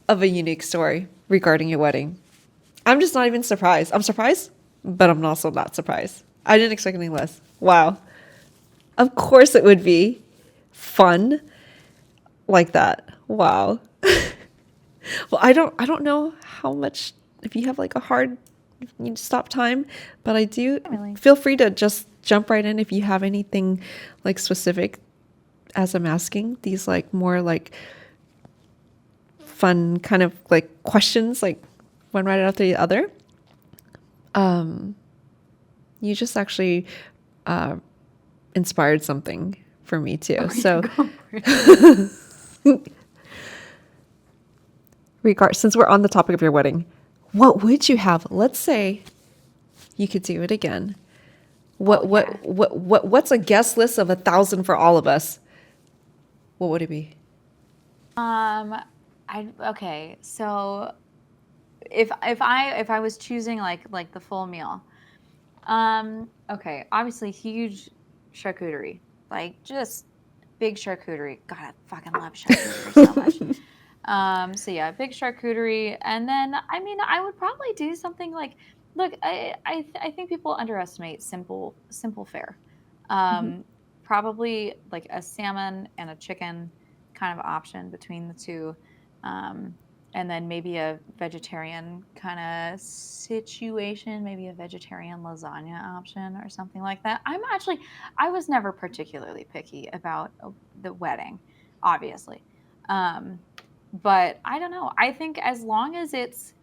of a unique story regarding your wedding. I'm just not even surprised. I'm surprised, but I'm also not surprised. I didn't expect anything less. Wow. Of course it would be fun like that. Wow. Well, I don't know how much, if you have like a hard, you need to stop time, but I do feel free to just jump right in if you have anything like specific as I'm asking these like more like fun kind of like questions, like one right after the other. You just actually inspired something for me too. So since we're on the topic of your wedding, what would you have? Let's say you could do it again. What's a guest list of 1,000 for all of us? What would it be? Okay, so if I was choosing like the full meal, okay, obviously huge charcuterie, like just big charcuterie. God, I fucking love charcuterie so much. So yeah, big charcuterie, and then I would probably do something like, look, I think people underestimate simple fare. Probably like a salmon and a chicken kind of option between the two. And then maybe a vegetarian kind of situation, maybe a vegetarian lasagna option or something like that. I was never particularly picky about the wedding, obviously. But I don't know. I think as long as it's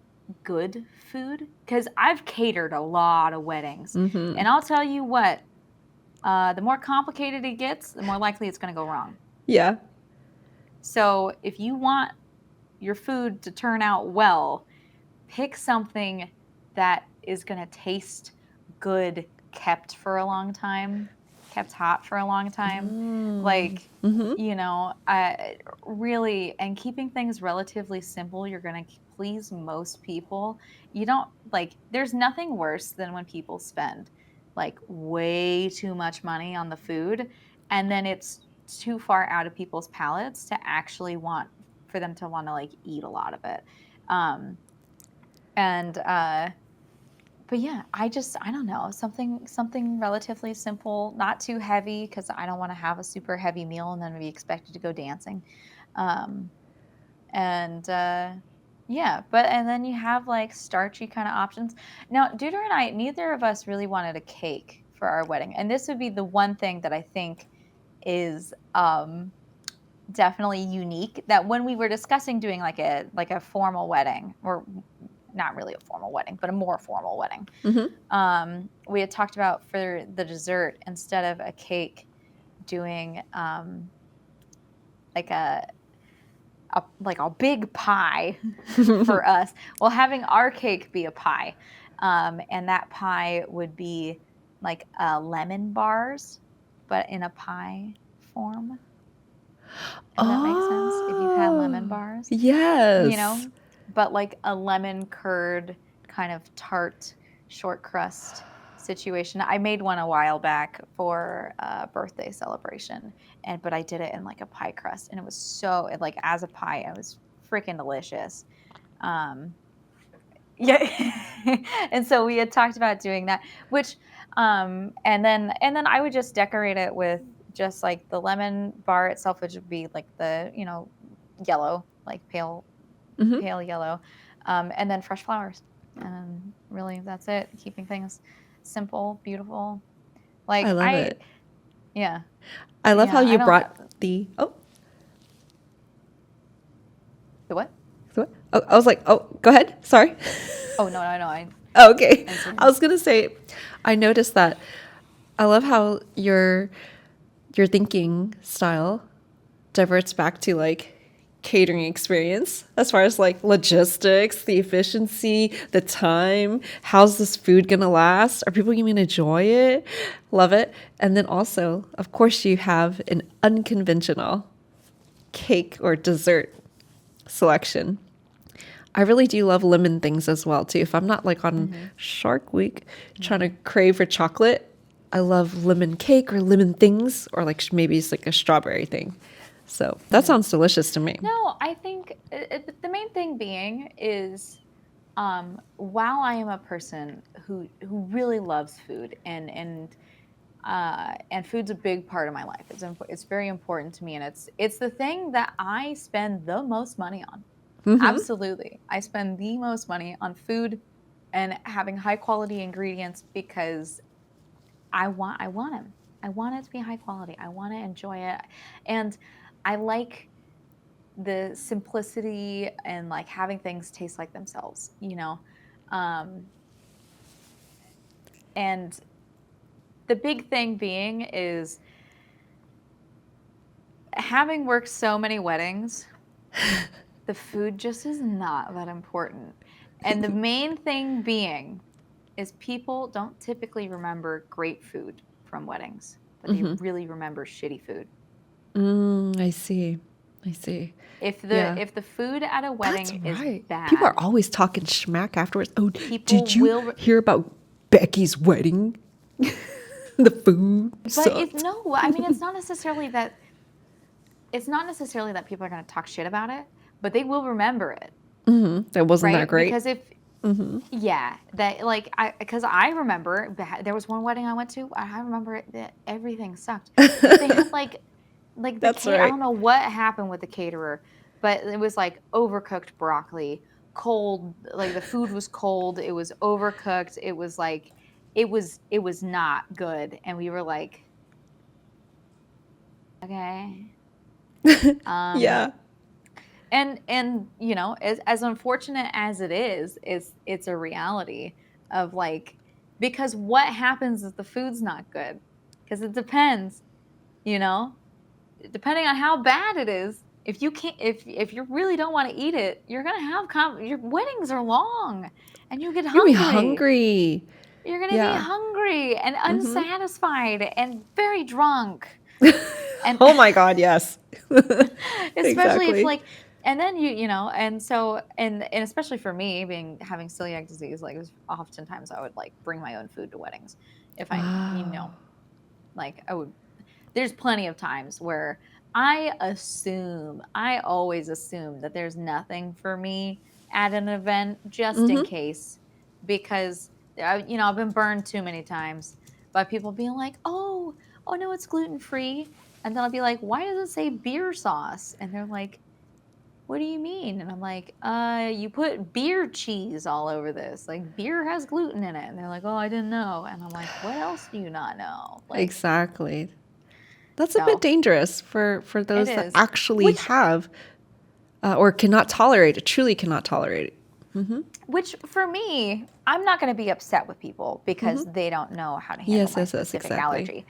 good food, because I've catered a lot of weddings, and I'll tell you what, the more complicated it gets, the more likely it's going to go wrong. Yeah. So if you want your food to turn out well, pick something that is going to taste good, kept for a long time, kept hot for a long time. Like, really, and keeping things relatively simple, you're going to please most people. You don't there's nothing worse than when people spend like way too much money on the food, and then it's too far out of people's palates to actually want to like eat a lot of it. But yeah, I don't know, something relatively simple, not too heavy, because I don't want to have a super heavy meal and then be expected to go dancing. And Yeah, and then you have like starchy kind of options. Now, Deuter and I, neither of us really wanted a cake for our wedding, and this would be the one thing that I think is definitely unique. That when we were discussing doing like a formal wedding, or not really a formal wedding, but a more formal wedding, we had talked about for the dessert, instead of a cake, doing like a big pie for us. Well, having our cake be a pie, and that pie would be like lemon bars, but in a pie form. If that makes sense. If you've had lemon Oh, bars, you yes. know, but like a lemon curd kind of tart short crust situation. I made one a while back for a birthday celebration, but I did it in like a pie crust, and it was so like as a pie, it was freaking delicious. Um, yeah, and so we had talked about doing that, which and then I would just decorate it with just like the lemon bar itself, which would be like the yellow, like Hmm. pale yellow, and then fresh flowers. And really, that's it. Keeping things simple, beautiful. I Like love it. yeah, I love how yeah. I you don't. brought the The what? I was like, oh, go ahead. Sorry. Oh no, no, no. I Oh, okay. I answered. was gonna say, I noticed that. I love how your thinking style diverts back to like catering experience as far as like logistics, the efficiency, the time. How's this food gonna last? Are people gonna enjoy it? Love it. And then also, of course, you have an unconventional cake or dessert selection. I really do love lemon things as well too. If I'm not like on Mm-hmm. Shark Week trying to Mm-hmm. crave for chocolate, I love lemon cake or lemon things, or like maybe it's like a strawberry thing. So that Mm-hmm. sounds delicious to me. No, I think the main thing being is, while I am a person who really loves food, and food's a big part of my life. It's very important to me, and it's the thing that I spend the most money on. Mm-hmm. Absolutely, I spend the most money on food and having high quality ingredients because I want them. I want it to be high quality. I want to enjoy it, and I like the simplicity and like having things taste like themselves, um, and the big thing being is having worked so many weddings, the food just is not that important. And the main thing being is people don't typically remember great food from weddings, but they Mm-hmm. really remember shitty food. I see. I see. If the Yeah. if the food at a That's wedding is right. People are bad, always talking smack afterwards. Oh, people did you will. hear about Becky's wedding? The food But it's sucked. no, I mean it's not necessarily that people are going to talk shit about it, but they will remember it, That wasn't that right? great. Because if yeah, that like because I remember there was one wedding I went to. I remember that everything sucked because they had like That's I right. don't know what happened with the caterer, but it was like overcooked broccoli, cold. Like the food was cold. It was overcooked. It was like it was not good, and we were like, okay. Um, Yeah. and as unfortunate as it is, it's a reality of like, because what happens if the food's not good? Because it depends, you know, depending on how bad it is. If you can't, if you really don't want to eat it, you're gonna have your weddings are long, and you get You're gonna be hungry. hungry. You're gonna be Yeah. hungry and Mm-hmm. unsatisfied and very drunk, and Oh my God, yes. especially if Exactly. like, and then and so and especially for me being having celiac disease, like it was oftentimes I would like bring my own food to weddings if Wow. like I would. There's plenty of times where I always assume that there's nothing for me at an event just in Mm-hmm. case, because I've been burned too many times by people being like, oh no, it's gluten free, and then I'll be like, why does it say beer sauce? And they're like, what do you mean? And I'm like, you put beer cheese all over this. Like, beer has gluten in it. And they're like, oh, I didn't know. And I'm like, what else do you not know? Like, Exactly. That's a bit so dangerous for it those that is. actually Which, have or cannot tolerate it, truly cannot tolerate it. which for me, I'm not going to be upset with people because they don't know how to handle Yes, my yes, yes, specific exactly. allergy.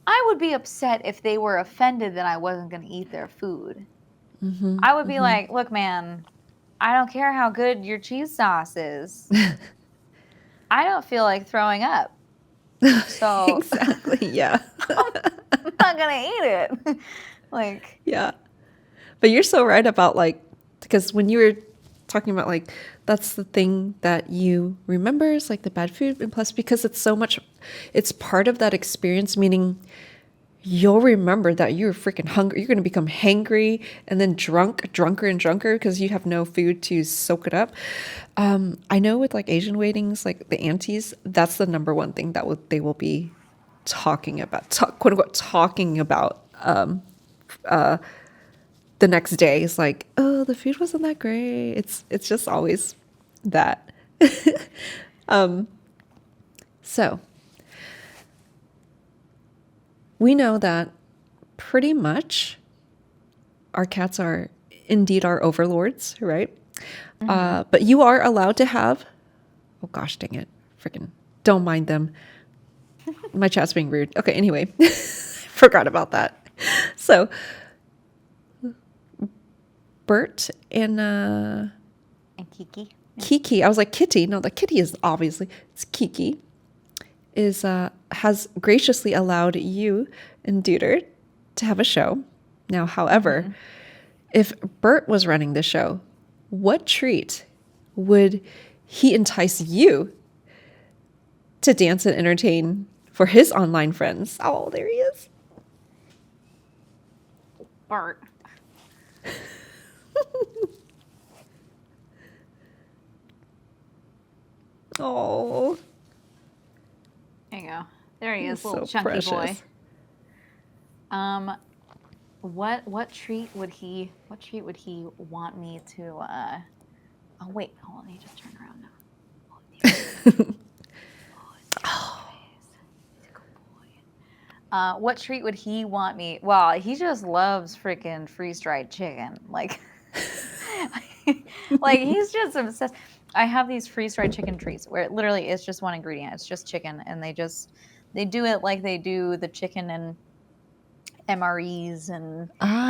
I would be upset if they were offended that I wasn't going to eat their food. I would be like, look, man, I don't care how good your cheese sauce is. I don't feel like throwing up. So Exactly. Yeah. I'm not going to eat it. Like, Yeah. But you're so right about like, because when you were talking about like, that's the thing that you remember is like the bad food. And plus, because it's so much, it's part of that experience, meaning you'll remember that you're freaking hungry. You're going to become hangry and then drunker and drunker because you have no food to soak it up. I know with like Asian weddings, like the aunties, that's the number one thing that they will be talking about, quote unquote, talking about the next day. Is like, oh, the food wasn't that great. It's just always that. So we know that pretty much our cats are indeed our overlords, right? But you are allowed to have, oh gosh, dang it. Freaking don't mind them. My chat's being rude. Okay, anyway, forgot about that. So Bert and and Kiki. Kiki, I was like Kitty. No, the Kitty is obviously, it's Kiki, is has graciously allowed you and Duder to have a show. Now, however, if Bert was running the show, what treat would he entice you to dance and entertain for his online friends? Oh, there he is. Bart. Oh, There you go. There he is, he's little so chunky precious. boy. What treat would he want me to oh wait, hold on, he just turned around now. Oh, he's a good face. He's a good boy. What treat would he want me? Well, he just loves freaking freeze-dried chicken. Like like he's just obsessed. I have these freeze-dried chicken treats where it literally is just one ingredient. It's just chicken, and they do it like they do the chicken and MREs Ah, and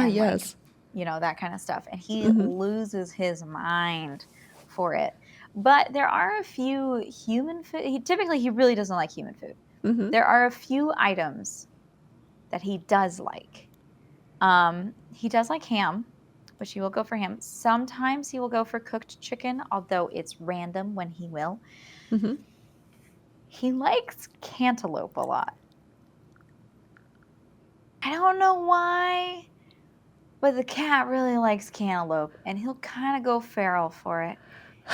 like, yes. you know, that kind of stuff. And he loses his mind for it. But there are a few human food. Typically, he really doesn't like human food. There are a few items that he does like. He does like ham, which he will go for ham. Sometimes he will go for cooked chicken, although it's random when he will. He likes cantaloupe a lot. I don't know why, but the cat really likes cantaloupe, and he'll kind of go feral for it.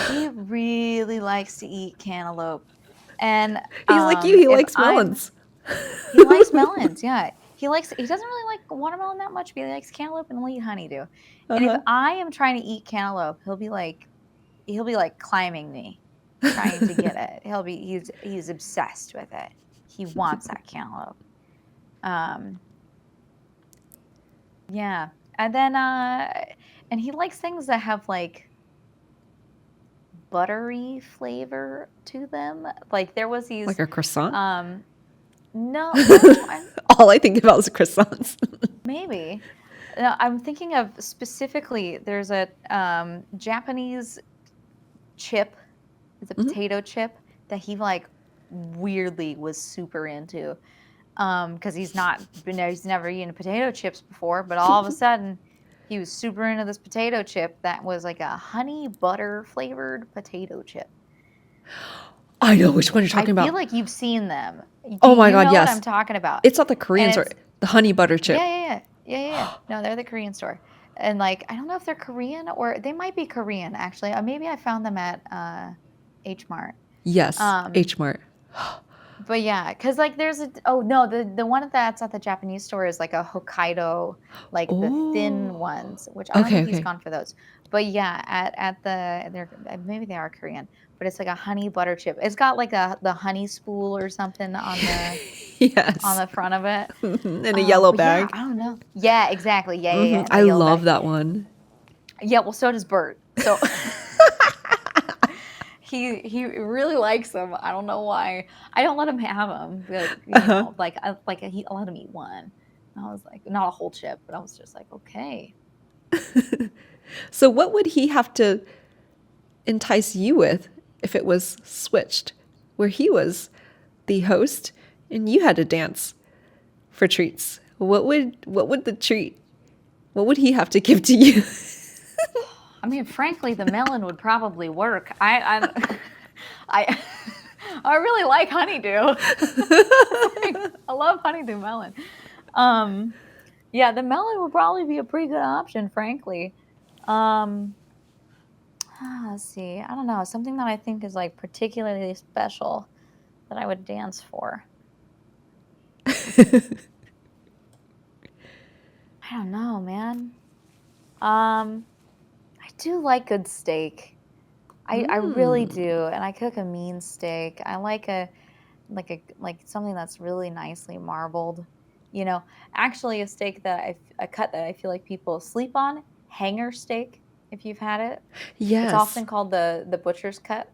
He really likes to eat cantaloupe, and He's like you. He if likes melons. he likes melons, yeah. He doesn't really like watermelon that much, but he likes cantaloupe and he'll eat honeydew. And if I am trying to eat cantaloupe, he'll be like climbing me, trying to get it. He's obsessed with it. He wants that cantaloupe. Yeah. And then and he likes things that have like buttery flavor to them. Like there was these Like a croissant? no, All I think about is croissants. maybe. No, I'm thinking of specifically there's a Japanese chip. It's a potato chip that he like weirdly was super into. Because he's never eaten potato chips before, but all of a sudden he was super into this potato chip that was like a honey butter flavored potato chip. I know which one you're talking I about. feel like you've seen them. Oh my You God, know yes. what I'm talking about. It's not the Korean store. The honey butter chip. Yeah. No, they're the Korean store. And like, I don't know if they're Korean or they might be Korean actually. Maybe I found them at H Mart. Yes, H Mart. But yeah, because like there's a oh no, the one that's at the Japanese store is like a Hokkaido, like the thin Oh. ones, which I don't Okay, think he's okay. gone for those. But yeah, at maybe they are Korean, but it's like a honey butter chip. It's got like the honey spool or something on Yes. the front of it. In a yellow But yeah, bag. I don't know. Yeah, exactly. Yeah, in I the yellow love bag. that one. Yeah, well, so does Bert. So he really likes them. I don't know why. I don't let him have them, but Uh-huh. I let him eat one. And I was like, not a whole chip, but I was just like, okay. So what would he have to entice you with if it was switched, where he was the host and you had to dance for treats? What would he have to give to you? I mean, frankly, the melon would probably work. I I really like honeydew. I love honeydew melon. Um, yeah, the melon would probably be a pretty good option, frankly. Um, let's see. I don't know. Something that I think is like particularly special that I would dance for. I don't know, man. I do like good steak. I really Mm. do, and I cook a mean steak. I like like something that's really nicely marbled. You know, actually, a steak that a cut that I feel like people sleep on, hanger steak. If you've had it, it's Yes. often called the butcher's cut.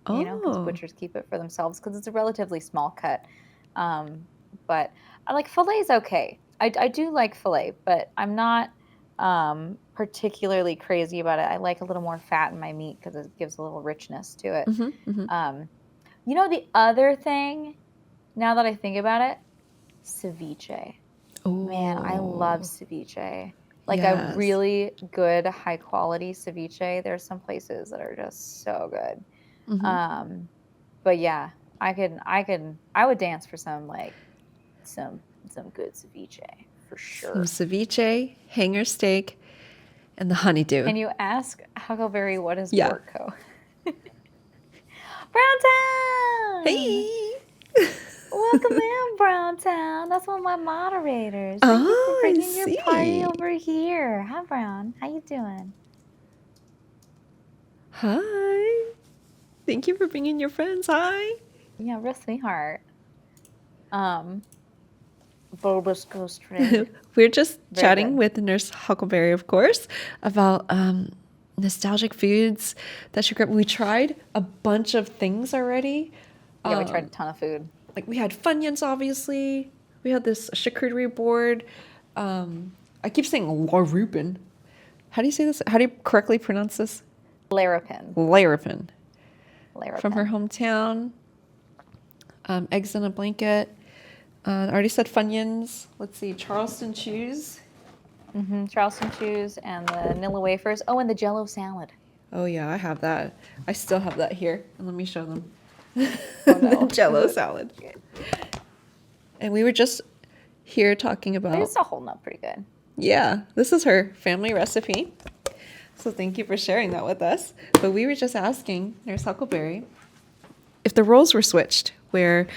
You know, because Oh. butchers keep it for themselves because it's a relatively small cut. Um, but I like fillet's okay. I do like fillet, but I'm not particularly crazy about it. I like a little more fat in my meat because it gives a little richness to it. Hmm, hmm. Um, the other thing, now that I think about it, ceviche. Man, I love Oh, ceviche. Like a yes. really good, high quality ceviche. There's some places that are just so good. Hmm. Um, but yeah, I would dance for some some good ceviche for Some sure. ceviche, hanger steak, and the honeydew. Can you ask Huckleberry what is Yeah. Bortco? Browntown! Hey. Welcome in, Browntown. That's one of my moderators. Thank you for Oh, I bringing your party see. over here. Hi, Brown. How you doing? Hi. Thank you for bringing your friends. Hi. Yeah, real sweetheart. Um, bulbous ghost red. We're just Very chatting good. with Nurse Huckleberry, of course, about nostalgic foods that she grew up. We tried a bunch of things already. Yeah, we tried a Um, ton of food. like we had Funyuns, obviously. We had this charcuterie board. I keep saying Larupin. How do you say this? How do you correctly pronounce this? Larapin. Larapin. From her Larapin. hometown. Eggs in a blanket. I already said Funyuns. Let's see, Charleston chews. Charleston chews and the Nilla wafers. Oh, and the Jello salad. Oh yeah, I have that. I still have that here. And let me show them. Oh The no, is Jello it? salad. And we were just here talking about, It's still holding up pretty good. yeah, this is her family recipe. So thank you for sharing that with us. But we were just asking Nurse Huckleberry if the roles were switched, where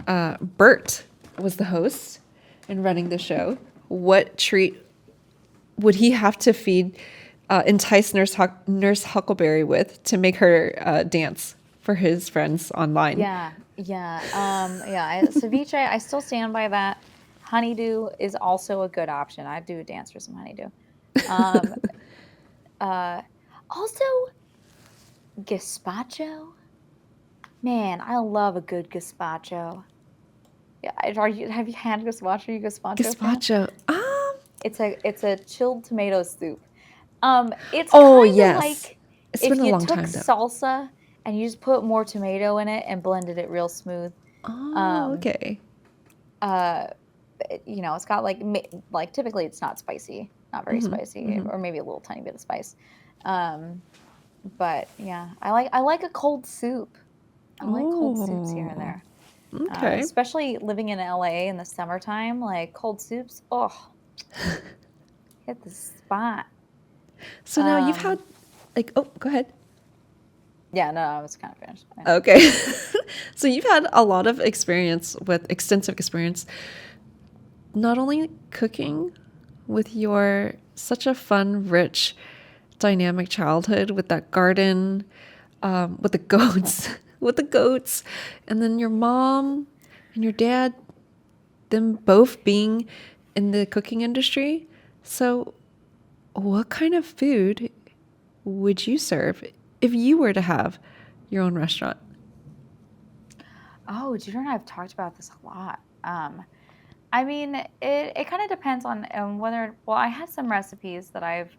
Bert was the host and running the show, what treat would he have to entice Nurse Huckleberry with to make her dance for his friends online? Yeah, yeah, ceviche. I still stand by that. Honeydew is also a good option. I'd do a dance for some honeydew. Um, uh, Also gazpacho. Man, I love a good gazpacho. Yeah, have you had gazpacho? Are you a gazpacho fan? Gazpacho. It's a chilled tomato soup. It's Oh kind of yes. like It's been if a you long took time though. salsa and you just put more tomato in it and blended it real smooth. Oh, Um, okay. uh, it's got like typically it's not spicy, not very Hmm, spicy, hmm. or maybe a little tiny bit of spice. Um, but yeah, I like a cold soup. I like cold soups here and Oh, there. okay. Especially living in LA in the summertime, like cold soups, oh, hit the spot. So now you've had Um, like, oh, go ahead. Yeah, no, I was kind of finished. Yeah. Okay. So you've had a lot of experience with extensive experience, not only cooking with your such a fun, rich, dynamic childhood with that garden, with the goats, with the goats, and then your mom and your dad, them both being in the cooking industry. So, what kind of food would you serve if you were to have your own restaurant? Oh, Junior and I have talked about this a lot. I mean, it kind of depends on whether, well, I have some recipes that I've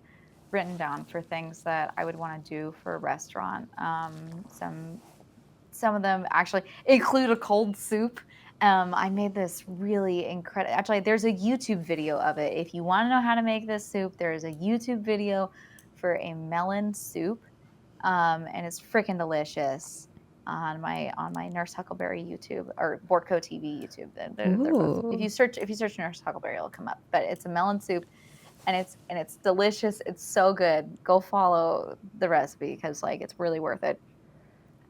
written down for things that I would want to do for a restaurant. Some of them actually include a cold soup. I made this really incredible. Actually, there's a YouTube video of it. If you want to know how to make this soup, there is a YouTube video for a melon soup, and it's freaking delicious on my Nurse Huckleberry YouTube or Borco TV YouTube. They're both. Ooh. If you search Nurse Huckleberry, it'll come up. But it's a melon soup, and it's delicious. It's so good. Go follow the recipe because like it's really worth it,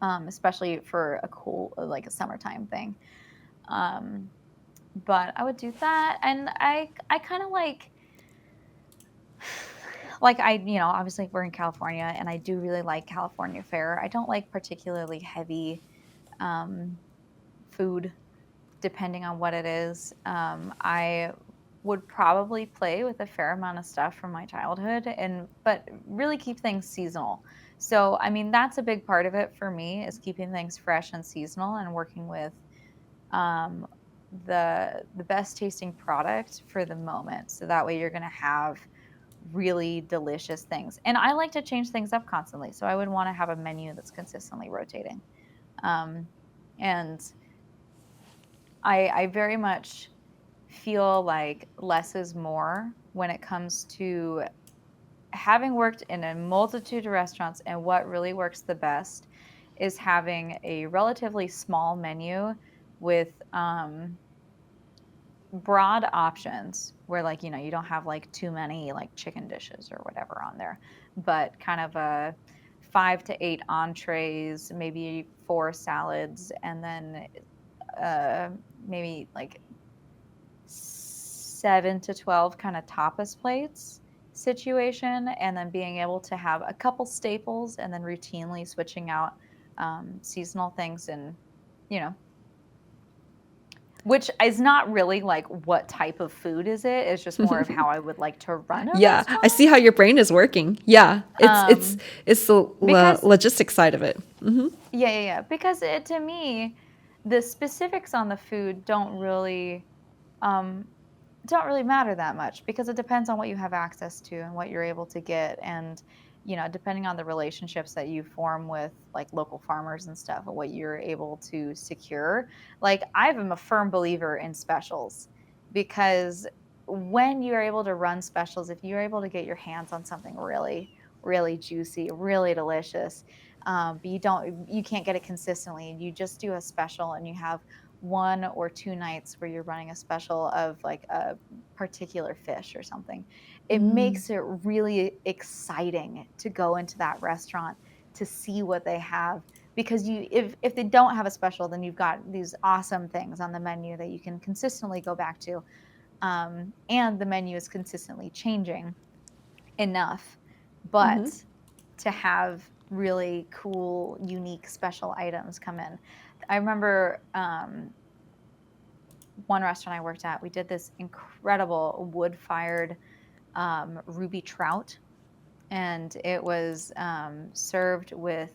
especially for a cool like a summertime thing. Um, but I would do that, and I kind of like I obviously we're in California, and I do really like California fare. I don't like particularly heavy um, food, depending on what it is. I would probably play with a fair amount of stuff from my childhood, and but really keep things seasonal. So I mean that's a big part of it for me is keeping things fresh and seasonal, and working with um, the best tasting product for the moment. So that way you're going to have really delicious things. And I like to change things up constantly. So I would want to have a menu that's consistently rotating. Um, and I very much feel like less is more when it comes to having worked in a multitude of restaurants, and what really works the best is having a relatively small menu with broad options where like you don't have like too many like chicken dishes or whatever on there, but kind of a 5 to 8 entrees, maybe 4 salads, and then maybe like 7 to 12 kind of tapas plates situation, and then being able to have a couple staples and then routinely switching out seasonal things, and you know which is not really like what type of food is it. It's just more of how I would like to run a Yeah, I see restaurant. how your brain is working. Yeah, Um, it's the because logistic side of it. Hmm. yeah. Because to me, the specifics on the food um, don't really matter that much because it depends on what you have access to and what you're able to get, and depending on the relationships that you form with like local farmers and stuff and what you're able to secure. Like I'm a firm believer in specials, because when you're able to run specials, if you're able to get your hands on something really juicy, really delicious, but you can't get it consistently, and you just do a special and you have 1 or 2 nights where you're running a special of like a particular fish or something, it Mm. makes it really exciting to go into that restaurant to see what they have, because if they don't have a special, then you've got these awesome things on the menu that you can consistently go back to, and the menu is consistently changing enough, Mm-hmm. but to have really cool, unique, special items come in. I remember one restaurant I worked at, we did this incredible wood-fired ruby trout, and it was served with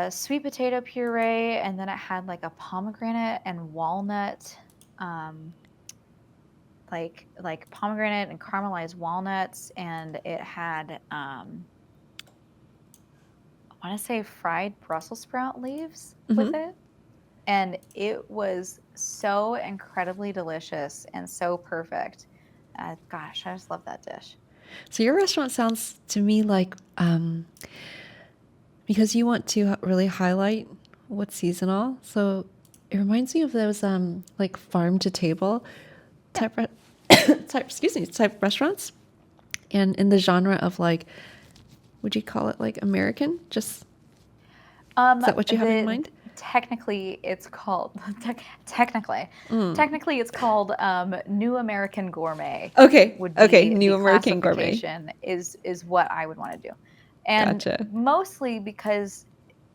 sweet potato puree, and then it had like a pomegranate and walnut, um, like pomegranate and caramelized walnuts, and it had I want to say fried Brussels sprout leaves with Mm-hmm. it. And it was so incredibly delicious and so perfect. Gosh, I just love that dish. So your restaurant sounds to me like because you want to really highlight what's seasonal. So it reminds me of those like farm to table Yeah. type excuse me type restaurants, and in the genre of like Would you call it like American? Just Um, is that what you have in the mind? technically it's called technically Mm. technically it's called New American Gourmet Okay. would Okay. be New the American Gourmet. classification is what I would want to do. And Gotcha. mostly because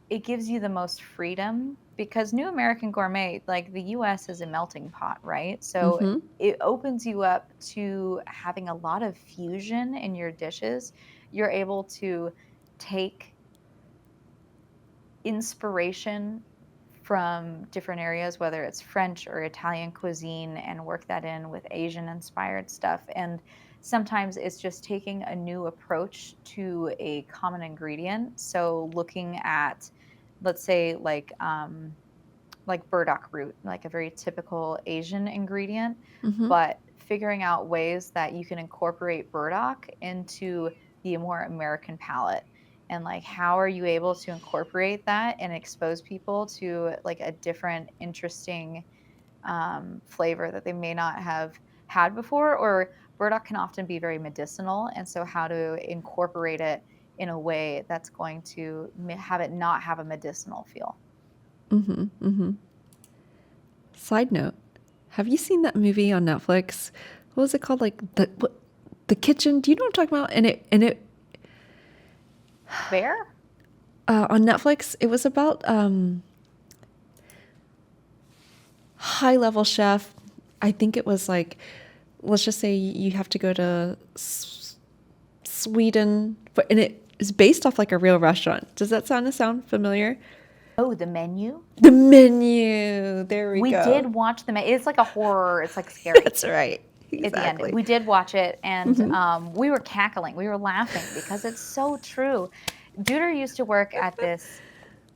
it gives you the most freedom because New American Gourmet, like the US is a melting pot, right? So Mm-hmm. it opens you up to having a lot of fusion in your dishes. You're able to take inspiration from different areas, whether it's French or Italian cuisine, and work that in with Asian inspired stuff. And sometimes it's just taking a new approach to a common ingredient. So looking at, let's say, like burdock root, like a very typical Asian ingredient, Mm-hmm. but figuring out ways that you can incorporate burdock into the more American palate. And like, how are you able to incorporate that and expose people to like a different, interesting flavor that they may not have had before? Or burdock can often be very medicinal. And so, how to incorporate it in a way that's going to have it not have a medicinal feel. Mm-hmm. Mm-hmm. Side note, have you seen that movie on Netflix? What was it called? Like the kitchen? Do you know what I'm talking about? And it Bear? on Netflix, it was about high level chef. I think it was like, let's just say you have to go to Sweden, and it is based off like a real restaurant. Does that sound familiar? Oh, the menu? The Menu. There we We go. did watch the menu. It's like a horror. It's like scary That's right. at the end. Exactly. We did watch it, and Hmm. we were cackling. We were laughing because it's so true. Duder used to work at this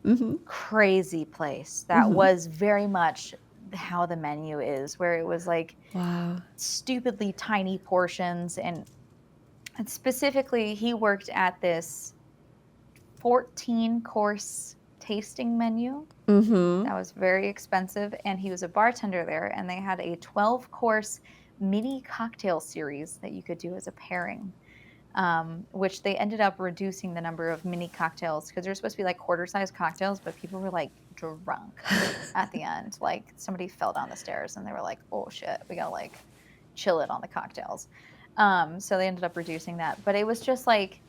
Hmm. crazy place that Hmm. was very much how the menu is, where it was like Wow. stupidly tiny portions. And specifically, he worked at this 14-course tasting menu Hmm. that was very expensive, and he was a bartender there, and they had a 12-course mini cocktail series that you could do as a pairing, which they ended up reducing the number of mini cocktails because they're supposed to be like quarter-sized cocktails, but people were like drunk at the end. Like somebody fell down the stairs, and they were like, "Oh shit, we gotta like chill it on the cocktails." So they ended up reducing that, but it was just like,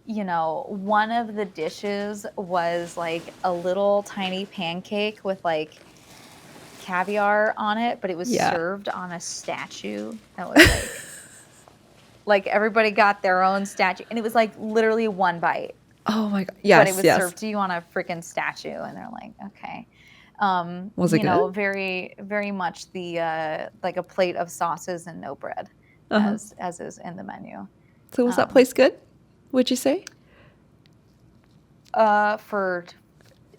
one of the dishes was like a little tiny pancake with like caviar on it, but it was Yeah. served on a statue that was like everybody got their own statue, and it was like literally one bite, Oh my God. but it Yes. was Yes. served to you on a freaking statue, and they're like, okay. Was it good? Very, very much the like a plate of sauces and no bread, Uh-huh. as is in the menu. So was that Um, place good? Would you say? for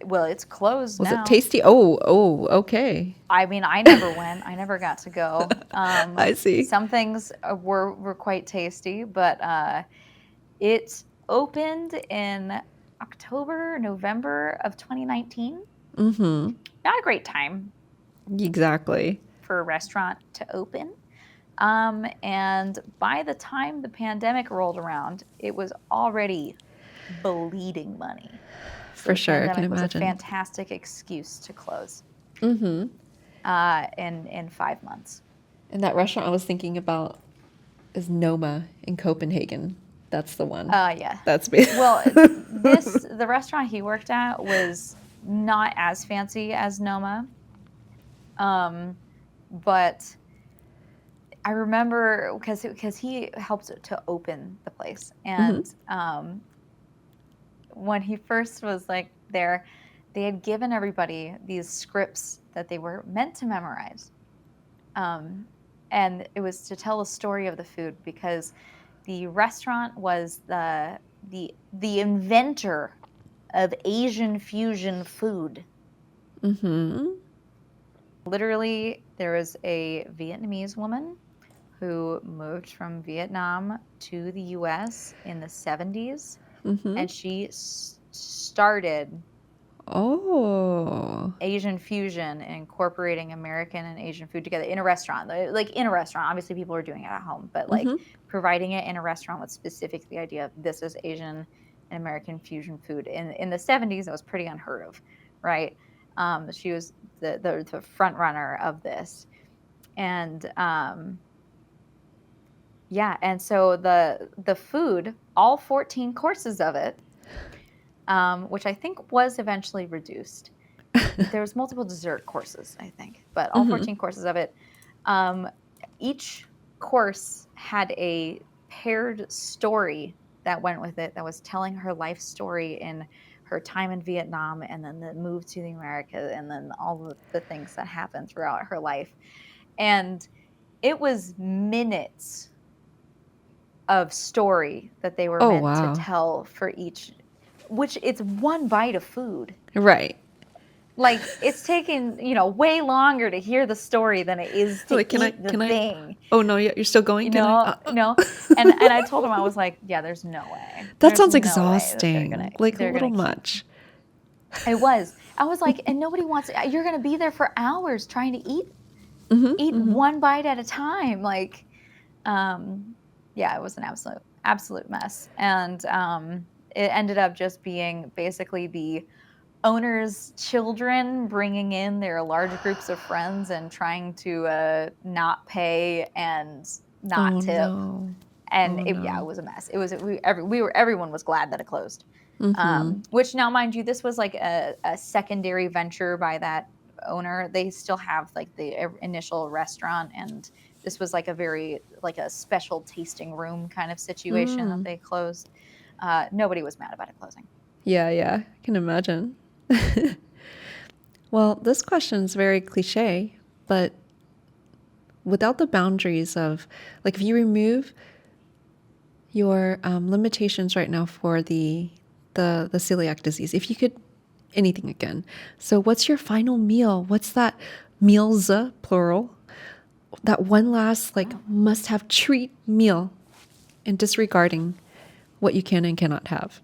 Well, it's closed Was it now. tasty? Oh, oh, okay. I mean, I never went. I never got to go. I see. Some things were quite tasty, but it opened in October, November of 2019. Mm-hmm. Not a great time Exactly. for a restaurant to open. And by the time the pandemic rolled around, it was already bleeding money. So For the sure, I can pandemic was a imagine. fantastic excuse to close Mm-hmm. in 5 months. And that restaurant I was thinking about is Noma in Copenhagen. That's the one. Yeah. That's me. Well, the restaurant he worked at was not as fancy as Noma. But I remember because he helped to open the place, Hmm. and when he first was like there, they had given everybody these scripts that they were meant to memorize, and it was to tell a story of the food because the restaurant was the inventor of Asian fusion food. Hmm. Literally, there was a Vietnamese woman who moved from Vietnam to the US in the 70s, Hmm. and she started Oh. Asian fusion, incorporating American and Asian food together in a restaurant. Like in a restaurant, obviously people are doing it at home, but like Hmm. providing it in a restaurant with specific the idea of this is Asian in American fusion food. In the 70s, it was pretty unheard of, right? She was the front runner of this. And yeah, and so the food, all 14 courses of it, which I think was eventually reduced. There was multiple dessert courses, I think, but all 14 courses of it, each course had a paired story that went with it, that was telling her life story in her time in Vietnam, and then the move to the Americas, and then all the things that happened throughout her life. And it was minutes of story that they were Oh, meant to wow. tell for each, which it's one bite of food. Right. Like, it's taken, way longer to hear the story than it is to Like, eat the thing. oh no, you're still going? Can I? No. And I told him, I was like, yeah, there's no way. That There's sounds no way that exhausting. Like a they're little gonna keep. much. It was. I was like, and nobody wants. You're gonna be there for hours trying to eat one bite at a time. Like, yeah, it was an absolute mess. And it ended up just being basically the owner's children bringing in their large groups of friends and trying to not pay and not Oh tip. no. And Oh it no. was a mess. It was everyone was glad that it closed. Which, now, mind you, this was like a secondary venture by that owner. They still have like the initial restaurant, and this was like a special tasting room kind of situation that they closed. Nobody was mad about it closing. Yeah, I can imagine. Well, this question is very cliche, but without the boundaries of, like, if you remove your limitations right now for the celiac disease, if you could anything again, so what's your final meal? What's that meals, plural? That one last must-have treat meal, and disregarding what you can and cannot have.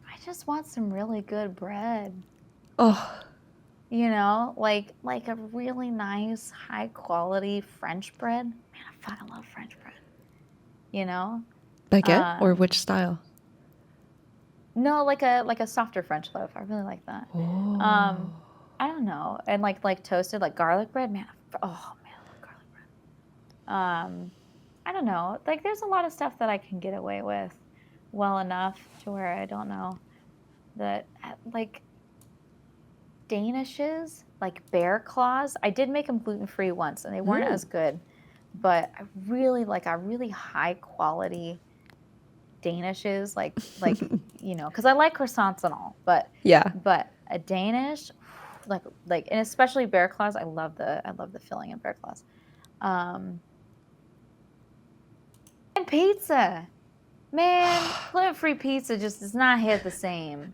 I just want some really good bread. Oh, Like a really nice, high quality French bread. Man, I fucking love French bread. baguette or which style? No, like a softer French loaf. I really like that. Oh, I don't know, and like toasted, like garlic bread. Man, oh man, I love garlic bread. I don't know. Like, there's a lot of stuff that I can get away with well enough to where I don't know that, like, Danishes, like bear claws. I did make them gluten-free once, and they weren't as good, but I really like a really high quality Danishes, like because I like croissants and all, but yeah. a Danish, like, and especially bear claws. I love the filling in bear claws. And pizza, man, gluten-free pizza just does not hit the same.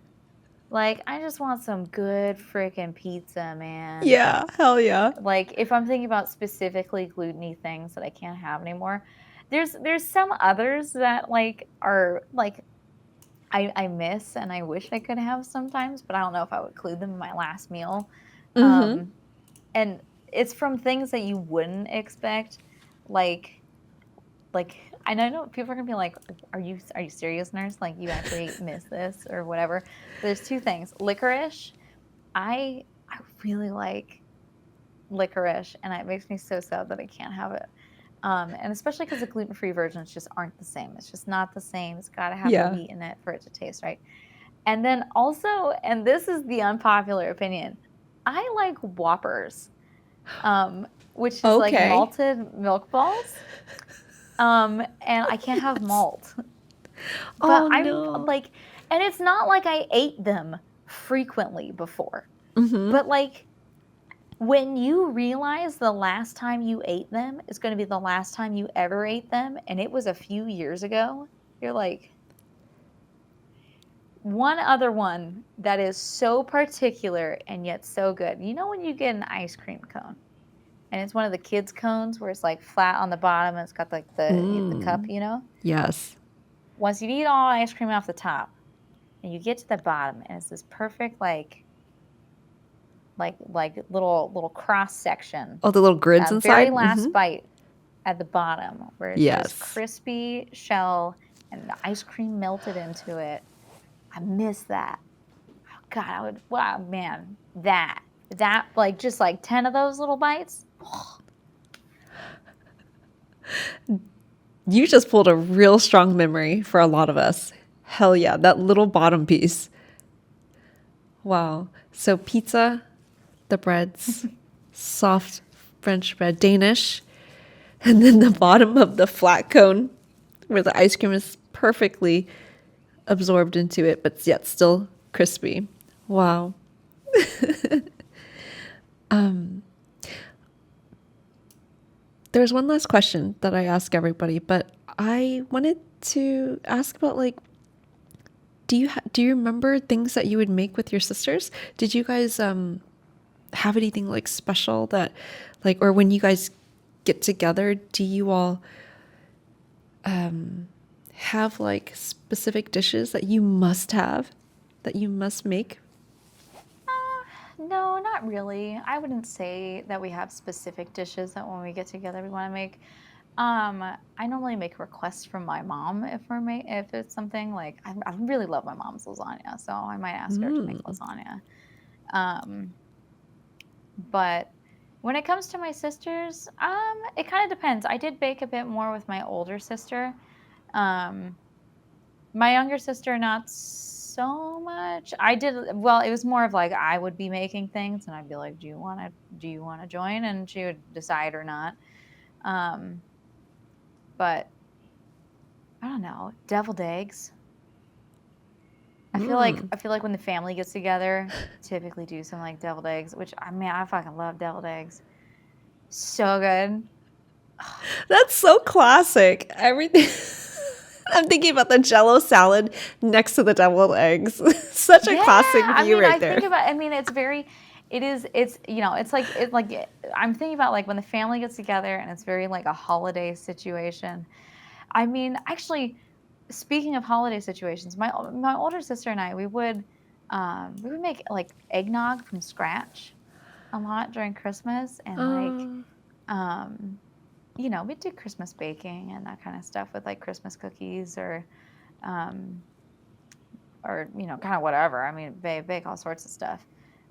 Like, I just want some good freaking pizza, man. Yeah, hell yeah. Like, if I'm thinking about specifically gluten-y things that I can't have anymore, there's some others that are I miss and I wish I could have sometimes, but I don't know if I would include them in my last meal. And it's from things that you wouldn't expect, like and I know people are gonna be like, "Are you serious, nurse? Like, you actually miss this or whatever?" There's two things: licorice. I really like licorice, and it makes me so sad that I can't have it. And especially because the gluten-free versions just aren't the same. It's just not the same. It's got to have the wheat in it for it to taste right. And then also, and this is the unpopular opinion, I like Whoppers, which is like malted milk balls. And I can't have malt. But Oh, I'm no. like, and it's not like I ate them frequently before, but like, when you realize the last time you ate them is going to be the last time you ever ate them, and it was a few years ago, you're like, one other one that is so particular and yet so good. You know when you get an ice cream cone, and it's one of the kids' cones where it's like flat on the bottom and it's got like the cup, Yes. Once you eat all ice cream off the top, and you get to the bottom, and it's this perfect, like, like little cross section. Oh, the little grids Very inside? last bite at the bottom where it's just Yes. crispy shell and the ice cream melted into it. I miss that. Oh, God, I would. Wow, man, that like just like 10 of those little bites. You just pulled a real strong memory for a lot of us. Hell yeah, that little bottom piece. Wow. So pizza, the breads, soft French bread, Danish, and then the bottom of the flat cone where the ice cream is perfectly absorbed into it, but yet still crispy. Wow. There's one last question that I ask everybody, but I wanted to ask about like, do you remember things that you would make with your sisters? Did you guys have anything like special that like, or when you guys get together, do you all have like specific dishes that you must have, that you must make? No, not really. I wouldn't say that we have specific dishes that when we get together we want to make. I normally make requests from my mom if it's something like I really love my mom's lasagna, so I might ask her to make lasagna. Um, but when it comes to my sisters, it kind of depends. I did bake a bit more with my older sister. Um, my younger sister, not so much. I did well. It was more of like I would be making things, and I'd be like, do you want to join?" And she would decide or not. Um, but I don't know, deviled eggs. I feel like when the family gets together, typically do something like deviled eggs, which I mean I fucking love deviled eggs. So good. That's so classic. Everything. I'm thinking about the Jello salad next to the deviled eggs. Such a classic view right there. I mean, it's I'm thinking about like when the family gets together and it's very like a holiday situation. I mean, actually, speaking of holiday situations, my older sister and I, we would make like eggnog from scratch a lot during Christmas and like um we do Christmas baking and that kind of stuff with like Christmas cookies um, or kind of whatever. I mean, bake all sorts of stuff.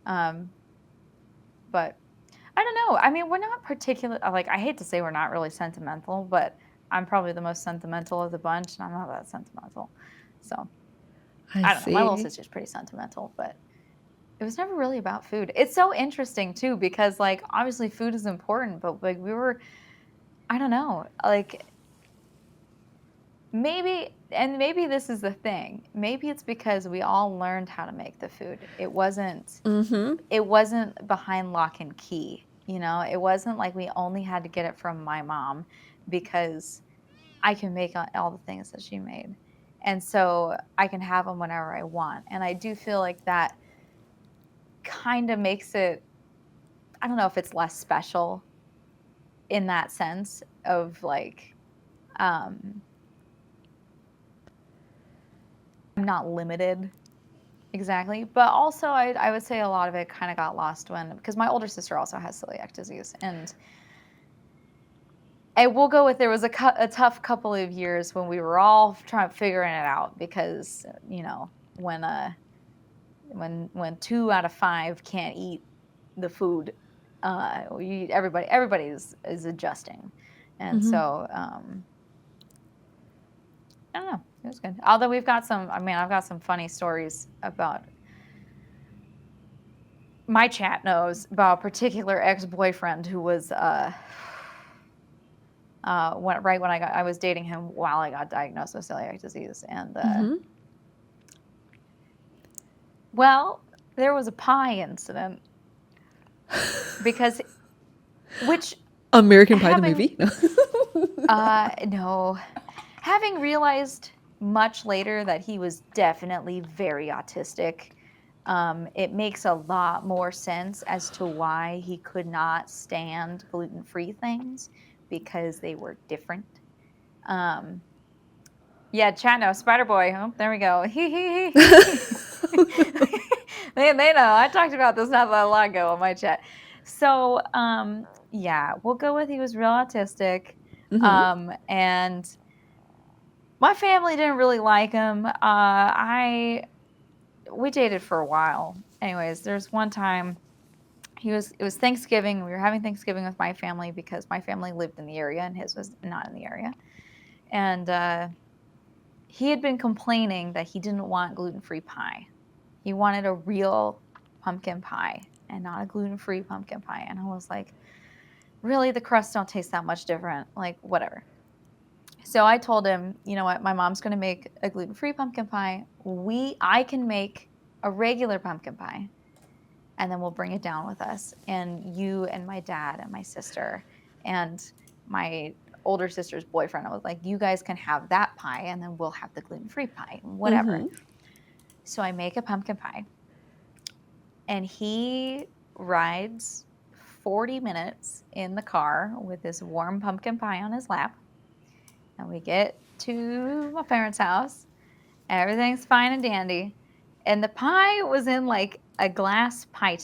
Um, but I don't know. I mean, we're not particular. Like, I hate to say we're not really sentimental, but I'm probably the most sentimental of the bunch, and I'm not that sentimental. So I don't know. My little sister's pretty sentimental, but it was never really about food. It's so interesting too because like obviously food is important, but like I don't know, like maybe this is the thing. Maybe it's because we all learned how to make the food. It wasn't behind lock and key, It wasn't like we only had to get it from my mom because I can make all the things that she made. And so I can have them whenever I want. And I do feel like that kind of makes it, I don't know if it's less special in that sense of like, I'm not limited exactly. But also, I would say a lot of it kind of got lost because my older sister also has celiac disease. And I will go with there was a tough couple of years when we were all trying to figuring it out because, when 2 out of 5 can't eat the food, everybody is adjusting. And so, I don't know. It was good. Although I've got some funny stories about my chat knows about a particular ex-boyfriend who was right when I was dating him while I got diagnosed with celiac disease, and well, there was a pie incident because which American Pie the movie? no, having realized much later that he was definitely very autistic. It makes a lot more sense as to why he could not stand gluten-free things because they were different. Yeah, chat now, Spider Boy. Oh, there we go. They know. I talked about this not that long ago on my chat. So, yeah, we'll go with he was real autistic. And my family didn't really like him. We dated for a while. Anyways, there's one time it was Thanksgiving. We were having Thanksgiving with my family because my family lived in the area and his was not in the area. And he had been complaining that he didn't want gluten-free pie. He wanted a real pumpkin pie and not a gluten-free pumpkin pie. And I was like, really? The crusts don't taste that much different. Like, whatever. So I told him, you know what? My mom's going to make a gluten-free pumpkin pie. I can make a regular pumpkin pie, and then we'll bring it down with us. And you and my dad and my sister and my older sister's boyfriend, I was like, you guys can have that pie, and then we'll have the gluten-free pie, whatever. So I make a pumpkin pie, and he rides 40 minutes in the car with this warm pumpkin pie on his lap. And we get to my parents' house. Everything's fine and dandy. And the pie was in like a glass pie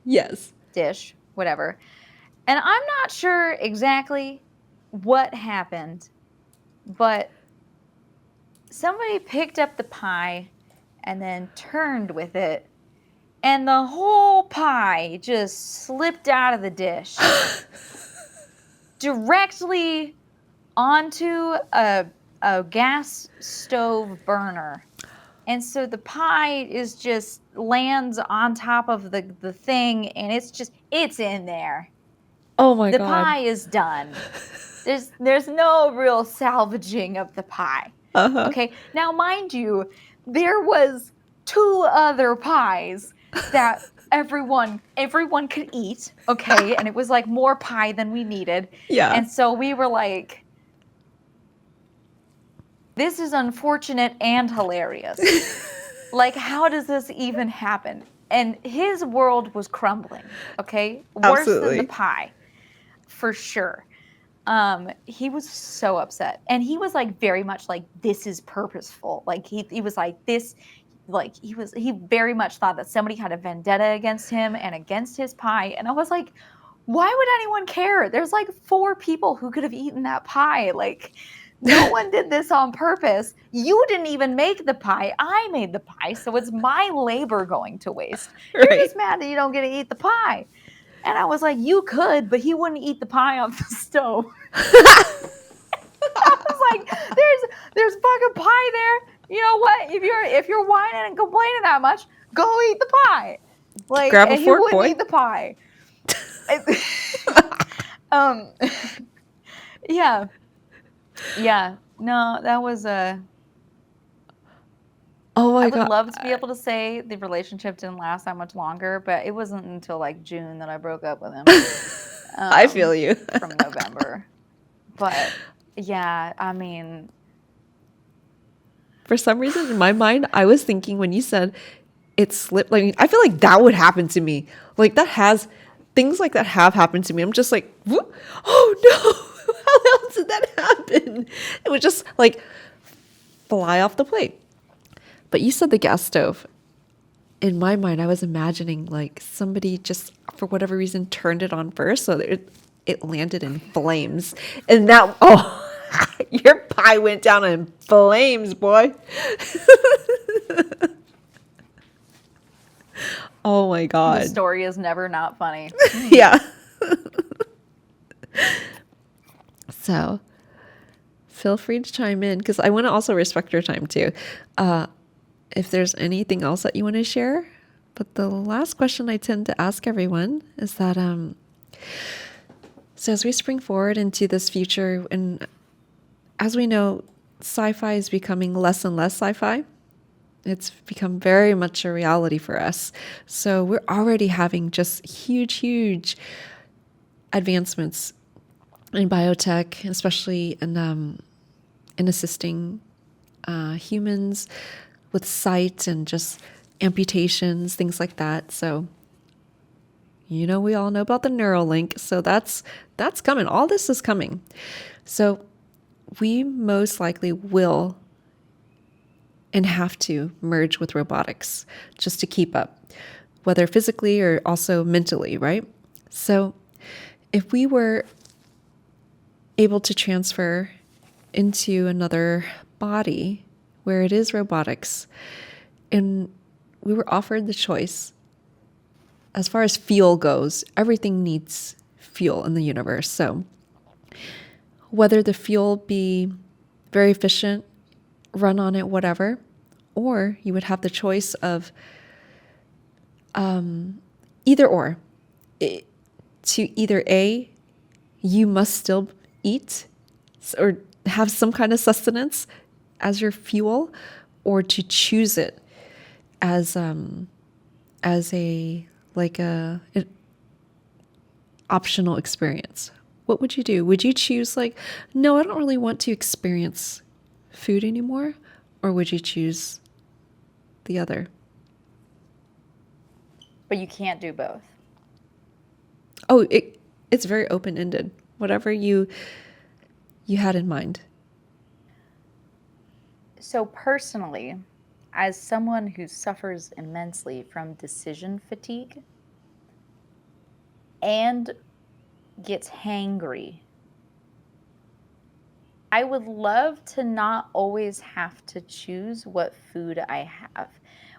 Yes. dish, whatever. And I'm not sure exactly what happened, but somebody picked up the pie and then turned with it, and the whole pie just slipped out of the dish directly onto a gas stove burner. And so the pie is just lands on top of the thing, and it's in there. Oh my The God. pie is done. There's no real salvaging of the pie. Okay. Now, mind you, there was 2 other pies that everyone could eat. Okay, and it was like more pie than we needed. Yeah. And so we were like, this is unfortunate and hilarious. Like, how does this even happen? And his world was crumbling. Okay, worse than Absolutely. the pie, for sure. He was so upset, and he was like very much like, this is purposeful. Like he was like this, like he very much thought that somebody had a vendetta against him and against his pie. And I was like, why would anyone care? There's like 4 people who could have eaten that pie. Like, no one did this on purpose. You didn't even make the pie. I made the pie, so it's my labor going to waste. You're just mad that you don't get to eat the pie. And I was like, you could, but he wouldn't eat the pie off the stove. I was like, there's fucking pie there. You know what? If you're whining and complaining that much, go eat the pie. Like, Grab a and fork, he wouldn't boy. eat the pie. Yeah. Yeah. No, that was Oh I my would God. love to be able to say the relationship didn't last that much longer, but it wasn't until like June that I broke up with him. I feel you. From November. But yeah, I mean, For some reason in my mind, I was thinking when you said it slipped, like I feel like that would happen to me. Like things like that have happened to me. I'm just like, whoop, oh no, how else did that happen? It would just like fly off the plate. But you said the gas stove. In my mind, I was imagining like somebody just for whatever reason turned it on first, so that it landed in flames, and that your pie went down in flames, boy. Oh my the God. story is never not funny. Yeah. So feel free to chime in because I want to also respect your time too. If there's anything else that you want to share. But the last question I tend to ask everyone is that so as we spring forward into this future, and as we know, sci-fi is becoming less and less sci-fi. It's become very much a reality for us. So we're already having just huge advancements in biotech, especially in assisting humans with sight and just amputations, things like that. So, we all know about the Neuralink. So that's coming. All this is coming. So we most likely will and have to merge with robotics just to keep up, whether physically or also mentally, right? So if we were able to transfer into another body where it is robotics, and we were offered the choice, as far as fuel goes, everything needs fuel in the universe. So whether the fuel be very efficient, run on it, whatever, or you would have the choice of either or. To either A, you must still eat or have some kind of sustenance as your fuel, or to choose it as a like a an optional experience. What would you do? Would you choose like, no, I don't really want to experience food anymore, or would you choose the other? But you can't do both. Oh, it's very open ended. Whatever you had in mind. So, personally, as someone who suffers immensely from decision fatigue and gets hangry, I would love to not always have to choose what food I have,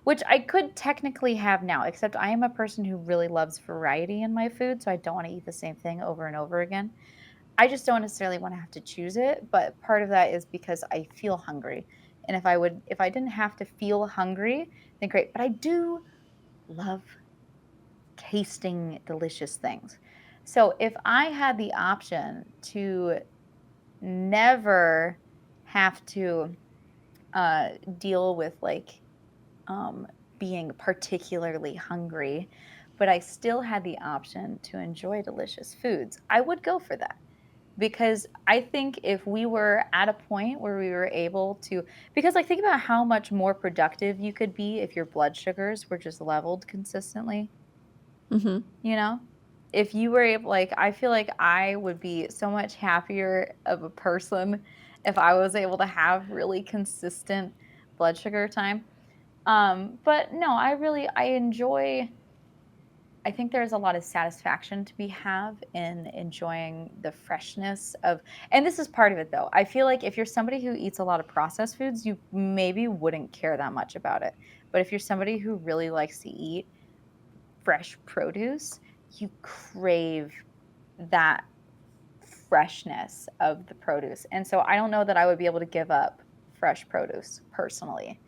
which I could technically have now, except I am a person who really loves variety in my food, so I don't want to eat the same thing over and over again. I just don't necessarily want to have to choose it, but part of that is because I feel hungry. And if I didn't have to feel hungry, then great. But I do love tasting delicious things. So if I had the option to never have to deal with um, being particularly hungry, but I still had the option to enjoy delicious foods, I would go for that. Because I think if we were at a point where we were able to, because like think about how much more productive you could be if your blood sugars were just leveled consistently, Mm-hmm. you know? If you were able, like, I feel like I would be so much happier of a person if I was able to have really consistent blood sugar time. But no, I enjoy, I think there's a lot of satisfaction to be have in enjoying the freshness of, and this is part of it though. I feel like if you're somebody who eats a lot of processed foods, you maybe wouldn't care that much about it. But if you're somebody who really likes to eat fresh produce, you crave that freshness of the produce. And so I don't know that I would be able to give up fresh produce personally.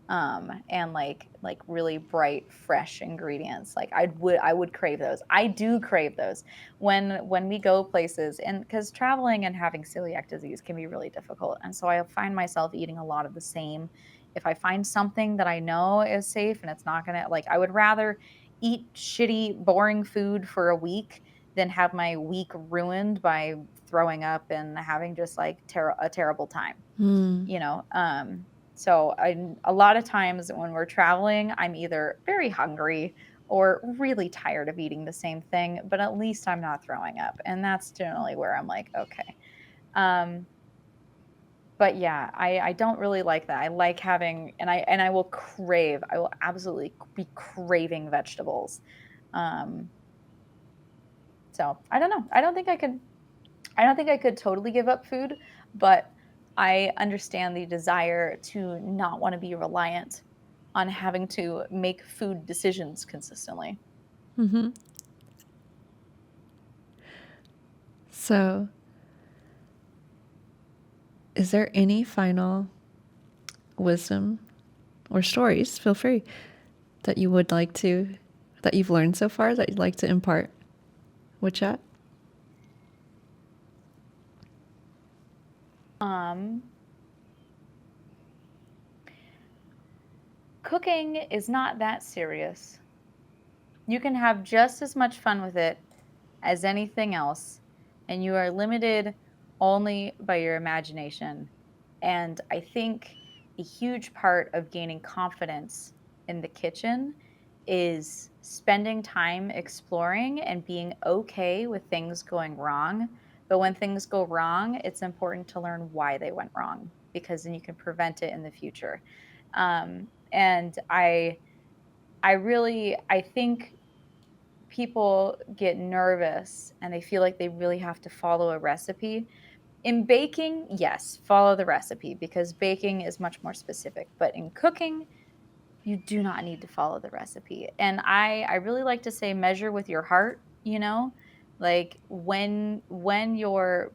And like really bright fresh ingredients, like I would crave those. I do crave those when we go places, and because traveling and having celiac disease can be really difficult, and so I find myself eating a lot of the same. If I find something that I know is safe and it's not gonna, like, I would rather eat shitty boring food for a week than have my week ruined by throwing up and having just like a terrible time, Mm. you know. So a lot of times when we're traveling, I'm either very hungry or really tired of eating the same thing, but at least I'm not throwing up. And that's generally where I'm like, okay. Um, but yeah, I don't really like that. I like having, and I will crave, I will absolutely be craving vegetables. Um, so I don't know. I don't think I could totally give up food, but I understand the desire to not want to be reliant on having to make food decisions consistently. Mm-hmm. So, is there any final wisdom or stories, feel free, that you would like to, that you've learned so far that you'd like to impart with chat? Um, Cooking is not that serious. You can have just as much fun with it as anything else, and you are limited only by your imagination. And I think a huge part of gaining confidence in the kitchen is spending time exploring and being okay with things going wrong. But when things go wrong, it's important to learn why they went wrong, because then you can prevent it in the future. And I think people get nervous and they feel like they really have to follow a recipe. In baking, yes, follow the recipe because baking is much more specific. But in cooking, you do not need to follow the recipe. And I really like to say measure with your heart, you know? Like when you're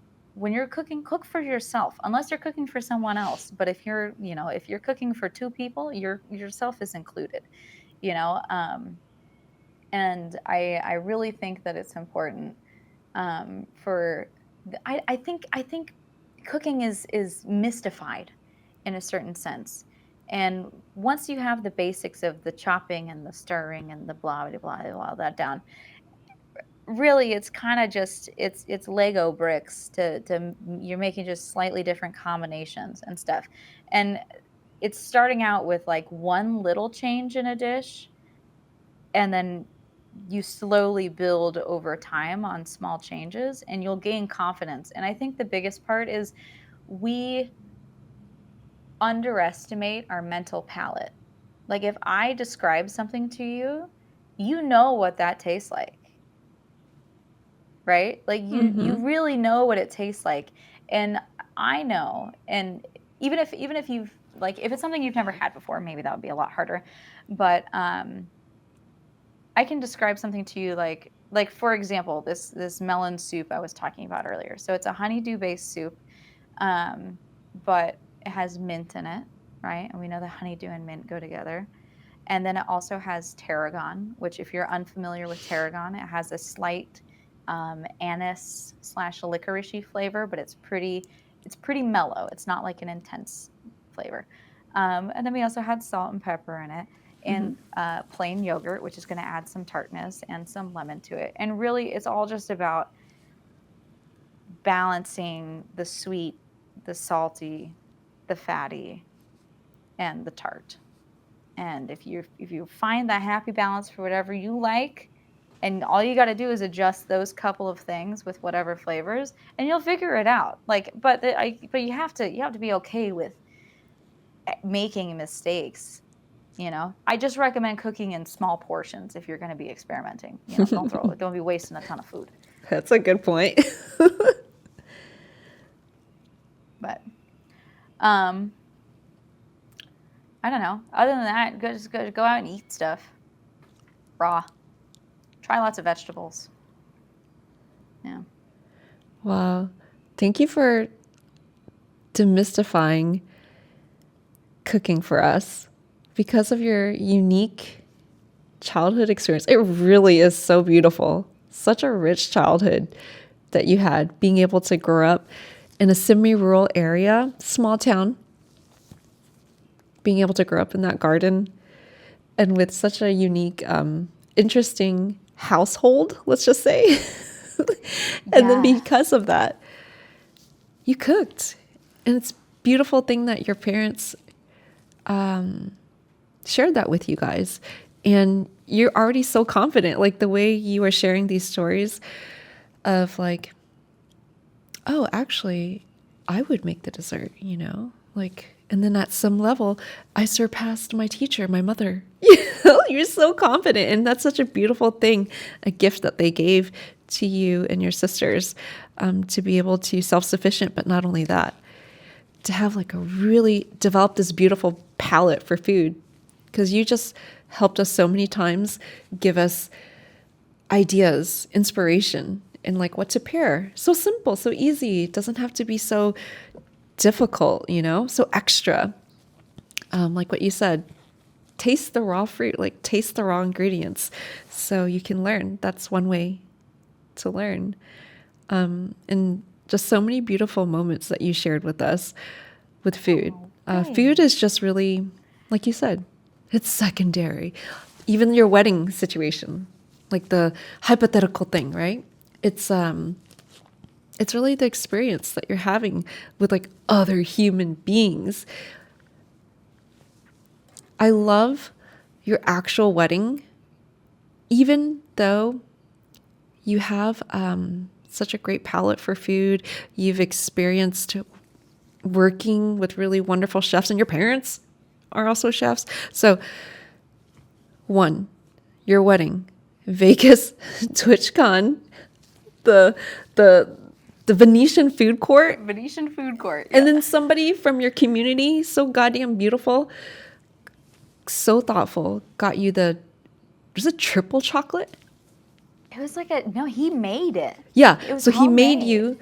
cooking, cook for yourself, unless you're cooking for someone else. But if you're cooking for two people, yourself is included, you know? And I really think that it's important for I think cooking is mystified in a certain sense. And once you have the basics of the chopping and the stirring and the blah blah blah blah that down, really it's kind of just it's Lego bricks to you're making just slightly different combinations and stuff. And it's starting out with like one little change in a dish, and then you slowly build over time on small changes and you'll gain confidence. And I think the biggest part is we underestimate our mental palate. Like if I describe something to you, you know what that tastes like, right? Like you Mm-hmm. really know what it tastes like. And I know, and even if you've like if it's something you've never had before, maybe that would be a lot harder. But I can describe something to you like for example, this melon soup I was talking about earlier. So it's a honeydew based soup, um, but it has mint in it, right? And we know that honeydew and mint go together. And then it also has tarragon, which if you're unfamiliar with tarragon, it has a slight anise slash licoricey flavor, but it's pretty mellow. It's not like an intense flavor. And then we also had salt and pepper in it, Mm-hmm. and plain yogurt, which is going to add some tartness and some lemon to it. And really, it's all just about balancing the sweet, the salty, the fatty, and the tart. And if you find that happy balance for whatever you like, and all you got to do is adjust those couple of things with whatever flavors, and you'll figure it out. Like, but you have to be okay with making mistakes. I just recommend cooking in small portions if you're going to be experimenting. Don't be wasting a ton of food. That's a good point. But um, I don't know. Other than that, just go out and eat stuff raw. Try lots of vegetables. Yeah. Wow. Thank you for demystifying cooking for us because of your unique childhood experience. It really is so beautiful. Such a rich childhood that you had, being able to grow up in a semi-rural area, small town, being able to grow up in that garden and with such a unique, interesting household, let's just say. And then Yes. because of that, you cooked. And it's a beautiful thing that your parents shared that with you guys. And you're already so confident, like the way you were sharing these stories of like, oh, actually, I would make the dessert, like, and then at some level, I surpassed my teacher, my mother. You're so confident. And that's such a beautiful thing, a gift that they gave to you and your sisters, to be able to self-sufficient, but not only that, to have like a really develop this beautiful palate for food, because you just helped us so many times, give us ideas, inspiration, and like what to pair. So simple, so easy. It doesn't have to be so difficult, so extra. Like what you said, taste the raw fruit, like taste the raw ingredients so you can learn. That's one way to learn. And just so many beautiful moments that you shared with us with food. Food is just really, like you said, it's secondary. Even your wedding situation, like the hypothetical thing, right? It's really the experience that you're having with like other human beings. I love your actual wedding, even though you have such a great palate for food. You've experienced working with really wonderful chefs, and your parents are also chefs. So, one, your wedding, Vegas, TwitchCon, the the the Venetian food court, Venetian food court. and Yeah. then somebody from your community, so goddamn beautiful, so thoughtful, got you the, was it triple chocolate? It was like no, he made it. Yeah. It was So he made homemade. you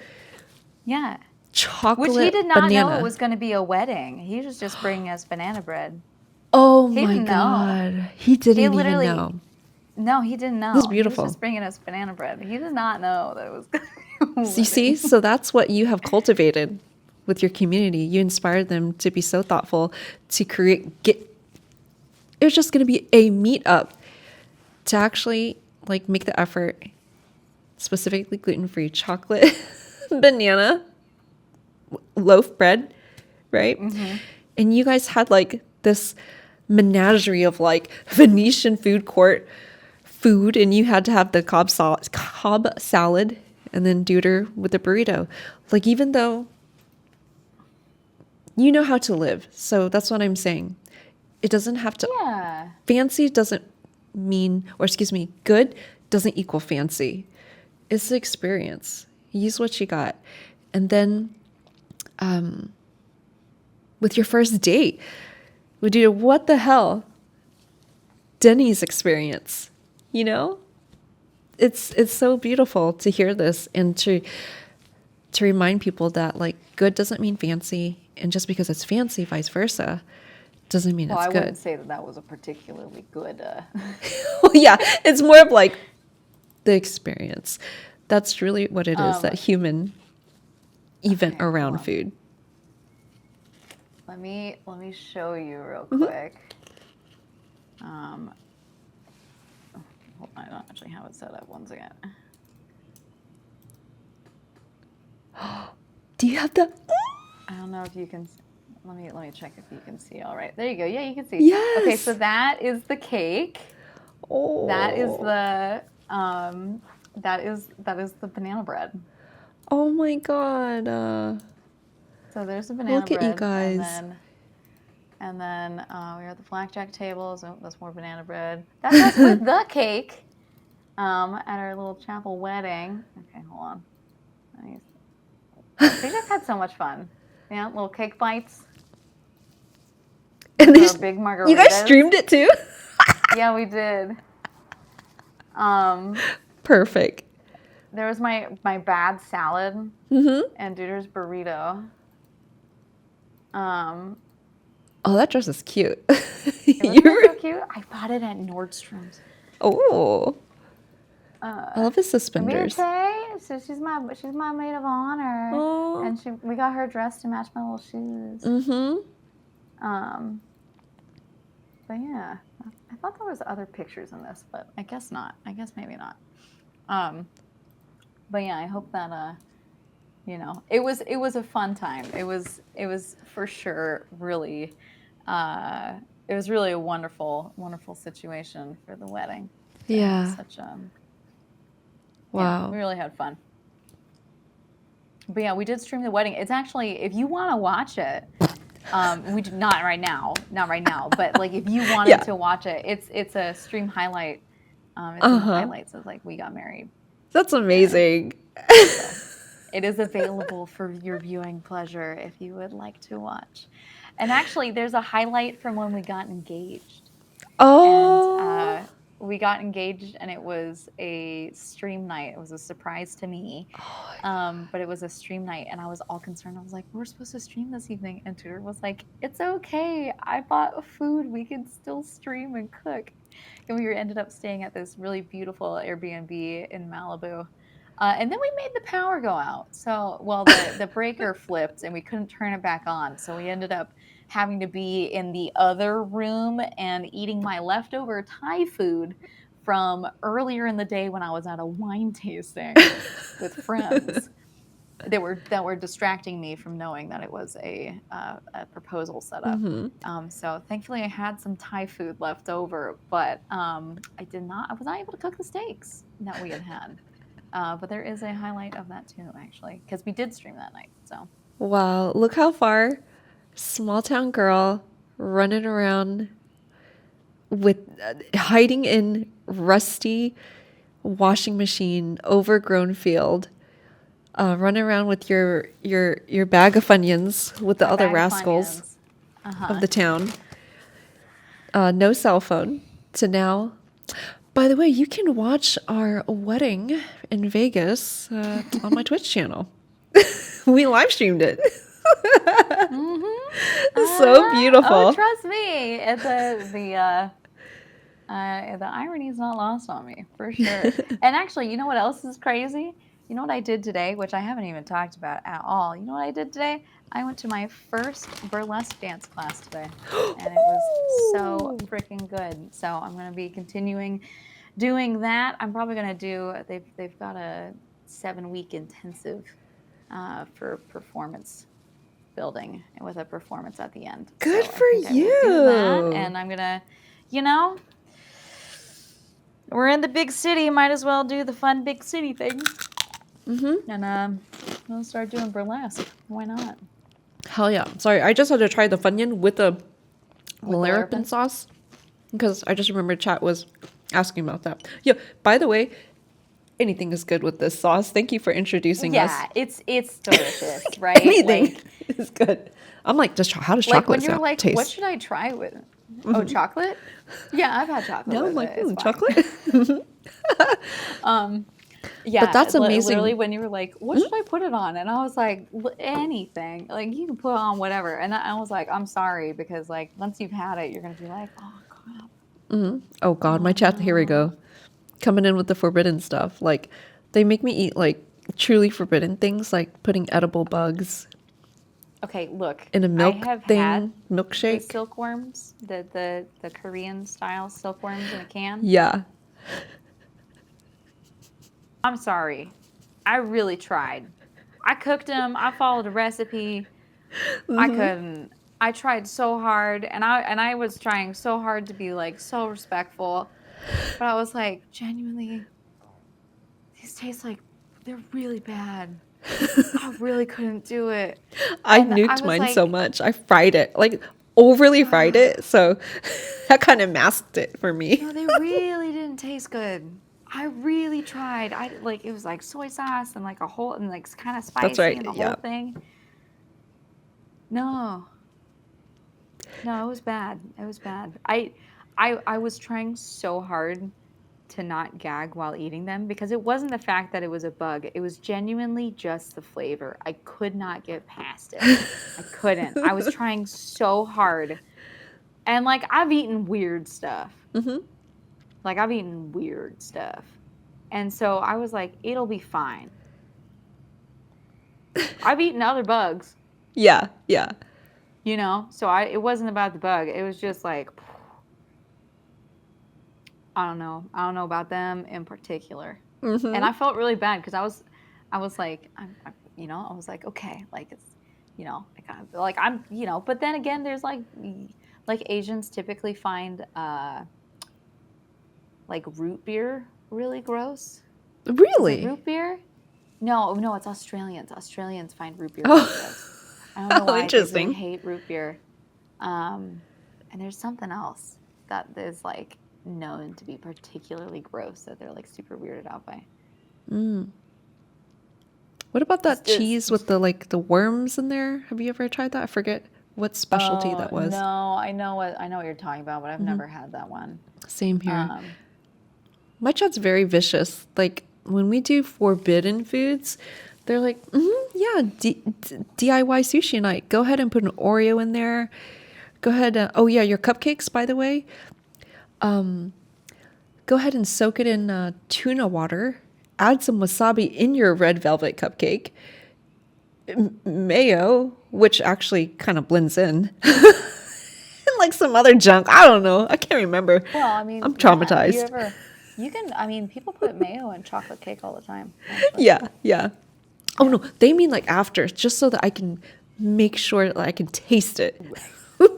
Yeah. chocolate Which he did not banana. know it was going to be a wedding. He was just bringing us banana bread. Oh He my didn't know. god. He didn't even literally- know. No, he didn't know. It was He beautiful. was just bringing us banana bread. He did not know that it was going to be a So you see, wedding. so that's what you have cultivated with your community. You inspired them to be so thoughtful, to it was just going to be a meetup to actually like make the effort, specifically gluten-free chocolate, banana, loaf bread, right? Mm-hmm. And you guys had like this menagerie of like Venetian food court food, and you had to have the Cobb salad and then Duder with the burrito. Like, even though you know how to live, so that's what I'm saying. It doesn't have to, Yeah. fancy doesn't mean, or excuse me, good doesn't equal fancy. It's the experience. Use what you got. And then with your first date, we do what the hell? Denny's experience, you know? It's so beautiful to hear this and to remind people that like good doesn't mean fancy, and just because it's fancy, vice versa, doesn't mean Well, it's I good. wouldn't say that was a particularly good. Well, yeah, it's more of like the experience. That's really what it is, that human event okay, around hold on. food. Let me show you real Mm-hmm. quick. Hold on, I don't actually have it set up once again. Do you have the? I don't know if you can. Let me check if you can see. All right, there you go. Yeah, you can see. Yes. Okay, so that is the cake. Oh. That is the that is the banana bread. Oh my god. So there's the banana Look at bread. you guys. And then we're at the blackjack table. So that's more banana bread. That's us with the cake. At our little chapel wedding. Okay, hold on. We just had so much fun. Yeah, little cake bites. And Our big margaritas. you guys streamed it too? Yeah, we did. Perfect. There was my bad salad Mm-hmm. and Duder's burrito. Oh, that dress is cute. It was so cute. I bought it at Nordstrom's. Oh. I love his suspenders. Amite, so she's my maid of honor, Oh. and we got her dressed to match my little shoes. Mm-hmm. But yeah, I thought there was other pictures in this, but I guess not. I guess maybe not. But yeah, I hope that you know, it was a fun time. It was for sure really, it was really a wonderful situation for the wedding. Yeah. Such Wow. Yeah, we really had fun. But yeah, we did stream the wedding. It's actually, if you want to watch it, we did not right now, but like if you wanted to watch it, it's a stream highlight. It's in the highlights of like we got married. That's amazing. So it is available for your viewing pleasure if you would like to watch. And actually, there's a highlight from when we got engaged. Oh. And we got engaged, and it was a stream night. It was a surprise to me, but it was a stream night, and I was all concerned. I was like, "We're supposed to stream this evening," and Tudor was like, "It's okay. I bought food. We can still stream and cook." And we ended up staying at this really beautiful Airbnb in Malibu. And then we made the power go out. So, well, the breaker flipped, and we couldn't turn it back on. So we ended up having to be in the other room and eating my leftover Thai food from earlier in the day when I was at a wine tasting with friends that were distracting me from knowing that it was a proposal setup. So thankfully I had some Thai food left over, but I was not able to cook the steaks that we had. But there is a highlight of that too, actually, because we did stream that night. So Wow. Look how far. Small town girl running around with hiding in rusty washing machine, overgrown field, running around with your bag of Funyuns with the My other bag of rascals Funyuns. of the town. No cell phone. To now. By the way, you can watch our wedding in Vegas on my Twitch channel. We live streamed it. So Oh, beautiful. trust me. The irony is not lost on me, for sure. And actually, you know what else is crazy? You know what I did today, which I haven't even talked about at all. You know what I did today? I went to my first burlesque dance class today, and it was so freaking good. So I'm going to be continuing doing that. I'm probably going to do. They've got a 7-week intensive for performance building with a performance at the end. Good So I for think I will do that, you. and I'm gonna, you know, we're in the big city. Might as well do the fun big city thing. And we'll start doing burlesque. Why not? Hell yeah. Sorry, I just had to try the Funyun with the With the Larapin Larapin? sauce because I just remember chat was asking about that. Yeah, by the way, anything is good with this sauce. Thank you for introducing us. Yeah, it's delicious, right? Anything is good. I'm like, how does Like when chocolate you're like, taste? what should I try with? Oh, chocolate? Yeah, I've had chocolate. No, I'm with like, it. It's fine. chocolate. Yeah, But that's amazing. Literally, when you were like, "What should I put it on?" and I was like, "Anything. Like you can put on whatever." And I was like, "I'm sorry," because like once you've had it, you're gonna be like, "Oh crap." Oh God, my chat. Here we go. Coming in with the forbidden stuff. Like, they make me eat like truly forbidden things, like putting edible bugs Okay, look. in a milk I have thing, had the milkshake. silkworms, the Korean style silkworms in a can. Yeah. I'm sorry. I really tried. I cooked them. I followed a recipe. I couldn't. I tried so hard, and I was trying so hard to be like so respectful, but I was like, genuinely, these taste like they're really bad. I really couldn't do it. I And I nuked was mine so like, much. I fried it, like overly fried it. So that kind of masked it for me. no, they really didn't taste good. I really tried. I like it was like soy sauce and like a whole and like kind of spicy That's right. and the Yeah. whole thing. No. No, it was bad. It was bad. I was trying so hard to not gag while eating them because it wasn't the fact that it was a bug. It was genuinely just the flavor. I could not get past it. I couldn't. I was trying so hard. And like I've eaten weird stuff. Like I've eaten weird stuff. And so I was like, it'll be fine. I've eaten other bugs, Yeah. Yeah. you know? So it wasn't about the bug. It was just like I don't know. I don't know about them in particular. And I felt really bad because I was like, I was like, okay, like it's, like I'm, but then again, there's like Asians typically find like root beer really gross. Is it Really? root beer? No, it's Australians. Australians find root beer really gross. I don't know why. Interesting. They really hate root beer. And there's something else that is like known to be particularly gross that they're like super weirded out by. What about that It's- cheese with the worms in there? Have you ever tried that? I forget what specialty that was. No, I know what you're talking about, but I've never had that one. Same here. My chat's very vicious. Like when we do forbidden foods, they're like, yeah, DIY sushi night. Go ahead and put an Oreo in there. Go ahead. Oh yeah, your cupcakes, by the way. Go ahead and soak it in tuna water. Add some wasabi in your red velvet cupcake. Mayo, which actually kind of blends in. And like some other junk. I don't know. I can't remember. Well, I mean, I'm traumatized. People put mayo in chocolate cake all the time. Actually. Yeah, yeah. Oh no, they mean like after, just so that I can make sure that I can taste it.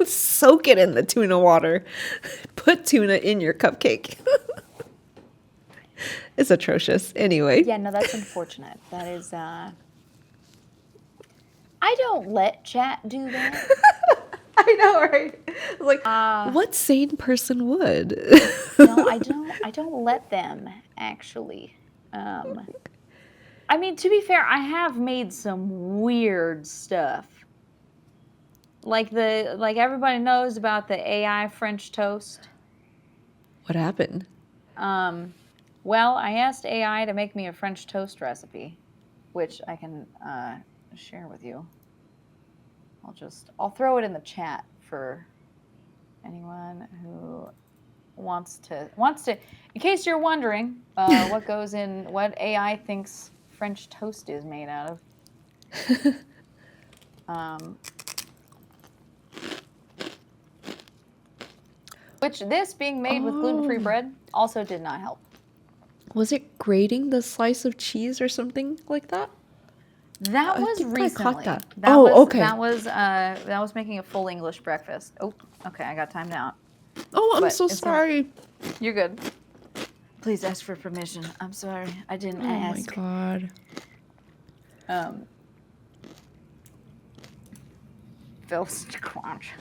Soak it in the tuna water. Put tuna in your cupcake. It's atrocious. Anyway. Yeah, no, that's unfortunate. That is, I don't let chat do that. I know, right? Like, Uh, what sane person would? no, I don't let them actually. I mean, to be fair, I have made some weird stuff. Like everybody knows about the AI French toast. What happened? Well, I asked AI to make me a French toast recipe, which I can share with you. I'll throw it in the chat for anyone who wants to. In case you're wondering, what AI thinks French toast is made out of. Which this being made with gluten-free bread also did not help. Was it grating the slice of cheese or something like that? That I was think I recently. caught that. That Oh, was okay. that was making a full English breakfast. Oh, okay, I got timed out. Oh, I'm But so it's sorry. You're good. Please ask for permission. I'm sorry, I didn't Oh my ask. god. Phil's crunch.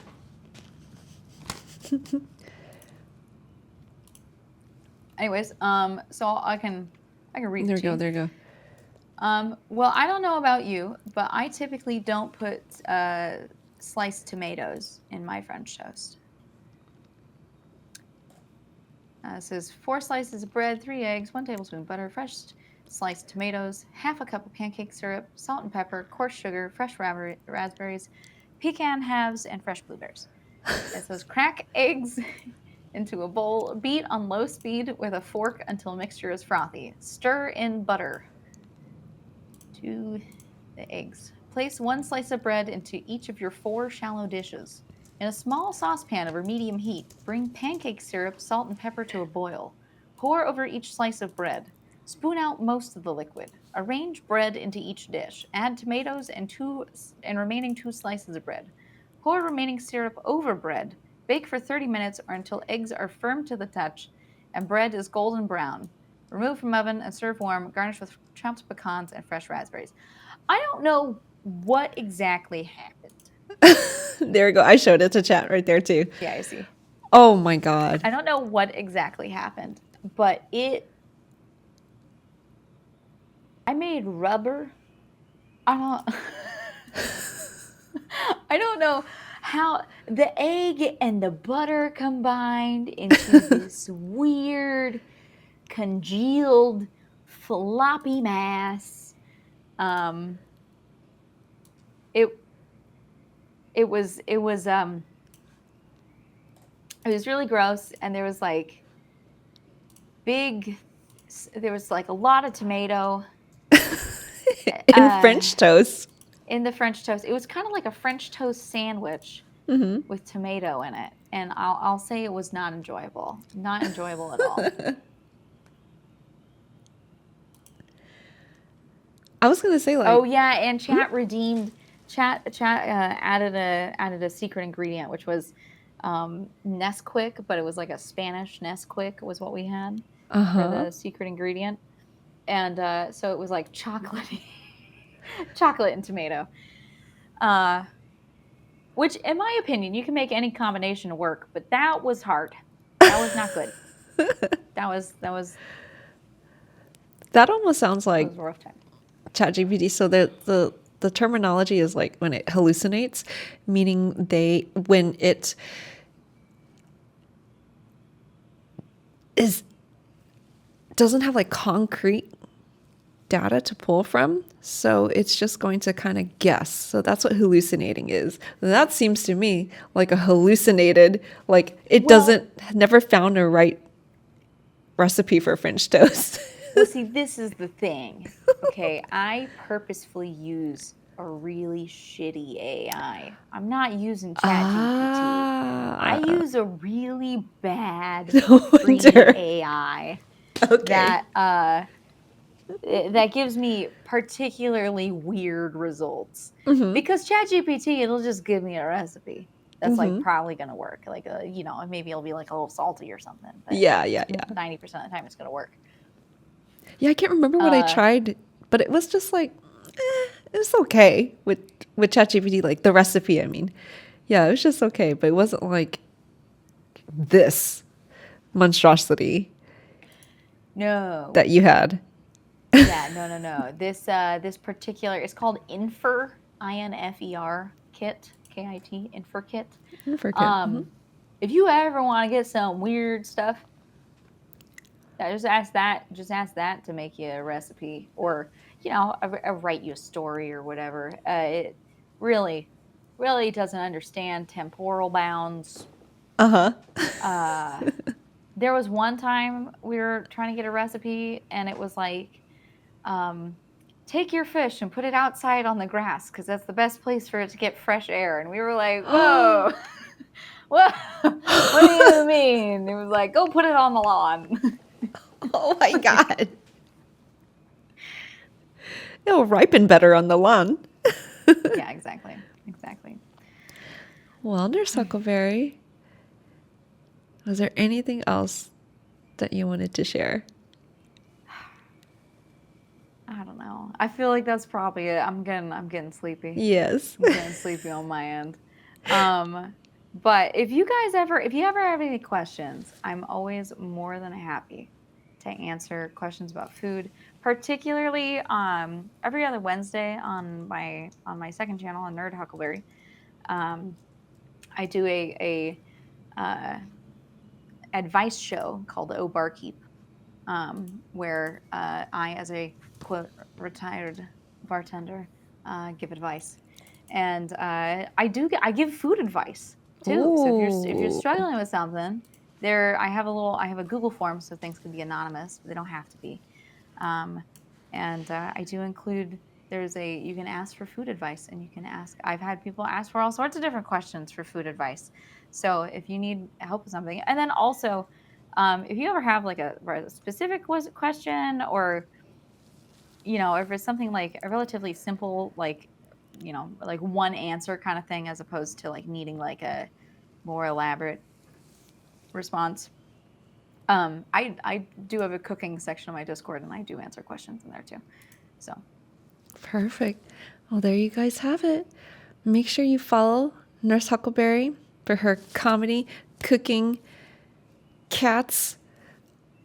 Anyways, so I can read There it you to go. you. There you go. Well, I don't know about you, but I typically don't put sliced tomatoes in my French toast. It says 4 slices of bread, 3 eggs, 1 tablespoon butter, fresh sliced tomatoes, half a cup of pancake syrup, salt and pepper, coarse sugar, fresh raspberries, pecan halves, and fresh blueberries. It says crack eggs into a bowl, beat on low speed with a fork until mixture is frothy. Stir in butter to the eggs. Place 1 slice of bread into each of your 4 shallow dishes. In a small saucepan over medium heat, bring pancake syrup, salt, and pepper to a boil. Pour over each slice of bread. Spoon out most of the liquid. Arrange bread into each dish. Add tomatoes and remaining 2 slices of bread. Pour remaining syrup over bread. Bake for 30 minutes or until eggs are firm to the touch and bread is golden brown. Remove from oven and serve warm. Garnish with chopped pecans and fresh raspberries. I don't know what exactly happened. There you go. I showed it to chat right there too. Yeah, I see. Oh my god. I don't know what exactly happened, but I made rubber. I don't I don't know how the egg and the butter combined into this weird congealed floppy mass. It it was it was it was really gross, and there was like a lot of tomato In French toast. in the French toast. It was kind of like a French toast sandwich with tomato in it, and I'll say it was not enjoyable at all. I was gonna say like. Oh yeah, and chat added a secret ingredient, which was Nesquik, but it was like a Spanish Nesquik was what we had for the secret ingredient, and so it was like chocolate and tomato, which in my opinion you can make any combination work, but that was hard. That was not good. that was That almost sounds that like was a rough time. ChatGPT. So the terminology is like when it hallucinates, meaning when it doesn't have like concrete data to pull from, so it's just going to kind of guess. So that's what hallucinating is. And that seems to me like a hallucinated, like it never found a right recipe for French toast. Well, see, this is the thing. Okay, I purposefully use a really shitty AI. I'm not using ChatGPT. I use a really bad free AI that gives me particularly weird results. Because ChatGPT, it'll just give me a recipe that's like probably gonna work. Like maybe it'll be like a little salty or something. But 90% of the time, it's gonna work. Yeah, I can't remember what I tried, but it was just like, it was okay with ChatGPT, like the recipe, I mean. Yeah, it was just okay, but it wasn't like this monstrosity No. that you had. Yeah, no. This particular, it's called Infer, INFER kit, KIT, Infer kit. Forget. If you ever want to get some weird stuff, just ask that. Just ask that to make you a recipe, or write you a story or whatever. It really, really doesn't understand temporal bounds. Uh-huh. There was one time we were trying to get a recipe, and it was like, take your fish and put it outside on the grass because that's the best place for it to get fresh air. And we were like, whoa, what? What do you mean? It was like, go put it on the lawn. Oh my God. It'll ripen better on the lawn. Yeah, exactly. Well, Nurse Huckleberry, was there anything else that you wanted to share? I don't know. I feel like that's probably it. I'm getting sleepy. Yes. I'm getting sleepy on my end. But if you ever have any questions, I'm always more than happy to answer questions about food, particularly every other Wednesday on my second channel on NurseHuckleberry. I do a advice show called Oh Barkeep, where I, as a quote retired bartender, give advice, and I give food advice too. So if you're Ooh. struggling with something, I have a Google form so things can be anonymous, but they don't have to be. And I do include you can ask for food advice, and you can ask. I've had people ask for all sorts of different questions for food advice. So if you need help with something, and then also if you ever have like a specific question, or if it's something like a relatively simple, like like one answer kind of thing, as opposed to like needing like a more elaborate response. I do have a cooking section of my Discord, and I do answer questions in there too. So Perfect. Well, there you guys have it. Make sure you follow Nurse Huckleberry for her comedy, cooking, cats,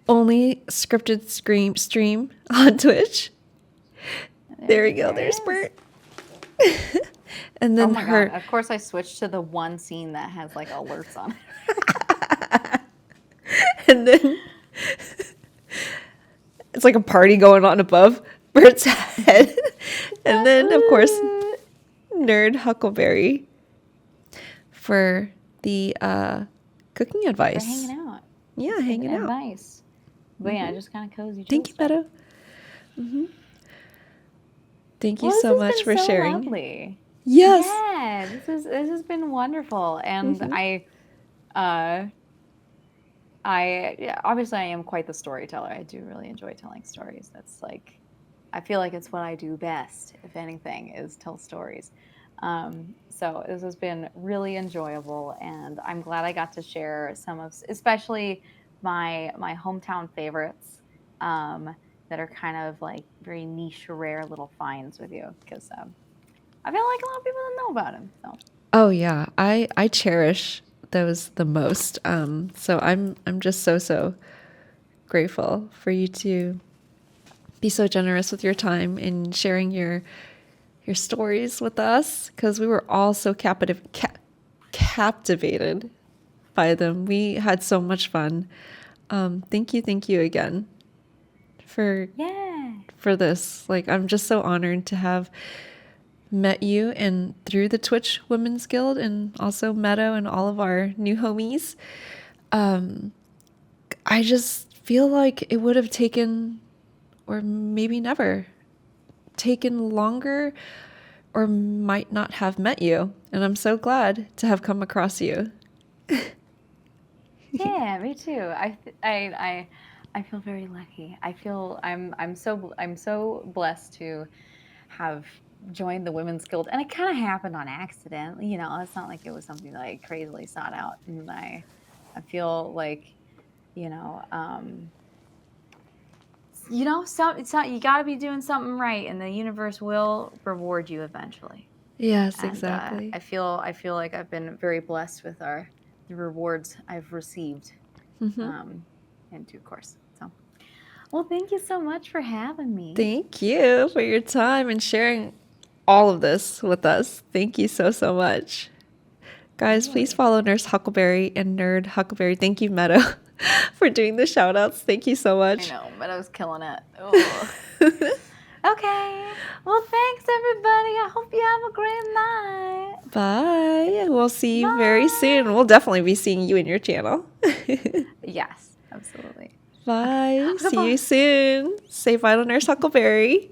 only scripted stream on Twitch. There we go. There's Bert. And then oh my God! Of course, I switched to the one scene that has like alerts on it. And then it's like a party going on above Bert's head. And then, of course, Nerd Huckleberry for the cooking advice. For hanging out. Yeah, hanging out. Advice. But yeah, just kind of cozy. Thank you, Meadow. Thank you Well, so much for so sharing. Lovely. Yes. Yeah, this has been wonderful, and obviously I am quite the storyteller. I do really enjoy telling stories. That's like, I feel like it's what I do best, if anything, is tell stories. So this has been really enjoyable, and I'm glad I got to share some of, especially my hometown favorites, that are kind of like very niche, rare little finds with you, because I feel like a lot of people don't know about them. So. Oh yeah, I cherish those the most. So I'm just so grateful for you to be so generous with your time and sharing your stories with us, because we were all so captivated by them. We had so much fun. Thank you again for this. Like, I'm just so honored to have met you, and through the Twitch Women's Guild, and also Meadow and all of our new homies. I just feel like it would have taken, or maybe never taken longer, or might not have met you. And I'm so glad to have come across you. Yeah, me too. I feel very lucky. I feel I'm so blessed to have joined the Women's Guild, and it kind of happened on accident. It's not like it was something that I crazily sought out, and I feel like, it's not, you got to be doing something right, and the universe will reward you eventually. Yes, And exactly. I feel like I've been very blessed with the rewards I've received in due course. So, well, thank you so much for having me. Thank you for your time and sharing all of this with us. Thank you so, so much. Guys, please Totally. follow Nurse Huckleberry and Nerd Huckleberry. Thank you, Meadow, for doing the shout outs. Thank you so I much. know, but I was killing it. Ugh. Okay. Well, thanks everybody. I hope you have a great night. Bye. We'll see you very Bye. soon. We'll definitely be seeing you in your channel. Yes, absolutely. Bye. Okay. See you Bye. soon. Say bye to Nurse Huckleberry.